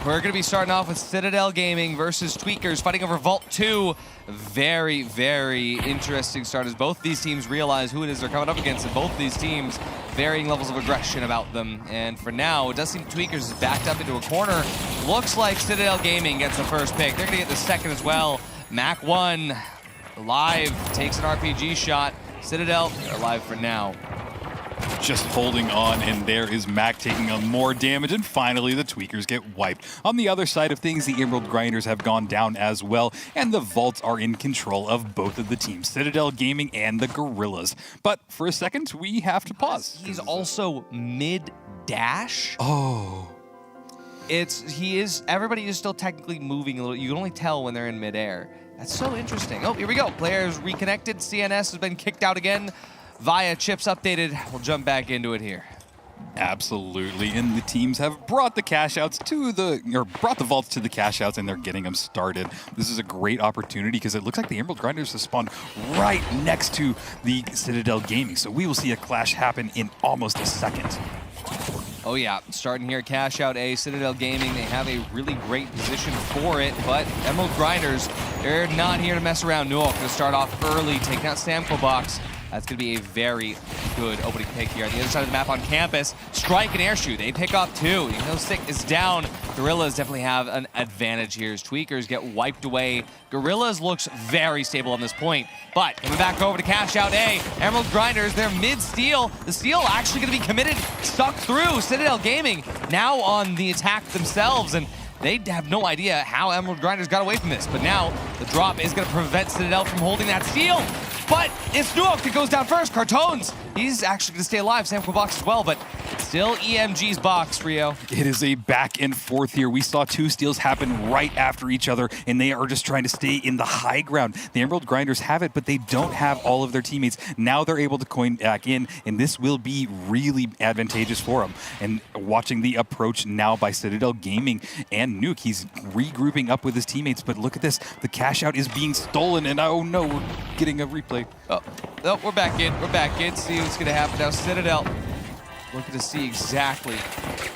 We're going to be starting off with Citadel Gaming versus Tweakers fighting over Vault 2. Very, very interesting start as both these teams realize who it is they're coming up against, and both these teams varying levels of aggression about them. And for now, it does seem Tweakers is backed up into a corner. Looks like Citadel Gaming gets the first pick. They're going to get the second as well. Mac 1 alive, takes an RPG shot. Citadel, they're alive for now. Just holding on, and there is Mac taking on more damage, and finally the Tweakers get wiped. On the other side of things, the Emerald Grinders have gone down as well, and the Vaults are in control of both of the teams, Citadel Gaming and the Gorillaz. But for a second, we have to pause. He's also mid-dash. Oh. Everybody is still technically moving a little. You can only tell when they're in midair. That's so interesting. Oh, here we go. Players reconnected. CNS has been kicked out again. Via chips updated. We'll jump back into it here. Absolutely, and the teams have brought the brought the Vaults to the cash outs, and they're getting them started. This is a great opportunity because it looks like the Emerald Grinders have spawned right next to the Citadel Gaming, so we will see a clash happen in almost a second. Oh yeah, starting here, Cash Out A, Citadel Gaming, they have a really great position for it, but Emerald Grinders, they're not here to mess around. Nuok gonna start off early, taking out Samquabox. That's gonna be a very good opening pick here. On the other side of the map on campus, Strike and Airshoot, they pick off 2. Even though Sick is down, Gorillaz definitely have an advantage here as Tweakers get wiped away. Gorillaz looks very stable on this point, but coming back over to Cash Out A, Emerald Grinders, they're mid-steal. The steal actually gonna be committed, stuck through. Citadel Gaming now on the attack themselves, and they have no idea how Emerald Grinders got away from this, but now the drop is gonna prevent Citadel from holding that steal. But it's Nuok that goes down first. Cartones, he's actually going to stay alive. Samquabox as well, but still EMG's box, Rio. It is a back and forth here. We saw 2 steals happen right after each other, and they are just trying to stay in the high ground. The Emerald Grinders have it, but they don't have all of their teammates. Now they're able to coin back in, and this will be really advantageous for them. And watching the approach now by Citadel Gaming and Nuke, he's regrouping up with his teammates, but look at this. The cash out is being stolen, and oh no, we're getting a replay. Oh, we're back in. We're back in. See what's going to happen now. Citadel looking to see exactly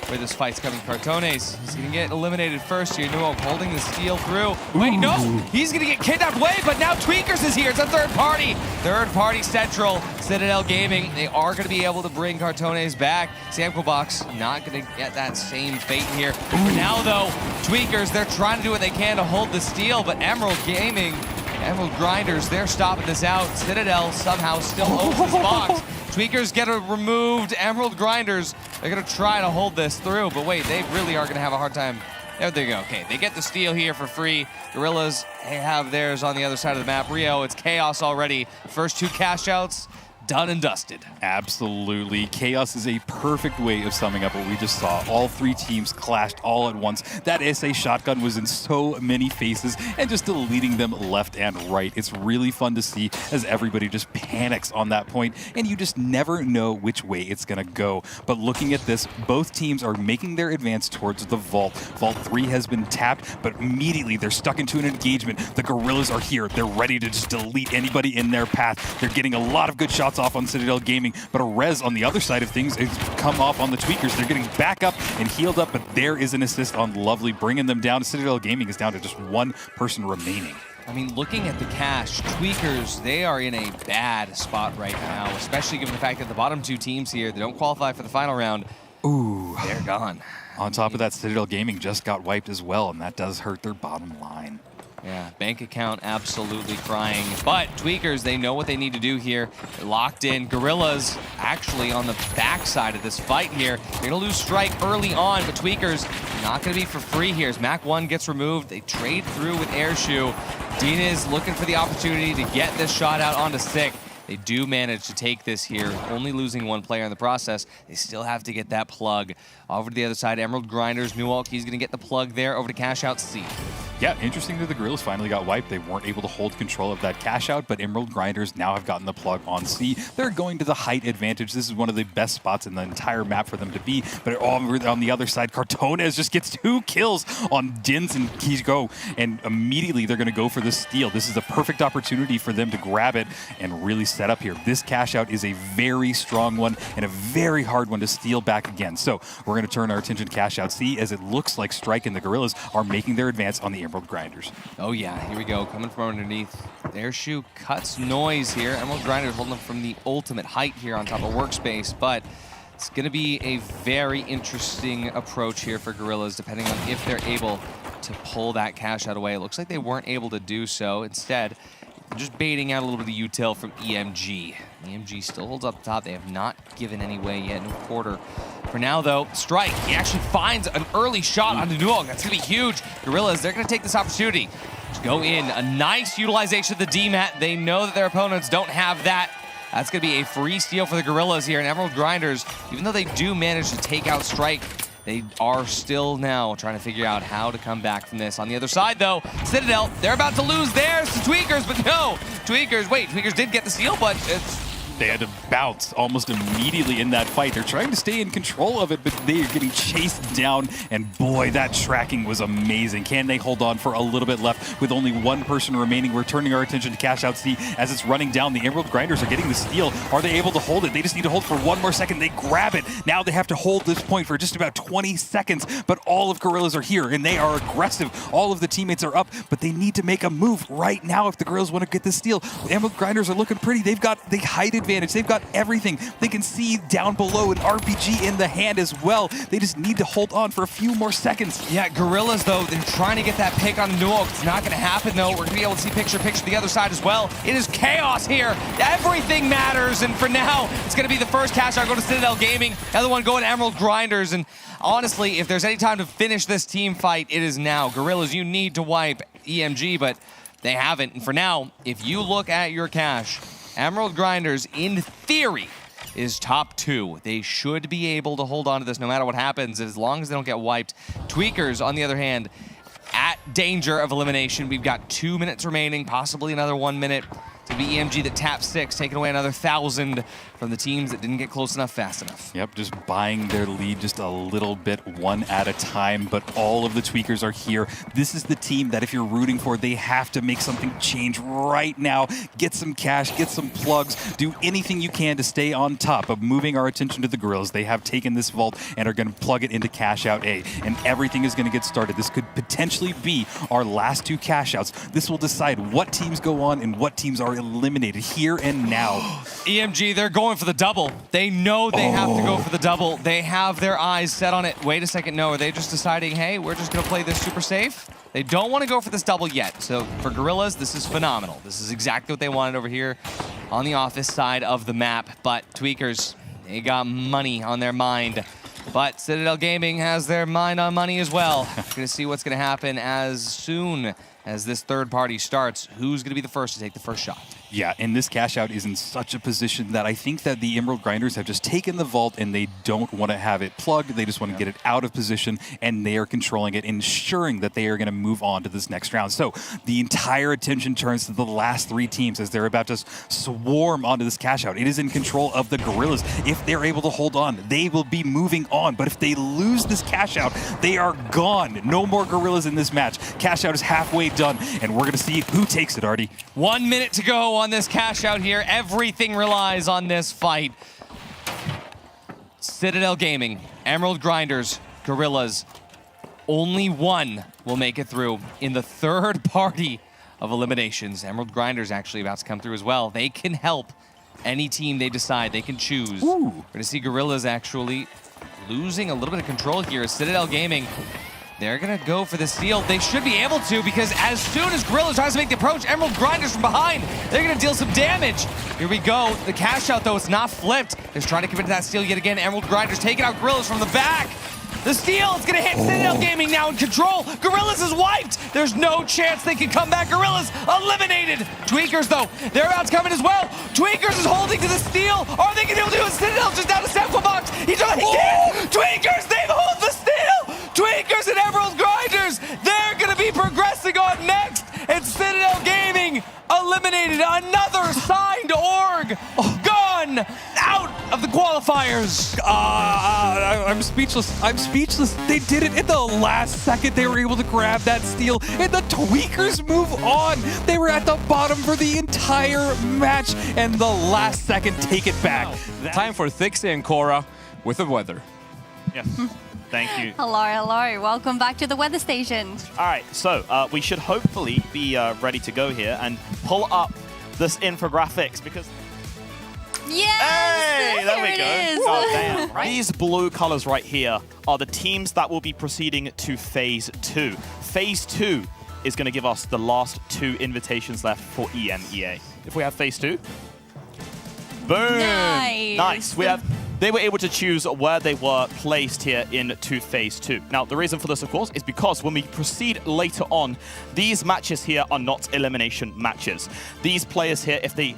where this fight's coming. Cartones, he's going to get eliminated first here. Nuok holding the steal through. Wait, no! He's going to get kidnapped away, but now Tweakers is here. It's a third party. Third party central. Citadel Gaming, they are going to be able to bring Cartones back. Samquabox not going to get that same fate here. For now, though, Tweakers, they're trying to do what they can to hold the steal, but Emerald Gaming, Emerald Grinders, they're stopping this out. Citadel somehow still owns this box. Tweakers get it removed. Emerald Grinders, they're going to try to hold this through, but wait, they really are going to have a hard time There they go. Okay, they get the steal here for free. Gorillaz, they have theirs on the other side of the map. Rio, it's chaos already. First 2 cash outs, done and dusted. Absolutely. Chaos is a perfect way of summing up what we just saw. All 3 teams clashed all at once. That SA shotgun was in so many faces and just deleting them left and right. It's really fun to see as everybody just panics on that point, and you just never know which way it's going to go. But looking at this, both teams are making their advance towards the vault. Vault 3 has been tapped, but immediately they're stuck into an engagement. The Gorillaz are here. They're ready to just delete anybody in their path. They're getting a lot of good shots off on Citadel Gaming, but a res on the other side of things has come off on the Tweakers. They're getting back up and healed up, but there is an assist on Lovely, bringing them down. Citadel Gaming is down to just 1 person remaining. I mean, looking at the cash, Tweakers, they are in a bad spot right now, especially given the fact that the bottom 2 teams here, they don't qualify for the final round. Ooh. They're gone. On top of that, Citadel Gaming just got wiped as well, and that does hurt their bottom line. Yeah, bank account absolutely crying. But Tweakers, they know what they need to do here. They're locked in. Gorillaz actually on the backside of this fight here. They're going to lose strike early on, but Tweakers not going to be for free here as Mac 1 gets removed. They trade through with Airshoe. Dina is looking for the opportunity to get this shot out onto Sick. They do manage to take this here, only losing 1 player in the process. They still have to get that plug. Over to the other side, Emerald Grinders, Newalk, he's going to get the plug there over to Cashout C. Yeah, interesting that the Gorillaz finally got wiped. They weren't able to hold control of that cash out, but Emerald Grinders now have gotten the plug on C. They're going to the height advantage. This is one of the best spots in the entire map for them to be. But on the other side, Cartones just gets 2 kills on Dins and Kigo, and immediately they're going to go for the steal. This is a perfect opportunity for them to grab it and really set up here. This cash out is a very strong one and a very hard one to steal back again. So we're going to turn our attention to cash out C as it looks like Strike and the Gorillaz are making their advance on the Emerald Grinders. Oh yeah, here we go, coming from underneath. Their shoe cuts noise here. Emerald Grinders holding them from the ultimate height here on top of Workspace, but it's going to be a very interesting approach here for Gorillaz, depending on if they're able to pull that cash out away. It looks like they weren't able to do so. Instead, they're just baiting out a little bit of util from EMG. EMG still holds up top. They have not given any way yet, no quarter. For now, though, Strike, he actually finds an early shot onto Nuog. That's going to be huge. Gorillaz, they're going to take this opportunity to go in. A nice utilization of the DMAT. They know that their opponents don't have that. That's going to be a free steal for the Gorillaz here. And Emerald Grinders, even though they do manage to take out Strike, they are still now trying to figure out how to come back from this. On the other side, though, Citadel, they're about to lose theirs to Tweakers, but no. Tweakers did get the steal, but They had to bounce almost immediately in that fight. They're trying to stay in control of it, but they are getting chased down, and boy, that tracking was amazing. Can they hold on for a little bit left with only 1 person remaining? We're turning our attention to Cashout C as it's running down. The Emerald Grinders are getting the steal. Are they able to hold it? They just need to hold for 1 more second. They grab it. Now they have to hold this point for just about 20 seconds, but all of Gorillaz are here, and they are aggressive. All of the teammates are up, but they need to make a move right now if the Gorillaz want to get this steal. The Emerald Grinders are looking pretty. They've got the height advantage. They've got everything. They can see down below an RPG in the hand as well. They just need to hold on for a few more seconds. Yeah, Gorillaz, though, they're trying to get that pick on Nuog. It's not going to happen, though. We're going to be able to see picture the other side as well. It is chaos here. Everything matters, and for now, it's going to be the first cash out go to Citadel Gaming. The other one going to Emerald Grinders, and honestly, if there's any time to finish this team fight, it is now. Gorillaz, you need to wipe EMG, but they haven't. And for now, if you look at your cash, Emerald Grinders, in theory, is top 2. They should be able to hold on to this no matter what happens, as long as they don't get wiped. Tweakers, on the other hand, at danger of elimination. We've got 2 minutes remaining, possibly another 1 minute. To be EMG that taps 6, taking away another 1,000 from the teams that didn't get close enough fast enough. Yep, just buying their lead just a little bit, one at a time, but all of the Tweakers are here. This is the team that if you're rooting for, they have to make something change right now. Get some cash, get some plugs, do anything you can to stay on top of moving our attention to the Gorillaz. They have taken this vault and are going to plug it into Cash Out A, and everything is going to get started. This could potentially be our last 2 cash outs. This will decide what teams go on and what teams are eliminated here and now. EMG, they're going for the double. They know they have to go for the double. They have their eyes set on it. Wait a second, no, are they just deciding, hey, we're just gonna play this super safe? They don't want to go for this double yet. So for Gorillaz, this is phenomenal. This is exactly what they wanted over here on the office side of the map. But Tweakers, they got money on their mind. But Citadel Gaming has their mind on money as well. Gonna see what's gonna happen as soon as this third party starts. Who's gonna be the first to take the first shot? Yeah, and this Cashout is in such a position that I think that the Emerald Grinders have just taken the vault and they don't want to have it plugged. They just want to get it out of position, and they are controlling it, ensuring that they are going to move on to this next round. So the entire attention turns to the last 3 teams as they're about to swarm onto this Cashout. It is in control of the Gorillaz. If they're able to hold on, they will be moving on. But if they lose this Cashout, they are gone. No more Gorillaz in this match. Cashout is halfway done, and we're going to see who takes it, Artie. 1 minute to go on this Cashout here. Everything relies on this fight. Citadel Gaming, Emerald Grinders, Gorillaz. Only one will make it through in the third party of eliminations. Emerald Grinders actually about to come through as well. They can help any team they decide. They can choose. Ooh. We're going to see Gorillaz actually losing a little bit of control here. Citadel Gaming, they're going to go for the steal. They should be able to, because as soon as Gorillaz tries to make the approach, Emerald Grinders from behind, they're going to deal some damage. Here we go. The Cashout, though, it's not flipped. They're trying to commit to that steal yet again. Emerald Grinders taking out Gorillaz from the back. The steal is going to hit Citadel Gaming now in control. Gorillaz is wiped. There's no chance they can come back. Gorillaz eliminated. Tweakers, though, they're about to come in as well. Tweakers is holding to the steal. Are they going to be able to do it? Citadel just down to Sample Box. He's trying to get Tweakers, they've hold the steal. Tweakers and Emerald Grinders, they're going to be progressing on next. And Citadel Gaming eliminated. Another signed org gone out of the qualifiers. I'm speechless. I'm speechless. They did it in the last second. They were able to grab that steal, and the Tweakers move on. They were at the bottom for the entire match, and the last second take it back. Time for Thixie and Cora with the weather. Yes. Thank you. Hello, hello. Welcome back to the weather station. All right, so we should hopefully be ready to go here and pull up this infographics, because... Yes! Hey, there we it go. is. Oh, damn. Right. These blue colors right here are the teams that will be proceeding to Phase 2. Phase 2 is going to give us the last 2 invitations left for EMEA. If we have Phase 2... Boom! Nice. They were able to choose where they were placed here into Phase 2. Now, the reason for this, of course, is because when we proceed later on, these matches here are not elimination matches. These players here, if they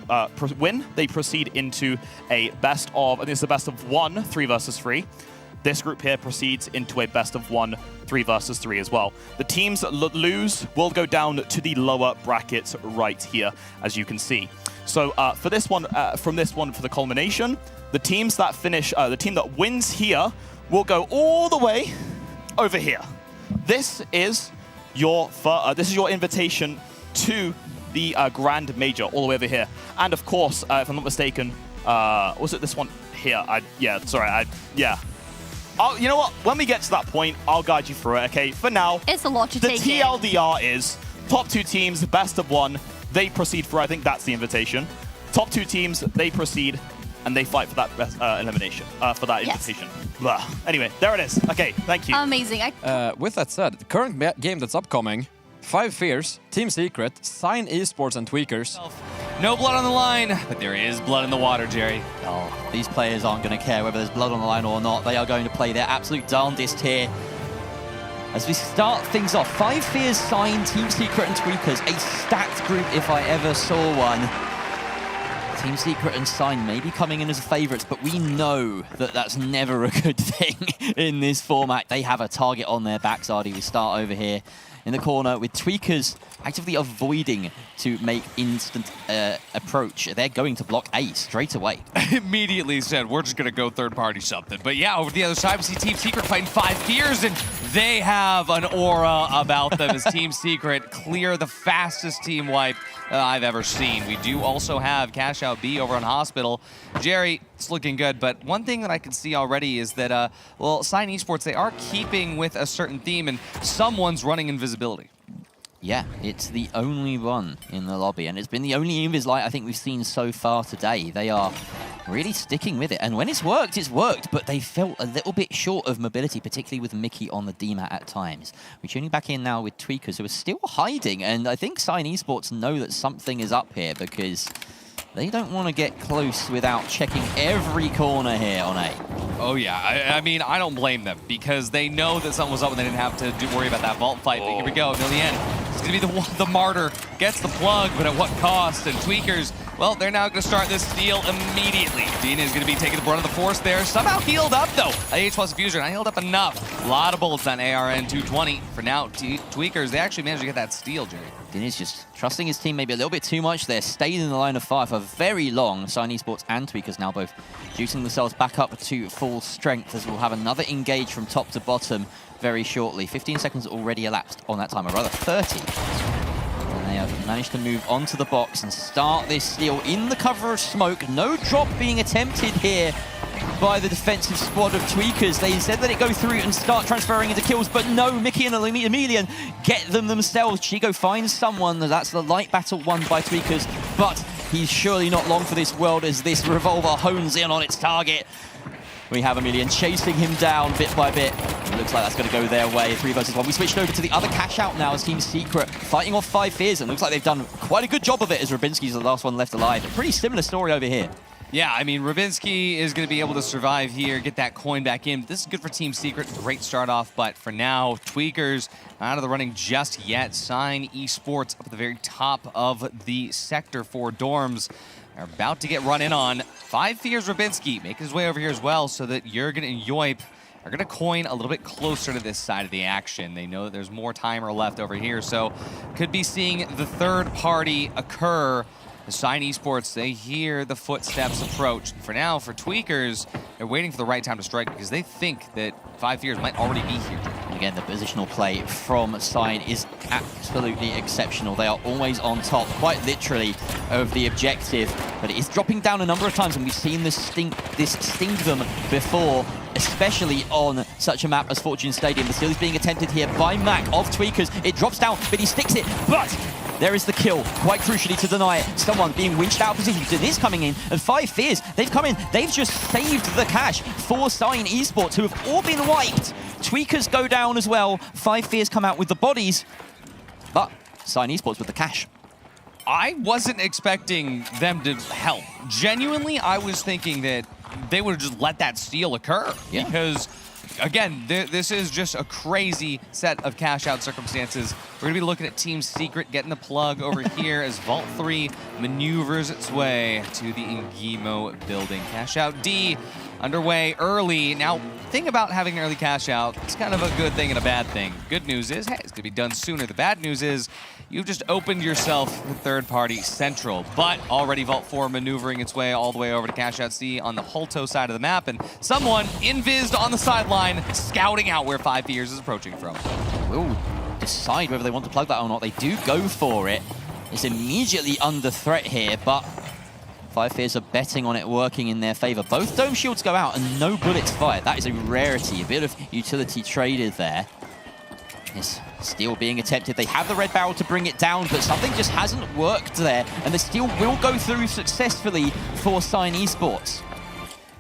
win, they proceed into a best of, I think it's the best of 1, 3 versus 3. This group here proceeds into a best of 1, 3 versus 3 as well. The teams that lose will go down to the lower brackets right here, as you can see. So for this one, from this one for the culmination, the teams that finish, the team that wins here will go all the way over here. This is your invitation to the Grand Major, all the way over here. And of course, if I'm not mistaken, was it this one here? Yeah. Oh, you know what? When we get to that point, I'll guide you through it. Okay. For now, It's a lot to take the TLDR is top 2 teams, best of 1. They proceed through. I think that's the invitation. Top 2 teams, they proceed, and they fight for that elimination, for that invitation. Blah. Anyway, there it is. Okay, thank you. Amazing. With that said, the current game that's upcoming, 5 Fears, Team Secret, Sign Esports, and Tweakers. No blood on the line, but there is blood in the water, Jerry. Oh, these players aren't going to care whether there's blood on the line or not. They are going to play their absolute darndest here. As we start things off, 5 Fears, Sign, Team Secret, and Tweakers. A stacked group if I ever saw one. Team Secret and Sign may be coming in as favourites, but we know that that's never a good thing in this format. They have a target on their backs, Artie. We start over here in the corner with Tweakers actively avoiding to make instant approach. They're going to block A straight away. Immediately said, we're just going to go third party something. But yeah, over the other side, we see Team Secret fighting 5 Fears, and they have an aura about them as Team Secret clear the fastest team wipe I've ever seen. We do also have Cashout B over on Hospital. Jerry, it's looking good, but one thing that I can see already is that, well, Sign Esports, they are keeping with a certain theme, and someone's running invisibility. Yeah, it's the only one in the lobby, and it's been the only Invis light I think we've seen so far today. They are really sticking with it, and when it's worked, but they felt a little bit short of mobility, particularly with Mickey on the DMAT at times. We're tuning back in now with Tweakers, who are still hiding, and I think Sign Esports know that something is up here, because they don't want to get close without checking every corner here on A. Oh yeah, I mean, I don't blame them because they know that something was up and they didn't have to worry about that vault fight. But here we go, Millian. It's going to be the martyr, gets the plug, but at what cost? And Tweakers, well, they're now going to start this steal immediately. Dina is going to be taking the brunt of the force there. Somehow healed up, though. H+ Fuser, not healed up enough. A lot of bullets on ARN 220. For now, Tweakers, they actually managed to get that steal, Jerry. Dina's just trusting his team maybe a little bit too much there. Stayed in the line of fire for very long. Sign Esports and Tweakers now both juicing themselves back up to full strength as we'll have another engage from top to bottom very shortly. 15 seconds already elapsed on that time, or rather 30. And they have managed to move onto the box and start this steal in the cover of smoke. No drop being attempted here by the defensive squad of Tweakers. They instead let it go through and start transferring into kills, but no, Mickey and Emilian get them themselves. Chigo finds someone. That's the light battle won by Tweakers, but he's surely not long for this world as this revolver hones in on its target. We have Emilian chasing him down bit by bit. It looks like that's going to go their way. 3 versus 1. We switched over to the other Cashout now as Team Secret fighting off 5 Fears, and looks like they've done quite a good job of it as Rubinski's the last one left alive. A pretty similar story over here. Yeah, I mean, Rubinski is going to be able to survive here, get that coin back in. This is good for Team Secret. Great start off, but for now, Tweakers not out of the running just yet. Sign Esports up at the very top of the sector for dorms. They're about to get run in on. 5 Fears Rubinski making his way over here as well so that Jurgen and Yoip are going to coin a little bit closer to this side of the action. They know that there's more timer left over here, so could be seeing the third party occur. The Sign Esports, they hear the footsteps approach. For now, for Tweakers, they're waiting for the right time to strike because they think that 5 Fears might already be here. Again, the positional play from Sign is absolutely exceptional. They are always on top, quite literally, of the objective. But it is dropping down a number of times, and we've seen this sting them before, especially on such a map as Fortune Stadium. The steal is being attempted here by Mac of Tweakers. It drops down, but he sticks it. But there is the kill, quite crucially to deny it. Someone being winched out of position. It is coming in, and 5 Fears, they've come in. They've just saved the cash for Sign Esports, who have all been wiped. Tweakers go down as well. 5 Fears come out with the bodies, but Sign Esports with the cash. I wasn't expecting them to help. Genuinely, I was thinking that they would just let that steal occur. Yeah. Because, again, this is just a crazy set of cash-out circumstances. We're going to be looking at Team Secret getting the plug over here as Vault 3 maneuvers its way to the Ingimo building. Cash-out D underway early. Now, thing about having an early cash-out, it's kind of a good thing and a bad thing. Good news is, hey, it's going to be done sooner. The bad news is, you've just opened yourself to third-party central, but already Vault 4 maneuvering its way all the way over to Cashout C on the Holto side of the map, and someone invised on the sideline scouting out where 5 Fears is approaching from. Will decide whether they want to plug that or not. They do go for it. It's immediately under threat here, but 5 Fears are betting on it working in their favor. Both dome shields go out and no bullets fired. That is a rarity, a bit of utility traded there. This steal being attempted. They have the red barrel to bring it down, but something just hasn't worked there, and the steal will go through successfully for Sign Esports.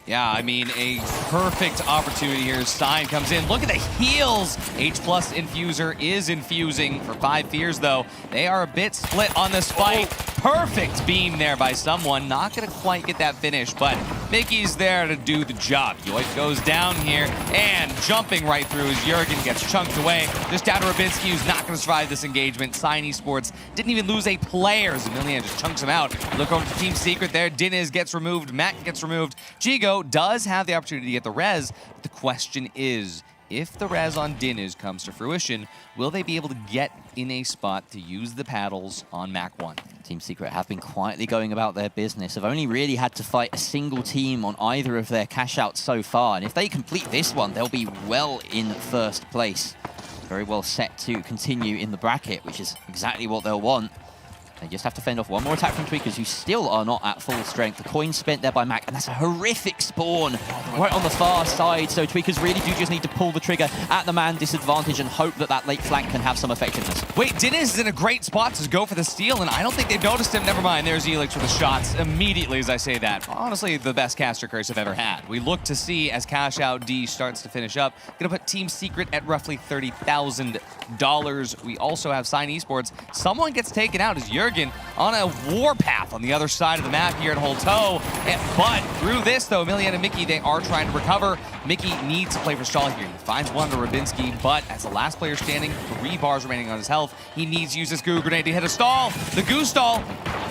Yeah, I mean, a perfect opportunity here. Sign comes in. Look at the heals. H+ Infuser is infusing for 5 Fears, though. They are a bit split on this fight. Perfect beam there by someone. Not going to quite get that finish, but Mickey's there to do the job. Yoik goes down here, and jumping right through as Jurgen gets chunked away. Just down to Rubinski, who's not going to survive this engagement. Sign Esports didn't even lose a player. Zemilian just chunks him out. Look over to Team Secret there. Diniz gets removed. Mac gets removed. Chigo does have the opportunity to get the res. But the question is, if the res on Diniz comes to fruition, will they be able to get in a spot to use the paddles on Mac 1? Team Secret have been quietly going about their business. Have only really had to fight a single team on either of their cash outs so far. And if they complete this one, they'll be well in first place. Very well set to continue in the bracket, which is exactly what they'll want. They just have to fend off one more attack from Tweakers, who still are not at full strength. The coin spent there by Mac, and that's a horrific spawn right on the far side. So Tweakers really do just need to pull the trigger at the man disadvantage and hope that that late flank can have some effectiveness. Wait, Diniz is in a great spot to go for the steal, and I don't think they've noticed him. Never mind, there's Elix with the shots immediately as I say that. Honestly, the best caster curse I've ever had. We look to see as Cash Out D starts to finish up. Gonna put Team Secret at roughly $30,000. We also have Sign Esports. Someone gets taken out as Jurgen Jurgen on a warpath on the other side of the map here at Holto. But through this, though, Emilian and Mickey, they are trying to recover. Mickey needs to play for stall here. He finds one to Rubinski, but as the last player standing, 3 bars remaining on his health, he needs to use this goo grenade to hit a stall. The goo stall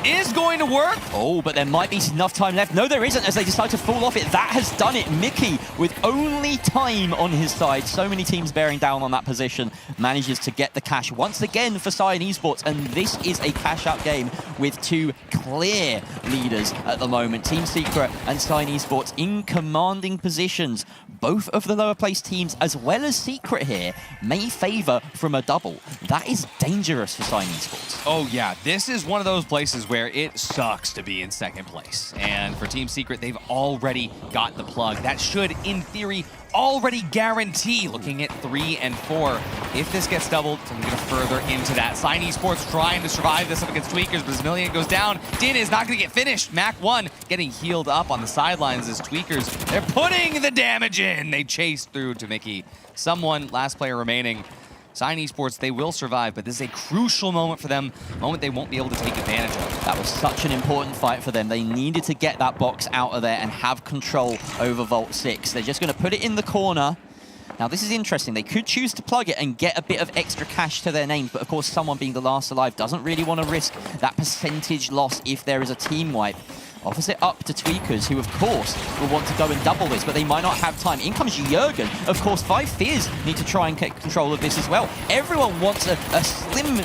is going to work. Oh, but there might be enough time left. No, there isn't, as they decide to fall off it. That has done it. Mickey, with only time on his side, so many teams bearing down on that position, manages to get the cash once again for Cyan Esports, and this is a cash-out game with 2 clear leaders at the moment. Team Secret and Cyan Esports in commanding positions. Both of the lower placed teams, as well as Secret here, may favor from a double. That is dangerous for Cyan Esports. Oh yeah, this is one of those places where it sucks to be in second place. And for Team Secret, they've already got the plug. That should, in theory, already guarantee looking at 3 and 4. If this gets doubled, it's going to get further into that. Cyan Esports trying to survive this up against Tweakers, but as Emilian goes down, Din is not going to get finished. Mac1 getting healed up on the sidelines as Tweakers, they're putting the damage in. They chase through to Mickey. Someone, last player remaining. Cyan Esports, they will survive, but this is a crucial moment for them, a moment they won't be able to take advantage of. That was such an important fight for them. They needed to get that box out of there and have control over Vault 6. They're just going to put it in the corner. Now, this is interesting. They could choose to plug it and get a bit of extra cash to their names, but of course, someone being the last alive doesn't really want to risk that percentage loss if there is a team wipe. Offers it up to Tweakers, who, of course, will want to go and double this, but they might not have time. In comes Jurgen. Of course, 5 Fears need to try and get control of this as well. Everyone wants a slim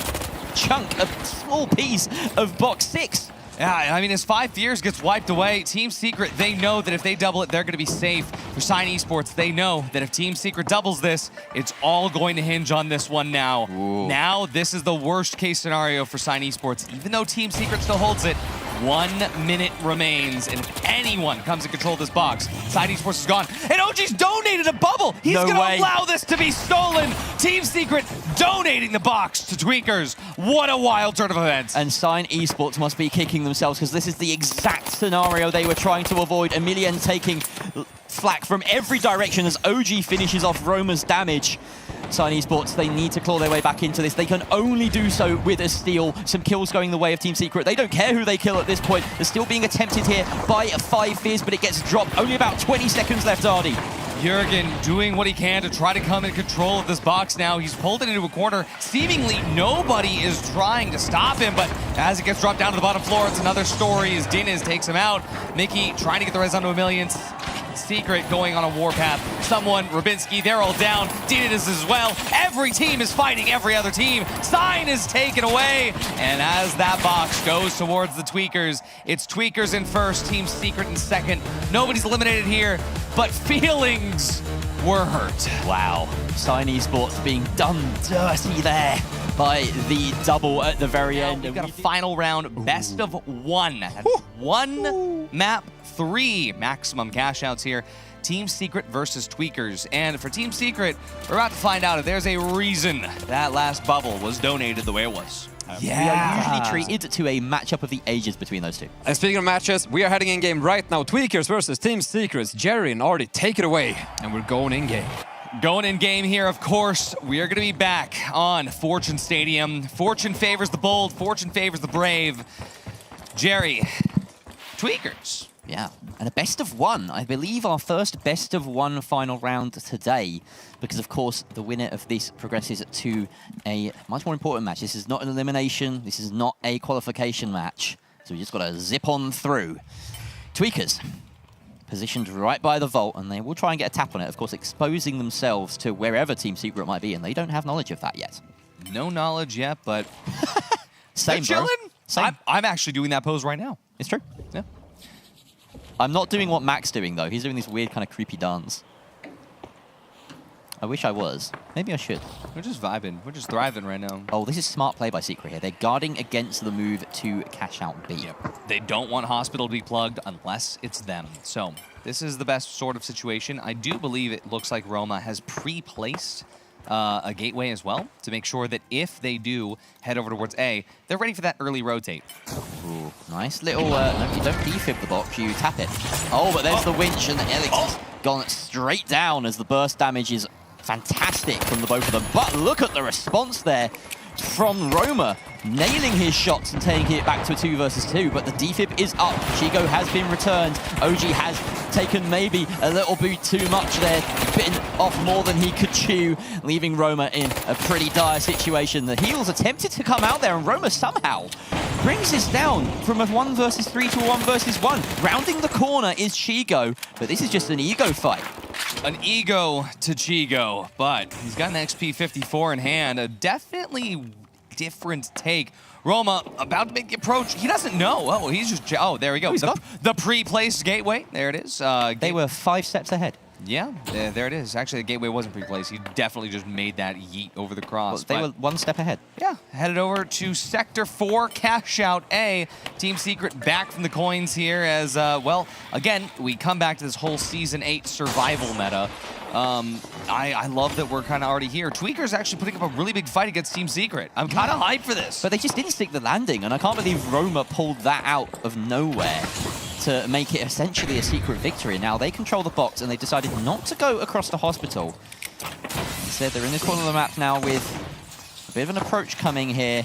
chunk, a small piece of box 6. Yeah, I mean, as 5 Fears gets wiped away, Team Secret, they know that if they double it, they're going to be safe. For Cyan Esports, they know that if Team Secret doubles this, it's all going to hinge on this one now. Ooh. Now, this is the worst case scenario for Cyan Esports. Even though Team Secret still holds it, 1 minute remains, and if anyone comes in control of this box, Cyan Esports is gone. And OG's donated a bubble! He's No gonna way. allow this to be stolen! Team Secret donating the box to Tweakers. What a wild turn of events. And Cyan Esports must be kicking themselves, because this is the exact scenario they were trying to avoid. Emilian taking flak from every direction as OG finishes off Roma's damage. Cyan Esports, they need to claw their way back into this. They can only do so with a steal. Some kills going the way of Team Secret. They don't care who they kill at this point. They're still being attempted here by 5 Fears, but it gets dropped. Only about 20 seconds left, Ardy. Jurgen doing what he can to try to come in control of this box now. He's pulled it into a corner. Seemingly nobody is trying to stop him, but as it gets dropped down to the bottom floor, it's another story as Diniz takes him out. Mickey trying to get the res onto Emilian. Secret going on a warpath. Someone, Rubinski, they're all down. Diniz as well. Every team is fighting every other team. Sign is taken away. And as that box goes towards the Tweakers, it's Tweakers in first, Team Secret in second. Nobody's eliminated here, but feelings were hurt. Wow. Cyan Esports being done dirty there by the double at the very end. We've got a final round, best of 1. That's 1 map, 3 maximum cash outs here. Team Secret versus Tweakers. And for Team Secret, we're about to find out if there's a reason that last bubble was donated the way it was. We are usually treated to a matchup of the ages between those two. And speaking of matches, we are heading in game right now. Tweakers versus Team Secrets. Jerry and Artie, take it away. And we're going in game. Going in game here, of course, we are going to be back on Fortune Stadium. Fortune favors the bold, Fortune favors the brave. Jerry, Tweakers. Yeah, and a best of 1. I believe our first best of 1 final round today, because of course the winner of this progresses to a much more important match. This is not an elimination, this is not a qualification match, so we just got to zip on through. Tweakers, positioned right by the vault, and they will try and get a tap on it, of course exposing themselves to wherever Team Secret might be, and they don't have knowledge of that yet. No knowledge yet, but Same, they're bro. chilling. Same. I'm actually doing that pose right now. It's true. Yeah. I'm not doing what Mac's doing, though. He's doing this weird kind of creepy dance. I wish I was. Maybe I should. We're just vibing. We're just thriving right now. Oh, this is smart play by Secret here. They're guarding against the move to cash out B. Yep. They don't want Hospital to be plugged unless it's them. So this is the best sort of situation. I do believe it looks like Roma has pre-placed a gateway as well to make sure that if they do head over towards A, they're ready for that early rotate. Ooh, nice little, no, you don't defib the box, you tap it. Oh, but there's the winch, and the Elix has gone straight down as the burst damage is fantastic from the both of them. But look at the response there from Roma, nailing his shots and taking it back to a 2 versus 2, but the defib is up. Chigo has been returned. OG has taken maybe a little bit too much there, bitten off more than he could chew, leaving Roma in a pretty dire situation. The heels attempted to come out there, and Roma somehow brings this down from a 1 versus 3 to a 1 versus 1. Rounding the corner is Chigo, but this is just an ego fight. An ego to Chigo, but he's got an XP 54 in hand. A definitely different take. Roma about to make the approach. He doesn't know. Oh, he's just... Oh, there we go. The pre-placed gateway. There it is. They were 5 steps ahead. Yeah, there it is. Actually, the gateway wasn't pre-placed. He definitely just made that yeet over the cross. Well, they were 1 step ahead. Yeah, headed over to Sector 4, Cashout A. Team Secret back from the coins here as, well, again, we come back to this whole Season 8 survival meta. I love that we're kind of already here. Tweaker's actually putting up a really big fight against Team Secret. I'm kind of hyped for this. But they just didn't stick the landing, and I can't believe Roma pulled that out of nowhere to make it essentially a secret victory. Now they control the box, and they decided not to go across the hospital. Instead, they're in this corner of the map now with a bit of an approach coming here.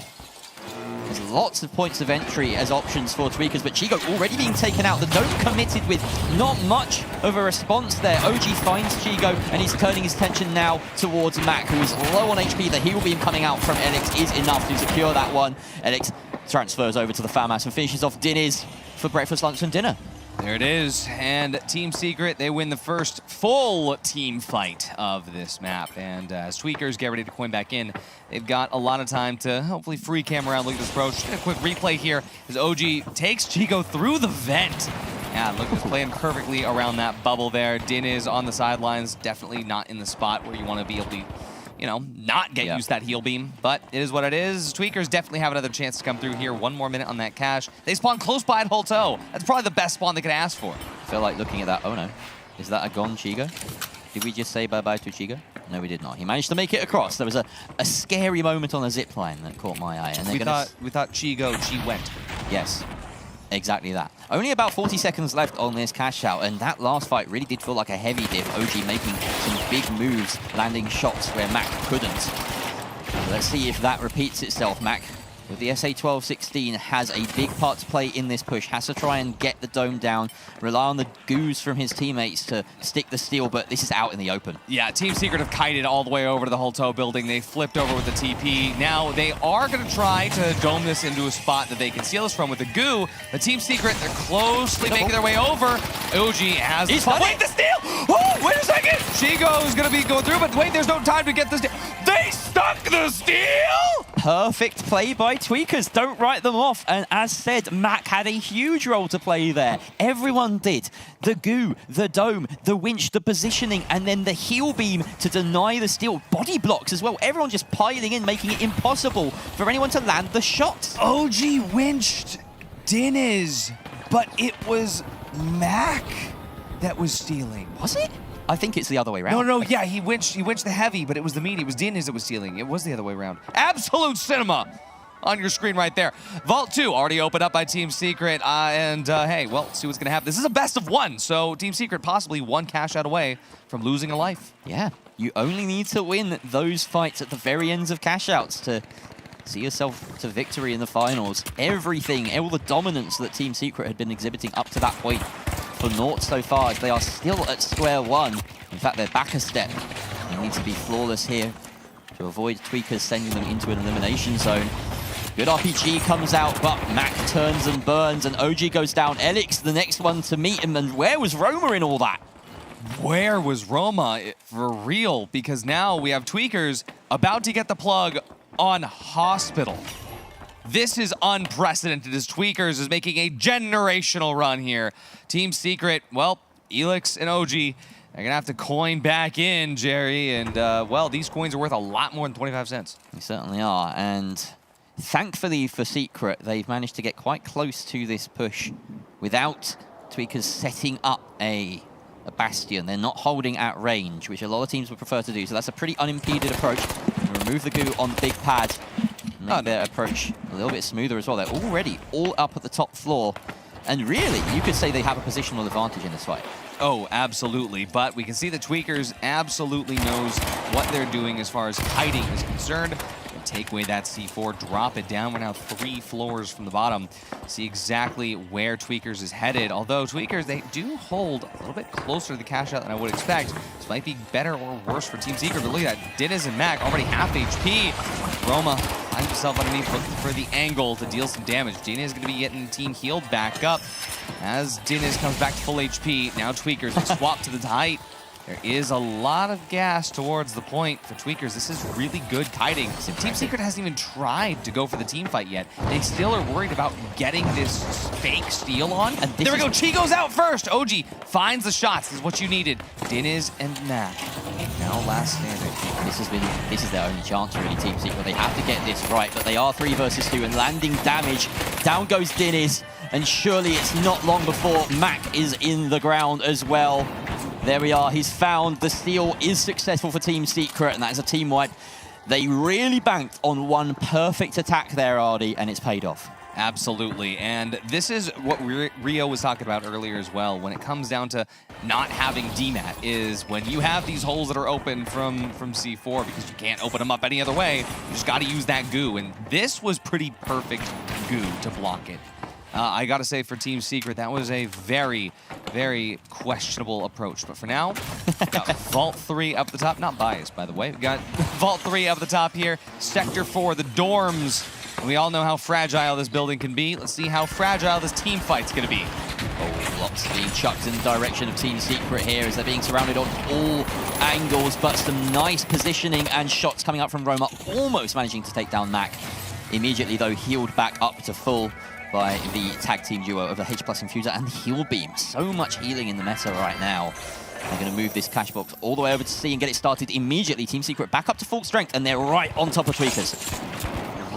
There's lots of points of entry as options for Tweakers, but Chigo already being taken out. The Dome committed with not much of a response there. OG finds Chigo, and he's turning his attention now towards Mac, who is low on HP. The heal beam coming out from Elix is enough to secure that one. Elix transfers over to the FAMAS and finishes off Diniz for breakfast, lunch, and dinner. There it is, and Team Secret, they win the first full team fight of this map. And as Tweakers get ready to coin back in, they've got a lot of time to hopefully free cam around, look at this approach. Just a quick replay here as OG takes Chigo through the vent. Yeah, look, it's playing perfectly around that bubble there. Din is on the sidelines, definitely not in the spot where you want to be able to, you know, not get used to that heal beam, but it is what it is. Tweakers definitely have another chance to come through here. 1 more minute on that cache. They spawn close by at Holto. That's probably the best spawn they could ask for. I feel like looking at that. Oh no, is that a gone Chigo? Did we just say bye-bye to Chigo? No, we did not. He managed to make it across. There was a scary moment on the zipline that caught my eye. And we thought Chigo, she went. Yes. Exactly that. Only about 40 seconds left on this cash out, and that last fight really did feel like a heavy diff. OG making some big moves, landing shots where Mac couldn't. So let's see if that repeats itself. Mac, with the SA-12-16, has a big part to play in this push. Has to try and get the Dome down, rely on the goos from his teammates to stick the steal, but this is out in the open. Yeah, Team Secret have kited all the way over to the Holto building. They flipped over with the TP. Now they are going to try to dome this into a spot that they can steal us from with the goo. The Team Secret, they're closely making their way over. OG has the spot. Wait, the steal! Oh, wait a second! Chigo is going to be going through, but wait, there's no time to get the steal. They stuck the steal! Perfect play by Tweakers. Don't write them off. And as said, Mac had a huge role to play there. Everyone did. The goo, the dome, the winch, the positioning, and then the heal beam to deny the steal. Body blocks as well. Everyone just piling in, making it impossible for anyone to land the shot. OG winched Diniz, but it was Mac that was stealing. Was it? I think it's the other way around. No, yeah, he winched the heavy, but it was the meaty. It was Diniz that was stealing. It was the other way around. Absolute cinema on your screen right there. Vault 2 already opened up by Team Secret, hey, well, see what's going to happen. This is a best of 1, so Team Secret possibly 1 cash out away from losing a life. Yeah, you only need to win those fights at the very ends of cash outs to see yourself to victory in the finals. Everything, all the dominance that Team Secret had been exhibiting up to that point for naught so far, as they are still at square one. In fact, they're back a step. They need to be flawless here to avoid Tweakers sending them into an elimination zone. Good RPG comes out, but Mac turns and burns, and OG goes down. Elix, the next one to meet him, and where was Roma in all that? Where was Roma for real? Because now we have Tweakers about to get the plug on Hospital. This is unprecedented as Tweakers is making a generational run here. Team Secret, well, Elix and OG, they're gonna have to coin back in, Jerry, and well, these coins are worth a lot more than 25 cents. They certainly are, and thankfully for Secret, they've managed to get quite close to this push without Tweakers setting up a bastion. They're not holding at range, which a lot of teams would prefer to do, so that's a pretty unimpeded approach. Remove the goo on the big pad, make their approach a little bit smoother as well. They're already all up at the top floor, and really, you could say they have a positional advantage in this fight. Oh, absolutely, but we can see that Tweakers absolutely knows what they're doing as far as hiding is concerned. take away that C4, drop it down. We're now 3 floors from the bottom. See exactly where Tweakers is headed. Although Tweakers, they do hold a little bit closer to the Cashout than I would expect. This might be better or worse for Team Secret, but look at that. Diniz and Mac already half HP. Roma finds himself underneath, looking for the angle to deal some damage. Diniz is going to be getting the team healed back up. As Diniz comes back to full HP, now Tweakers swap to the height. There is a lot of gas towards the point for Tweakers. This is really good kiting. Team Secret hasn't even tried to go for the team fight yet. They still are worried about getting this fake steal on. And there we go, Chi goes out first. OG finds the shots. This is what you needed. Diniz and Mac now last standing. This is their only chance really, Team Secret. They have to get this right, but they are 3 versus 2 and landing damage. Down goes Diniz, and surely it's not long before Mac is in the ground as well. There we are, he's found. The steal is successful for Team Secret, and that is a team wipe. They really banked on one perfect attack there, Ardy, and it's paid off. Absolutely, and this is what Rio was talking about earlier as well. When it comes down to not having DMAT, is when you have these holes that are open from C4 because you can't open them up any other way, you just got to use that goo, and this was pretty perfect goo to block it. I gotta say, for Team Secret, that was a very, very questionable approach. But for now, got Vault 3 up the top. Not biased, by the way. We got Vault 3 up the top here. Sector 4, the dorms. We all know how fragile this building can be. Let's see how fragile this team fight's gonna be. Oh, lots being chucked in the direction of Team Secret here as they're being surrounded on all angles, but some nice positioning and shots coming up from Roma, almost managing to take down Mac. Immediately, though, healed back up to full by the tag team duo of the H+ Infuser and the Heal Beam. So much healing in the meta right now. They're going to move this cash box all the way over to C and get it started immediately. Team Secret back up to full strength, and they're right on top of Tweakers.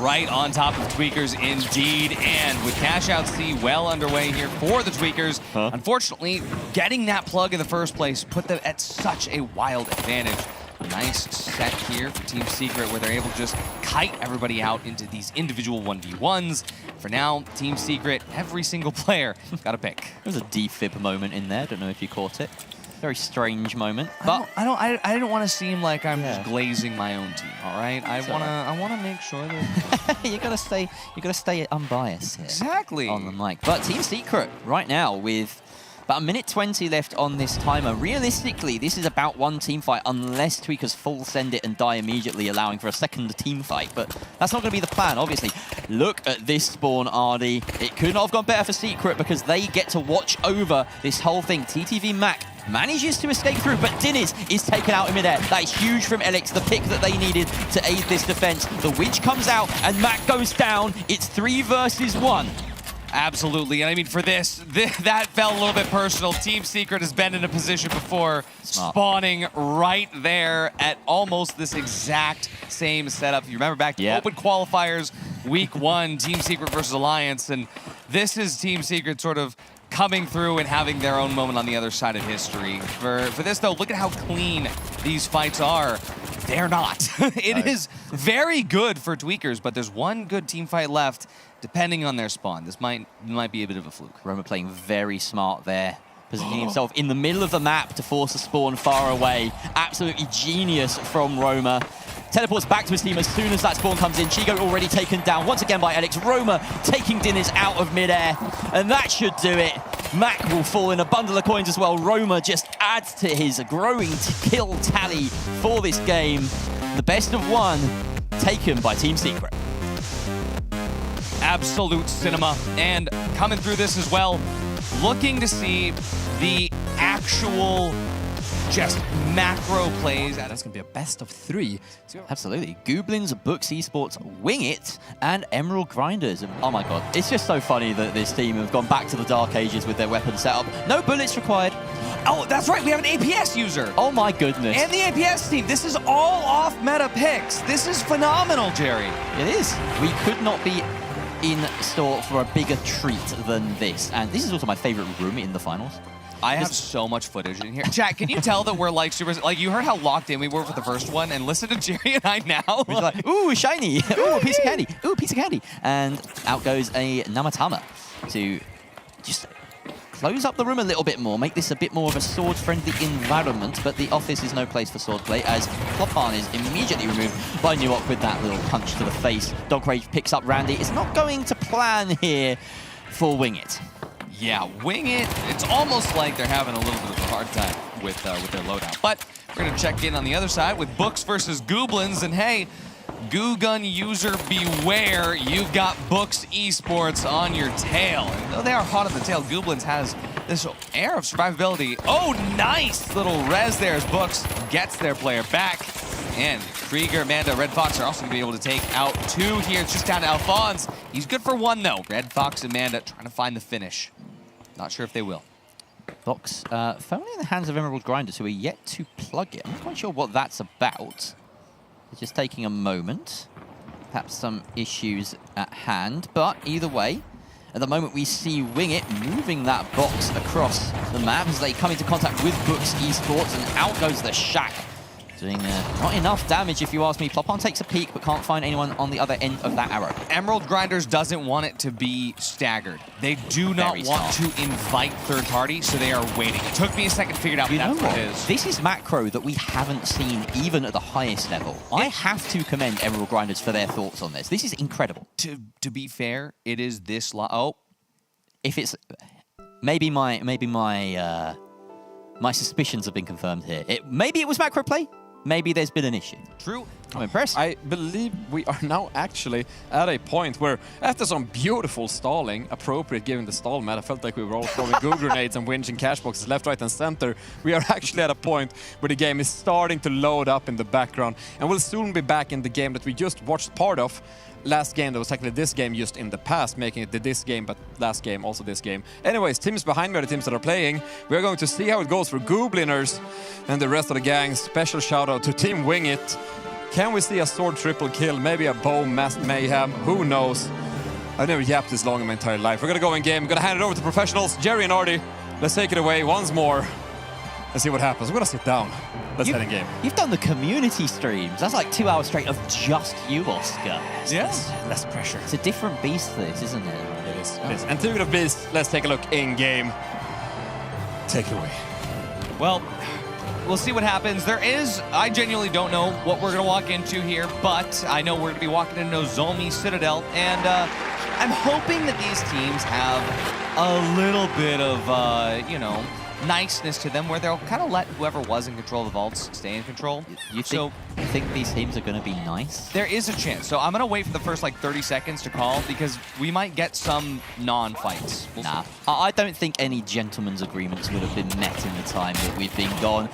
Right on top of Tweakers, indeed. And with Cashout C well underway here for the Tweakers, unfortunately, getting that plug in the first place put them at such a wild advantage. Nice set here for Team Secret where they're able to just kite everybody out into these individual 1v1s. For now, Team Secret, every single player got a pick. There was a defib moment in there. Don't know if you caught it. Very strange moment. But I didn't want to seem like I'm just glazing my own team. All right, I wanna make sure that you gotta stay unbiased here. Exactly on the mic. But Team Secret right now with about 1:20 left on this timer. Realistically, this is about one team fight unless Tweakers full send it and die immediately, allowing for a second team fight. But that's not going to be the plan, obviously. Look at this spawn, Ardy. It could not have gone better for Secret because they get to watch over this whole thing. TTV Mac manages to escape through, but Diniz is taken out in midair. That is huge from Alex, the pick that they needed to aid this defense. The Witch comes out and Mac goes down. It's 3 versus 1. Absolutely, and I mean for this, that felt a little bit personal. Team Secret has been in a position before, spawning right there at almost this exact same setup. If you remember back to Open Qualifiers, Week 1, Team Secret versus Alliance, and this is Team Secret sort of coming through and having their own moment on the other side of history. For this, though, look at how clean these fights are. They're not. It is very good for Tweakers, but there's one good team fight left, depending on their spawn. This might be a bit of a fluke. Roma playing very smart there, positioning himself in the middle of the map to force a spawn far away. Absolutely genius from Roma. Teleports back to his team as soon as that spawn comes in. Chigo already taken down once again by Alex. Roma taking Diniz out of midair, and that should do it. Mac will fall in a bundle of coins as well. Roma just adds to his growing kill tally for this game. The best of 1 taken by Team Secret. Absolute cinema. And coming through this as well, looking to see the actual just macro plays. That's going to be a best of 3. Absolutely. Gooblins, Books, Esports, Wing It, and Emeral Grinders. Oh my god, it's just so funny that this team have gone back to the dark ages with their weapon setup. No bullets required. Oh, that's right, we have an APS user. Oh my goodness. And the APS team, this is all off-meta picks. This is phenomenal, Jerry. It is. We could not be in store for a bigger treat than this. And this is also my favorite room in the finals. I have so much footage in here. Chat, can you tell that we're like super, like you heard how locked in we were for the first one, and listen to Jerry and I now. We're like, ooh, shiny, ooh, a piece of candy, ooh, a piece of candy. And out goes a Namatama to just close up the room a little bit more, make this a bit more of a sword-friendly environment, but the office is no place for swordplay as Pulsar is immediately removed by Nuok with that little punch to the face. Dog Rage picks up Randy. It's not going to plan here for Wing It. Yeah, Wing It, it's almost like they're having a little bit of a hard time with their loadout. But we're going to check in on the other side with Books versus Gooblins, and hey, Goo Gun user beware, you've got Books Esports on your tail. And though they are hot on the tail, Gooblins has this air of survivability. Oh, nice little res there as Books gets their player back. And Krieger, Amanda, Red Fox are also going to be able to take out 2 here. It's just down to Alphonse. He's good for 1, though. Red Fox and Amanda trying to find the finish. Not sure if they will. Fox firmly in the hands of Emerald Grinders, who are yet to plug it. I'm not quite sure what that's about. It's just taking a moment. Perhaps some issues at hand. But either way, at the moment we see Wing It moving that box across the map as they come into contact with Books Esports, and out goes the Shack. Doing not enough damage, if you ask me. Plopon takes a peek, but can't find anyone on the other end of that arrow. Emerald Grinders doesn't want it to be staggered. They do not want to invite third party, so they are waiting. It took me a second to figure out that's what it is. This is macro that we haven't seen even at the highest level. I have to commend Emerald Grinders for their thoughts on this. This is incredible. To be fair, it is this if it's maybe my suspicions have been confirmed here. Maybe it was macro play. Maybe there's been an issue. True. I'm impressed. I believe we are now actually at a point where, after some beautiful stalling, appropriate given the stall meta, I felt like we were all throwing Goo grenades and winching cash boxes left, right, and center. We are actually at a point where the game is starting to load up in the background, and we'll soon be back in the game that we just watched part of. Last game, that was actually this game just in the past, making it this game, but last game, also this game. Anyways, teams behind me are the teams that are playing. We're going to see how it goes for Goobliners and the rest of the gang. Special shout out to Team Wing It. Can we see a sword triple kill? Maybe a bow mass mayhem? Who knows? I've never yapped this long in my entire life. We're gonna go in game. We're gonna hand it over to professionals, Jerry and Artie. Let's take it away once more. Let's see what happens. We're gonna sit down. Let's head in game. You've done the community streams. That's like 2 hours straight of just you, Oscar. Yes. Less pressure. It's a different beast, this, isn't it? It is. It is. And speaking of beast, let's take a look in game. Take it away. Well, we'll see what happens. I genuinely don't know what we're going to walk into here, but I know we're going to be walking into Nozomi Citadel, and I'm hoping that these teams have a little bit of, niceness to them, where they'll kind of let whoever was in control of the vaults stay in control. You think these teams are going to be nice? There is a chance. So I'm going to wait for the first, 30 seconds to call, because we might get some non-fights. We'll see. I don't think any gentleman's agreements would have been met in the time that we've been gone.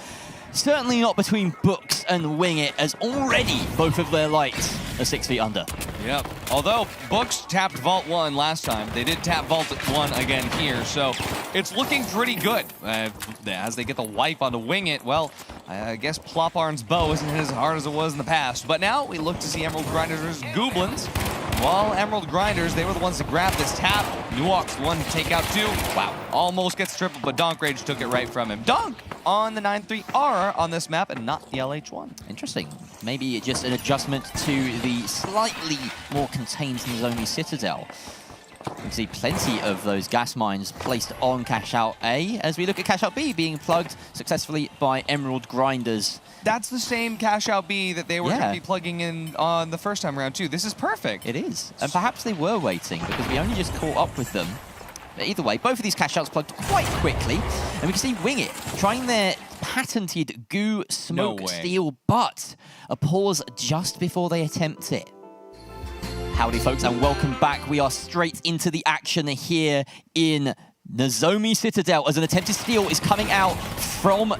Certainly not between Books and Wing It, as already both of their lights are 6 feet under. Yep. Although Books tapped Vault 1 last time, they did tap Vault 1 again here, so it's looking pretty good. As they get the wipe onto Wing It, well, I guess Ploparn's bow isn't hit as hard as it was in the past. But now we look to see Emerald Grinders versus Gooblins. While Emerald Grinders, they were the ones to grab this tap. Nuok's the one to take out 2. Wow. Almost gets tripled, but Donk Rage took it right from him. Donk on the 9-3R on this map and not the LH1. Interesting. Maybe just an adjustment to the slightly more contained Nozomi Citadel. You can see plenty of those gas mines placed on Cashout A, as we look at Cashout B being plugged successfully by Emerald Grinders. That's the same Cashout B that they were going to be plugging in on the first time around, too. This is perfect. It is. And perhaps they were waiting, because we only just caught up with them. But either way, both of these Cashouts plugged quite quickly. And we can see Wing It trying their patented goo smoke steal, but a pause just before they attempt it. Howdy, folks, and welcome back. We are straight into the action here in Nozomi Citadel, as an attempted steal is coming out from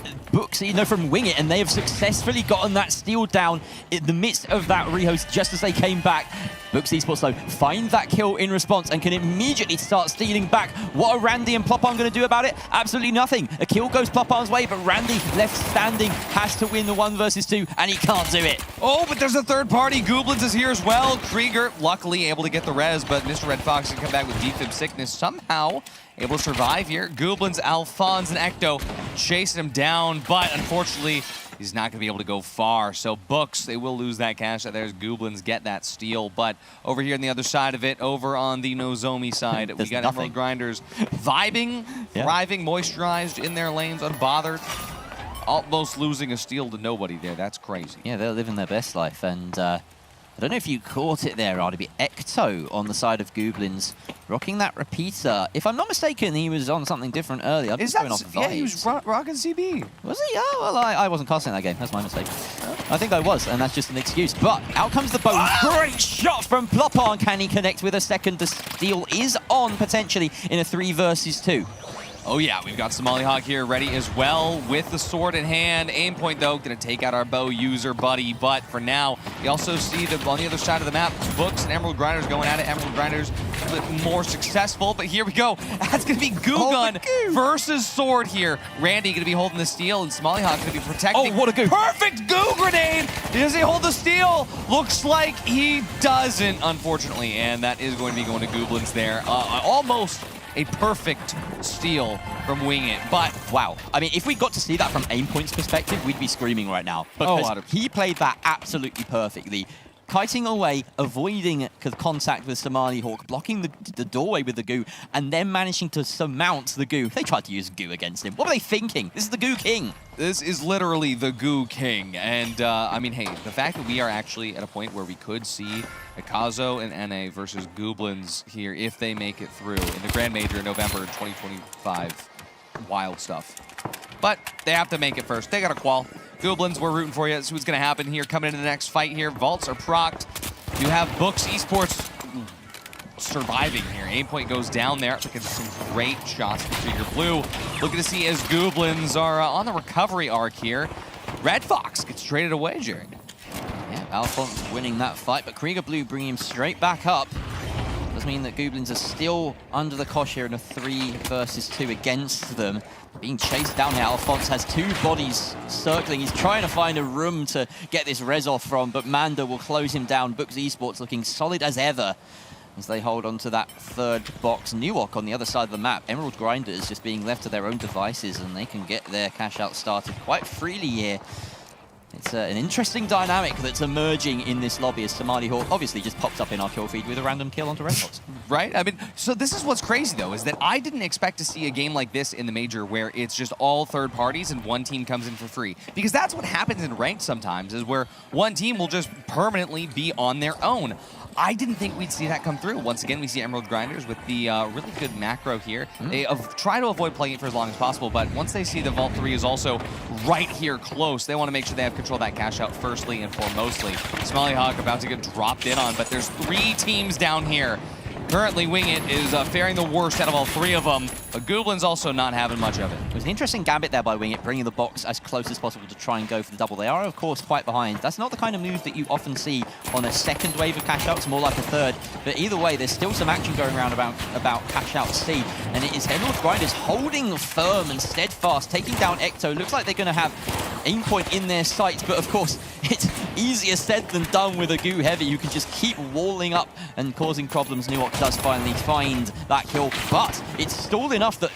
from Wing It, and they have successfully gotten that steal down in the midst of that rehost just as they came back. Books Esports, though, find that kill in response and can immediately start stealing back. What are Randy and Plopon going to do about it? Absolutely nothing. A kill goes Plopon's way, but Randy, left standing, has to win the 1 versus 2, and he can't do it. Oh, but there's a third party. Gooblins is here as well. Krieger, luckily, able to get the res, but Mr. Red Fox can come back with defib sickness somehow. Able to survive here. Gooblins, Alphonse, and Ecto chasing him down, but unfortunately, he's not going to be able to go far. So Books, they will lose that cash. There's Gooblins get that steal. But over here on the other side of it, over on the Nozomi side, we got Emerald Grinders vibing, thriving, moisturized in their lanes, unbothered. Almost losing a steal to nobody there. That's crazy. Yeah, they're living their best life. And I don't know if you caught it there, RDB. Ecto on the side of Gooblins, rocking that repeater. If I'm not mistaken, he was on something different earlier. I'm Is just that, going off yeah, vibes. he was rocking CB. Was he? Oh, well, I wasn't casting that game. That's my mistake. I think I was, and that's just an excuse. But out comes the bone. Great shot from Pulsar. Can he connect with a second? The steal is on, potentially, in a 3 versus 2. Oh yeah, we've got Somali Hawk here ready as well with the sword in hand. Aim point though, gonna take out our bow user buddy, but for now, we also see that on the other side of the map, Books and Emerald Grinders going at it. Emerald Grinders a bit more successful, but here we go. That's gonna be Goo Gun versus Sword here. Randy gonna be holding the steal and Somali Hawk gonna be protecting. Oh, what a Goo. Perfect Goo grenade! Does he hold the steal? Looks like he doesn't, unfortunately, and that is going to be going to Gooblins there. Almost a perfect steal from Wing It, but wow. I mean, if we got to see that from aim point's perspective, we'd be screaming right now. Because he played that absolutely perfectly. Kiting away, avoiding contact with Somali Hawk, blocking the doorway with the Goo, and then managing to surmount the Goo. They tried to use Goo against him. What were they thinking? This is the Goo King. This is literally the Goo King. And, I mean, hey, the fact that we are actually at a point where we could see Akazo and NA versus Gooblins here if they make it through in the Grand Major in November 2025. Wild stuff. But they have to make it first. They got a qual. Gooblins, we're rooting for you. That's what's going to happen here. Coming into the next fight here. Vaults are procced. You have Books Esports surviving here. Aim point goes down there. Looking at some great shots from Trigger Blue. Looking to see as Gooblins are on the recovery arc here. Red Fox gets traded away, Jerry. Yeah, Alphonse winning that fight, but Krieger Blue bringing him straight back up. Does mean that Gooblins are still under the cosh here in a 3 versus 2 against them. Being chased down here. Alphonse has 2 bodies circling. He's trying to find a room to get this res off from, but Manda will close him down. Books Esports looking solid as ever as they hold on to that 3rd box. Nuok on the other side of the map. Emerald Grinders just being left to their own devices, and they can get their cash out started quite freely here. It's an interesting dynamic that's emerging in this lobby as Somali Hawk obviously just popped up in our kill feed with a random kill onto Red Fox. Right? I mean, so this is what's crazy, though, is that I didn't expect to see a game like this in the Major where it's just all third parties and one team comes in for free. Because that's what happens in ranked sometimes, is where one team will just permanently be on their own. I didn't think we'd see that come through. Once again, we see Emerald Grinders with the really good macro here. They try to avoid playing it for as long as possible, but once they see the Vault 3 is also right here close, they want to make sure they have control of that cash out firstly and foremostly. Somali Hawk about to get dropped in on, but there's 3 teams down here. Currently, Wing It is faring the worst out of all 3 of them, but Gooblins also not having much of it. It was an interesting gambit there by Wing It, bringing the box as close as possible to try and go for the double. They are, of course, quite behind. That's not the kind of move that you often see on a 2nd wave of cash outs, more like a 3rd. But either way, there's still some action going around about cash out C, and it is Emerald Grinders holding firm and steadfast, taking down Ecto. Looks like they're going to have aim point in their sights, but of course, it's easier said than done with a Goo Heavy who can just keep walling up and causing problems. Nuok does finally find that kill, but it's stalled enough that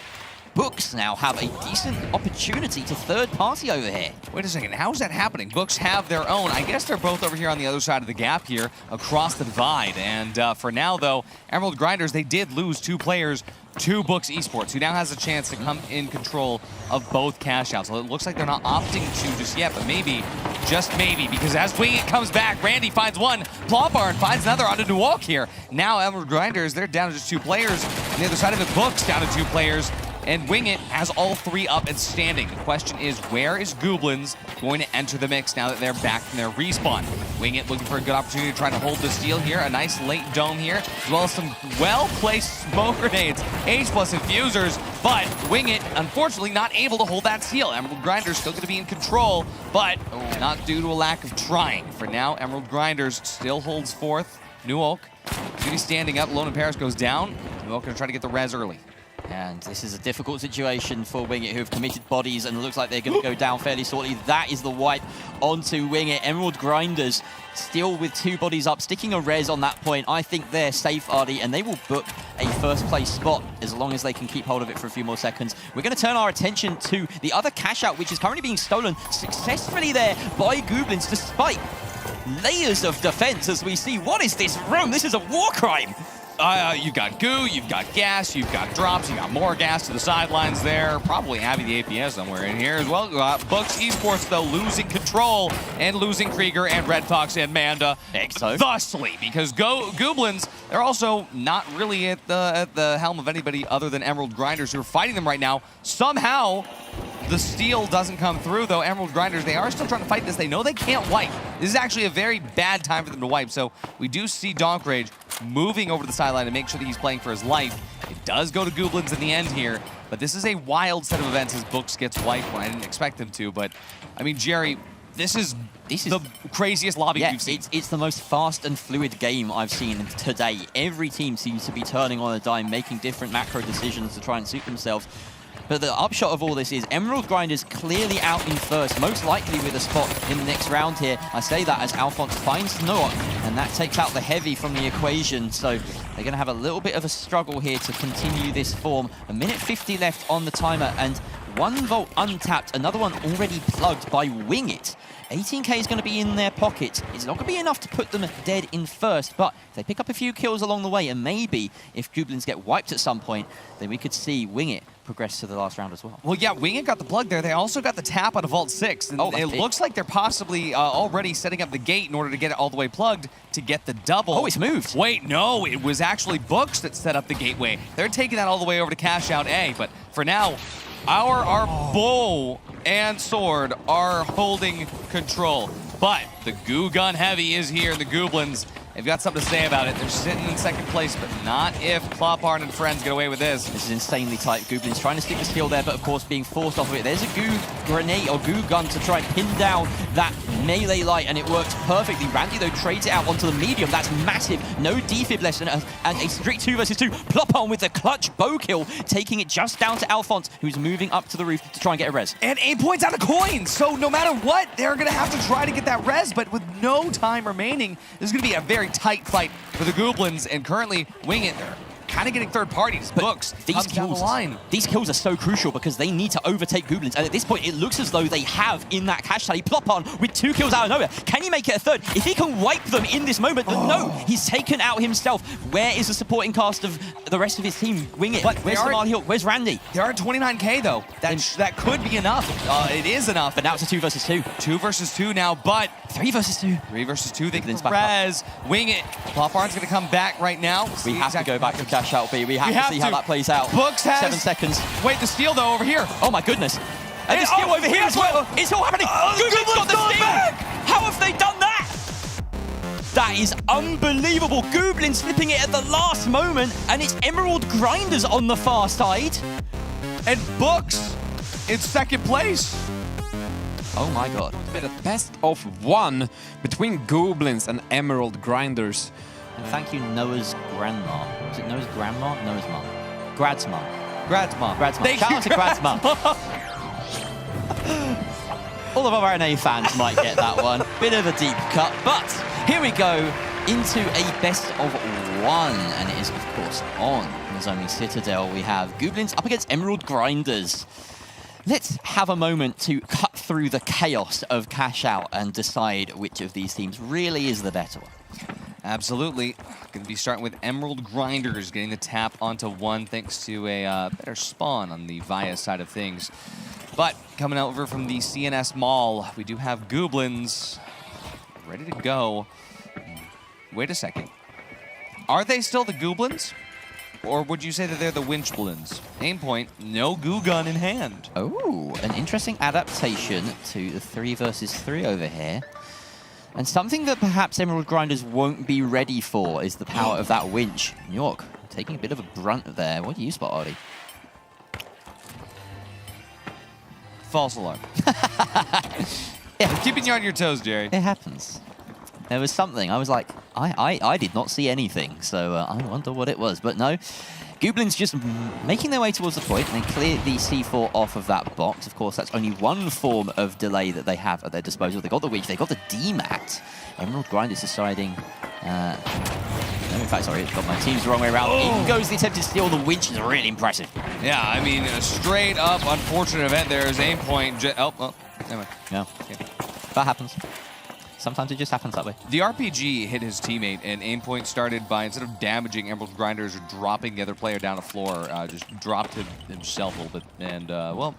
Books now have a decent opportunity to 3rd party over here. Wait a second, how's that happening? Books have their own. I guess they're both over here on the other side of the gap here, across the divide. And for now, though, Emerald Grinders, they did lose 2 players to Books Esports, who now has a chance to come in control of both cash outs. So it looks like they're not opting to just yet, but maybe, just maybe, because as Wing It comes back, Randy finds one, Plombar finds another onto Nuok here. Now Emerald Grinders, they're down to just 2 players. On the other side of it, Books down to 2 players. And Wing It has all 3 up and standing. The question is, where is Gooblins going to enter the mix now that they're back from their respawn? Wing It looking for a good opportunity to try to hold the steal here. A nice late dome here, as well as some well-placed smoke grenades, H+ infusers, but Wing It, unfortunately, not able to hold that steal. Emerald Grinders still going to be in control, but not due to a lack of trying. For now, Emerald Grinders still holds 4th. Nuok is going to be standing up. Lone in Paris goes down. Nuok going to try to get the res early. And this is a difficult situation for Wingit, who have committed bodies, and it looks like they're going to go down fairly shortly. That is the wipe onto Wingit. Emerald Grinders still with 2 bodies up, sticking a res on that point. I think they're safe, Artie, and they will book a first place spot as long as they can keep hold of it for a few more seconds. We're going to turn our attention to the other Cashout, which is currently being stolen successfully there by Gooblins, despite layers of defense as we see. What is this room? This is a war crime. You've got goo, you've got gas, you've got drops, you've got more gas to the sidelines there. Probably Abby the APS somewhere in here as well. Bucks Esports, though, losing control and losing Krieger and Red Fox and Manda. Thusly, because Gooblins, they're also not really at the helm of anybody other than Emerald Grinders, who are fighting them right now. Somehow, the steal doesn't come through, though. Emerald Grinders, they are still trying to fight this. They know they can't wipe. This is actually a very bad time for them to wipe, so we do see Donk Rage moving over to the sideline to make sure that he's playing for his life. It does go to Gooblins in the end here, but this is a wild set of events as Books gets wiped when I didn't expect him to, but, I mean, Jerry, this is the craziest lobby we've seen. It's the most fast and fluid game I've seen today. Every team seems to be turning on a dime, making different macro decisions to try and suit themselves. But the upshot of all this is Emerald Grinders clearly out in first, most likely with a spot in the next round here. I say that as Alphonse finds Nook, and that takes out the heavy from the equation. So they're going to have a little bit of a struggle here to continue this form. 1:50 left on the timer, and 1 volt untapped, another one already plugged by Wingit. 18k is going to be in their pocket. It's not going to be enough to put them dead in first, but if they pick up a few kills along the way, and maybe if Gooblins get wiped at some point, then we could see Wingit progress to the last round as well. Well, yeah, Wingit got the plug there. They also got the tap out of Vault 6. And it looks like they're possibly already setting up the gate in order to get it all the way plugged to get the double. Oh, it's moved. Wait, no, it was actually Books that set up the gateway. They're taking that all the way over to Cashout A, but for now, our bow and sword are holding control. But the goo gun heavy is here, and the Gooblins, they've got something to say about it. They're sitting in second place, but not if Kloparn and friends get away with this. This is insanely tight. Gooblins trying to stick the skill there, but of course being forced off of it. There's a goo grenade or goo gun to try and pin down that melee light, and it works perfectly. Randy, though, trades it out onto the medium. That's massive. No defib less, and a strict 2 versus 2. Kloparn with the clutch bow kill, taking it just down to Alphonse, who's moving up to the roof to try and get a res. And 8 points out of coins, so no matter what, they're going to have to try to get that res, but with no time remaining, this is going to be a very tight fight for the Gooblins, and currently Wingit, they're kind of getting third parties. Books these kills are so crucial because they need to overtake Gooblins, and at this point it looks as though they have in that cash tally. Kloparn with 2 kills out of nowhere. Can he make it a third? If he can wipe them in this moment, but no, he's taken out himself. Where is the supporting cast of the rest of his team? Wingit. But where's Hill? Where's Randy? They are at 29k though. That could be enough. It is enough. But now it's a 2 versus 2. 2 versus 2 now, but 3 versus 2. 3 versus 2. They can res. Wingit. Kloparn's going to come back right now. We have to go back to Cashout B. We have to see how that plays out. Books has 7 seconds. Wait, the steal though over here. Oh my goodness. And the steal over here as well. It's all happening. Gooblins got the steal. How have they done that? That is unbelievable. Gooblins flipping it at the last moment, and it's Emerald Grinders on the far side. And Books in second place. Oh my god. It's been a best of 1 between Gooblins and Emerald Grinders. And thank you, Noah's grandma. Is it Noah's grandma? Noah's mum. Gradsma. Shout out to Gradsma. All of our NA fans might get that one. Bit of a deep cut, but here we go into a best of 1, and it is, of course, on Nozomi Citadel. We have Gooblins up against Emerald Grinders. Let's have a moment to cut through the chaos of Cashout and decide which of these teams really is the better one. Absolutely. Going to be starting with Emerald Grinders, getting the tap onto 1 thanks to a better spawn on the Via side of things. But coming over from the CNS Mall, we do have Gooblins ready to go. Wait a second. Are they still the Gooblins? Or would you say that they're the Winchblins? Aim point, no goo gun in hand. Oh, an interesting adaptation to the 3 versus 3 over here. And something that perhaps Emerald Grinders won't be ready for is the power of that winch. New York taking a bit of a brunt there. What do you spot, Artie? False alarm. Keeping you on your toes, Jerry. It happens. There was something. I was like, I did not see anything, so I wonder what it was. But no, Gooblins just making their way towards the point, and they clear the C4 off of that box. Of course, that's only one form of delay that they have at their disposal. They got the Witch, they got the DMAT. Emerald Grind is deciding... no, in fact, sorry, got my teams the wrong way around. In goes the attempted steal. The Winch is really impressive. Yeah, I mean, a straight up unfortunate event there is aim point. Oh, well, anyway. Yeah, that happens. Sometimes it just happens that way. The RPG hit his teammate, and aim point started by, instead of damaging Emerald Grinders or dropping the other player down the floor, just dropped himself a little bit. And, well,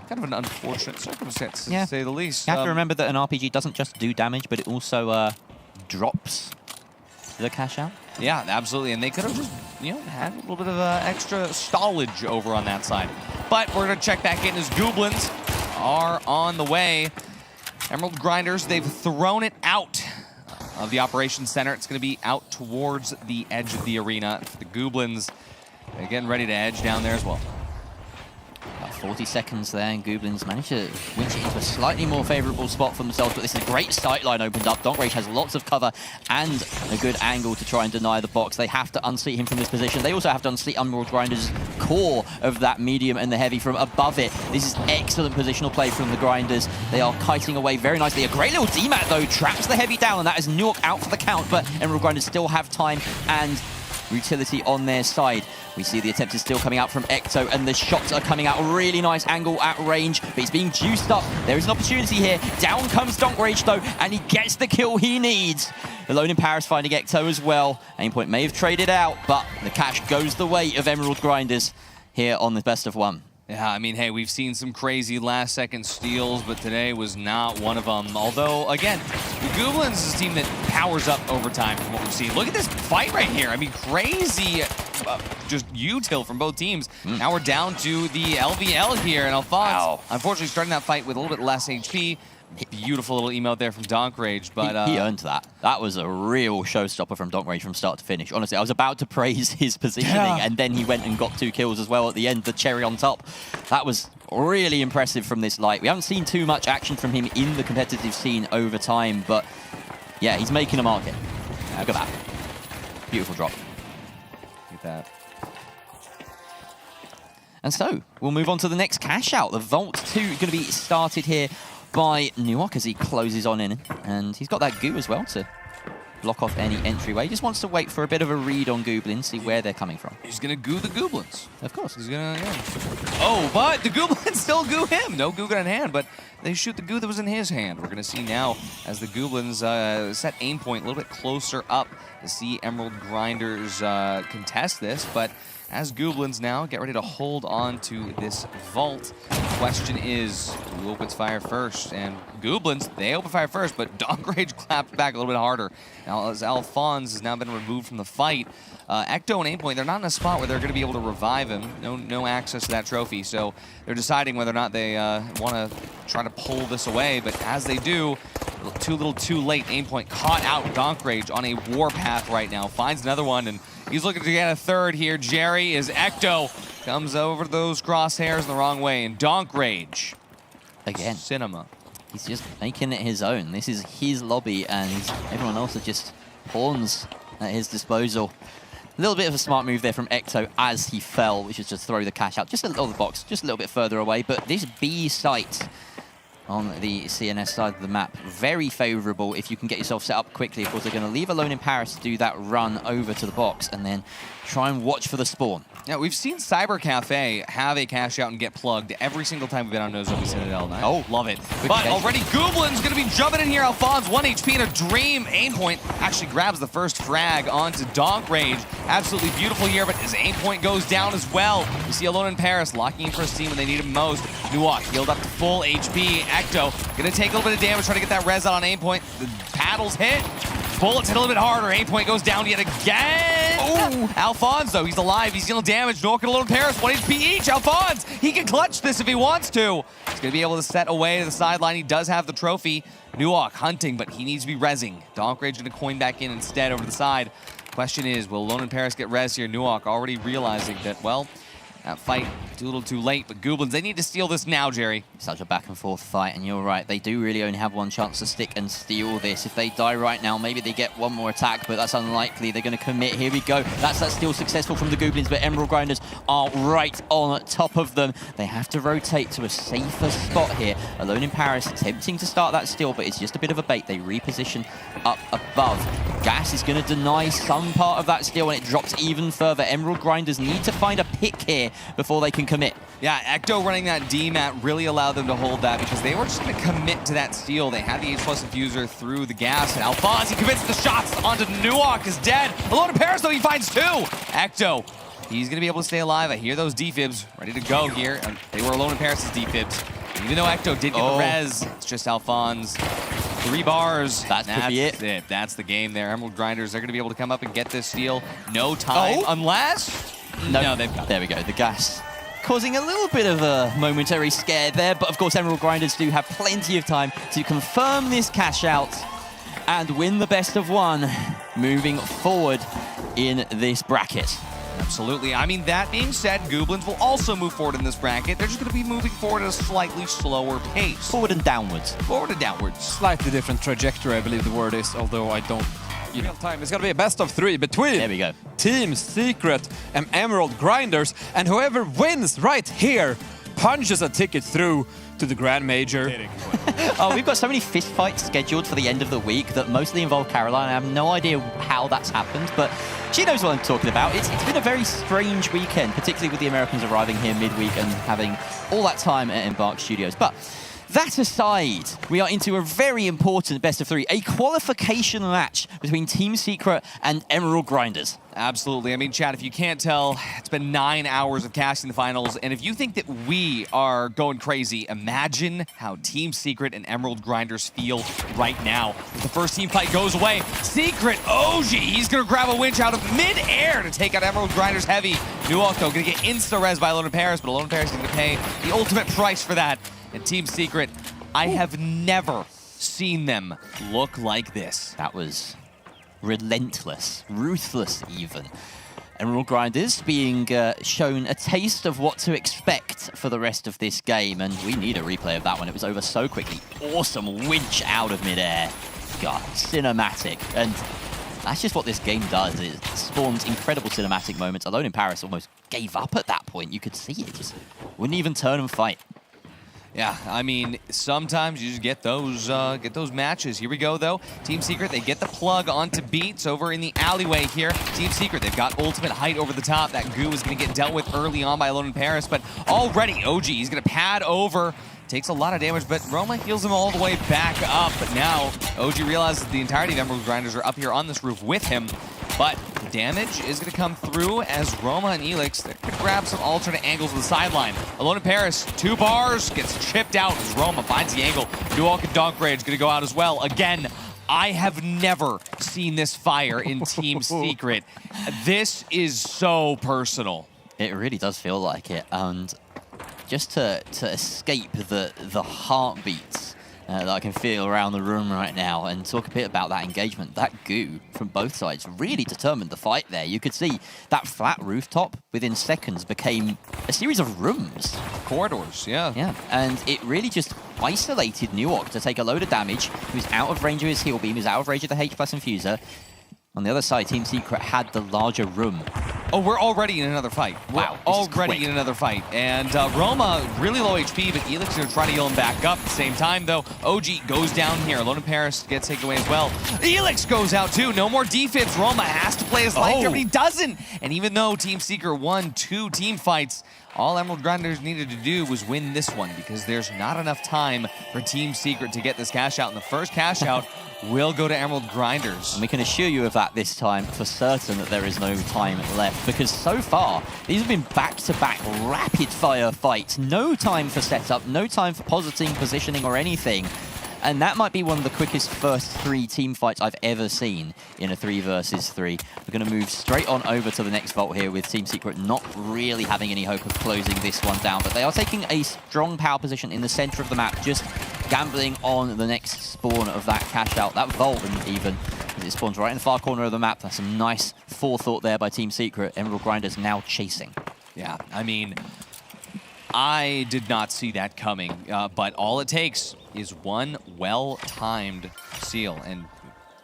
kind of an unfortunate circumstance, to say the least. You have to remember that an RPG doesn't just do damage, but it also drops the cash out. Yeah, absolutely. And they could have just, you know, had a little bit of extra stallage over on that side. But we're going to check back in as Gooblins are on the way. Emerald Grinders, they've thrown it out of the operations center. It's going to be out towards the edge of the arena. The Gooblins, they're getting ready to edge down there as well. About 40 seconds there, and Gooblins managed to winch it into a slightly more favorable spot for themselves, but this is a great sight line opened up. Donkrage has lots of cover and a good angle to try and deny the box. They have to unseat him from this position. They also have to unseat Emerald Grinders' core of that medium and the heavy from above it. This is excellent positional play from the Grinders. They are kiting away very nicely. A great little DMAT, though, traps the heavy down, and that is Newark out for the count, but Emerald Grinders still have time and utility on their side. We see the attempt is still coming out from Ecto, and the shots are coming out. A really nice angle at range, but he's being juiced up. There is an opportunity here. Down comes Donkrage, though, and he gets the kill he needs. Alone in Paris finding Ecto as well. Aimpoint may have traded out, but the cash goes the way of Emerald Grinders here on the best of one. Yeah, I mean, hey, we've seen some crazy last-second steals, but today was not one of them. Although, again, the Gooblins is a team that powers up over time from what we've seen. Look at this fight right here. I mean, crazy just util from both teams. Now we're down to the LVL here, and Alphonse, unfortunately, starting that fight with a little bit less HP. Beautiful little email there from Donkrage, but he earned that. That was a real showstopper from Donkrage from start to finish. Honestly, I was about to praise his positioning, and then he went and got 2 kills as well at the end, the cherry on top. That was really impressive from this light. We haven't seen too much action from him in the competitive scene over time, but yeah, he's making a mark here. Look at that. Beautiful drop. Look at that. And so, we'll move on to the next cash out. The Vault 2 going to be started here by Newark as he closes on in, and he's got that goo as well to block off any entryway. He just wants to wait for a bit of a read on Gooblins, see where they're coming from. He's gonna goo the Gooblins. Of course. He's gonna, Oh, but the Gooblins still goo him. No goo gun in hand, but they shoot the goo that was in his hand. We're gonna see now as the Gooblins set aim point a little bit closer up to see Emerald Grinders contest this, but as Gooblins now get ready to hold on to this vault, the question is, who opens fire first? And Gooblins, they open fire first, but Donkrage clapped back a little bit harder. Now, as Alphonse has now been removed from the fight, Ecto and Aimpoint, they're not in a spot where they're going to be able to revive him. No access to that trophy, so they're deciding whether or not they want to try to pull this away. But as they do, a little too late. Aimpoint caught out Donkrage on a warpath right now. Finds another one, and he's looking to get a third here. Jerry is Ecto. Comes over those crosshairs the wrong way, and Donkrage. Again. Cinema. He's just making it his own. This is his lobby, and everyone else are just pawns at his disposal. A little bit of a smart move there from Ecto as he fell, which is just throw the cash out just a little box, just a little bit further away. But this B site on the CNS side of the map, very favorable if you can get yourself set up quickly. Of course, they're going to leave Alone in Paris to do that run over to the box and then try and watch for the spawn. Yeah, we've seen Cyber Cafe have a cash out and get plugged every single time we've been on Nozomi Citadel. Oh, love it. But already Gooblin's going to be jumping in here. Alphonse, 1 HP and a dream. Aimpoint actually grabs the first frag onto Donkrage. Absolutely beautiful here, but his Aimpoint goes down as well. You see Alone in Paris locking in for his team when they need him most. Nuak healed up to full HP. Ecto going to take a little bit of damage, trying to get that res out on Aimpoint. The paddles hit. Bullets hit a little bit harder. Aimpoint goes down yet again. Oh, Alphonse, though, he's alive. He's dealing damage. Nork and Alone Paris, 1 HP each. Alphonse, he can clutch this if he wants to. He's going to be able to set away to the sideline. He does have the trophy. Nuak hunting, but he needs to be rezzing. Donkrage going to coin back in instead over the side. Question is, will Alone in Paris get res here? Nuak already realizing that, well, that fight Too little too late, but Gooblins, they need to steal this now, Jerry. Such a back and forth fight, and you're right, they do really only have one chance to stick and steal this. If they die right now, maybe they get one more attack, but that's unlikely. They're going to commit. Here we go. That's that steal successful from the Gooblins, but Emeral Grinders are right on top of them. They have to rotate to a safer spot here. Alone in Paris, attempting to start that steal, but it's just a bit of a bait. They reposition up above. Gas is going to deny some part of that steal, and it drops even further. Emeral Grinders need to find a pick here before they can commit. Yeah, Ecto running that D-mat really allowed them to hold that because they were just going to commit to that steal. They had the H+ infuser through the gas, and Alphonse, he commits the shots onto Nuok, is dead. Alone in Paris, though, he finds 2. Ecto, he's going to be able to stay alive. I hear those defibs ready to go here. They were Alone in Paris' defibs. Even though Ecto did get the res, it's just Alphonse. 3 bars. That's it. That's the game there. Emerald Grinders, they're going to be able to come up and get this steal. No time, unless... No, they've got it. There we go. The gas causing a little bit of a momentary scare there, but of course Emerald Grinders do have plenty of time to confirm this cash out and win the best of 1 moving forward in this bracket. Absolutely. I mean, that being said, Gooblins will also move forward in this bracket. They're just going to be moving forward at a slightly slower pace. Forward and downwards. Forward and downwards. Slightly different trajectory, I believe the word is, although I don't... time. It's going to be a best of 3 between there we go. Team Secret and Emerald Grinders, and whoever wins right here punches a ticket through to the Grand Major. Oh, we've got so many fist fights scheduled for the end of the week that mostly involve Caroline. I have no idea how that's happened, but she knows what I'm talking about. It's been a very strange weekend, particularly with the Americans arriving here midweek and having all that time at Embark Studios. But that aside, we are into a very important best of 3, a qualification match between Team Secret and Emerald Grinders. Absolutely. I mean, Chad, if you can't tell, it's been 9 hours of casting the finals, and if you think that we are going crazy, imagine how Team Secret and Emerald Grinders feel right now. As the first team fight goes away, Secret, OG, he's going to grab a winch out of mid-air to take out Emerald Grinders heavy. Nuok, though, going to get insta-res by Alone in Paris, but Alone in Paris is going to pay the ultimate price for that. And Team Secret, I have never seen them look like this. That was relentless, ruthless even. Emerald Grinders being shown a taste of what to expect for the rest of this game, and we need a replay of that one. It was over so quickly. Awesome winch out of midair. God, cinematic. And that's just what this game does. It spawns incredible cinematic moments. Alone in Paris almost gave up at that point. You could see it. Just wouldn't even turn and fight. Yeah, I mean, sometimes you just get those matches. Here we go, though. Team Secret, they get the plug onto Beats over in the alleyway here. Team Secret, they've got ultimate height over the top. That goo is going to get dealt with early on by Alone in Paris, but already OG, he's going to pad over. Takes a lot of damage, but Roma heals him all the way back up. But now OG realizes the entirety of Emerald Grinders are up here on this roof with him. But the damage is going to come through as Roma and Elix, they're going to grab some alternate angles of the sideline. Alone in Paris, 2 bars, gets chipped out as Roma finds the angle. Nuok and Donk Rage going to go out as well. Again, I have never seen this fire in Team Secret. This is so personal. It really does feel like it. And just to escape the heartbeats that I can feel around the room right now and talk a bit about that engagement. That goo from both sides really determined the fight there. You could see that flat rooftop within seconds became a series of rooms. Corridors, yeah. Yeah, and it really just isolated Nuok to take a load of damage. He was out of range of his heal beam, he was out of range of the H+ infuser. On the other side, Team Secret had the larger room. Oh, we're already in another fight. Wow, we're already in another fight. And Roma, really low HP, but Elix is going to try to heal him back up. At the same time, though, OG goes down here. Alone in Paris gets taken away as well. Elix goes out, too. No more defibs. Roma has to play his life here, but he doesn't. And even though Team Secret won 2 team fights, all Emerald Grinders needed to do was win this one because there's not enough time for Team Secret to get this cash out. And the first cash out will go to Emerald Grinders. And we can assure you of that this time for certain, that there is no time left, because so far these have been back-to-back rapid-fire fights. No time for setup, no time for positioning or anything. And that might be one of the quickest first 3 team fights I've ever seen in a 3 versus 3. We're going to move straight on over to the next vault here with Team Secret not really having any hope of closing this one down. But they are taking a strong power position in the center of the map, just gambling on the next spawn of that cash out. That vault even, as it spawns right in the far corner of the map. That's some nice forethought there by Team Secret. Emerald Grinders now chasing. Yeah, I mean, I did not see that coming, but all it takes is one well-timed seal. And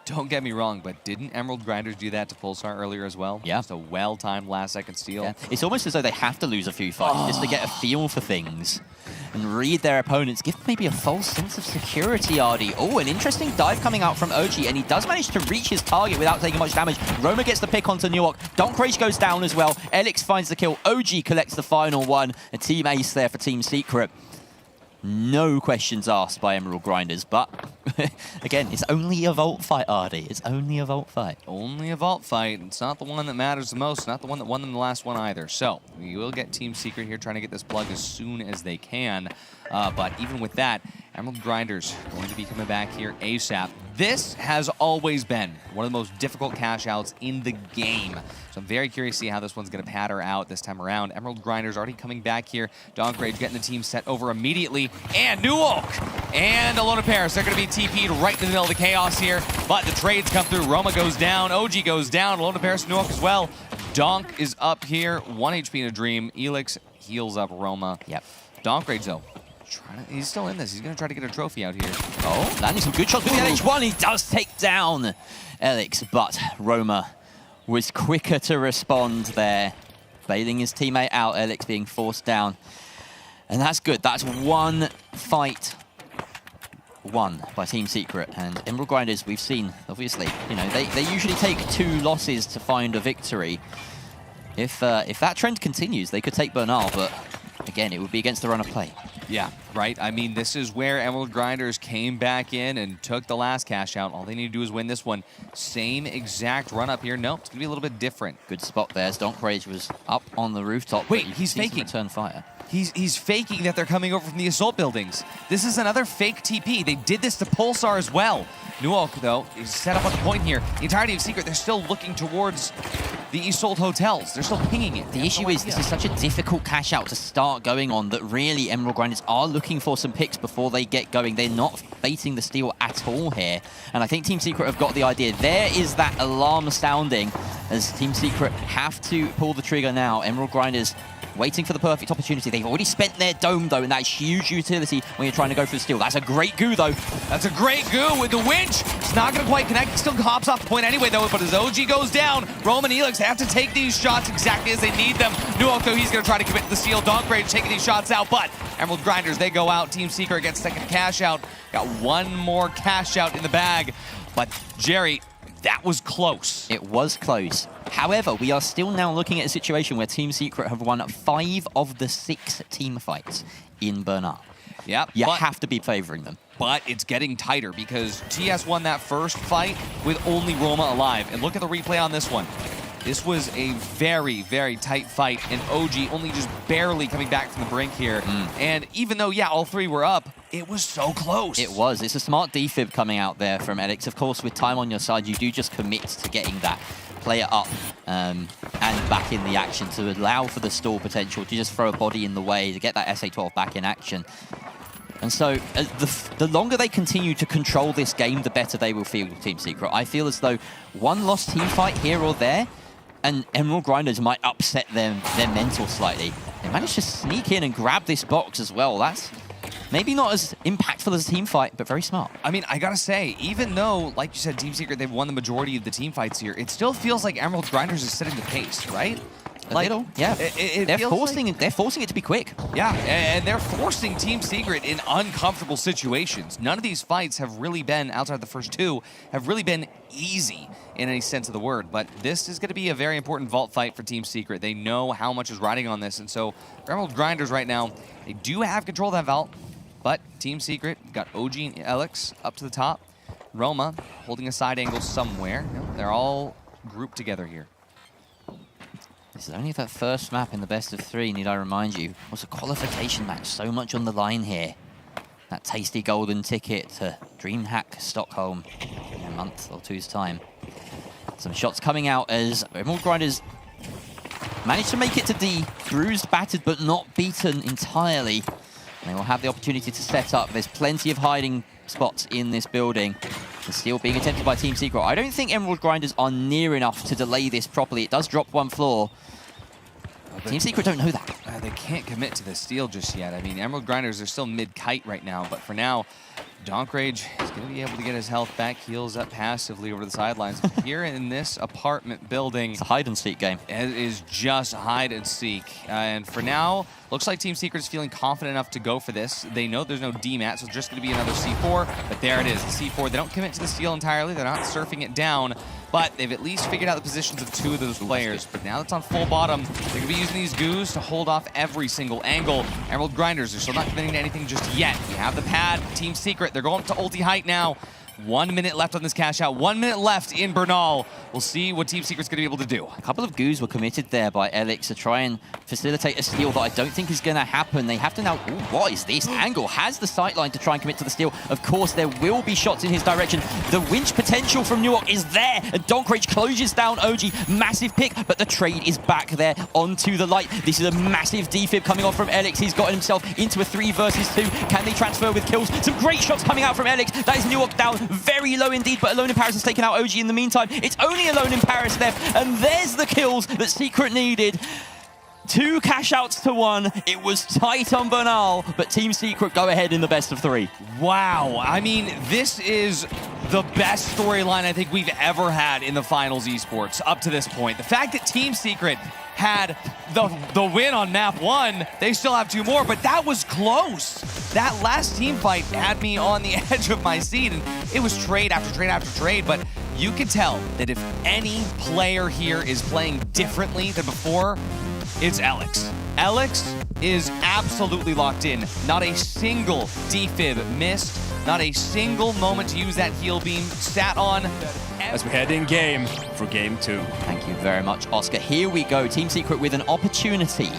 don't get me wrong, but didn't Emerald Grinders do that to Pulsar earlier as well? Yeah. Just a well-timed last-second steal. Yeah. It's almost as though they have to lose a few fights just to get a feel for things and read their opponents. Give maybe a false sense of security, Ardy. Oh, an interesting dive coming out from OG, and he does manage to reach his target without taking much damage. Roma gets the pick onto Nuok. Donkrage goes down as well. Elix finds the kill. OG collects the final one. A team ace there for Team Secret. No questions asked by Emerald Grinders, but again, it's only a vault fight, Ardy. It's only a vault fight. Only a vault fight. It's not the one that matters the most, not the one that won them the last one either. So we will get Team Secret here trying to get this plug as soon as they can. But even with that, Emerald Grinders going to be coming back here ASAP. This has always been one of the most difficult cash outs in the game. So I'm very curious to see how this one's going to patter out this time around. Emerald Grinders already coming back here. Donkrage getting the team set over immediately. And New Oak and Alona Paris. They're going to be TP'd right in the middle of the chaos here. But the trades come through. Roma goes down. OG goes down. Alona Paris and New Oak as well. Donk is up here. 1 HP in a dream. Elix heals up Roma. Yep. Donkrage, though. He's still in this. He's going to try to get a trophy out here. Oh, landing some good shots with the LH1. He does take down Elix, but Roma was quicker to respond there. Bailing his teammate out, Elix being forced down. And that's good. That's one fight won by Team Secret. And Emerald Grinders, we've seen, obviously, you know, they usually take 2 losses to find a victory. If that trend continues, they could take Bernal, but again, it would be against the run of play. Yeah, right. I mean, this is where Emerald Grinders came back in and took the last cash out. All they need to do is win this one. Same exact run up here. Nope, it's going to be a little bit different. Good spot there. Donkrage was up on the rooftop. Wait, he's faking. Return fire. He's faking that they're coming over from the assault buildings. This is another fake TP. They did this to Pulsar as well. Nuok, though, is set up on the point here. The entirety of Secret, they're still looking towards the Isolt hotels. They're still pinging it. The issue is this is such a difficult cash out to start going on that really Emerald Grinders are looking for some picks before they get going. They're not baiting the steal at all here. And I think Team Secret have got the idea. There is that alarm sounding as Team Secret have to pull the trigger now. Emerald Grinders waiting for the perfect opportunity. They've already spent their dome, though, and that's huge utility when you're trying to go for the steal. That's a great goo, though. That's a great goo with the winch. It's not going to quite connect. He still hops off the point anyway, though, but as OG goes down, Roman and Elix have to take these shots exactly as they need them. Nuok, though, he's going to try to commit to the steal. Donkrage taking these shots out, but Emerald Grinders, they go out. Team Secret gets second cash out. Got one more cash out in the bag, but Jerry, that was close. It was close. However, we are still now looking at a situation where Team Secret have won 5 of the 6 team fights in Bernal. Yep. You have to be favoring them. But it's getting tighter because TS won that first fight with only Roma alive. And look at the replay on this one. This was a very, very tight fight, and OG only just barely coming back from the brink here. And even though, yeah, all 3 were up, it was so close. It was. It's a smart defib coming out there from Elix. Of course, with time on your side, you do just commit to getting that player up and back in the action to allow for the stall potential, to just throw a body in the way, to get that SA-12 back in action. And so the longer they continue to control this game, the better they will feel with Team Secret. I feel as though one lost team fight here or there, and Emerald Grinders might upset their mental slightly. They managed to sneak in and grab this box as well. That's maybe not as impactful as a team fight, but very smart. I mean, I gotta say, even though, like you said, Team Secret, they've won the majority of the team fights here, it still feels like Emerald Grinders is setting the pace, right? Like, yeah. They're forcing it to be quick. Yeah, and they're forcing Team Secret in uncomfortable situations. None of these fights have really been, outside the first 2, have really been easy in any sense of the word. But this is going to be a very important vault fight for Team Secret. They know how much is riding on this. And so for Emerald Grinders right now, they do have control of that vault. But Team Secret got OG and Elix up to the top. Roma holding a side angle somewhere. No, they're all grouped together here. This is only that first map in the best of 3, need I remind you. It was a qualification match, so much on the line here. That tasty golden ticket to DreamHack Stockholm in a month or 2's time. Some shots coming out as Emerald Grinders managed to make it to D, bruised, battered, but not beaten entirely. And they will have the opportunity to set up. There's plenty of hiding spots in this building. The steal being attempted by Team Secret. I don't think Emerald Grinders are near enough to delay this properly. It does drop 1 floor. Team Secret don't know that. They can't commit to the steal just yet. I mean, Emerald Grinders are still mid-kite right now, but for now, Donkrage is going to be able to get his health back, heals up passively over the sidelines. Here in this apartment building, it's a hide-and-seek game. It is just hide and seek. And for now, looks like Team Secret is feeling confident enough to go for this. They know there's no DMAT, so it's just going to be another C4. But there it is, the C4. They don't commit to the steal entirely. They're not surfing it down. But they've at least figured out the positions of 2 of those players. But now that's on full bottom, they're going to be using these goos to hold off every single angle. Emerald Grinders are still not committing to anything just yet. You have the pad, Team Secret. They're going to ulti height now. 1 minute left on this cash out. 1 minute left in Bernal. We'll see what Team Secret's going to be able to do. A couple of goos were committed there by Elix to try and facilitate a steal that I don't think is going to happen. They have to now... Ooh, what is this? Angle has the sightline to try and commit to the steal. Of course, there will be shots in his direction. The winch potential from Nuok is there. And Donkrage closes down OG. Massive pick, but the trade is back there onto the light. This is a massive defib coming off from Elix. He's gotten himself into a 3 versus 2. Can they transfer with kills? Some great shots coming out from Elix. That is Nuok down. Very low indeed, but Alone in Paris has taken out OG in the meantime. It's only Alone in Paris left, and there's the kills that Secret needed. 2 cash outs to 1. It was tight on Bernal, but Team Secret go ahead in the best of 3. Wow. I mean, this is the best storyline I think we've ever had in the finals esports up to this point. The fact that Team Secret had the win on map 1, they still have 2 more, but that was close. That last team fight had me on the edge of my seat, and it was trade after trade after trade, but you can tell that if any player here is playing differently than before, it's Elix. Elix is absolutely locked in. Not a single defib missed. Not a single moment to use that heal beam sat on. As we head in game for game 2. Thank you very much, Oscar. Here we go. Team Secret with an opportunity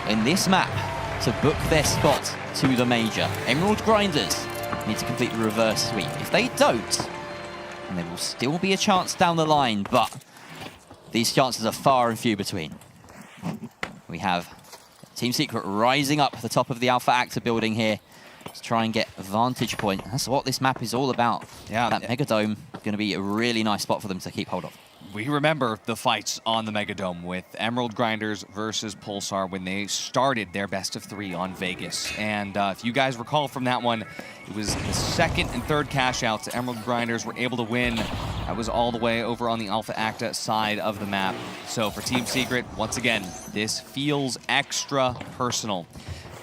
in this map to book their spot to the major. Emerald Grinders need to complete the reverse sweep. If they don't, then there will still be a chance down the line, but these chances are far and few between. We have Team Secret rising up the top of the Alpha Actor building here to try and get a vantage point. That's what this map is all about. Yeah, that Megadome is going to be a really nice spot for them to keep hold of. We remember the fights on the Megadome with Emerald Grinders versus Pulsar when they started their best of 3 on Vegas. And if you guys recall from that one, it was the 2nd and 3rd cash outs. Emerald Grinders were able to win. That was all the way over on the Alpha Acta side of the map. So for Team Secret, once again, this feels extra personal.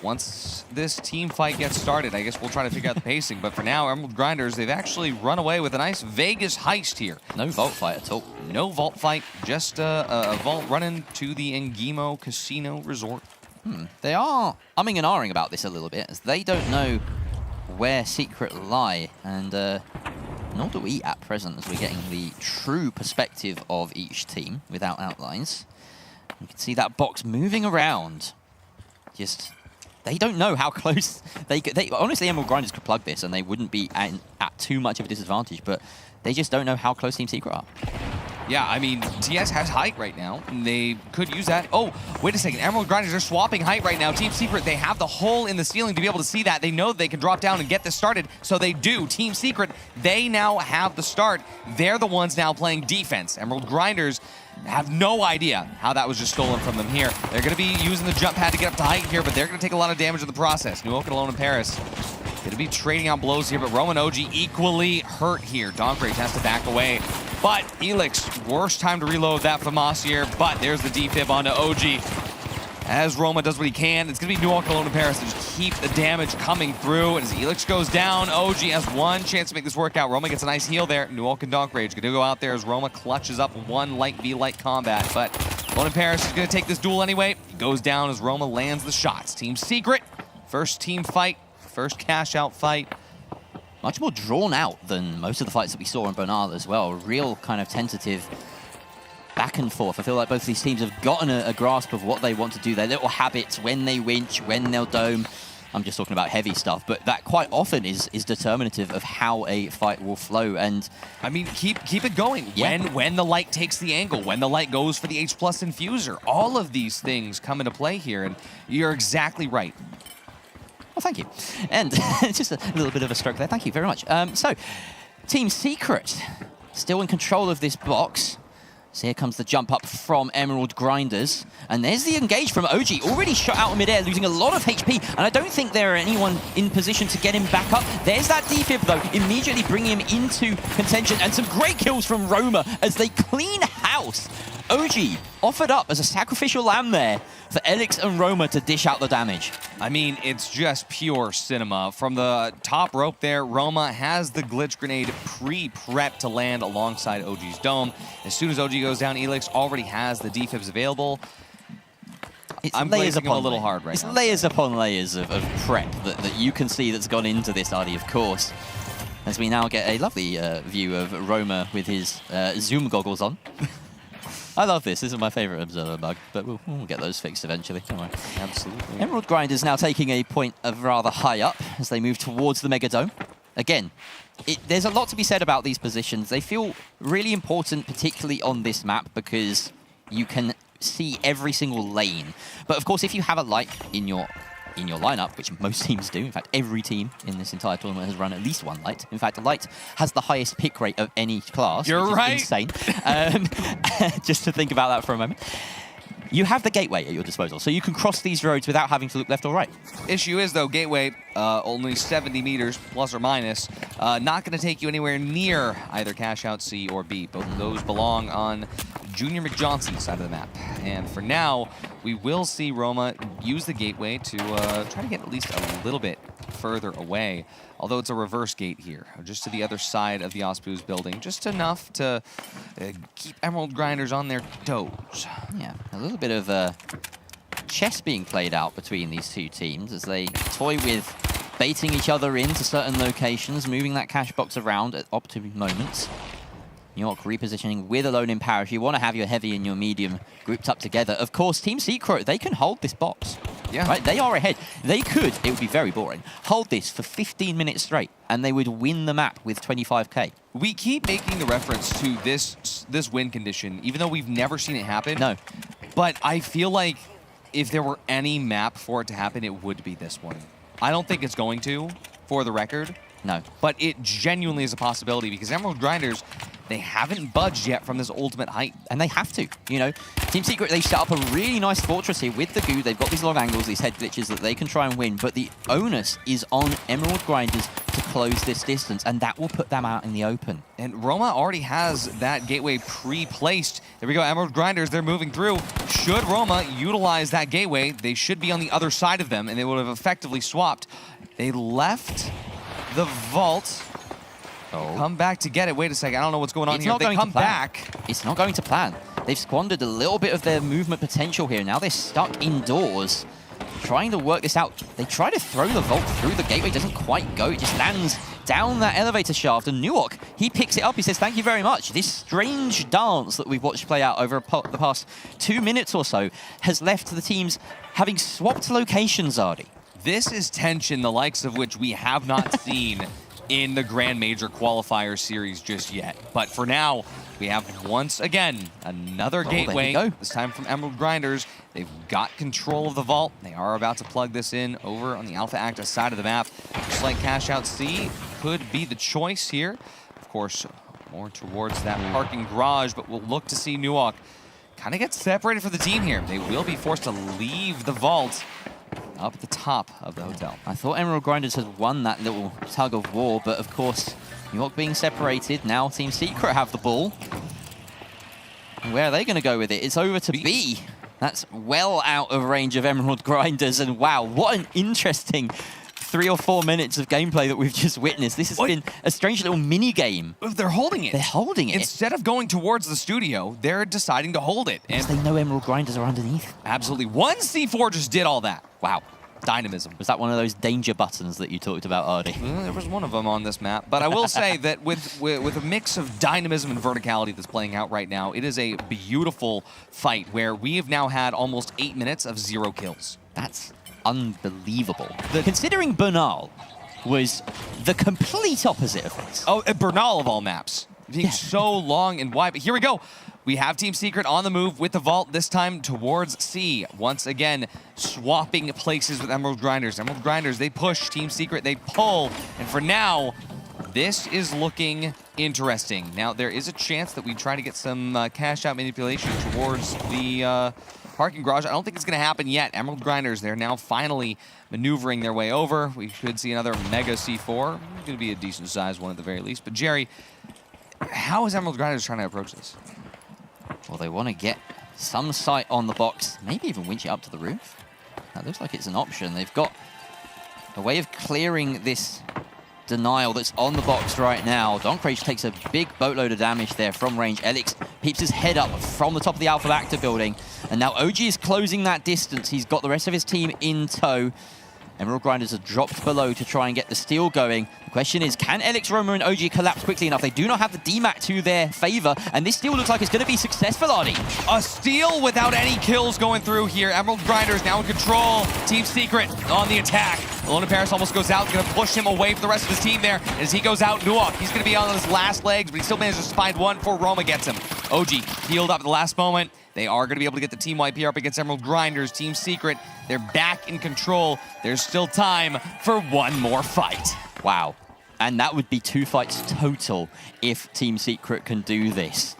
Once this team fight gets started, I guess we'll try to figure out the pacing. But for now, Emerald Grinders, they've actually run away with a nice Vegas heist here. No vault fight at all. No vault fight, just a vault running to the Ngimo Casino Resort. They are umming and ahhing about this a little bit, as they don't know where Secret lie. And nor do we at present, as we're getting the true perspective of each team without outlines. You can see that box moving around. Just... they don't know how close they could. Honestly, Emerald Grinders could plug this and they wouldn't be at too much of a disadvantage, but they just don't know how close Team Secret are. Yeah, I mean, TS has height right now, and they could use that. Oh, wait a second. Emerald Grinders are swapping height right now. Team Secret, they have the hole in the ceiling to be able to see that. They know they can drop down and get this started, so they do. Team Secret, they now have the start. They're the ones now playing defense. Emerald Grinders have no idea how that was just stolen from them here. They're going to be using the jump pad to get up to height here, but they're going to take a lot of damage in the process. Nuok and Alone in Paris going to be trading out blows here, but Roman OG equally hurt here. Donkrage has to back away. But Elix, worst time to reload that FAMAS here, but there's the defib onto OG. As Roma does what he can, it's going to be Nuok Alone in Paris to just keep the damage coming through. And as Elix goes down, OG has one chance to make this work out. Roma gets a nice heal there. Nuok and Donkrage going to go out there as Roma clutches up one light v light combat. But Alone in Paris is going to take this duel anyway. He goes down as Roma lands the shots. Team Secret, first team fight, first cash out fight. Much more drawn out than most of the fights that we saw in Bernal as well. Real kind of tentative back and forth. I feel like both of these teams have gotten a grasp of what they want to do, their little habits, when they winch, when they'll dome. I'm just talking about heavy stuff, but that quite often is determinative of how a fight will flow. And I mean, keep it going. Yeah. When the light takes the angle, when the light goes for the H+ infuser, all of these things come into play here, and you're exactly right. Well, thank you. And just a little bit of a stroke there. Thank you very much. So, Team Secret still in control of this box. So here comes the jump up from Emerald Grinders. And there's the engage from OG, already shot out in midair, losing a lot of HP. And I don't think there are anyone in position to get him back up. There's that defib, though, immediately bringing him into contention. And some great kills from Roma as they clean house. OG offered up as a sacrificial lamb there for Elix and Roma to dish out the damage. I mean, it's just pure cinema. From the top rope there, Roma has the glitch grenade pre-prepped to land alongside OG's dome. As soon as OG goes down, Elix already has the defibs available. I'm glazing him a little hard right now. It's layers upon layers of prep that you can see that's gone into this, Artie, of course. As we now get a lovely view of Roma with his zoom goggles on. I love this. This is my favorite observer bug, but we'll get those fixed eventually. Don't worry. Absolutely. Emerald Grinders now taking a point of rather high up as they move towards the Mega Dome. Again, there's a lot to be said about these positions. They feel really important, particularly on this map, because you can see every single lane. But of course, if you have a light in your lineup, which most teams do. In fact, every team in this entire tournament has run at least one light. In fact, light has the highest pick rate of any class. You're right. Insane. Just to think about that for a moment. You have the gateway at your disposal, so you can cross these roads without having to look left or right. Issue is, though, gateway, only 70 meters, plus or minus. Not going to take you anywhere near either Cashout C or B. Both of those belong on Junior McJohnson's side of the map. And for now, we will see Roma use the gateway to try to get at least a little bit further away. Although it's a reverse gate here, just to the other side of the Ospu's building, just enough to keep Emerald Grinders on their toes. Yeah, a little bit of chess being played out between these two teams as they toy with baiting each other into certain locations, moving that cash box around at opportune moments. New York repositioning with Alone in Parish. You want to have your heavy and your medium grouped up together. Of course, Team Secret, they can hold this box. Yeah. Right? They are ahead. They could, it would be very boring, hold this for 15 minutes straight, and they would win the map with 25k. We keep making the reference to this win condition, even though we've never seen it happen. No. But I feel like if there were any map for it to happen, it would be this one. I don't think it's going to, for the record. No. But it genuinely is a possibility because Emerald Grinders, they haven't budged yet from this ultimate height. And they have to, you know. Team Secret, they set up a really nice fortress here with the goo. They've got these long angles, these head glitches that they can try and win. But the onus is on Emerald Grinders to close this distance, and that will put them out in the open. And Roma already has that gateway pre-placed. There we go, Emerald Grinders, they're moving through. Should Roma utilize that gateway, they should be on the other side of them, and they would have effectively swapped. They left the vault. Come back to get it. Wait a second. I don't know what's going on here. They come back. It's not going to plan. They've squandered a little bit of their movement potential here. Now they're stuck indoors, trying to work this out. They try to throw the vault through the gateway. Doesn't quite go. It just lands down that elevator shaft. And Nuok, he picks it up. He says, thank you very much. This strange dance that we've watched play out over the past 2 minutes or so has left the teams having swapped locations, Artie. This is tension, the likes of which we have not seen in the Grand Major Qualifier series just yet. But for now, we have once again another gateway, this time from Emerald Grinders. They've got control of the vault. They are about to plug this in over on the Alpha Acta side of the map. Just like Cashout C could be the choice here. Of course, more towards that parking garage, but we'll look to see Nuok kind of get separated from the team here. They will be forced to leave the vault up at the top of the hotel. I thought Emerald Grinders had won that little tug of war, but of course, New York being separated. Now Team Secret have the ball. And where are they going to go with it? It's over to B. That's well out of range of Emerald Grinders. And wow, what an interesting 3 or 4 minutes of gameplay that we've just witnessed. This has been a strange little mini game. They're holding it. They're holding it. Instead of going towards the studio, they're deciding to hold it. Because they know Emerald Grinders are underneath. Absolutely. One C4 just did all that. Wow. Dynamism. Was that one of those danger buttons that you talked about, Artie? There was one of them on this map. But I will say that with a mix of dynamism and verticality that's playing out right now, it is a beautiful fight where we have now had almost 8 minutes of 0 kills. That's unbelievable. Considering Bernal was the complete opposite of this. Oh, Bernal of all maps. Being so long and wide. But here we go. We have Team Secret on the move with the vault, this time towards C. Once again, swapping places with Emerald Grinders. Emerald Grinders, they push. Team Secret, they pull. And for now, this is looking interesting. Now, there is a chance that we try to get some cash out manipulation towards the parking garage. I don't think it's going to happen yet. Emerald Grinders, they're now finally maneuvering their way over. We should see another Mega C4. It's going to be a decent-sized one at the very least. But, Jerry, how is Emerald Grinders trying to approach this? Well, they want to get some sight on the box, maybe even winch it up to the roof. That looks like it's an option. They've got a way of clearing this denial that's on the box right now. Donkrage takes a big boatload of damage there from range. Elix peeps his head up from the top of the Alpha Actor building. And now OG is closing that distance. He's got the rest of his team in tow. Emerald Grinders are dropped below to try and get the steal going. The question is, can Elix, Roma, and OG collapse quickly enough? They do not have the DMAC to their favor, and this steal looks like it's going to be successful, Artie. A steal without any kills going through here. Emerald Grinders now in control. Team Secret on the attack. Alona Paris almost goes out. Going to push him away from the rest of his team there. As he goes out, Nuok, he's going to be on his last legs, but he still manages to find one before Roma gets him. OG healed up at the last moment. They are going to be able to get the team wipe here up against Emerald Grinders. Team Secret, they're back in control. There's still time for one more fight. Wow. And that would be 2 fights total if Team Secret can do this.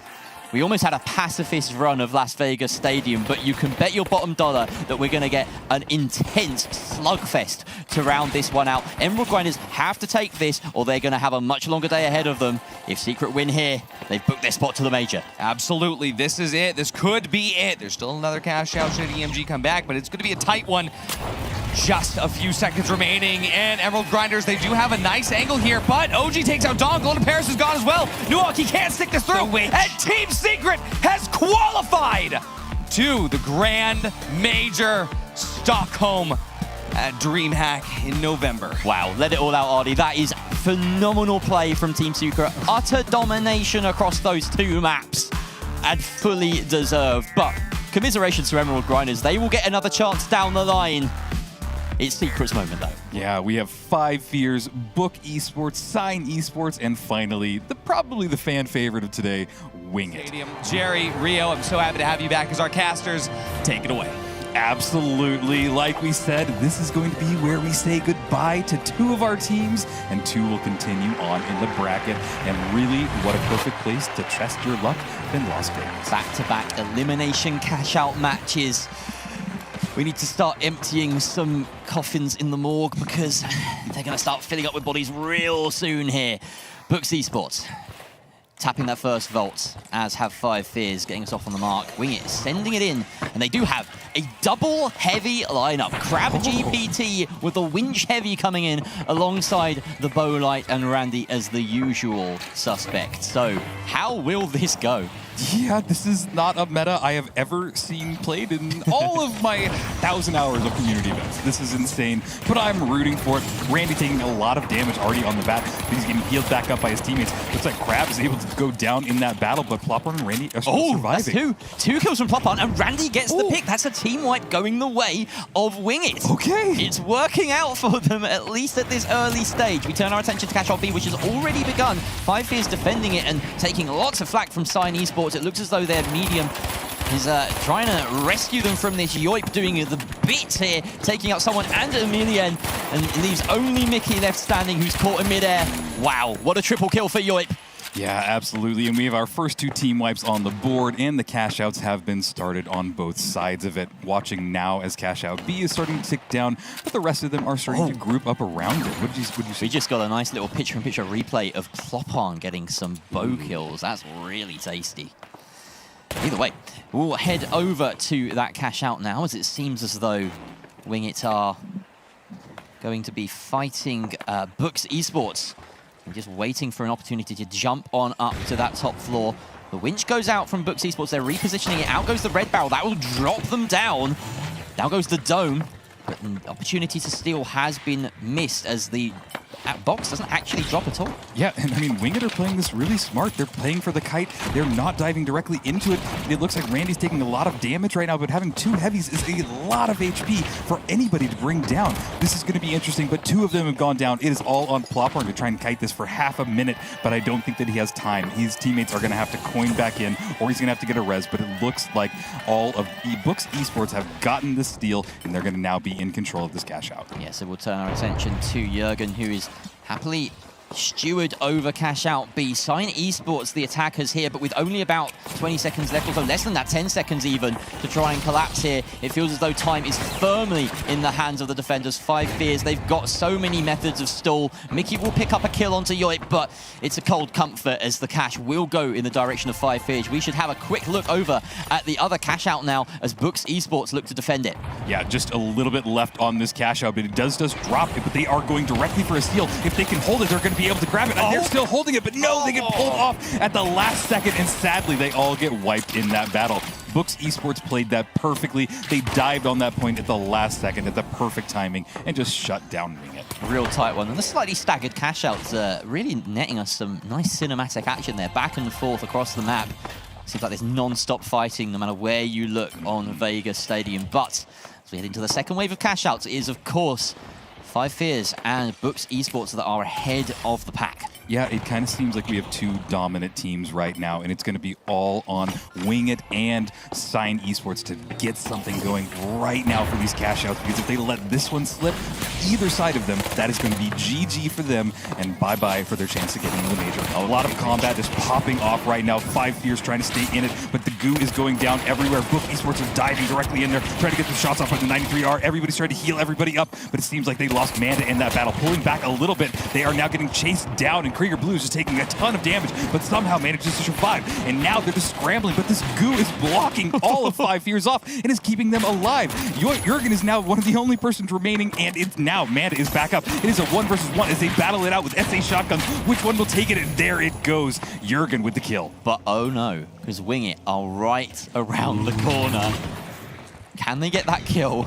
We almost had a pacifist run of Las Vegas Stadium, but you can bet your bottom dollar that we're going to get an intense slugfest to round this one out. Emerald Grinders have to take this, or they're going to have a much longer day ahead of them. If Secret win here, they've booked their spot to the major. Absolutely. This is it. This could be it. There's still another cash out should EMG come back, but it's going to be a tight one. Just a few seconds remaining, and Emerald Grinders, they do have a nice angle here, but OG takes out Don. Golden Paris is gone as well. Nuok, he can't stick this through, and Team Secret has qualified to the Grand Major Stockholm at DreamHack in November. Wow, let it all out, Artie. That is phenomenal play from Team Secret. Utter domination across those 2 maps, and fully deserved. But commiserations to Emerald Grinders. They will get another chance down the line. It's Secret's moment, though. Yeah, we have 5 fears, book Esports, sign Esports, and finally, probably the fan favorite of today, Wing It. Jerry, Rio, I'm so happy to have you back as our casters. Take it away. Absolutely. Like we said, this is going to be where we say goodbye to 2 of our teams, and 2 will continue on in the bracket. And really, what a perfect place to test your luck in Las Vegas. Back-to-back elimination cash-out matches. We need to start emptying some coffins in the morgue because they're going to start filling up with bodies real soon here. Books Esports tapping that first vault, as have 5 fears, getting us off on the mark. Wing It sending it in, and they do have a double heavy lineup. Crab GPT with the winch heavy coming in alongside the Bowlight and Randy as the usual suspect. So how will this go? Yeah, this is not a meta I have ever seen played in all of my 1,000 hours of community events. This is insane, but I'm rooting for it. Randy taking a lot of damage already on the bat. He's getting healed back up by his teammates. Looks like Crab is able to go down in that battle, but Plopon and Randy are still surviving. That's 2 kills from Plopon, and Randy gets the pick. That's a team wipe going the way of Wing It. Okay. It's working out for them, at least at this early stage. We turn our attention to Cashout B, which has already begun. 5 fears defending it and taking lots of flack from Sign Esports. It looks as though their medium is trying to rescue them from this Yoip, doing the bits here, taking out someone and Emilian, and leaves only Mickey left standing, who's caught in midair. Wow, what a triple kill for Yoip. Yeah, absolutely. And we have our first 2 team wipes on the board, and the cash outs have been started on both sides of it. Watching now as cash out B is starting to tick down, but the rest of them are starting to group up around it. What did you see? We just got a nice little picture-in-picture replay of Plopon getting some bow kills. That's really tasty. Either way, we'll head over to that cash out now, as it seems as though Wing It are going to be fighting Books Esports. I'm just waiting for an opportunity to jump on up to that top floor. The winch goes out from Books Esports. They're repositioning it. Out goes the red barrel. That will drop them down. Down goes the dome. But an opportunity to steal has been missed as the box doesn't actually drop at all. Yeah, and I mean, Wing It are playing this really smart. They're playing for the kite. They're not diving directly into it. It looks like Randy's taking a lot of damage right now, but having 2 heavies is a lot of HP for anybody to bring down. This is going to be interesting, but 2 of them have gone down. It is all on Plopper to try and kite this for half a minute, but I don't think that he has time. His teammates are going to have to coin back in, or he's going to have to get a res, but it looks like all of Books Esports have gotten the steal, and they're going to now be in control of this cash out. Yeah, so we'll turn our attention to Jürgen, who is happily steward over Cashout B. Sign Esports, the attackers here, but with only about 20 seconds left, although less than that, 10 seconds even, to try and collapse here. It feels as though time is firmly in the hands of the defenders. 5 Fears, they've got so many methods of stall. Mickey will pick up a kill onto Yoip, but it's a cold comfort as the cash will go in the direction of 5 Fears. We should have a quick look over at the other Cashout now as Books Esports look to defend it. Yeah, just a little bit left on this Cashout, but it does drop it, but they are going directly for a steal. If they can hold it, they're going to be able to grab it, and they're still holding it, but no, they get pulled off at the last second, and sadly, they all get wiped in that battle. Books Esports played that perfectly. They dived on that point at the last second at the perfect timing and just shut down Wing It. Real tight one, and the slightly staggered Cashouts really netting us some nice cinematic action there, back and forth across the map. Seems like there's non-stop fighting no matter where you look on Vegas Stadium, but as we head into the second wave of Cashouts, it is, of course, 5 Fears and Books Esports that are ahead of the pack. Yeah, it kind of seems like we have 2 dominant teams right now, and it's going to be all on Wing It and Sign Esports to get something going right now for these Cashouts, because if they let this one slip, either side of them, that is going to be GG for them and bye-bye for their chance to get into the major. A lot of combat just popping off right now. 5 Fears trying to stay in it, but the goo is going down everywhere. Book Esports are diving directly in there, trying to get some shots off with the 93R. Everybody's trying to heal everybody up, but it seems like they lost Manda in that battle. Pulling back a little bit, they are now getting chased down, and Krieger Blues is taking a ton of damage, but somehow manages to survive. And now they're just scrambling, but this goo is blocking all of 5 Fears off and is keeping them alive. Jurgen is now one of the only persons remaining, and it's now Manda is back up. It is a 1 versus 1 as they battle it out with SA shotguns. Which one will take it? And there it goes. Jurgen with the kill. But oh no, because Wing It are right around the corner. Can they get that kill?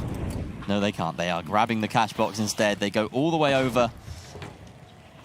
No, they can't. They are grabbing the cash box instead. They go all the way over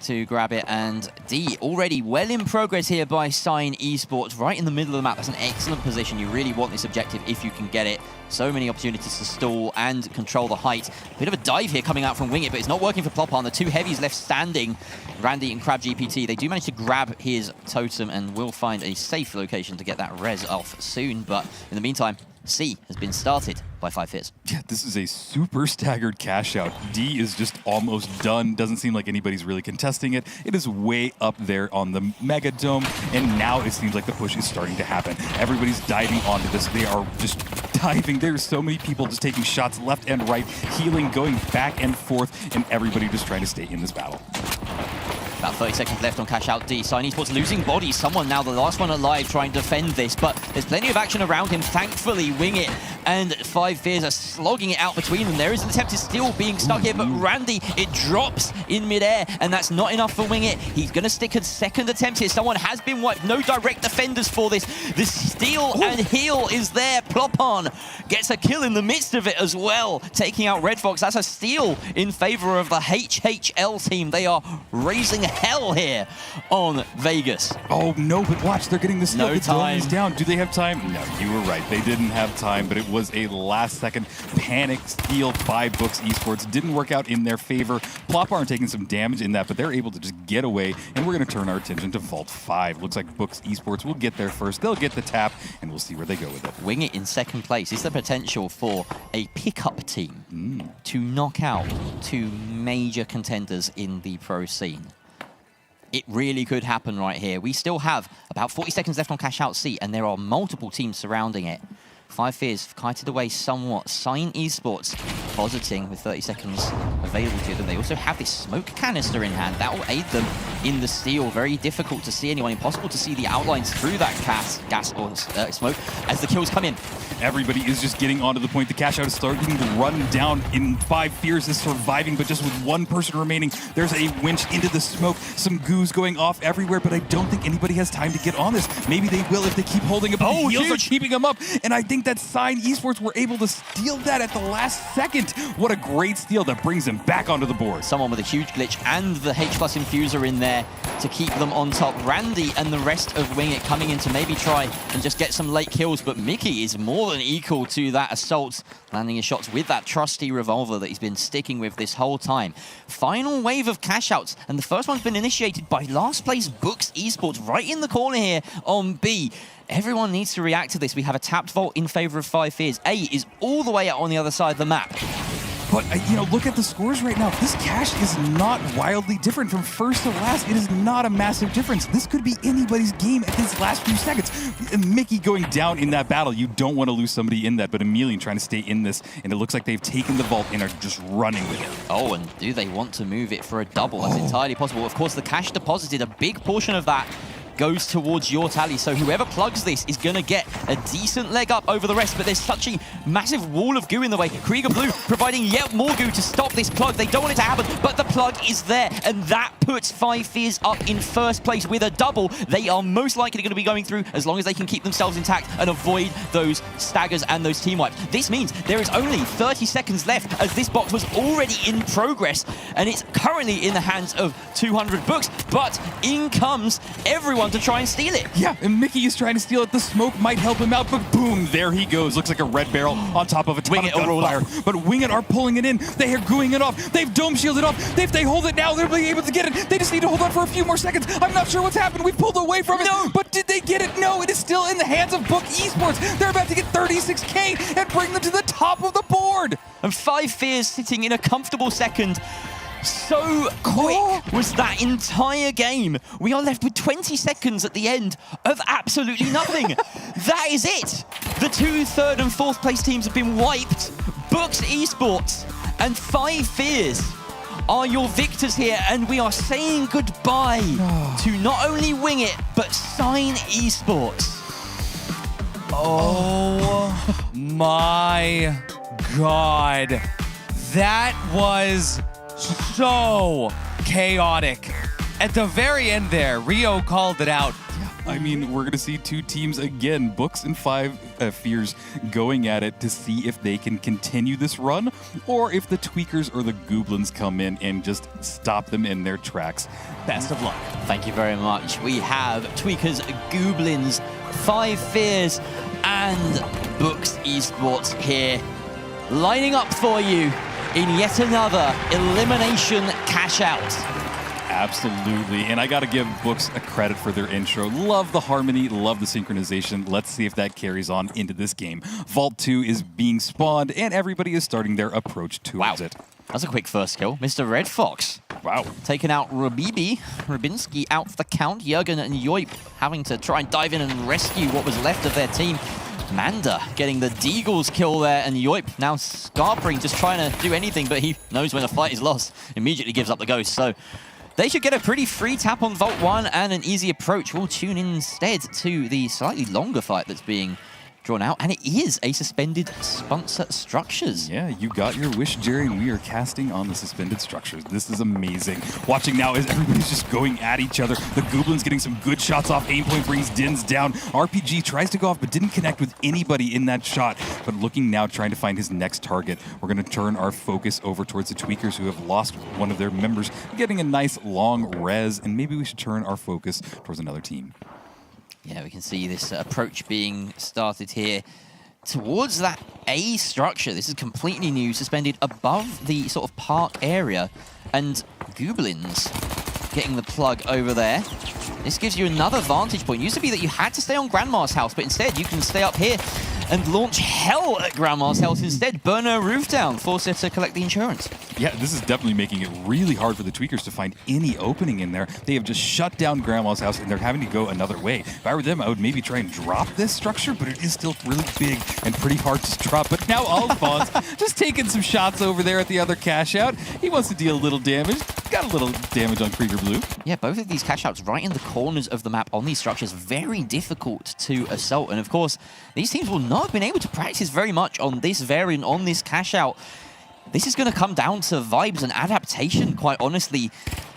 to grab it, and D already well in progress here by Sign Esports, right in the middle of the map. That's an excellent position. You really want this objective if you can get it. So many opportunities to stall and control the height. A bit of a dive here coming out from Wing It, but it's not working for Plopon. The 2 heavies left standing, Randy and Crab GPT. They do manage to grab his totem and will find a safe location to get that res off soon, but in the meantime, C has been started by 5 Fears. Yeah, this is a super staggered cash out. D is just almost done. Doesn't seem like anybody's really contesting it. It is way up there on the Mega Dome, and now it seems like the push is starting to happen. Everybody's diving onto this. They are just diving. There's so many people just taking shots left and right, healing, going back and forth, and everybody just trying to stay in this battle. About 30 seconds left on Cashout D. Sign Esports losing bodies. Someone now the last one alive trying to defend this, but there's plenty of action around him. Thankfully, Wing It and 5 Fears are slogging it out between them. There is an attempt to still being stuck here, but Randy, it drops in midair, and that's not enough for Wing It. He's going to stick a second attempt here. Someone has been wiped. No direct defenders for this. The steal and heal is there. Plopon gets a kill in the midst of it as well, taking out Red Fox. That's a steal in favor of the HHL team. They are raising hell here on Vegas. Oh no, but watch, they're getting the steal. No time. Down. Do they have time? No, you were right. They didn't have time, but it was a last-second panic steal by Books Esports. Didn't work out in their favor. Plopar taking some damage in that, but they're able to just get away, and we're going to turn our attention to Vault 5. Looks like Books Esports will get there first. They'll get the tap, and we'll see where they go with it. Wing It in second place. Is the potential for a pickup team to knock out 2 major contenders in the pro scene. It really could happen right here. We still have about 40 seconds left on Cashout C, and there are multiple teams surrounding it. 5 Fears kited away somewhat. Sign Esports positing with 30 seconds available to them. They also have this smoke canister in hand. That will aid them in the steal. Very difficult to see anyone. Impossible to see the outlines through that gas or smoke as the kills come in. Everybody is just getting onto the point. The Cashout is starting to run down. In 5 Fears is surviving, but just with 1 person remaining. There's a winch into the smoke. Some goos going off everywhere, but I don't think anybody has time to get on this. Maybe they will if they keep holding up. Oh, the heals are keeping them up, and I think that Sign Esports were able to steal that at the last second. What a great steal that brings them back onto the board. Someone with a huge glitch and the H+ infuser in there to keep them on top. Randy and the rest of Wing It coming in to maybe try and just get some late kills, but Mickey is more than equal to that assault, landing his shots with that trusty revolver that he's been sticking with this whole time. Final wave of Cashouts, and the first one's been initiated by last place Books Esports right in the corner here on B. Everyone needs to react to this. We have a tapped vault in favor of 5 Fears. A is all the way out on the other side of the map. But, you know, look at the scores right now. This cash is not wildly different from first to last. It is not a massive difference. This could be anybody's game at these last few seconds. And Mickey going down in that battle, you don't want to lose somebody in that, but Emelian trying to stay in this, and it looks like they've taken the vault and are just running with it. Oh, and do they want to move it for a double? That's entirely possible. Of course, the cash deposited, a big portion of that goes towards your tally, so whoever plugs this is going to get a decent leg up over the rest, but there's such a massive wall of goo in the way. Krieger Blue providing yet more goo to stop this plug. They don't want it to happen, but the plug is there, and that puts 5 Fears up in first place with a double. They are most likely going to be going through as long as they can keep themselves intact and avoid those staggers and those team wipes. This means there is only 30 seconds left, as this box was already in progress, and it's currently in the hands of 200 books, but in comes everyone to try and steal it. Yeah, and Mickey is trying to steal it. The smoke might help him out, but boom, there he goes. Looks like a red barrel on top of a ton of gunfire. But Wingit are pulling it in. They are gooing it off. They've dome shielded off. If they hold it now, they'll be able to get it. They just need to hold on for a few more seconds. I'm not sure what's happened. We pulled away from it. No. But did they get it? No, it is still in the hands of Book Esports. They're about to get 36K and bring them to the top of the board. And 5 Fears sitting in a comfortable second. So quick was that entire game. We are left with 20 seconds at the end of absolutely nothing. That is it. The 2nd, 3rd, and 4th place teams have been wiped. Books Esports and 5 Fears are your victors here, and we are saying goodbye to not only Wing It, but Sign Esports. Oh my God. That was so chaotic. At the very end there, Rio called it out. I mean, we're going to see 2 teams again, Books and 5 Fears, going at it to see if they can continue this run, or if the Tweakers or the Gooblins come in and just stop them in their tracks. Best of luck. Thank you very much. We have Tweakers, Gooblins, 5 Fears, and Books Esports here, lining up for you in yet another elimination cash out. Absolutely, and I gotta give Books a credit for their intro. Love the harmony, love the synchronization. Let's see if that carries on into this game. Vault 2 is being spawned, and everybody is starting their approach towards it. That's a quick first kill. Mr. Red Fox. Wow. Taking out Rabinski out for the count. Jürgen and Yoip having to try and dive in and rescue what was left of their team. Manda getting the Deagle's kill there, and Yoip now scarpering, just trying to do anything, but he knows when a fight is lost. Immediately gives up the ghost, so they should get a pretty free tap on Vault 1 and an easy approach. We'll tune in instead to the slightly longer fight that's being drawn out, and it is a suspended sponsor structures. Yeah, you got your wish, Jerry, and we are casting on the suspended structures. This is amazing. Watching now as everybody's just going at each other. The Gooblins getting some good shots off. Aimpoint brings Dins down. RPG tries to go off, but didn't connect with anybody in that shot. But looking now, trying to find his next target. We're going to turn our focus over towards the Tweakers, who have lost one of their members, getting a nice long res, and maybe we should turn our focus towards another team. Yeah, we can see this approach being started here towards that A structure. This is completely new, suspended above the sort of park area. And Gooblins getting the plug over there. This gives you another vantage point. It used to be that you had to stay on Grandma's house, but instead you can stay up here and launch hell at Grandma's house instead. Burn her roof down, force her to collect the insurance. Yeah, this is definitely making it really hard for the Tweakers to find any opening in there. They have just shut down Grandma's house, and they're having to go another way. If I were them, I would maybe try and drop this structure, but it is still really big and pretty hard to drop. But now Alphonse just taking some shots over there at the other cash out. He wants to deal a little damage. Got a little damage on Krieger Blue. Yeah, both of these cash outs right in the corners of the map on these structures. Very difficult to assault. And of course, these teams will not have been able to practice very much on this variant, on this cash out. This is going to come down to vibes and adaptation, quite honestly.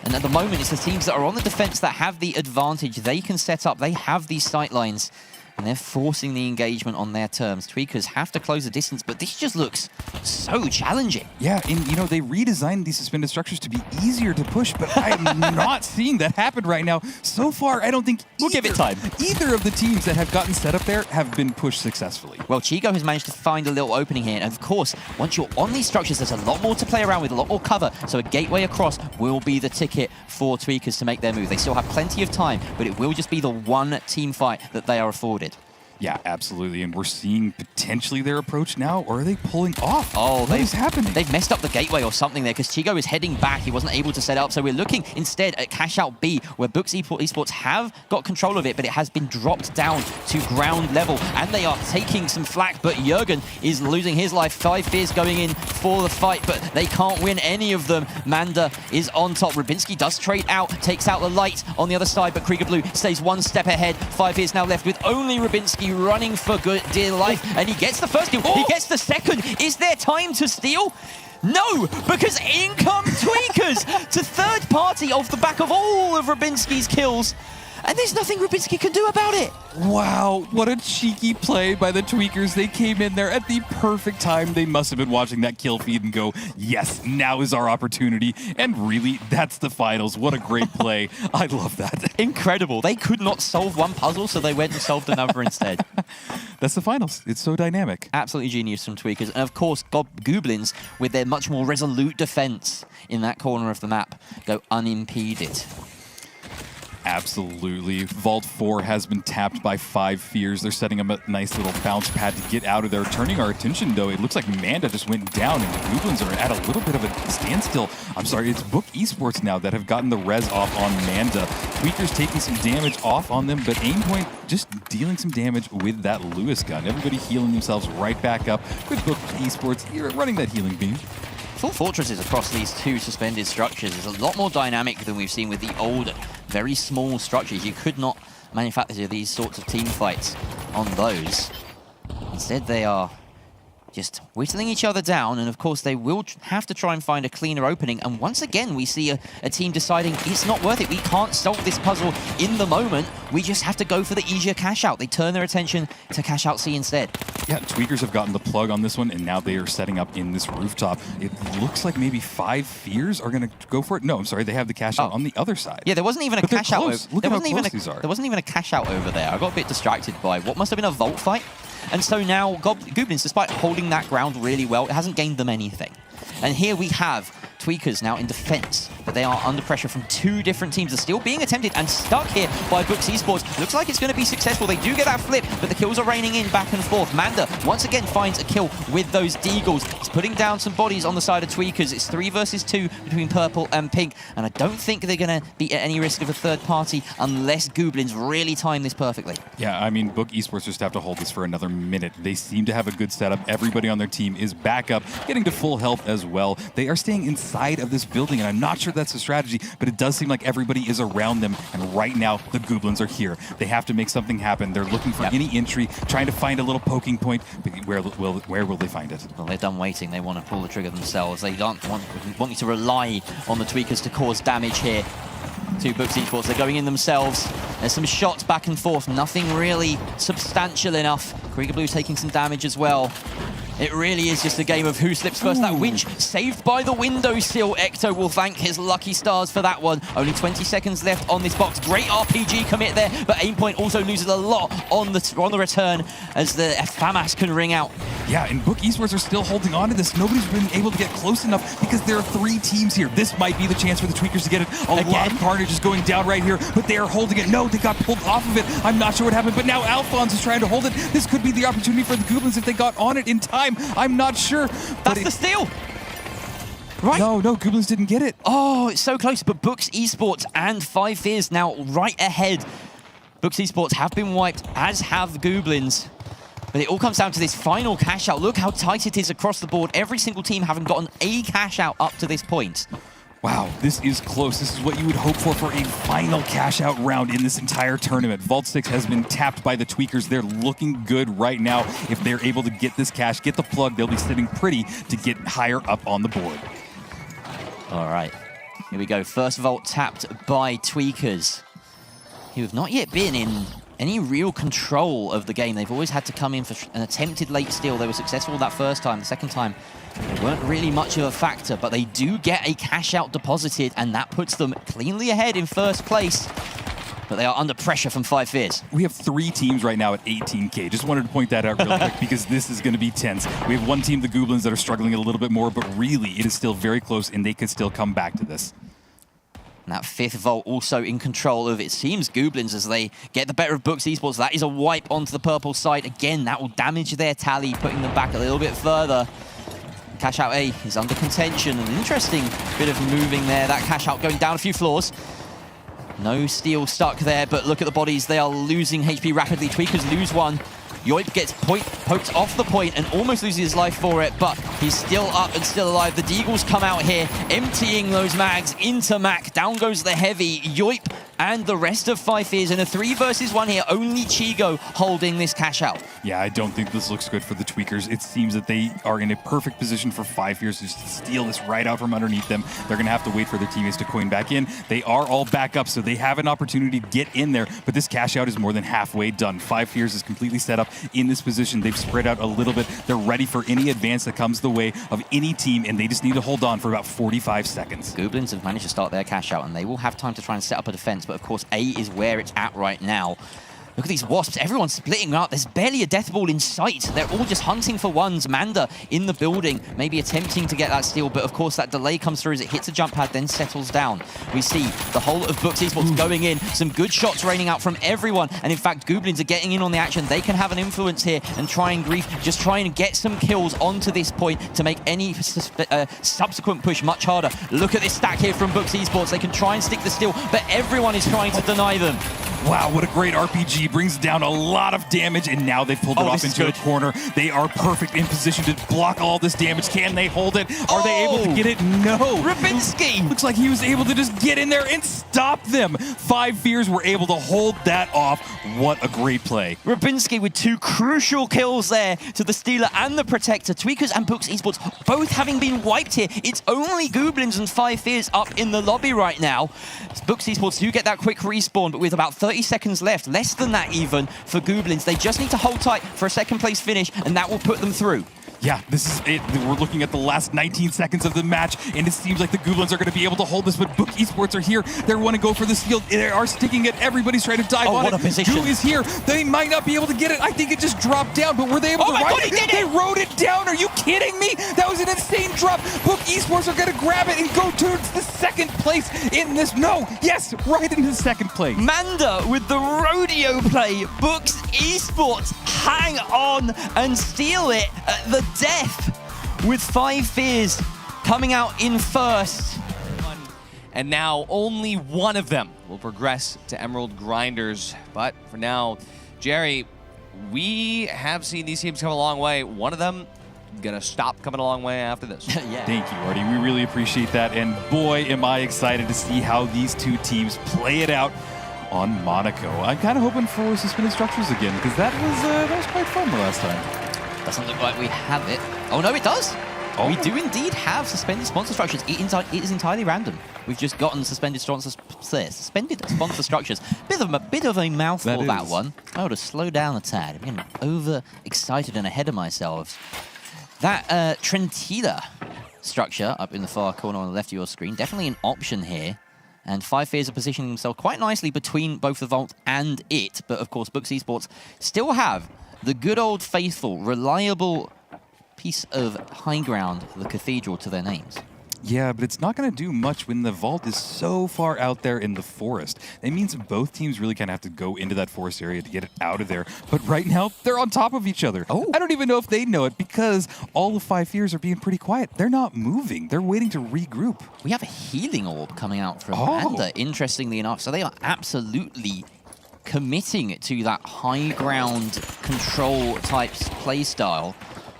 And at the moment, it's the teams that are on the defense that have the advantage. They can set up, they have these sight lines, and they're forcing the engagement on their terms. Tweakers have to close the distance, but this just looks so challenging. Yeah, and you know, they redesigned these suspended structures to be easier to push, but I'm not seeing that happen right now. So far, I don't think we'll give it time. Either of the teams that have gotten set up there have been pushed successfully. Well, Chico has managed to find a little opening here, and of course, once you're on these structures, there's a lot more to play around with, a lot more cover, so a gateway across will be the ticket for Tweakers to make their move. They still have plenty of time, but it will just be the one team fight that they are afforded. Yeah, absolutely. And we're seeing potentially their approach now, or are they pulling off? Oh, what is happening? They've messed up the gateway or something there because Chigo is heading back. He wasn't able to set up. So we're looking instead at Cashout B, where Books Esports have got control of it, but it has been dropped down to ground level. And they are taking some flack, but Jürgen is losing his life. 5 Fears going in for the fight, but they can't win any of them. Manda is on top. Rubinski does trade out, takes out the light on the other side, but Krieger Blue stays 1 step ahead. 5 Fears now left with only Rubinski running for good dear life, and he gets the first kill. He gets the second. Is there time to steal? No, because in come Tweakers to third party off the back of all of Rubinski's kills. And there's nothing Rubinski can do about it. Wow, what a cheeky play by the Tweakers. They came in there at the perfect time. They must have been watching that kill feed and go, yes, now is our opportunity. And really, that's the finals. What a great play. I love that. Incredible. They could not solve one puzzle, so they went and solved another instead. That's the finals. It's so dynamic. Absolutely genius from Tweakers. And of course, Gooblins, with their much more resolute defense in that corner of the map, go unimpeded. Absolutely. Vault 4 has been tapped by 5 Fears. They're setting up a nice little bounce pad to get out of there. Turning our attention, though, it looks like Manda just went down, and the Gooblins are at a little bit of a standstill. I'm sorry, it's Book Esports now that have gotten the res off on Manda. Tweakers taking some damage off on them, but Aimpoint just dealing some damage with that Lewis gun. Everybody healing themselves right back up with Book Esports here running that healing beam. Full fortresses across these 2 suspended structures is a lot more dynamic than we've seen with the older, very small structures. You could not manufacture these sorts of team fights on those. Instead, they are just whittling each other down, and of course they will have to try and find a cleaner opening. And once again, we see a team deciding it's not worth it. We can't solve this puzzle in the moment. We just have to go for the easier cash out. They turn their attention to cash out C instead. Yeah, Tweakers have gotten the plug on this one, and now they are setting up in this rooftop. It looks like maybe 5 Fears are going to go for it. No, I'm sorry, they have the cash out on the other side. Yeah, there wasn't even a cash out. There wasn't even a cash out over there. I got a bit distracted by what must have been a vault fight. And so now Gooblins, despite holding that ground really well, it hasn't gained them anything. And here we have Tweakers now in defense, but they are under pressure from 2 different teams. They're still being attempted and stuck here by Books Esports. Looks like it's going to be successful. They do get that flip, but the kills are raining in back and forth. Manda once again finds a kill with those Deagles. He's putting down some bodies on the side of Tweakers. It's 3 versus 2 between purple and pink, and I don't think they're going to be at any risk of a third party unless Gooblins really time this perfectly. Yeah, I mean, Book Esports just have to hold this for another minute. They seem to have a good setup. Everybody on their team is back up, getting to full health as well. They are staying inside of this building, and I'm not sure that's the strategy, but it does seem like everybody is around them, and right now the Gooblins are here. They have to make something happen. They're looking for any entry, trying to find a little poking point, but where will they find it? Well, they're done waiting. They want to pull the trigger themselves. They don't want you to rely on the Tweakers to cause damage here. 2 Books Esports, they're going in themselves. There's some shots back and forth, nothing really substantial enough. Krieger Blue taking some damage as well. It really is just a game of who slips first. That winch saved by the windowsill. Ecto will thank his lucky stars for that one. Only 20 seconds left on this box. Great RPG commit there, but Aimpoint also loses a lot on the return as the FAMAS can ring out. Yeah, and Book Esports are still holding on to this. Nobody's been able to get close enough because there are 3 teams here. This might be the chance for the Tweakers to get it. A lot of carnage is going down right here, but they are holding it. No, they got pulled off of it. I'm not sure what happened, but now Alphonse is trying to hold it. This could be the opportunity for the Gooblins if they got on it in time. I'm not sure. That's the steal. Right? No, Gooblins didn't get it. Oh, it's so close, but Books Esports and 5 Fears now right ahead. Books Esports have been wiped, as have Gooblins. But it all comes down to this final cash out. Look how tight it is across the board. Every single team having gotten a cash out up to this point. Wow, this is close. This is what you would hope for a final cash-out round in this entire tournament. Vault 6 has been tapped by the Tweakers. They're looking good right now. If they're able to get this cash, get the plug, they'll be sitting pretty to get higher up on the board. All right, here we go. First Vault tapped by Tweakers, who have not yet been in any real control of the game. They've always had to come in for an attempted late steal. They were successful that first time. The second time, they weren't really much of a factor, but they do get a cash out deposited, and that puts them cleanly ahead in first place. But they are under pressure from 5 Fears. We have 3 teams right now at 18K. Just wanted to point that out real quick because this is going to be tense. We have one team, the Gooblins, that are struggling a little bit more, but really it is still very close, and they could still come back to this. And that 5th vault also in control of, it seems, Gooblins as they get the better of Books Esports. That is a wipe onto the purple side. Again, that will damage their tally, putting them back a little bit further. Cashout A is under contention. An interesting bit of moving there. That Cashout going down a few floors. No steel stuck there, but look at the bodies. They are losing HP rapidly. Tweakers lose one. Yoip gets poked off the point and almost loses his life for it, but he's still up and still alive. The Deagles come out here, emptying those mags into Mac. Down goes the heavy. Yoip and the rest of 5 Fears in a 3 versus 1 here. Only Chigo holding this Cashout. Yeah, I don't think this looks good for the Tweakers. It seems that they are in a perfect position for 5 Fears to just steal this right out from underneath them. They're going to have to wait for their teammates to coin back in. They are all back up, so they have an opportunity to get in there, but this Cashout is more than halfway done. 5 Fears is completely set up in this position. They've spread out a little bit. They're ready for any advance that comes the way of any team, and they just need to hold on for about 45 seconds. Gooblins have managed to start their Cashout, and they will have time to try and set up a defense, but of course A is where it's at right now. Look at these Wasps, everyone's splitting up. There's barely a death ball in sight. They're all just hunting for ones. Manda in the building, maybe attempting to get that steal, but of course that delay comes through as it hits a jump pad, then settles down. We see the whole of Books Esports going in. Some good shots raining out from everyone, and in fact, Gooblins are getting in on the action. They can have an influence here and try and grief, just trying to get some kills onto this point to make any subsequent push much harder. Look at this stack here from Books Esports. They can try and stick the steal, but everyone is trying to deny them. Wow, what a great RPG. Brings down a lot of damage, and now they've pulled it off into a corner. They are perfect in position to block all this damage. Can they hold it? Are they able to get it? No. Rubinski! Looks like he was able to just get in there and stop them. 5 Fears were able to hold that off. What a great play. Rubinski with 2 crucial kills there to the Stealer and the Protector. Tweakers and Books Esports both having been wiped here. It's only Gooblins and 5 Fears up in the lobby right now. Books Esports do get that quick respawn, but with about 30 seconds left, less than that even for Gooblins. They just need to hold tight for a second place finish, and that will put them through. Yeah, this is it. We're looking at the last 19 seconds of the match, and it seems like the Gooblins are going to be able to hold this, but Book Esports are here. They want to go for the steal. They are sticking it. Everybody's trying to dive on what it. A position. Who is here? They might not be able to get it. I think it just dropped down, but were they able to ride it? They rode it down. Are you kidding me? That was an insane drop. Book Esports are going to grab it and go towards the second place in this. No, yes, right into second place. Manda with the rodeo play. Books Esports hang on and steal it at the death, with 5 Fears coming out in first. And now only one of them will progress to Emerald Grinders. But for now, Jerry, we have seen these teams come a long way. One of them gonna stop coming a long way after this. Yeah. Thank you, Artie. We really appreciate that. And boy, am I excited to see how these two teams play it out on Monaco. I'm kind of hoping for suspended structures again, because that was quite fun the last time. Doesn't look like we have it. Oh no, it does. Oh. We do indeed have suspended sponsor structures. It is entirely random. We've just gotten suspended sponsor structures. Bit of a mouthful, that one. I ought to slow down a tad. I'm getting over-excited and ahead of myself. That Trentida structure up in the far corner on the left of your screen, definitely an option here. And 5 Fears are positioning themselves quite nicely between both the Vault and it. But of course, Books Esports still have the good old faithful, reliable piece of high ground, the Cathedral, to their names. Yeah, but it's not going to do much when the Vault is so far out there in the forest. It means both teams really kind of have to go into that forest area to get it out of there. But right now, they're on top of each other. Oh. I don't even know if they know it, because all the 5 Fears are being pretty quiet. They're not moving. They're waiting to regroup. We have a healing orb coming out from Manda, interestingly enough. So they are absolutely committing to that high ground control type play style.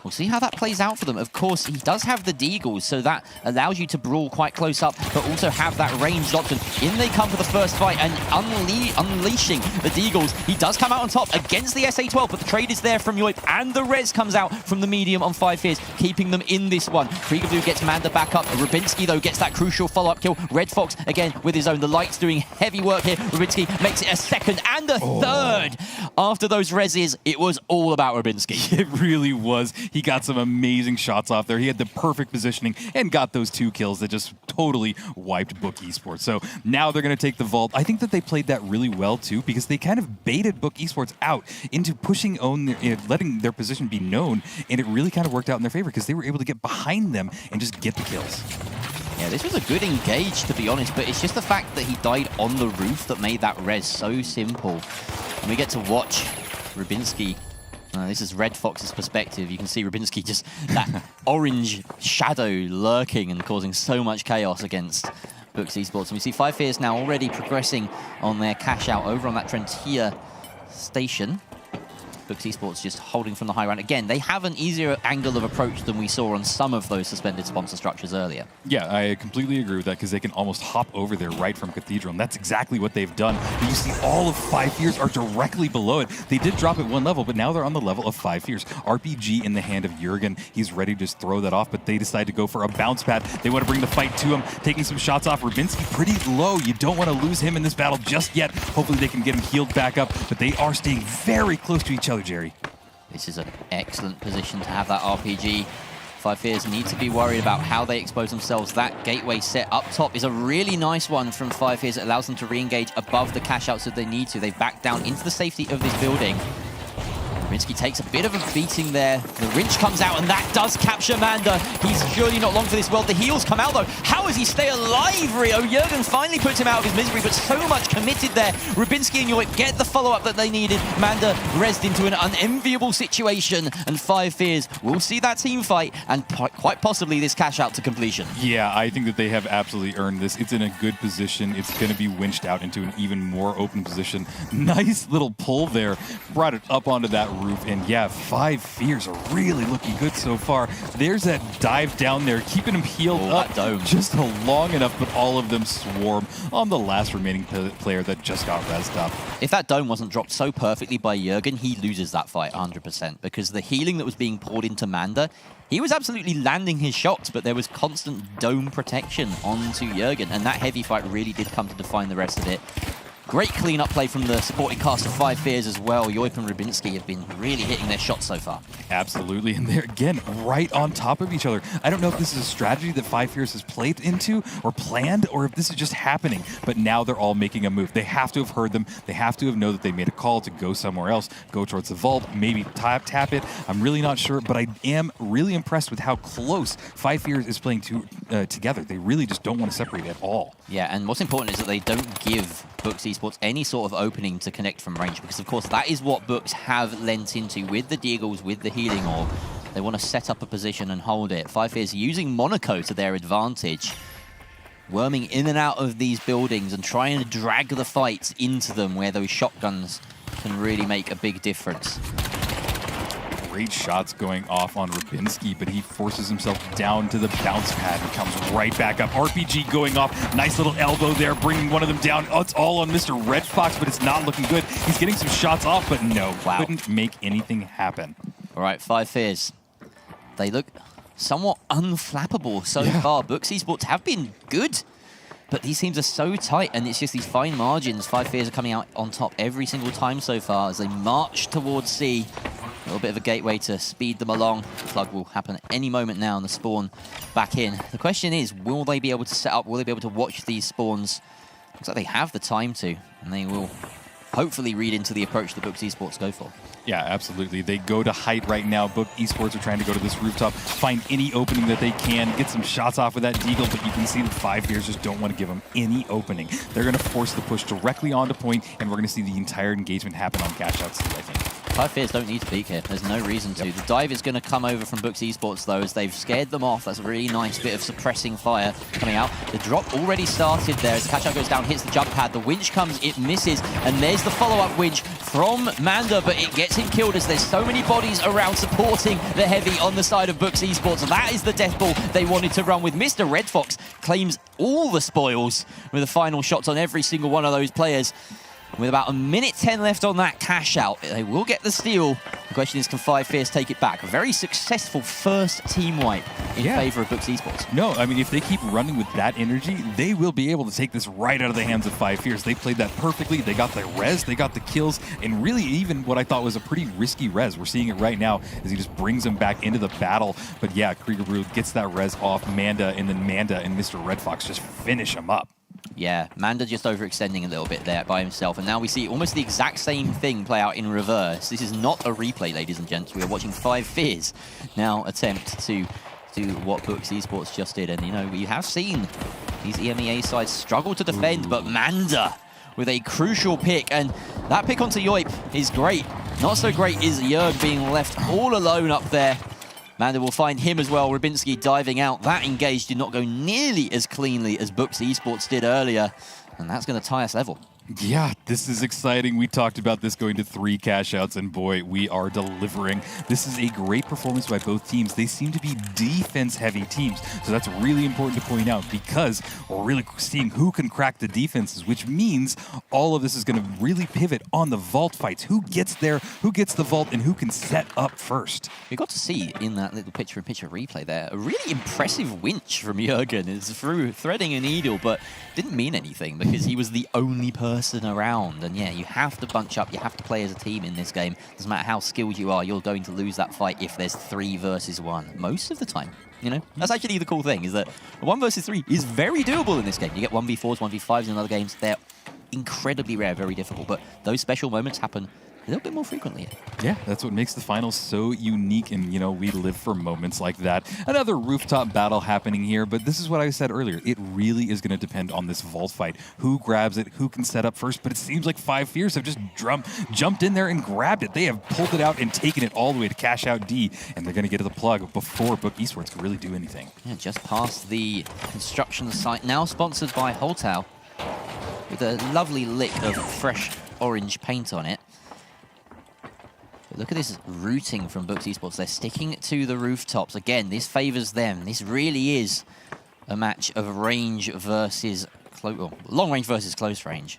We'll see how that plays out for them. Of course, he does have the Deagles, so that allows you to brawl quite close up, but also have that ranged option. In they come for the first fight, and unleashing the Deagles. He does come out on top against the SA-12, but the trade is there from Yoip, and the res comes out from the medium on 5 Fears, keeping them in this one. Krieger gets Manda back up. Rubinski, though, gets that crucial follow-up kill. Red Fox, again, with his own. The Light's doing heavy work here. Rubinski makes it a second and a third. After those reses, it was all about Rubinski. It really was. He got some amazing shots off there. He had the perfect positioning and got those 2 kills that just totally wiped Book Esports. So now they're going to take the Vault. I think that they played that really well too, because they kind of baited Book Esports out into pushing letting their position be known, and it really kind of worked out in their favor because they were able to get behind them and just get the kills. Yeah, this was a good engage, to be honest, but it's just the fact that he died on the roof that made that res so simple. And we get to watch Rybinski. This is Red Fox's perspective. You can see Rybinski just that orange shadow lurking and causing so much chaos against Books Esports. And we see 5 Fears now already progressing on their cash out over on that Frontier station. Books Esports just holding from the high ground. Again, they have an easier angle of approach than we saw on some of those suspended sponsor structures earlier. Yeah, I completely agree with that because they can almost hop over there right from Cathedral, and that's exactly what they've done. But you see all of 5 Fears are directly below it. They did drop it one level, but now they're on the level of 5 Fears. RPG in the hand of Jürgen. He's ready to just throw that off, but they decide to go for a bounce pad. They want to bring the fight to him, taking some shots off. Rybinski pretty low. You don't want to lose him in this battle just yet. Hopefully they can get him healed back up, but they are staying very close to each other, Jerry. This is an excellent position to have that RPG. 5 Fears need to be worried about how they expose themselves. That gateway set up top is a really nice one from 5 Fears. It allows them to re-engage above the cash outs if they need to. They back down into the safety of this building. Rybinski takes a bit of a beating there. The wrench comes out, and that does capture Manda. He's surely not long for this world. The heals come out, though. How does he stay alive, Rio? Jürgen finally puts him out of his misery, but so much committed there. Rybinski and Yoip get the follow-up that they needed. Manda rezzed into an unenviable situation, and 5 Fears will see that team fight and quite possibly this cash out to completion. Yeah, I think that they have absolutely earned this. It's in a good position. It's going to be winched out into an even more open position. Nice little pull there. Brought it up onto that roof, and yeah, 5 Fears are really looking good so far. There's that dive down there, keeping him healed up just long enough, but all of them swarm on the last remaining player that just got rezzed up. If that dome wasn't dropped so perfectly by Jürgen, he loses that fight 100%, because the healing that was being poured into Manda, he was absolutely landing his shots, but there was constant dome protection onto Jürgen, and that heavy fight really did come to define the rest of it. Great clean-up play from the supporting cast of 5 Fears as well. Yoip and Rybinski have been really hitting their shots so far. Absolutely, and they're, again, right on top of each other. I don't know if this is a strategy that 5 Fears has played into or planned, or if this is just happening, but now they're all making a move. They have to have heard them. They have to have known that they made a call to go somewhere else, go towards the vault, maybe tap it. I'm really not sure, but I am really impressed with how close 5 Fears is playing together. They really just don't want to separate at all. Yeah, and what's important is that they don't give Books Esports any sort of opening to connect from range, because of course that is what Books have lent into with the Deagles, with the healing orb. They want to set up a position and hold it. 5 Fears using Monaco to their advantage, worming in and out of these buildings and trying to drag the fights into them where those shotguns can really make a big difference. Great shots going off on Rybinski, but he forces himself down to the bounce pad and comes right back up. RPG going off. Nice little elbow there, bringing one of them down. Oh, it's all on Mr. Red Fox, but it's not looking good. He's getting some shots off, but no, couldn't make anything happen. All right, 5 Fears. They look somewhat unflappable so far. Books Esports have been good, but these teams are so tight, and it's just these fine margins. 5 Fears are coming out on top every single time so far as they march towards C. A little bit of a gateway to speed them along. The plug will happen at any moment now and the spawn back in. The question is, will they be able to set up? Will they be able to watch these spawns? Looks like they have the time to, and they will hopefully read into the approach that Books Esports go for. Yeah, absolutely. They go to height right now. Book Esports are trying to go to this rooftop, find any opening that they can, get some shots off with that Deagle, but you can see that 5 Fears just don't want to give them any opening. They're going to force the push directly onto point, and we're going to see the entire engagement happen on cash outs too, I think. 5 Fears don't need to peek here. There's no reason to. The dive is going to come over from Books Esports, though, as they've scared them off. That's a really nice bit of suppressing fire coming out. The drop already started there as the catch-out goes down, hits the jump pad. The winch comes, it misses, and there's the follow-up winch from Manda, but it gets him killed as there's so many bodies around supporting the heavy on the side of Books Esports. That is the death ball they wanted to run with. Mr. Red Fox claims all the spoils with the final shots on every single one of those players. With about 1:10 left on that cash out, they will get the steal. The question is, can 5 Fears take it back? A very successful first team wipe in favor of Books Esports. No, I mean, if they keep running with that energy, they will be able to take this right out of the hands of 5 Fears. They played that perfectly. They got the res, they got the kills, and really even what I thought was a pretty risky res. We're seeing it right now as he just brings them back into the battle. But yeah, Kriegerbrew gets that res off Manda, and then Manda and Mr. Red Fox just finish him up. Yeah, Manda just overextending a little bit there by himself, and now we see almost the exact same thing play out in reverse. This is not a replay, ladies and gents. We are watching 5 Fears now attempt to to what Books Esports just did. And, you know, we have seen these EMEA sides struggle to defend, but Manda with a crucial pick. And that pick onto Yoip is great. Not so great is Jörg being left all alone up there. Manda will find him as well. Rybinski diving out. That engage did not go nearly as cleanly as Books Esports did earlier. And that's going to tie us level. Yeah, this is exciting. We talked about this going to 3 cash outs, and boy, we are delivering. This is a great performance by both teams. They seem to be defense-heavy teams, so that's really important to point out because we're really seeing who can crack the defenses, which means all of this is going to really pivot on the vault fights. Who gets there, who gets the vault, and who can set up first. We got to see in that little picture-in-picture replay there a really impressive winch from Jürgen. It's through threading a needle, but didn't mean anything because he was the only person around. And yeah, you have to bunch up, you have to play as a team in this game. Doesn't matter how skilled you are, you're going to lose that fight if there's 3 versus 1 most of the time. You know, that's actually the cool thing, is that 1 versus 3 is very doable in this game. You get 1v4s, 1v5s in other games. They're incredibly rare, very difficult, but those special moments happen a little bit more frequently. Yeah, that's what makes the finals so unique, and, you know, we live for moments like that. Another rooftop battle happening here, but this is what I said earlier. It really is going to depend on this vault fight. Who grabs it, who can set up first, but it seems like 5 Fierce have just jumped in there and grabbed it. They have pulled it out and taken it all the way to Cashout D, and they're going to get to the plug before Book Esports can really do anything. Yeah, just past the construction site, now sponsored by Holtau, with a lovely lick of fresh orange paint on it. Look at this routing from Books Esports. They're sticking to the rooftops. Again, this favors them. This really is a match of range versus long range versus close range.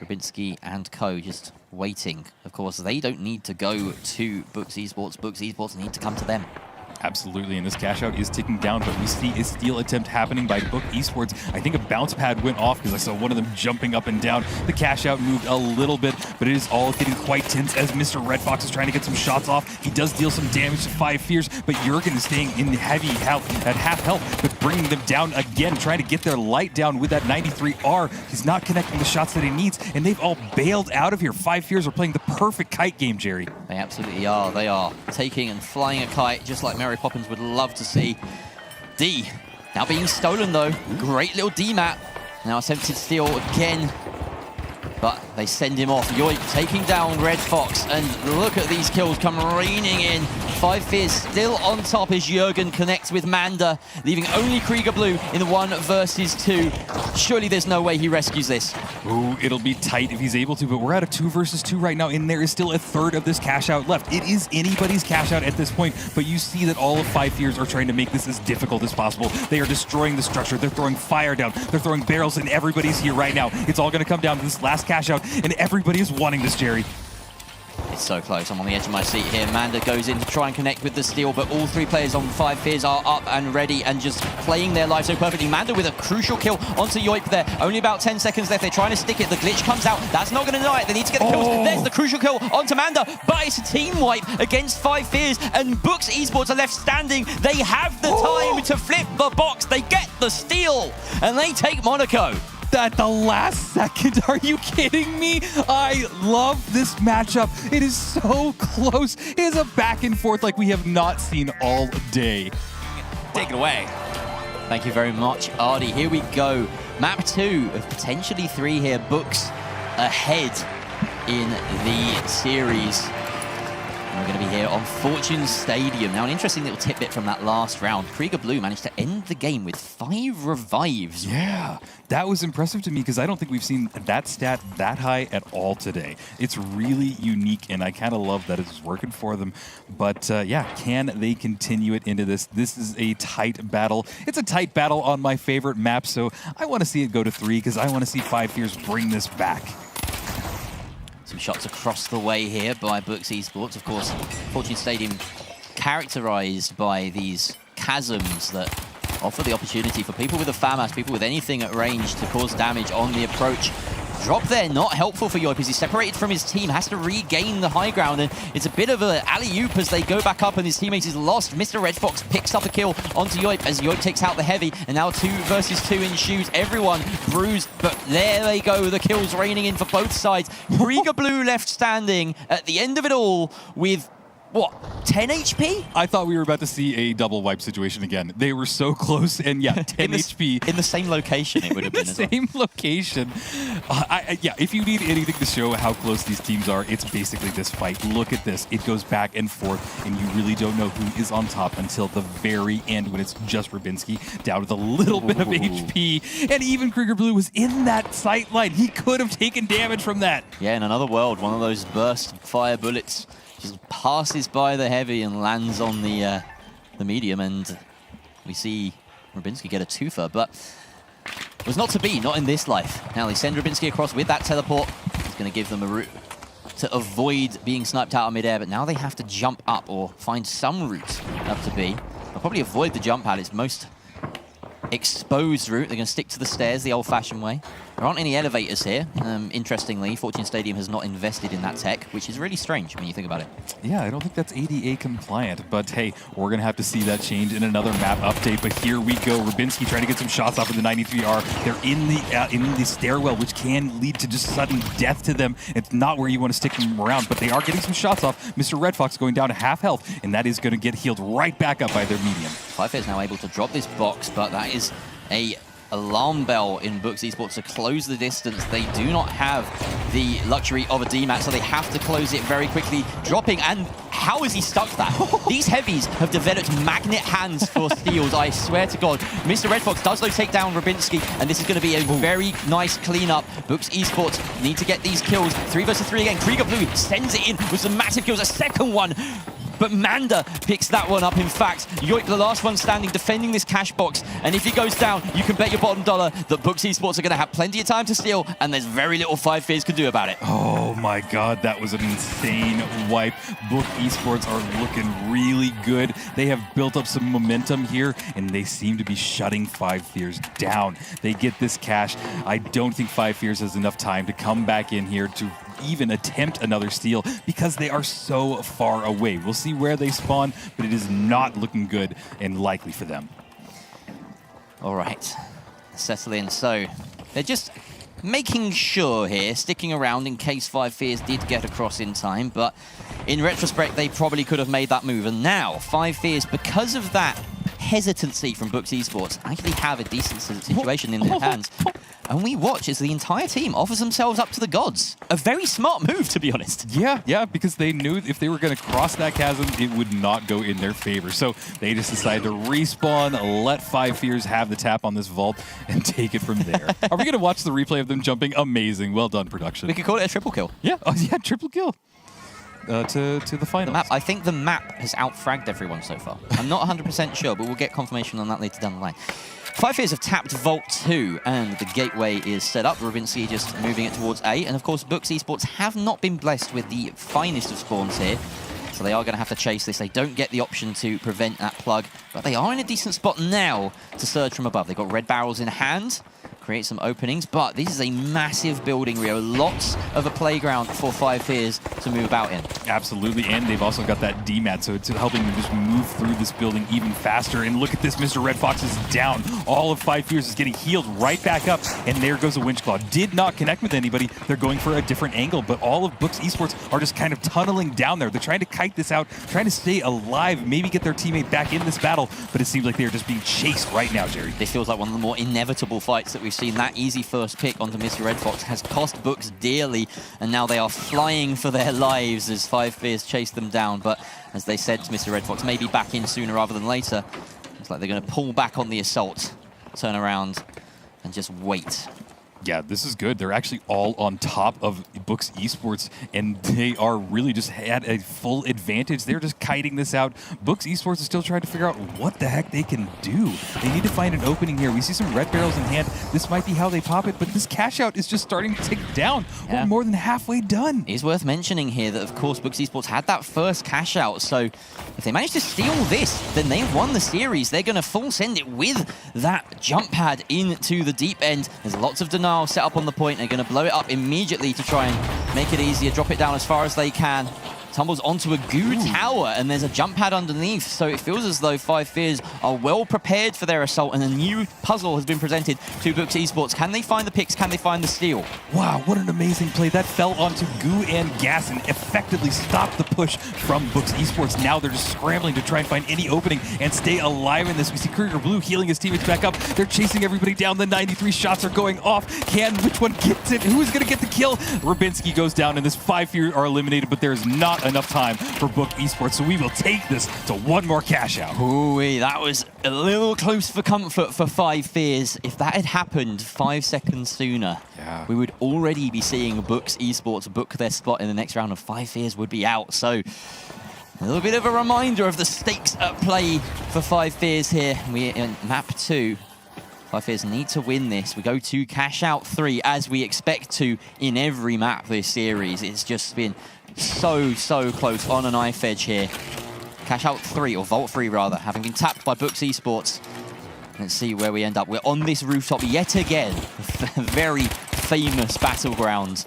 Rybinski and co just waiting. Of course, they don't need to go to Books Esports. Books Esports need to come to them. Absolutely, and this cash out is ticking down, but we see a steal attempt happening by Book Esports. I think a bounce pad went off because I saw one of them jumping up and down. The cash out moved a little bit, but it is all getting quite tense as Mr. Red Fox is trying to get some shots off. He does deal some damage to 5 Fierce, but Jürgen is staying in heavy health, at half health, but bringing them down again, trying to get their light down with that 93R. He's not connecting the shots that he needs, and they've all bailed out of here. 5 Fierce are playing the perfect kite game, Jerry. They absolutely are. They are taking and flying a kite, just like Mary Poppins would love to see. D, now being stolen though. Great little D-map. Now attempted steal again, but they send him off. Yoip taking down Red Fox, and look at these kills come raining in. 5 Fierce still on top as Jürgen connects with Manda, leaving only Krieger Blue in the 1 versus 2. Surely there's no way he rescues this. Ooh, it'll be tight if he's able to, but we're at a 2 versus 2 right now, and there is still a third of this cash out left. It is anybody's cash out at this point, but you see that all of 5 Fierce are trying to make this as difficult as possible. They are destroying the structure. They're throwing fire down. They're throwing barrels, and everybody's here right now. It's all going to come down to this last cash out, and everybody is wanting this, Jerry. It's so close. I'm on the edge of my seat here. Manda goes in to try and connect with the steal, but all 3 players on 5 Fierce are up and ready and just playing their life so perfectly. Manda with a crucial kill onto Yoip there. Only about 10 seconds left. They're trying to stick it. The glitch comes out. That's not going to deny it. They need to get the kills. There's the crucial kill onto Manda, but it's a team wipe against 5 Fierce, and Books Esports are left standing. They have the time to flip the box. They get the steal, and they take Monaco. At the last second. Are you kidding me? I love this matchup. It is so close. It is a back and forth like we have not seen all day. Take it away. Thank you very much, Artie. Here we go. Map 2 of potentially 3 here. Books ahead in the series. And we're going to be here on Fortune Stadium. Now, an interesting little tidbit from that last round. Krieger Blue managed to end the game with 5 revives. Yeah, that was impressive to me because I don't think we've seen that stat that high at all today. It's really unique, and I kind of love that it's working for them. But yeah, can they continue it into this? This is a tight battle. It's a tight battle on my favorite map, so I want to see it go to 3 because I want to see 5 Fierce bring this back. Some shots across the way here by Books Esports. Of course, Fortune Stadium characterized by these chasms that offer the opportunity for people with a FAMAS, people with anything at range to cause damage on the approach. Drop there, not helpful for Yoip as he's separated from his team, has to regain the high ground, and it's a bit of an alley-oop as they go back up and his teammate is lost. Mr. Red Fox picks up a kill onto Yoip as Yoip takes out the heavy, and now 2 versus 2 ensues. Everyone bruised, but there they go, the kills raining in for both sides. Krieger Blue left standing at the end of it all with what, 10 HP? I thought we were about to see a double wipe situation again. They were so close, and yeah, 10 HP. In the same location it would have been as well. Same location. Yeah, if you need anything to show how close these teams are, it's basically this fight. Look at this. It goes back and forth, and you really don't know who is on top until the very end when it's just Rybinski down with a little bit of HP. And even Krieger Blue was in that sight line. He could have taken damage from that. Yeah, in another world, one of those burst fire bullets just passes by the heavy and lands on the medium, and we see Rybinski get a twofer, but it was not to be, not in this life. Now they send Rybinski across with that teleport. It's going to give them a route to avoid being sniped out of midair, but now they have to jump up or find some route up to B. They'll probably avoid the jump pad. It's most exposed route. They're going to stick to the stairs the old-fashioned way. There aren't any elevators here. Interestingly, Fortune Stadium has not invested in that tech, which is really strange when you think about it. Yeah, I don't think that's ADA compliant, but hey, we're going to have to see that change in another map update. But here we go. Rybinski trying to get some shots off of the 93R. They're in the stairwell, which can lead to just sudden death to them. It's not where you want to stick them around, but they are getting some shots off. Mr. Red Fox going down to half health, and that is going to get healed right back up by their medium. Five is now able to drop this box, but that is a alarm bell in Books Esports to close the distance. They do not have the luxury of a DMAT, so they have to close it very quickly. Dropping, and how has he stuck that? These heavies have developed magnet hands for steals, I swear to God. Mr. Red Fox does though take down Rybinski, and this is going to be a very nice cleanup. Books Esports need to get these kills. 3 versus 3 again. Krieger Blue sends it in with some massive kills. A second one. But Manda picks that one up. In fact, Yoik, the last one standing, defending this cash box. And if he goes down, you can bet your bottom dollar that Books Esports are going to have plenty of time to steal, and there's very little Five Fears can do about it. Oh my God, that was an insane wipe. Book Esports are looking really good. They have built up some momentum here, and they seem to be shutting Five Fears down. They get this cash. I don't think Five Fears has enough time to come back in here to even attempt another steal because they are so far away. We'll see where they spawn, but it is not looking good and likely for them. All right, settle in. So they're just making sure here, sticking around in case Five Fears did get across in time, but in retrospect, they probably could have made that move. And now, Five Fears, because of that hesitancy from Books Esports, actually have a decent situation in their hands. And we watch as the entire team offers themselves up to the gods. A very smart move, to be honest. Yeah, because they knew if they were going to cross that chasm, it would not go in their favor. So they just decided to respawn, let Five Fears have the tap on this vault, and take it from there. Are we going to watch the replay of them jumping? Amazing. Well done, production. We could call it a triple kill. Yeah, triple kill. To the final. I think the map has out-fragged everyone so far. I'm not 100% sure, but we'll get confirmation on that later down the line. Five Fears have tapped Vault 2, and the gateway is set up. Rybinski just moving it towards A. And of course, Books Esports have not been blessed with the finest of spawns here, so they are going to have to chase this. They don't get the option to prevent that plug, but they are in a decent spot now to surge from above. They've got red barrels in hand, create some openings, but this is a massive building, Rio. Lots of a playground for Five Fears to move about in. Absolutely, and they've also got that DMAT, so it's helping them just move through this building even faster. And look at this, Mr. Red Fox is down. All of Five Fears is getting healed right back up, and there goes a Winch Claw. Did not connect with anybody. They're going for a different angle, but all of Books Esports are just kind of tunneling down there. They're trying to kite this out, trying to stay alive, maybe get their teammate back in this battle, but it seems like they're just being chased right now, Jerry. This feels like one of the more inevitable fights that we've seen. That easy first pick onto Mr. Red Fox has cost Books dearly, and now they are flying for their lives as Five Fears chase them down. But as they said to Mr. Red Fox, maybe back in sooner rather than later. It's like they're going to pull back on the assault, turn around, and just wait. Yeah, this is good. They're actually all on top of Books Esports, and they are really just at a full advantage. They're just kiting this out. Books Esports is still trying to figure out what the heck they can do. They need to find an opening here. We see some red barrels in hand. This might be how they pop it, but this cash out is just starting to tick down. Yeah. We're more than halfway done. It's worth mentioning here that, of course, Books Esports had that first cash out, so if they manage to steal this, then they've won the series. They're going to full send it with that jump pad into the deep end. There's lots of denial set up on the point. They're going to blow it up immediately to try and make it easier, drop it down as far as they can. tumbles onto a goo tower, and there's a jump pad underneath, so it feels as though Five Fears are well prepared for their assault, and a new puzzle has been presented to Books Esports. Can they find the picks? Can they find the steal? Wow, what an amazing play. That fell onto goo and gas and effectively stopped the push from Books Esports. Now they're just scrambling to try and find any opening and stay alive in this. We see Krieger Blue healing his teammates back up. They're chasing everybody down. The 93 shots are going off. Which one gets it? Who is going to get the kill? Rubinski goes down, and this 5 Fear are eliminated, but there's not enough time for Book Esports, so we will take this to one more cash out. Ooh, that was a little close for comfort for Five Fears. If that had happened 5 seconds sooner, we would already be seeing Books Esports book their spot in the next round, of Five Fears would be out. So a little bit of a reminder of the stakes at play for Five Fears here. We're in map 2. Five Fears need to win this. We go to Cashout 3, as we expect to in every map this series. It's just been so close, on a knife edge here. Cashout 3, or Vault 3 rather, having been tapped by Books Esports. Let's see where we end up. We're on this rooftop yet again. Very famous battlegrounds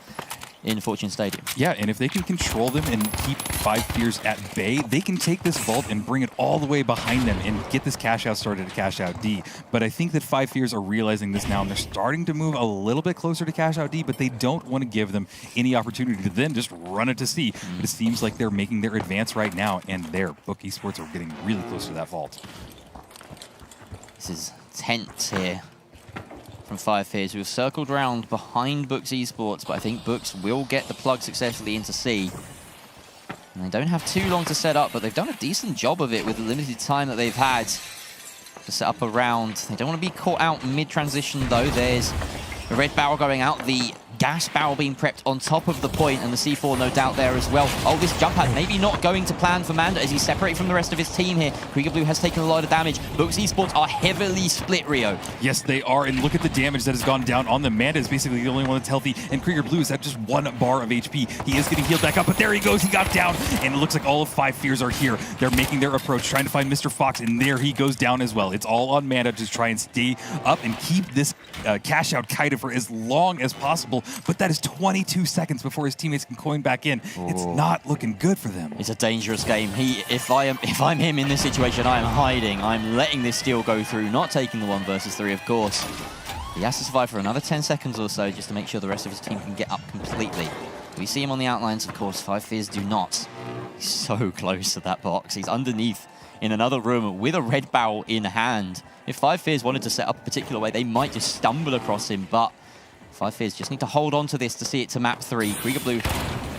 in Fortune Stadium. Yeah, and if they can control them and keep Five Fears at bay, they can take this vault and bring it all the way behind them and get this cash out started at Cash Out D. But I think that Five Fears are realizing this now, and they're starting to move a little bit closer to Cash Out D, but they don't want to give them any opportunity to then just run it to C. But it seems like they're making their advance right now, and their Book Esports are getting really close to that vault. This is tense here from Five Fears. We've circled round behind Books Esports, but I think Books will get the plug successfully into C. And they don't have too long to set up, but they've done a decent job of it with the limited time that they've had to set up a round. They don't want to be caught out mid-transition, though. There's the red barrel going out, the gas barrel being prepped on top of the point, and the C4 no doubt there as well. Oh, this jump pad maybe not going to plan for Manda as he's separated from the rest of his team here. Krieger Blue has taken a lot of damage. Books Esports are heavily split, Rio. Yes, they are, and look at the damage that has gone down on them. Manda is basically the only one that's healthy, and Krieger Blue is at just 1 bar of HP. He is getting healed back up, but there he goes. He got down, and it looks like all of Five Fears are here. They're making their approach, trying to find Mr. Fox, and there he goes down as well. It's all on Manda to try and stay up and keep this cash out kited for as long as possible, but that is 22 seconds before his teammates can coin back in. It's not looking good for them. It's a dangerous game. If I'm him in this situation, I am hiding. I'm letting this steal go through, not taking the 1 versus 3, of course. He has to survive for another 10 seconds or so just to make sure the rest of his team can get up completely. We see him on the outlines, of course. Five Fears do not. He's so close to that box. He's underneath in another room with a red barrel in hand. If Five Fears wanted to set up a particular way, they might just stumble across him, but Five Fears just need to hold on to this to see it to map 3. Krieger Blue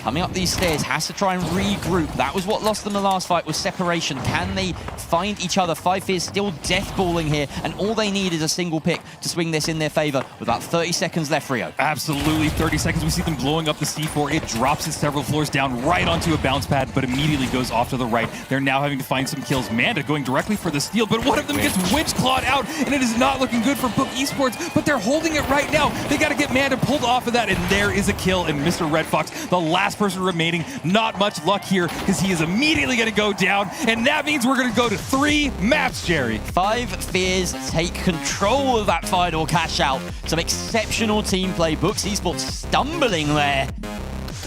coming up these stairs, has to try and regroup. That was what lost them the last fight, was separation. Can they find each other? Five Fears still death-balling here, and all they need is a single pick to swing this in their favor with about 30 seconds left, Rio. Absolutely, 30 seconds. We see them blowing up the C4. It drops it several floors down right onto a bounce pad, but immediately goes off to the right. They're now having to find some kills. Manda going directly for the steal, but one of them gets winch clawed out, and it is not looking good for Book Esports, but they're holding it right now. They got to get Manda pulled off of that, and there is a kill, and Mr. Red Fox, the last person remaining. Not much luck here, because he is immediately going to go down, and that means we're going to go to 3 maps, Jerry. Five Fears take control of that final cash out. Some exceptional team play. Books Esports stumbling there.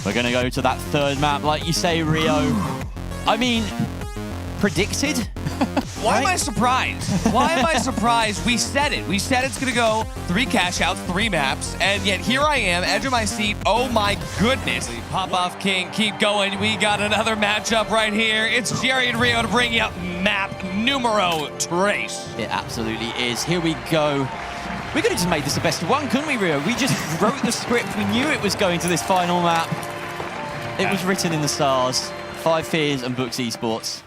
We're going to go to that 3rd map, like you say, Rio. I mean, predicted? Why am I surprised? Why am I surprised? We said it. We said it's going to go 3 cash outs, 3 maps, and yet here I am, edge of my seat. Oh my goodness. Pop off King, keep going. We got another matchup right here. It's Jerry and Rio to bring you up map numero 3. It absolutely is. Here we go. We could have just made this the best of 1, couldn't we, Rio? We just wrote the script. We knew it was going to this final map. It was written in the stars. Five Fears and Books Esports.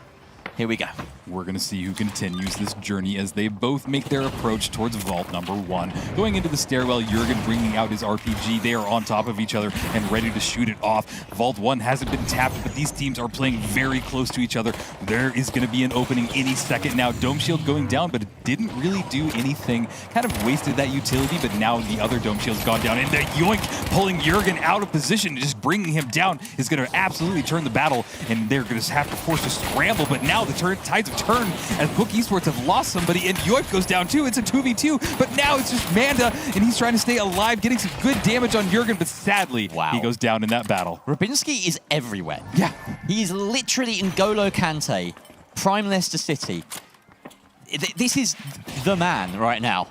Here we go. We're going to see who continues this journey as they both make their approach towards vault number 1. Going into the stairwell, Jurgen bringing out his RPG. They are on top of each other and ready to shoot it off. Vault 1 hasn't been tapped, but these teams are playing very close to each other. There is going to be an opening any second now. Dome Shield going down, but it didn't really do anything. Kind of wasted that utility, but now the other Dome Shield's gone down. And the yoink pulling Jurgen out of position, just bringing him down, is going to absolutely turn the battle. And they're going to have to force a scramble, but now the tides of turn as Book Esports have lost somebody, and Yoip goes down too. It's a 2v2, but now it's just Manda, and he's trying to stay alive, getting some good damage on Jurgen, but sadly, he goes down in that battle. Rubinski is everywhere. Yeah. He's literally N'Golo Kante, prime Leicester City. This is the man right now.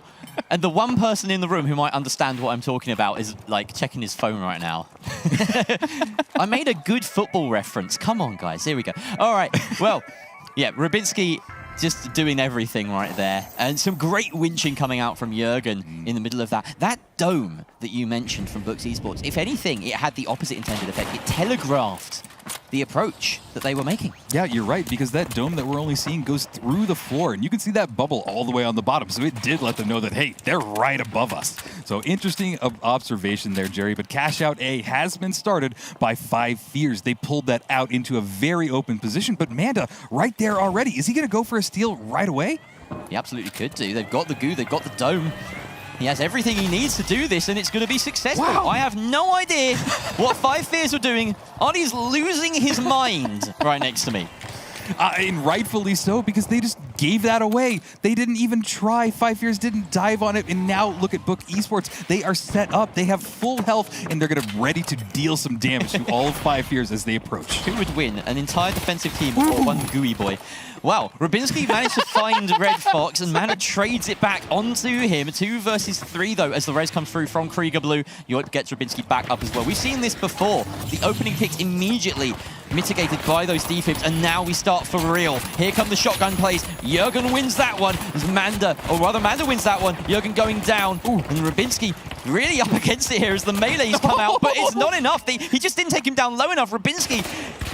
And the one person in the room who might understand what I'm talking about is like checking his phone right now. I made a good football reference. Come on, guys. Here we go. All right. Well, yeah, Rybinski just doing everything right there. And some great winching coming out from Jürgen in the middle of that. That dome that you mentioned from Books Esports, if anything, it had the opposite intended effect. It telegraphed the approach that they were making. Yeah, you're right, because that dome that we're only seeing goes through the floor, and you can see that bubble all the way on the bottom, so it did let them know that, hey, they're right above us. So interesting observation there, Jerry, but Cashout A has been started by 5 Fears. They pulled that out into a very open position, but Manda right there already. Is he going to go for a steal right away? He absolutely could do. They've got the goo, they've got the dome. He has everything he needs to do this, and it's going to be successful. Wow. I have no idea what 5 Fears are doing. Artie's losing his mind right next to me. And rightfully so, because they just gave that away. They didn't even try. 5 Fears didn't dive on it, and now look at Book Esports. They are set up. They have full health, and they're going to ready to deal some damage to all of 5 Fears as they approach. Who would win? An entire defensive team or one gooey boy? Wow, Rybinski managed to find Red Fox, and Manda trades it back onto him. 2 versus 3, though, as the res comes through from Krieger Blue. Yoip gets Rybinski back up as well. We've seen this before. The opening picks immediately mitigated by those defibs, and now we start for real. Here come the shotgun plays. Jürgen wins that one. As Manda wins that one. Jürgen going down. Ooh, and Rybinski really up against it here as the melees come out, but it's not enough. He just didn't take him down low enough. Rybinski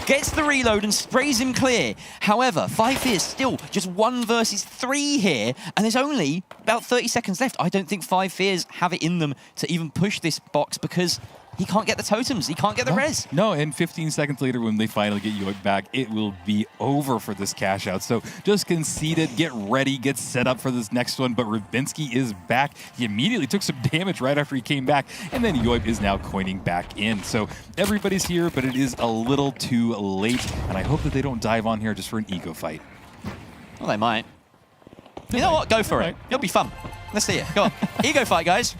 gets the reload and sprays him clear. However, 5 Fears still just 1 versus 3 here, and there's only about 30 seconds left. I don't think 5 Fears have it in them to even push this box because he can't get the totems. He can't get the res. No, and 15 seconds later when they finally get Yoip back, it will be over for this cash out. So just concede it, get ready, get set up for this next one. But Rybinski is back. He immediately took some damage right after he came back, and then Yoip is now coining back in. So everybody's here, but it is a little too late. And I hope that they don't dive on here just for an ego fight. Well, they might. You know what? Go for it. It'll be fun. Let's see it. Go on. Ego fight, guys.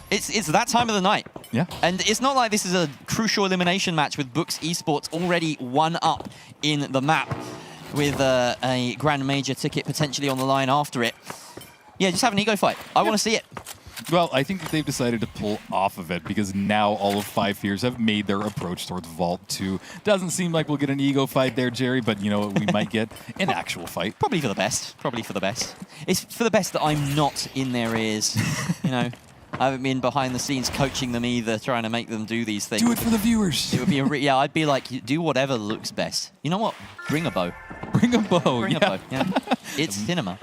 It's that time of the night. Yeah. And it's not like this is a crucial elimination match with Books Esports already 1 up in the map with a Grand Major ticket potentially on the line after it. Yeah, just have an ego fight. I want to see it. Well, I think that they've decided to pull off of it because now all of 5 Fears have made their approach towards Vault 2. Doesn't seem like we'll get an ego fight there, Jerry, but you know what? We might get an actual fight. Probably for the best. Probably for the best. It's for the best that I'm not in their ears, you know. I haven't been behind the scenes coaching them either, trying to make them do these things. Do it for the viewers. It would be yeah, I'd be like, do whatever looks best. You know what? Bring a bow. Bring a bow, Bring a bow, yeah. It's cinema.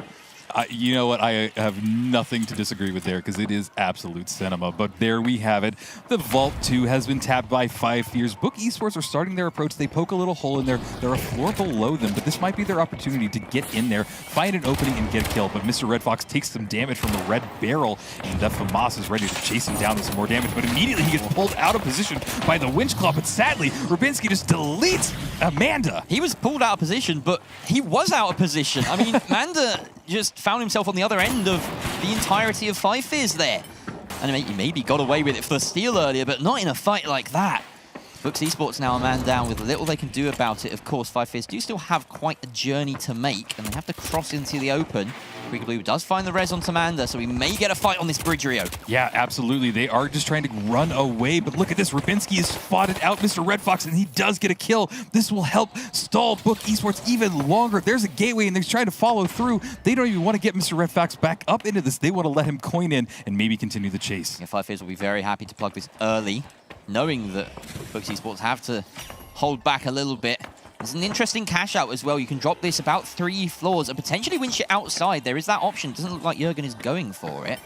You know what? I have nothing to disagree with there because it is absolute cinema. But there we have it. The Vault 2 has been tapped by 5 Fears. Book Esports are starting their approach. They poke a little hole in there. They're a floor below them, but this might be their opportunity to get in there, find an opening, and get a kill. But Mr. Red Fox takes some damage from the red barrel, and FAMAS is ready to chase him down with some more damage. But immediately he gets pulled out of position by the winch claw. But sadly, Rybinski just deletes Manda. He was pulled out of position, but he was out of position. I mean, Manda just found himself on the other end of the entirety of 5 Fears there. And he maybe got away with it for the steal earlier, but not in a fight like that. Books Esports now a man down with little they can do about it. Of course, 5 Fears do still have quite a journey to make, and they have to cross into the open. Krieger Blue does find the res on Manda, so we may get a fight on this bridge, Rio. Yeah, absolutely. They are just trying to run away, but look at this. Rybinski has spotted out Mr. Red Fox, and he does get a kill. This will help stall Book Esports even longer. There's a gateway, and they're trying to follow through. They don't even want to get Mr. Red Fox back up into this. They want to let him coin in and maybe continue the chase. Yeah, 5 Fears will be very happy to plug this early, knowing that Books Esports have to hold back a little bit. There's an interesting cash out as well. You can drop this about 3 floors and potentially winch it outside. There is that option. Doesn't look like Jürgen is going for it.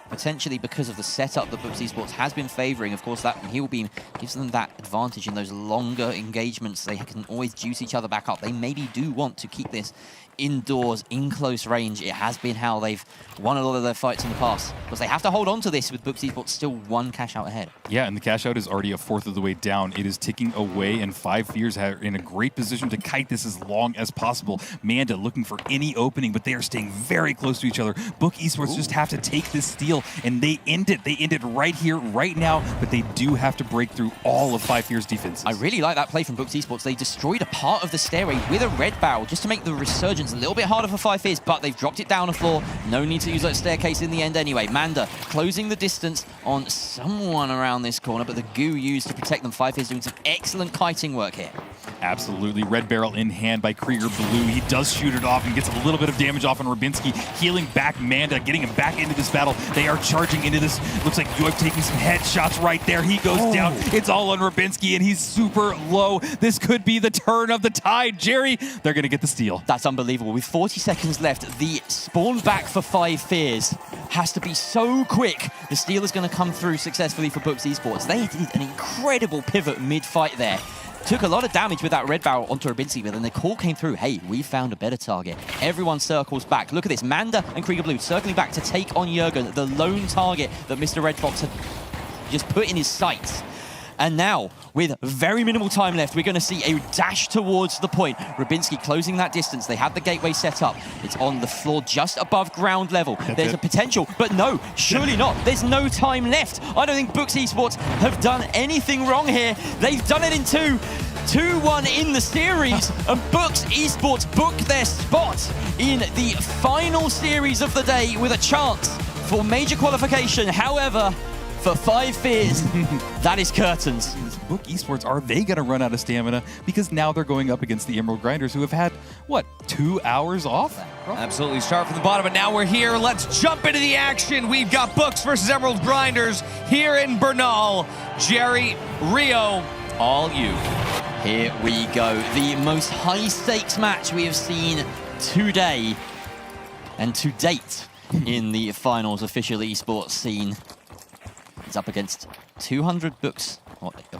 Potentially because of the setup that Books Esports has been favoring. Of course, that heal beam gives them that advantage in those longer engagements. They can always juice each other back up. They maybe do want to keep this indoors, in close range. It has been how they've won a lot of their fights in the past. Because they have to hold on to this with Books Esports still 1 cash out ahead. Yeah, and the cash out is already a 1/4 of the way down. It is ticking away, and 5 Fears are in a great position to kite this as long as possible. Manda looking for any opening, but they are staying very close to each other. Book Esports just have to take this steal steal, and they end it. They end it right here, right now, but they do have to break through all of 5 Fear's defenses. I really like that play from Books Esports. They destroyed a part of the stairway with a red barrel just to make the resurgence a little bit harder for 5 Fears, but they've dropped it down a floor. No need to use that staircase in the end anyway. Manda closing the distance on someone around this corner, but the goo used to protect them. 5 Fears doing some excellent kiting work here. Absolutely. Red barrel in hand by Krieger Blue. He does shoot it off and gets a little bit of damage off on Rubinski, healing back Manda, getting him back into this battle. They are charging into this. Looks like Yoip taking some headshots right there. He goes down. It's all on Rubinski, and he's super low. This could be the turn of the tide. Jerry, they're going to get the steal. That's unbelievable. With 40 seconds left, the spawn back for 5 Fears has to be so quick. The steal is going to come through successfully for Books Esports. They did an incredible pivot mid-fight there. Took a lot of damage with that red barrel onto Rubinski, but then the call came through. Hey, we found a better target. Everyone circles back. Look at this. Manda and Krieger Blue circling back to take on Jürgen, the lone target that Mr. Red Fox had just put in his sights. And now, with very minimal time left, we're going to see a dash towards the point. Rubinski closing that distance. They have the gateway set up. It's on the floor just above ground level. There's a potential, but no, surely not. There's no time left. I don't think Books Esports have done anything wrong here. They've done it in 2-1 in the series, and Books Esports book their spot in the final series of the day with a chance for major qualification. However, for 5 Fears, that is curtains. Book Esports, are they going to run out of stamina? Because now they're going up against the Emerald Grinders, who have had, what, 2 hours off? Absolutely. Start from the bottom, and now we're here. Let's jump into the action. We've got Books versus Emerald Grinders here in Bernal. Jerry, Rio, all you. Here we go. The most high-stakes match we have seen today and to date in the finals official esports scene. It's up against 200 Books,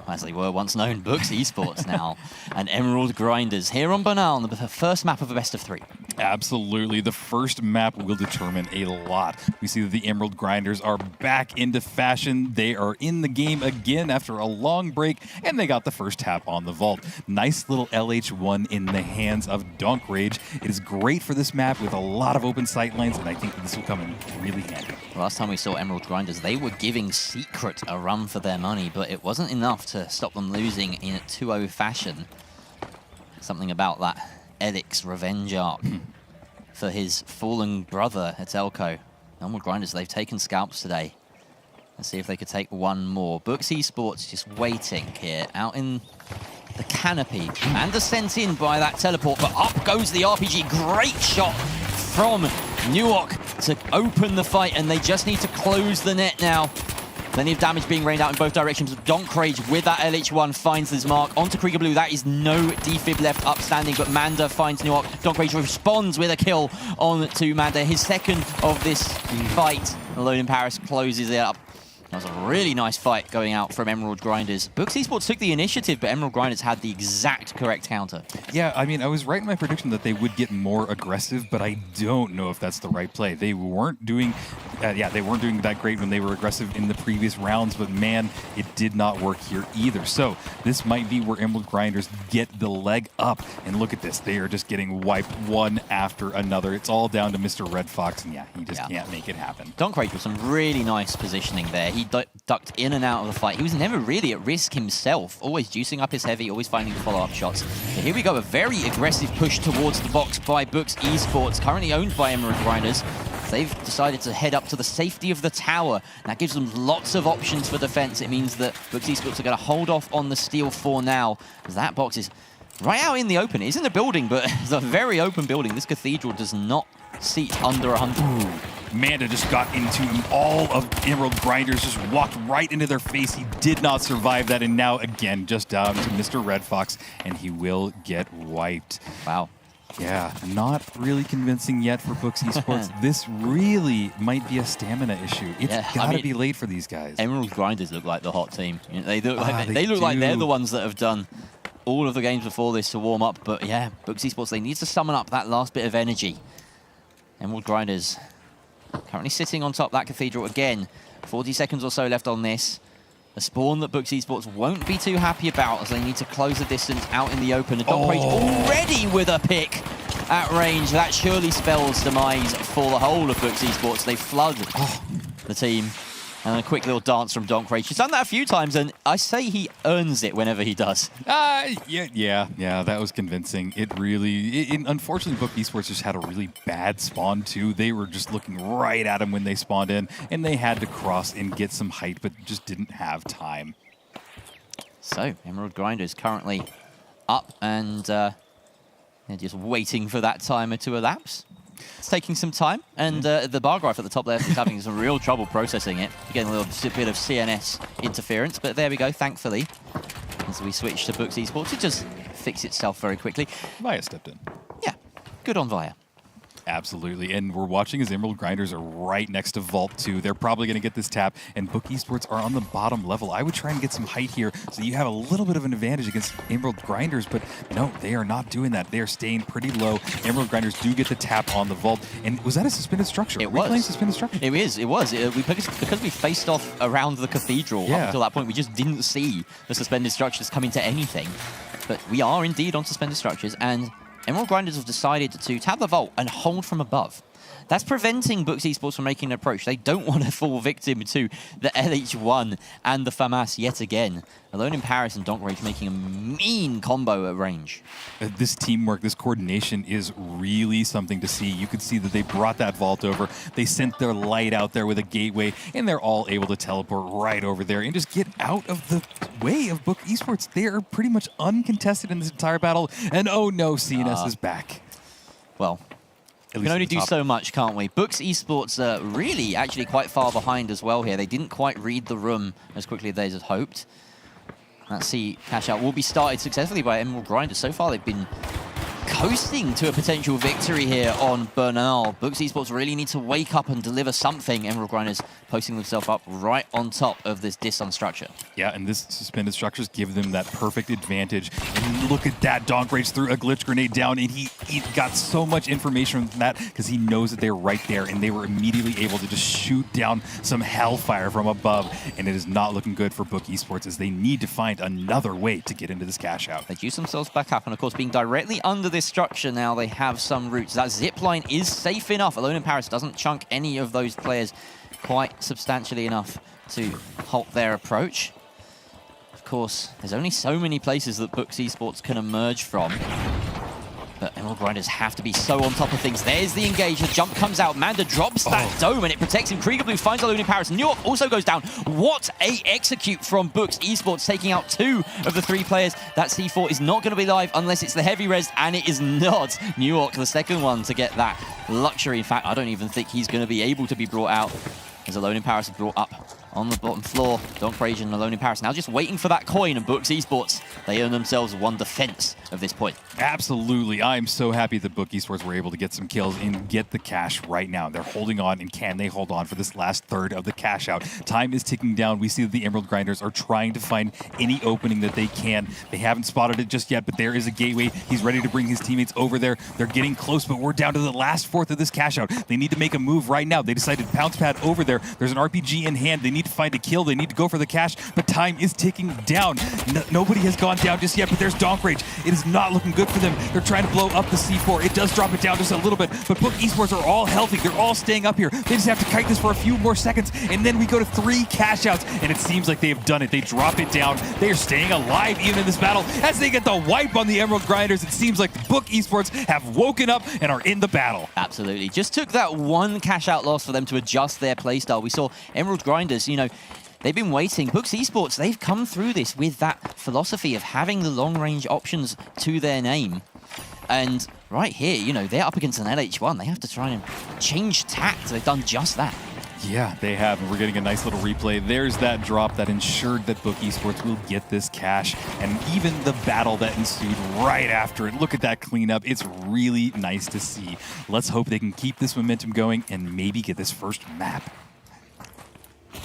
as they were once known, Books Esports now, and Emerald Grinders here on Bernal, the first map of a best of 3. Absolutely. The first map will determine a lot. We see that the Emerald Grinders are back into fashion. They are in the game again after a long break, and they got the first tap on the vault. Nice little LH1 in the hands of Donk Rage. It is great for this map with a lot of open sight lines, and I think that this will come in really handy. Last time we saw Emerald Grinders, they were giving Secret a run for their money, but it wasn't enough to stop them losing in a 2-0 fashion. Something about that Elix revenge arc for his fallen brother at Elko. Emerald Grinders, they've taken scalps today. Let's see if they could take one more. Books Esports just waiting here out in the canopy. Manda sent in by that teleport, but up goes the RPG. Great shot from Nuok to open the fight, and they just need to close the net now. Plenty of damage being rained out in both directions. Donk Rage with that LH1 finds his mark. Onto Krieger Blue. That is no defib left upstanding, but Manda finds Nuok. Donk Rage responds with a kill on to Manda. His second of this fight. Alone in Paris closes it up. That was a really nice fight going out from Emerald Grinders. Books Esports took the initiative, but Emerald Grinders had the exact correct counter. Yeah, I mean, I was right in my prediction that they would get more aggressive, but I don't know if that's the right play. They weren't doing, they weren't doing that great when they were aggressive in the previous rounds, but man, it did not work here either. So this might be where Emerald Grinders get the leg up. And look at this, they are just getting wiped one after another. It's all down to Mr. Red Fox, and yeah, he just can't make it happen. Donk Rage with some really nice positioning there. He ducked in and out of the fight. He was never really at risk himself, always juicing up his heavy, always finding follow-up shots. But here we go, a very aggressive push towards the box by Books Esports, currently owned by Emerald Grinders. They've decided to head up to the safety of the tower. That gives them lots of options for defense. It means that Books Esports are going to hold off on the steal for now, as that box is right out in the open. It is in a building, but it's a very open building. This cathedral does not seat under 100. Ooh. Manda just got into him. All of Emerald Grinders just walked right into their face. He did not survive that, and now again just down to Mr. Red Fox, and he will get wiped. Wow. Yeah, not really convincing yet for Books Esports. This really might be a stamina issue. It's got to be late for these guys. Emerald Grinders look like the hot team. You know, they look like they're the ones that have done all of the games before this to warm up. But yeah, Books Esports, they need to summon up that last bit of energy. Emerald Grinders currently sitting on top of that cathedral again. 40 seconds or so left on this. A spawn that Books Esports won't be too happy about, as they need to close the distance out in the open. And Donk Rage already with a pick at range. That surely spells demise for the whole of Books Esports. They flood the team. And a quick little dance from Donk Rage. He's done that a few times, and I say he earns it whenever he does. Yeah, that was convincing. It really, unfortunately, Book Esports just had a really bad spawn too. They were just looking right at him when they spawned in, and they had to cross and get some height, but just didn't have time. So, Emerald Grinder is currently up and they're just waiting for that timer to elapse. It's taking some time, and the bar graph at the top left is having some real trouble processing it. Getting a little bit of CNS interference, but there we go, thankfully. As we switch to Books Esports, it just fixed itself very quickly. Via stepped in. Yeah, good on Via. Absolutely, and we're watching as Emerald Grinders are right next to Vault 2. They're probably going to get this tap, and Book Esports are on the bottom level. I would try and get some height here, so you have a little bit of an advantage against Emerald Grinders, but no, they are not doing that. They are staying pretty low. Emerald Grinders do get the tap on the Vault, and was that a suspended structure? It was. Playing suspended structure? It was. Because we faced off around the cathedral up until that point, we just didn't see the suspended structures come into anything. But we are indeed on suspended structures, and Emerald Grinders have decided to tap the Vault and hold from above. That's preventing Books Esports from making an approach. They don't want to fall victim to the LH1 and the FAMAS yet again. Alone in Paris and Donk Rage making a mean combo at range. This teamwork, this coordination is really something to see. You could see that they brought that Vault over. They sent their light out there with a gateway, and they're all able to teleport right over there and just get out of the way of Book Esports. They are pretty much uncontested in this entire battle, and oh no, CNS is back. Well, we can only do so much, can't we? Books Esports are really actually quite far behind as well here. They didn't quite read the room as quickly as they had hoped. Let's see, Cashout will be started successfully by Emerald Grinders. So far, they've been coasting to a potential victory here on Bernal. Books Esports really need to wake up and deliver something. Emerald Grinders posting themselves up right on top of this Disson structure. Yeah, and this suspended structures give them that perfect advantage. And look at that, Donk Rage threw a glitch grenade down, and he got so much information from that because he knows that they're right there, and they were immediately able to just shoot down some hellfire from above, and it is not looking good for Book Esports as they need to find another way to get into this cash out. They juice themselves back up, and of course, being directly under this structure now, they have some routes. That zip line is safe enough. Alone in Paris doesn't chunk any of those players quite substantially enough to halt their approach. Of course, there's only so many places that Books Esports can emerge from. But Emerald Grinders have to be so on top of things. There's the engage. The jump comes out. Manda drops that dome, and it protects him. Krieger Blue finds Alone in Paris. New York also goes down. What a execute from Books Esports, taking out 2 of the 3 players. That C4 is not going to be live unless it's the heavy res, and it is not. New York, the second one to get that luxury. In fact, I don't even think he's going to be able to be brought out, as Alone in Paris is brought up on the bottom floor. Donk Rage and Alone in Paris now just waiting for that coin, and Books Esports, they earn themselves 1 defense of this point. Absolutely. I'm so happy that Book Esports were able to get some kills and get the cash right now. They're holding on, and can they hold on for this last third of the cash out? Time is ticking down. We see that the Emerald Grinders are trying to find any opening that they can. They haven't spotted it just yet, but there is a gateway. He's ready to bring his teammates over there. They're getting close, but we're down to the last fourth of this cash out. They need to make a move right now. They decided to pounce pad over there. There's an RPG in hand. They need to find a kill. They need to go for the cash, but time is ticking down. Nobody has gone down just yet, but there's Donk Rage. It is not looking good for them. They're trying to blow up the C4. It does drop it down just a little bit, but Book Esports are all healthy. They're all staying up here. They just have to kite this for a few more seconds, and then we go to 3 cash outs, and it seems like they have done it. They drop it down. They are staying alive even in this battle as they get the wipe on the Emerald Grinders. It seems like Book Esports have woken up and are in the battle. Absolutely. Just took that 1 cash out loss for them to adjust their playstyle. We saw Emerald Grinders, they've been waiting. Books Esports, they've come through this with that philosophy of having the long-range options to their name. And right here, they're up against an LH1. They have to try and change tact. They've done just that. Yeah, they have. And we're getting a nice little replay. There's that drop that ensured that Book Esports will get this cash. And even the battle that ensued right after it. Look at that cleanup. It's really nice to see. Let's hope they can keep this momentum going and maybe get this first map.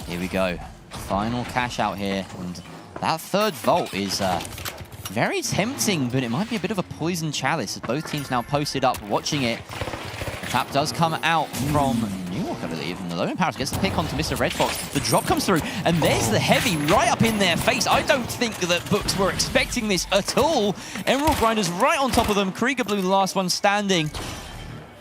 Here we go. Final cash out here, and that 3rd vault is very tempting, but it might be a bit of a poison chalice as both teams now posted up watching it. The tap does come out from New York, I believe, and the Alone in Paris gets the pick onto Mr. Red Fox. The drop comes through, and there's the heavy right up in their face. I don't think that Books were expecting this at all. Emerald Grinders right on top of them. Krieger Blue, the last one standing.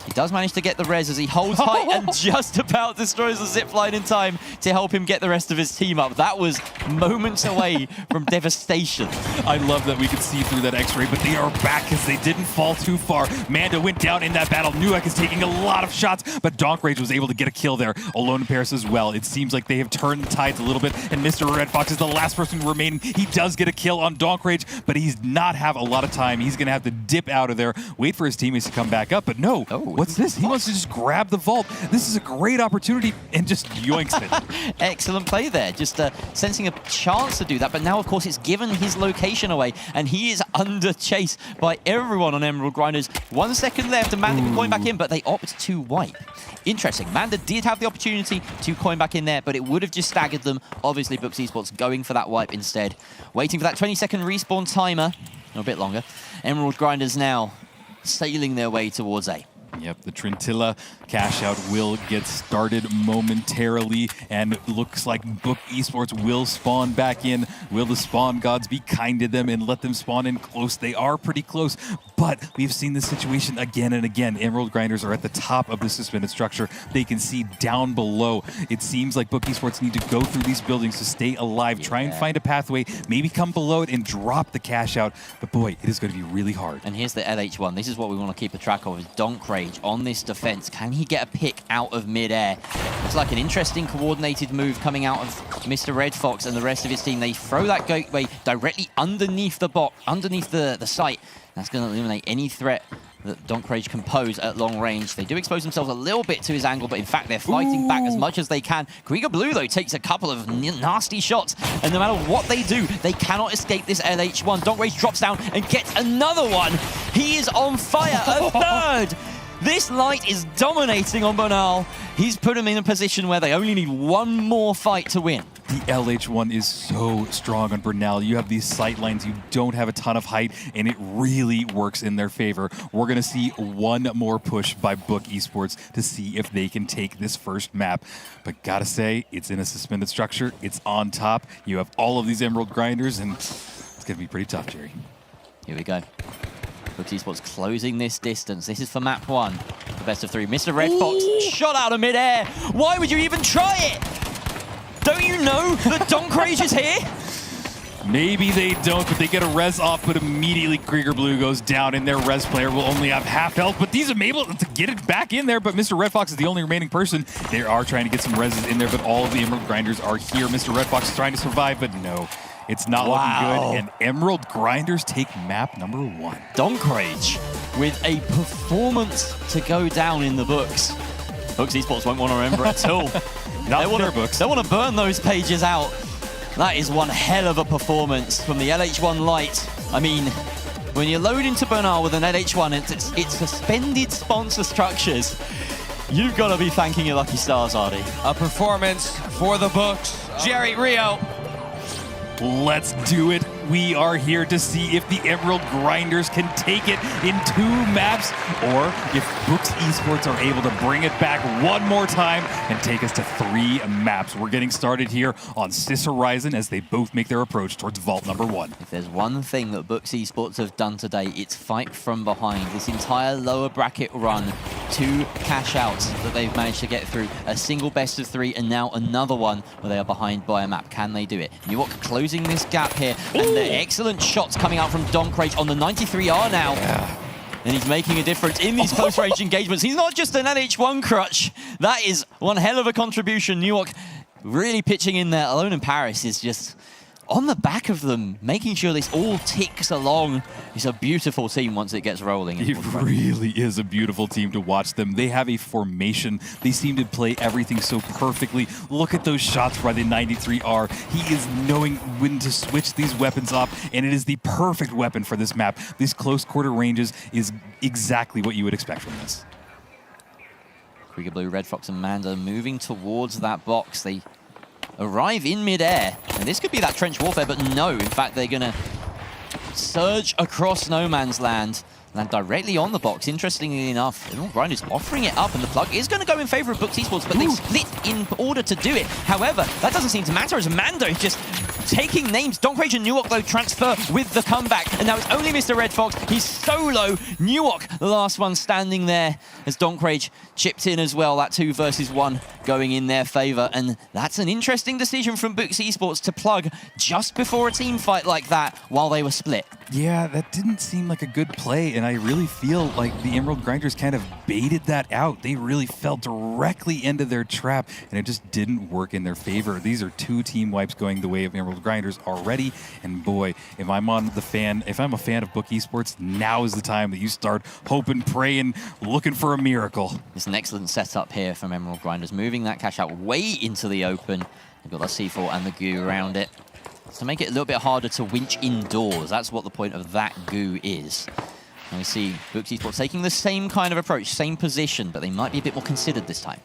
He does manage to get the res as he holds tight and just about destroys the zipline in time to help him get the rest of his team up. That was moments away from devastation. I love that we could see through that X-ray, but they are back because they didn't fall too far. Manda went down in that battle. Nuak is taking a lot of shots, but Donkrage was able to get a kill there. Alone in Paris as well. It seems like they have turned the tides a little bit, and Mr. Red Fox is the last person remaining. He does get a kill on Donkrage, but he's not have a lot of time. He's going to have to dip out of there, wait for his teammates to come back up, but no. What's this? He wants to just grab the vault. This is a great opportunity and just yoinks it. Excellent play there. Just sensing a chance to do that, but now, of course, it's given his location away, and he is under chase by everyone on Emerald Grinders. 1 second left, and Manda can coin back in, but they opt to wipe. Interesting. Manda did have the opportunity to coin back in there, but it would have just staggered them. Obviously, Books Esports going for that wipe instead. Waiting for that 20-second respawn timer, or a bit longer. Emerald Grinders now sailing their way towards A. Yep, the Trintilla Cashout will get started momentarily, and it looks like Book Esports will spawn back in. Will the spawn gods be kind to them and let them spawn in close? They are pretty close, but we've seen this situation again and again. Emerald Grinders are at the top of the suspended structure. They can see down below. It seems like Book Esports need to go through these buildings to stay alive, try and find a pathway, maybe come below it and drop the Cashout, but boy, it is going to be really hard. And here's the LH1. This is what we want to keep a track of, is Donkrage on this defense. Can he get a pick out of midair? Looks like an interesting coordinated move coming out of Mr. Red Fox and the rest of his team. They throw that gateway directly underneath the box, underneath the site. That's going to eliminate any threat that Donkrage can pose at long range. They do expose themselves a little bit to his angle, but in fact, they're fighting back as much as they can. Krieger Blue, though, takes a couple of nasty shots, and no matter what they do, they cannot escape this LH1. Donkrage drops down and gets another one. He is on fire, a third! This light is dominating on Bernal. He's put him in a position where they only need one more fight to win. The LH1 is so strong on Bernal. You have these sight lines, you don't have a ton of height, and it really works in their favor. We're going to see one more push by Book Esports to see if they can take this first map. But gotta say, it's in a suspended structure, it's on top. You have all of these Emerald Grinders, and it's going to be pretty tough, Jerry. Here we go. Book Esports closing this distance. This is for map 1. The best of 3. Mr. Red Fox shot out of midair. Why would you even try it? Don't you know that Donkrage is here? Maybe they don't, but they get a res off, but immediately Krieger Blue goes down, and their res player will only have half health, but these are able to get it back in there, but Mr. Red Fox is the only remaining person. They are trying to get some reses in there, but all of the Emerald Grinders are here. Mr. Red Fox is trying to survive, but no. It's not looking good, and Emerald Grinders take map number 1. Donkrage with a performance to go down in the books. Books Esports won't want to remember at all. Not in their books. They want to burn those pages out. That is one hell of a performance from the LH1 Light. I mean, when you load into Bernal with an LH1, it's suspended sponsor structures. You've got to be thanking your lucky stars, Artie. A performance for the books. Jerry, Rio. Let's do it. We are here to see if the Emerald Grinders can take it in 2 maps, or if Books Esports are able to bring it back one more time and take us to 3 maps. We're getting started here on Sis Horizon as they both make their approach towards vault number 1. If there's one thing that Books Esports have done today, it's fight from behind. This entire lower bracket run, 2 cash outs that they've managed to get through, a single best of 3, and now another one where they are behind by a map. Can they do it? Newark closing this gap here, and the excellent shots coming out from Donkrage on the 93R now. Yeah. And he's making a difference in these close-range engagements. He's not just an LH1 crutch. That is one hell of a contribution. Newark really pitching in there. Alone in Paris is just on the back of them, making sure this all ticks along. It's a beautiful team once it gets rolling. It really is a beautiful team to watch them. They have a formation. They seem to play everything so perfectly. Look at those shots by the 93R. He is knowing when to switch these weapons up, and it is the perfect weapon for this map. These close quarter ranges is exactly what you would expect from this. Krieger Blue, Red Fox, and Manda moving towards that box. They arrive in midair, and this could be that trench warfare, but no, in fact, they're gonna surge across no man's land, land directly on the box. Interestingly enough, Emerald Grinders offering it up, and the plug is gonna go in favor of Books Esports, but they split in order to do it. However, that doesn't seem to matter as Mando just taking names. Donkrage and Nuok, though, transfer with the comeback. And now it's only Mr. Red Fox. He's solo. Nuok, the last one standing there as Donkrage chipped in as well. That 2 versus 1 going in their favor. And that's an interesting decision from Books Esports to plug just before a team fight like that while they were split. Yeah, that didn't seem like a good play, and I really feel like the Emerald Grinders kind of baited that out. They really fell directly into their trap, and it just didn't work in their favor. These are 2 team wipes going the way of Emerald Grinders already, and boy, if I'm a fan of Book Esports, now is the time that you start hoping, praying, looking for a miracle. It's an excellent setup here from Emerald Grinders, moving that cash out way into the open. They've got the C4 and the goo around it to make it a little bit harder to winch indoors. That's what the point of that goo is. And we see Books Esports taking the same kind of approach, same position, but they might be a bit more considered this time.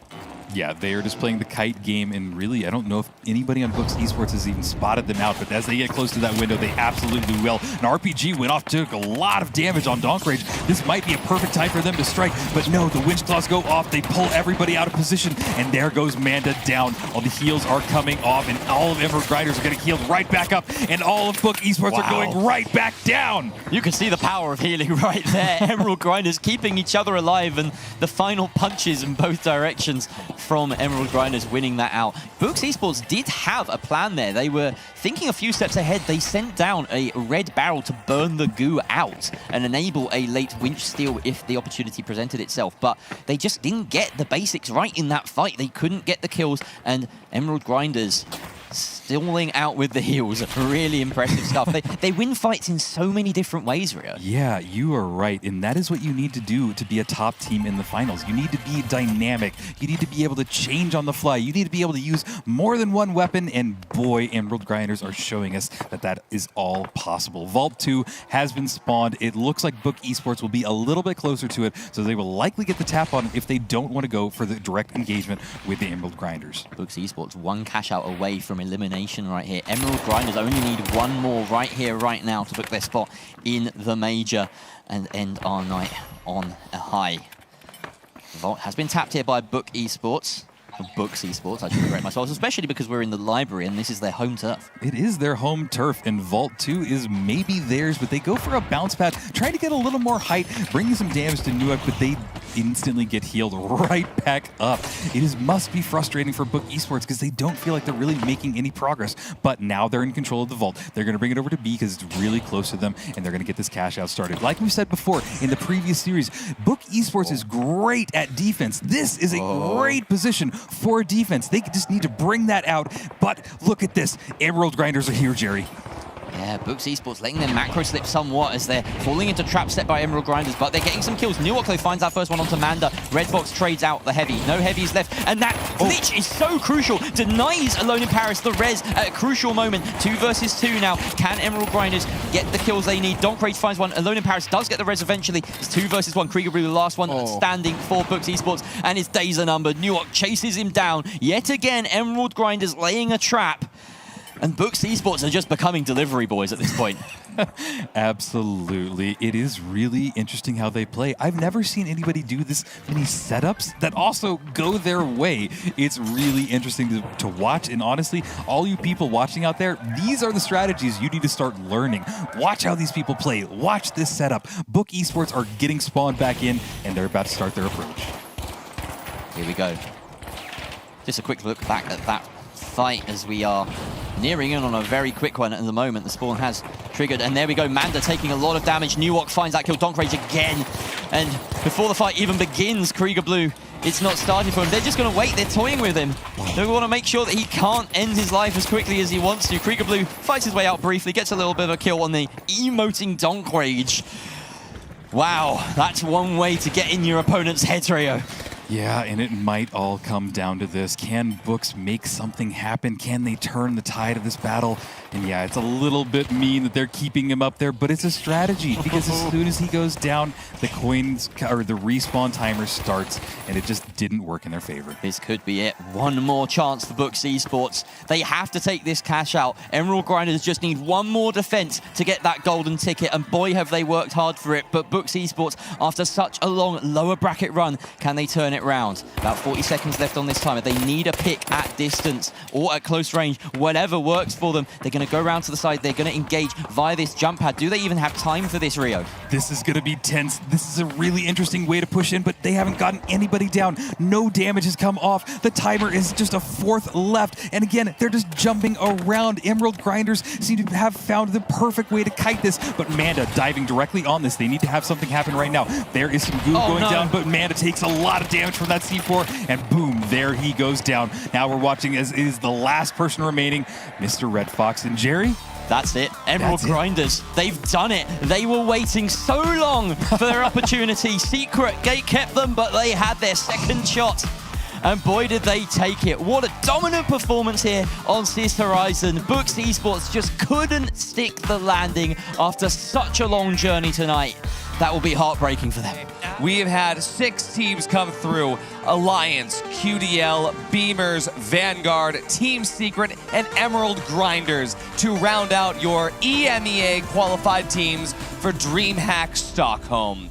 Yeah, they are just playing the kite game, and really, I don't know if anybody on Books Esports has even spotted them out, but as they get close to that window, they absolutely will. An RPG went off, took a lot of damage on Donkrage. This might be a perfect time for them to strike, but no, the winch claws go off, they pull everybody out of position, and there goes Manda down. All the heals are coming off, and all of Emerald Grinders are getting healed right back up, and all of Book Esports are going right back down. You can see the power of healing right there. Emerald Grinders keeping each other alive, and the final punches in both directions from Emerald Grinders winning that out. Books Esports did have a plan there. They were thinking a few steps ahead. They sent down a red barrel to burn the goo out and enable a late winch steal if the opportunity presented itself. But they just didn't get the basics right in that fight. They couldn't get the kills, and Emerald Grinders stalling out with the heals. Really impressive stuff. They win fights in so many different ways, Rio. Yeah, you are right. And that is what you need to do to be a top team in the finals. You need to be dynamic. You need to be able to change on the fly. You need to be able to use more than one weapon. And boy, Emerald Grinders are showing us that that is all possible. Vault 2 has been spawned. It looks like Book Esports will be a little bit closer to it, so they will likely get the tap on it if they don't want to go for the direct engagement with the Emerald Grinders. Books Esports one cash out away from elimination right here. Emerald Grinders only need one more right here, right now to book their spot in the major and end our night on a high. Vault has been tapped here by Book Esports. Books Esports, I should correct myself, especially because we're in the library and this is their home turf. It is their home turf, and Vault 2 is maybe theirs, but they go for a bounce pad, trying to get a little more height, bringing some damage to Nuuk, but they instantly get healed right back up. Must be frustrating for Book Esports because they don't feel like they're really making any progress, but now they're in control of the Vault. They're going to bring it over to B because it's really close to them, and they're going to get this cash out started. Like we said before in the previous series, Book Esports is great at defense. This is a great position for defense. They just need to bring that out, but look at this. Emerald Grinders are here, Jerry. Yeah, Books Esports letting their macro slip somewhat as they're falling into trap set by Emerald Grinders, but they're getting some kills. Nuok, though, finds that first one onto Manda. Red Fox trades out the heavy. No heavies left, and that glitch is so crucial. Denies Alone in Paris the res at a crucial moment. 2 versus 2 now. Can Emerald Grinders get the kills they need? Donkrage finds one. Alone in Paris does get the res eventually. It's 2 versus 1. Krieger Blue, the last one standing for Books Esports, and his days are numbered. Nuok chases him down. Yet again, Emerald Grinders laying a trap. And Books Esports are just becoming delivery boys at this point. Absolutely. It is really interesting how they play. I've never seen anybody do this many setups that also go their way. It's really interesting to watch. And honestly, all you people watching out there, these are the strategies you need to start learning. Watch how these people play. Watch this setup. Book Esports are getting spawned back in, and they're about to start their approach. Here we go. Just a quick look back at that fight as we are nearing in on a very quick one at the moment. The spawn has triggered, and there we go. Manda taking a lot of damage. Nuok finds that kill. Donkrage again. And before the fight even begins, Krieger Blue, it's not starting for him. They're just going to wait. They're toying with him. They want to make sure that he can't end his life as quickly as he wants to. Krieger Blue fights his way out briefly, gets a little bit of a kill on the emoting Donkrage. Wow, that's one way to get in your opponent's head, Rio. Yeah, and it might all come down to this. Can Books make something happen? Can they turn the tide of this battle? And yeah, it's a little bit mean that they're keeping him up there, but it's a strategy because as soon as he goes down, the respawn timer starts, and it just didn't work in their favor. This could be it. One more chance for Books Esports. They have to take this cash out. Emerald Grinders just need one more defense to get that golden ticket, and boy, have they worked hard for it. But Books Esports, after such a long lower bracket run, can they turn it minute round. About 40 seconds left on this timer. They need a pick at distance or at close range, whatever works for them. They're going to go around to the side. They're going to engage via this jump pad. Do they even have time for this, Rio? This is going to be tense. This is a really interesting way to push in, but they haven't gotten anybody down. No damage has come off. The timer is just a fourth left. And again, they're just jumping around. Emerald Grinders seem to have found the perfect way to kite this, but Manda diving directly on this. They need to have something happen right now. There is some goo going down, but Manda takes a lot of damage from that C4, and boom, there he goes down. Now we're watching as it is the last person remaining, Mr. Red Fox and Jerry. That's it. Emerald Grinders, they've done it. They were waiting so long for their opportunity. Secret Gate kept them, but they had their second shot. And boy, did they take it. What a dominant performance here on Cis Horizon. Books Esports just couldn't stick the landing after such a long journey tonight. That will be heartbreaking for them. We have had 6 teams come through: Alliance, QDL, Beamers, Vanguard, Team Secret, and Emerald Grinders to round out your EMEA qualified teams for DreamHack Stockholm.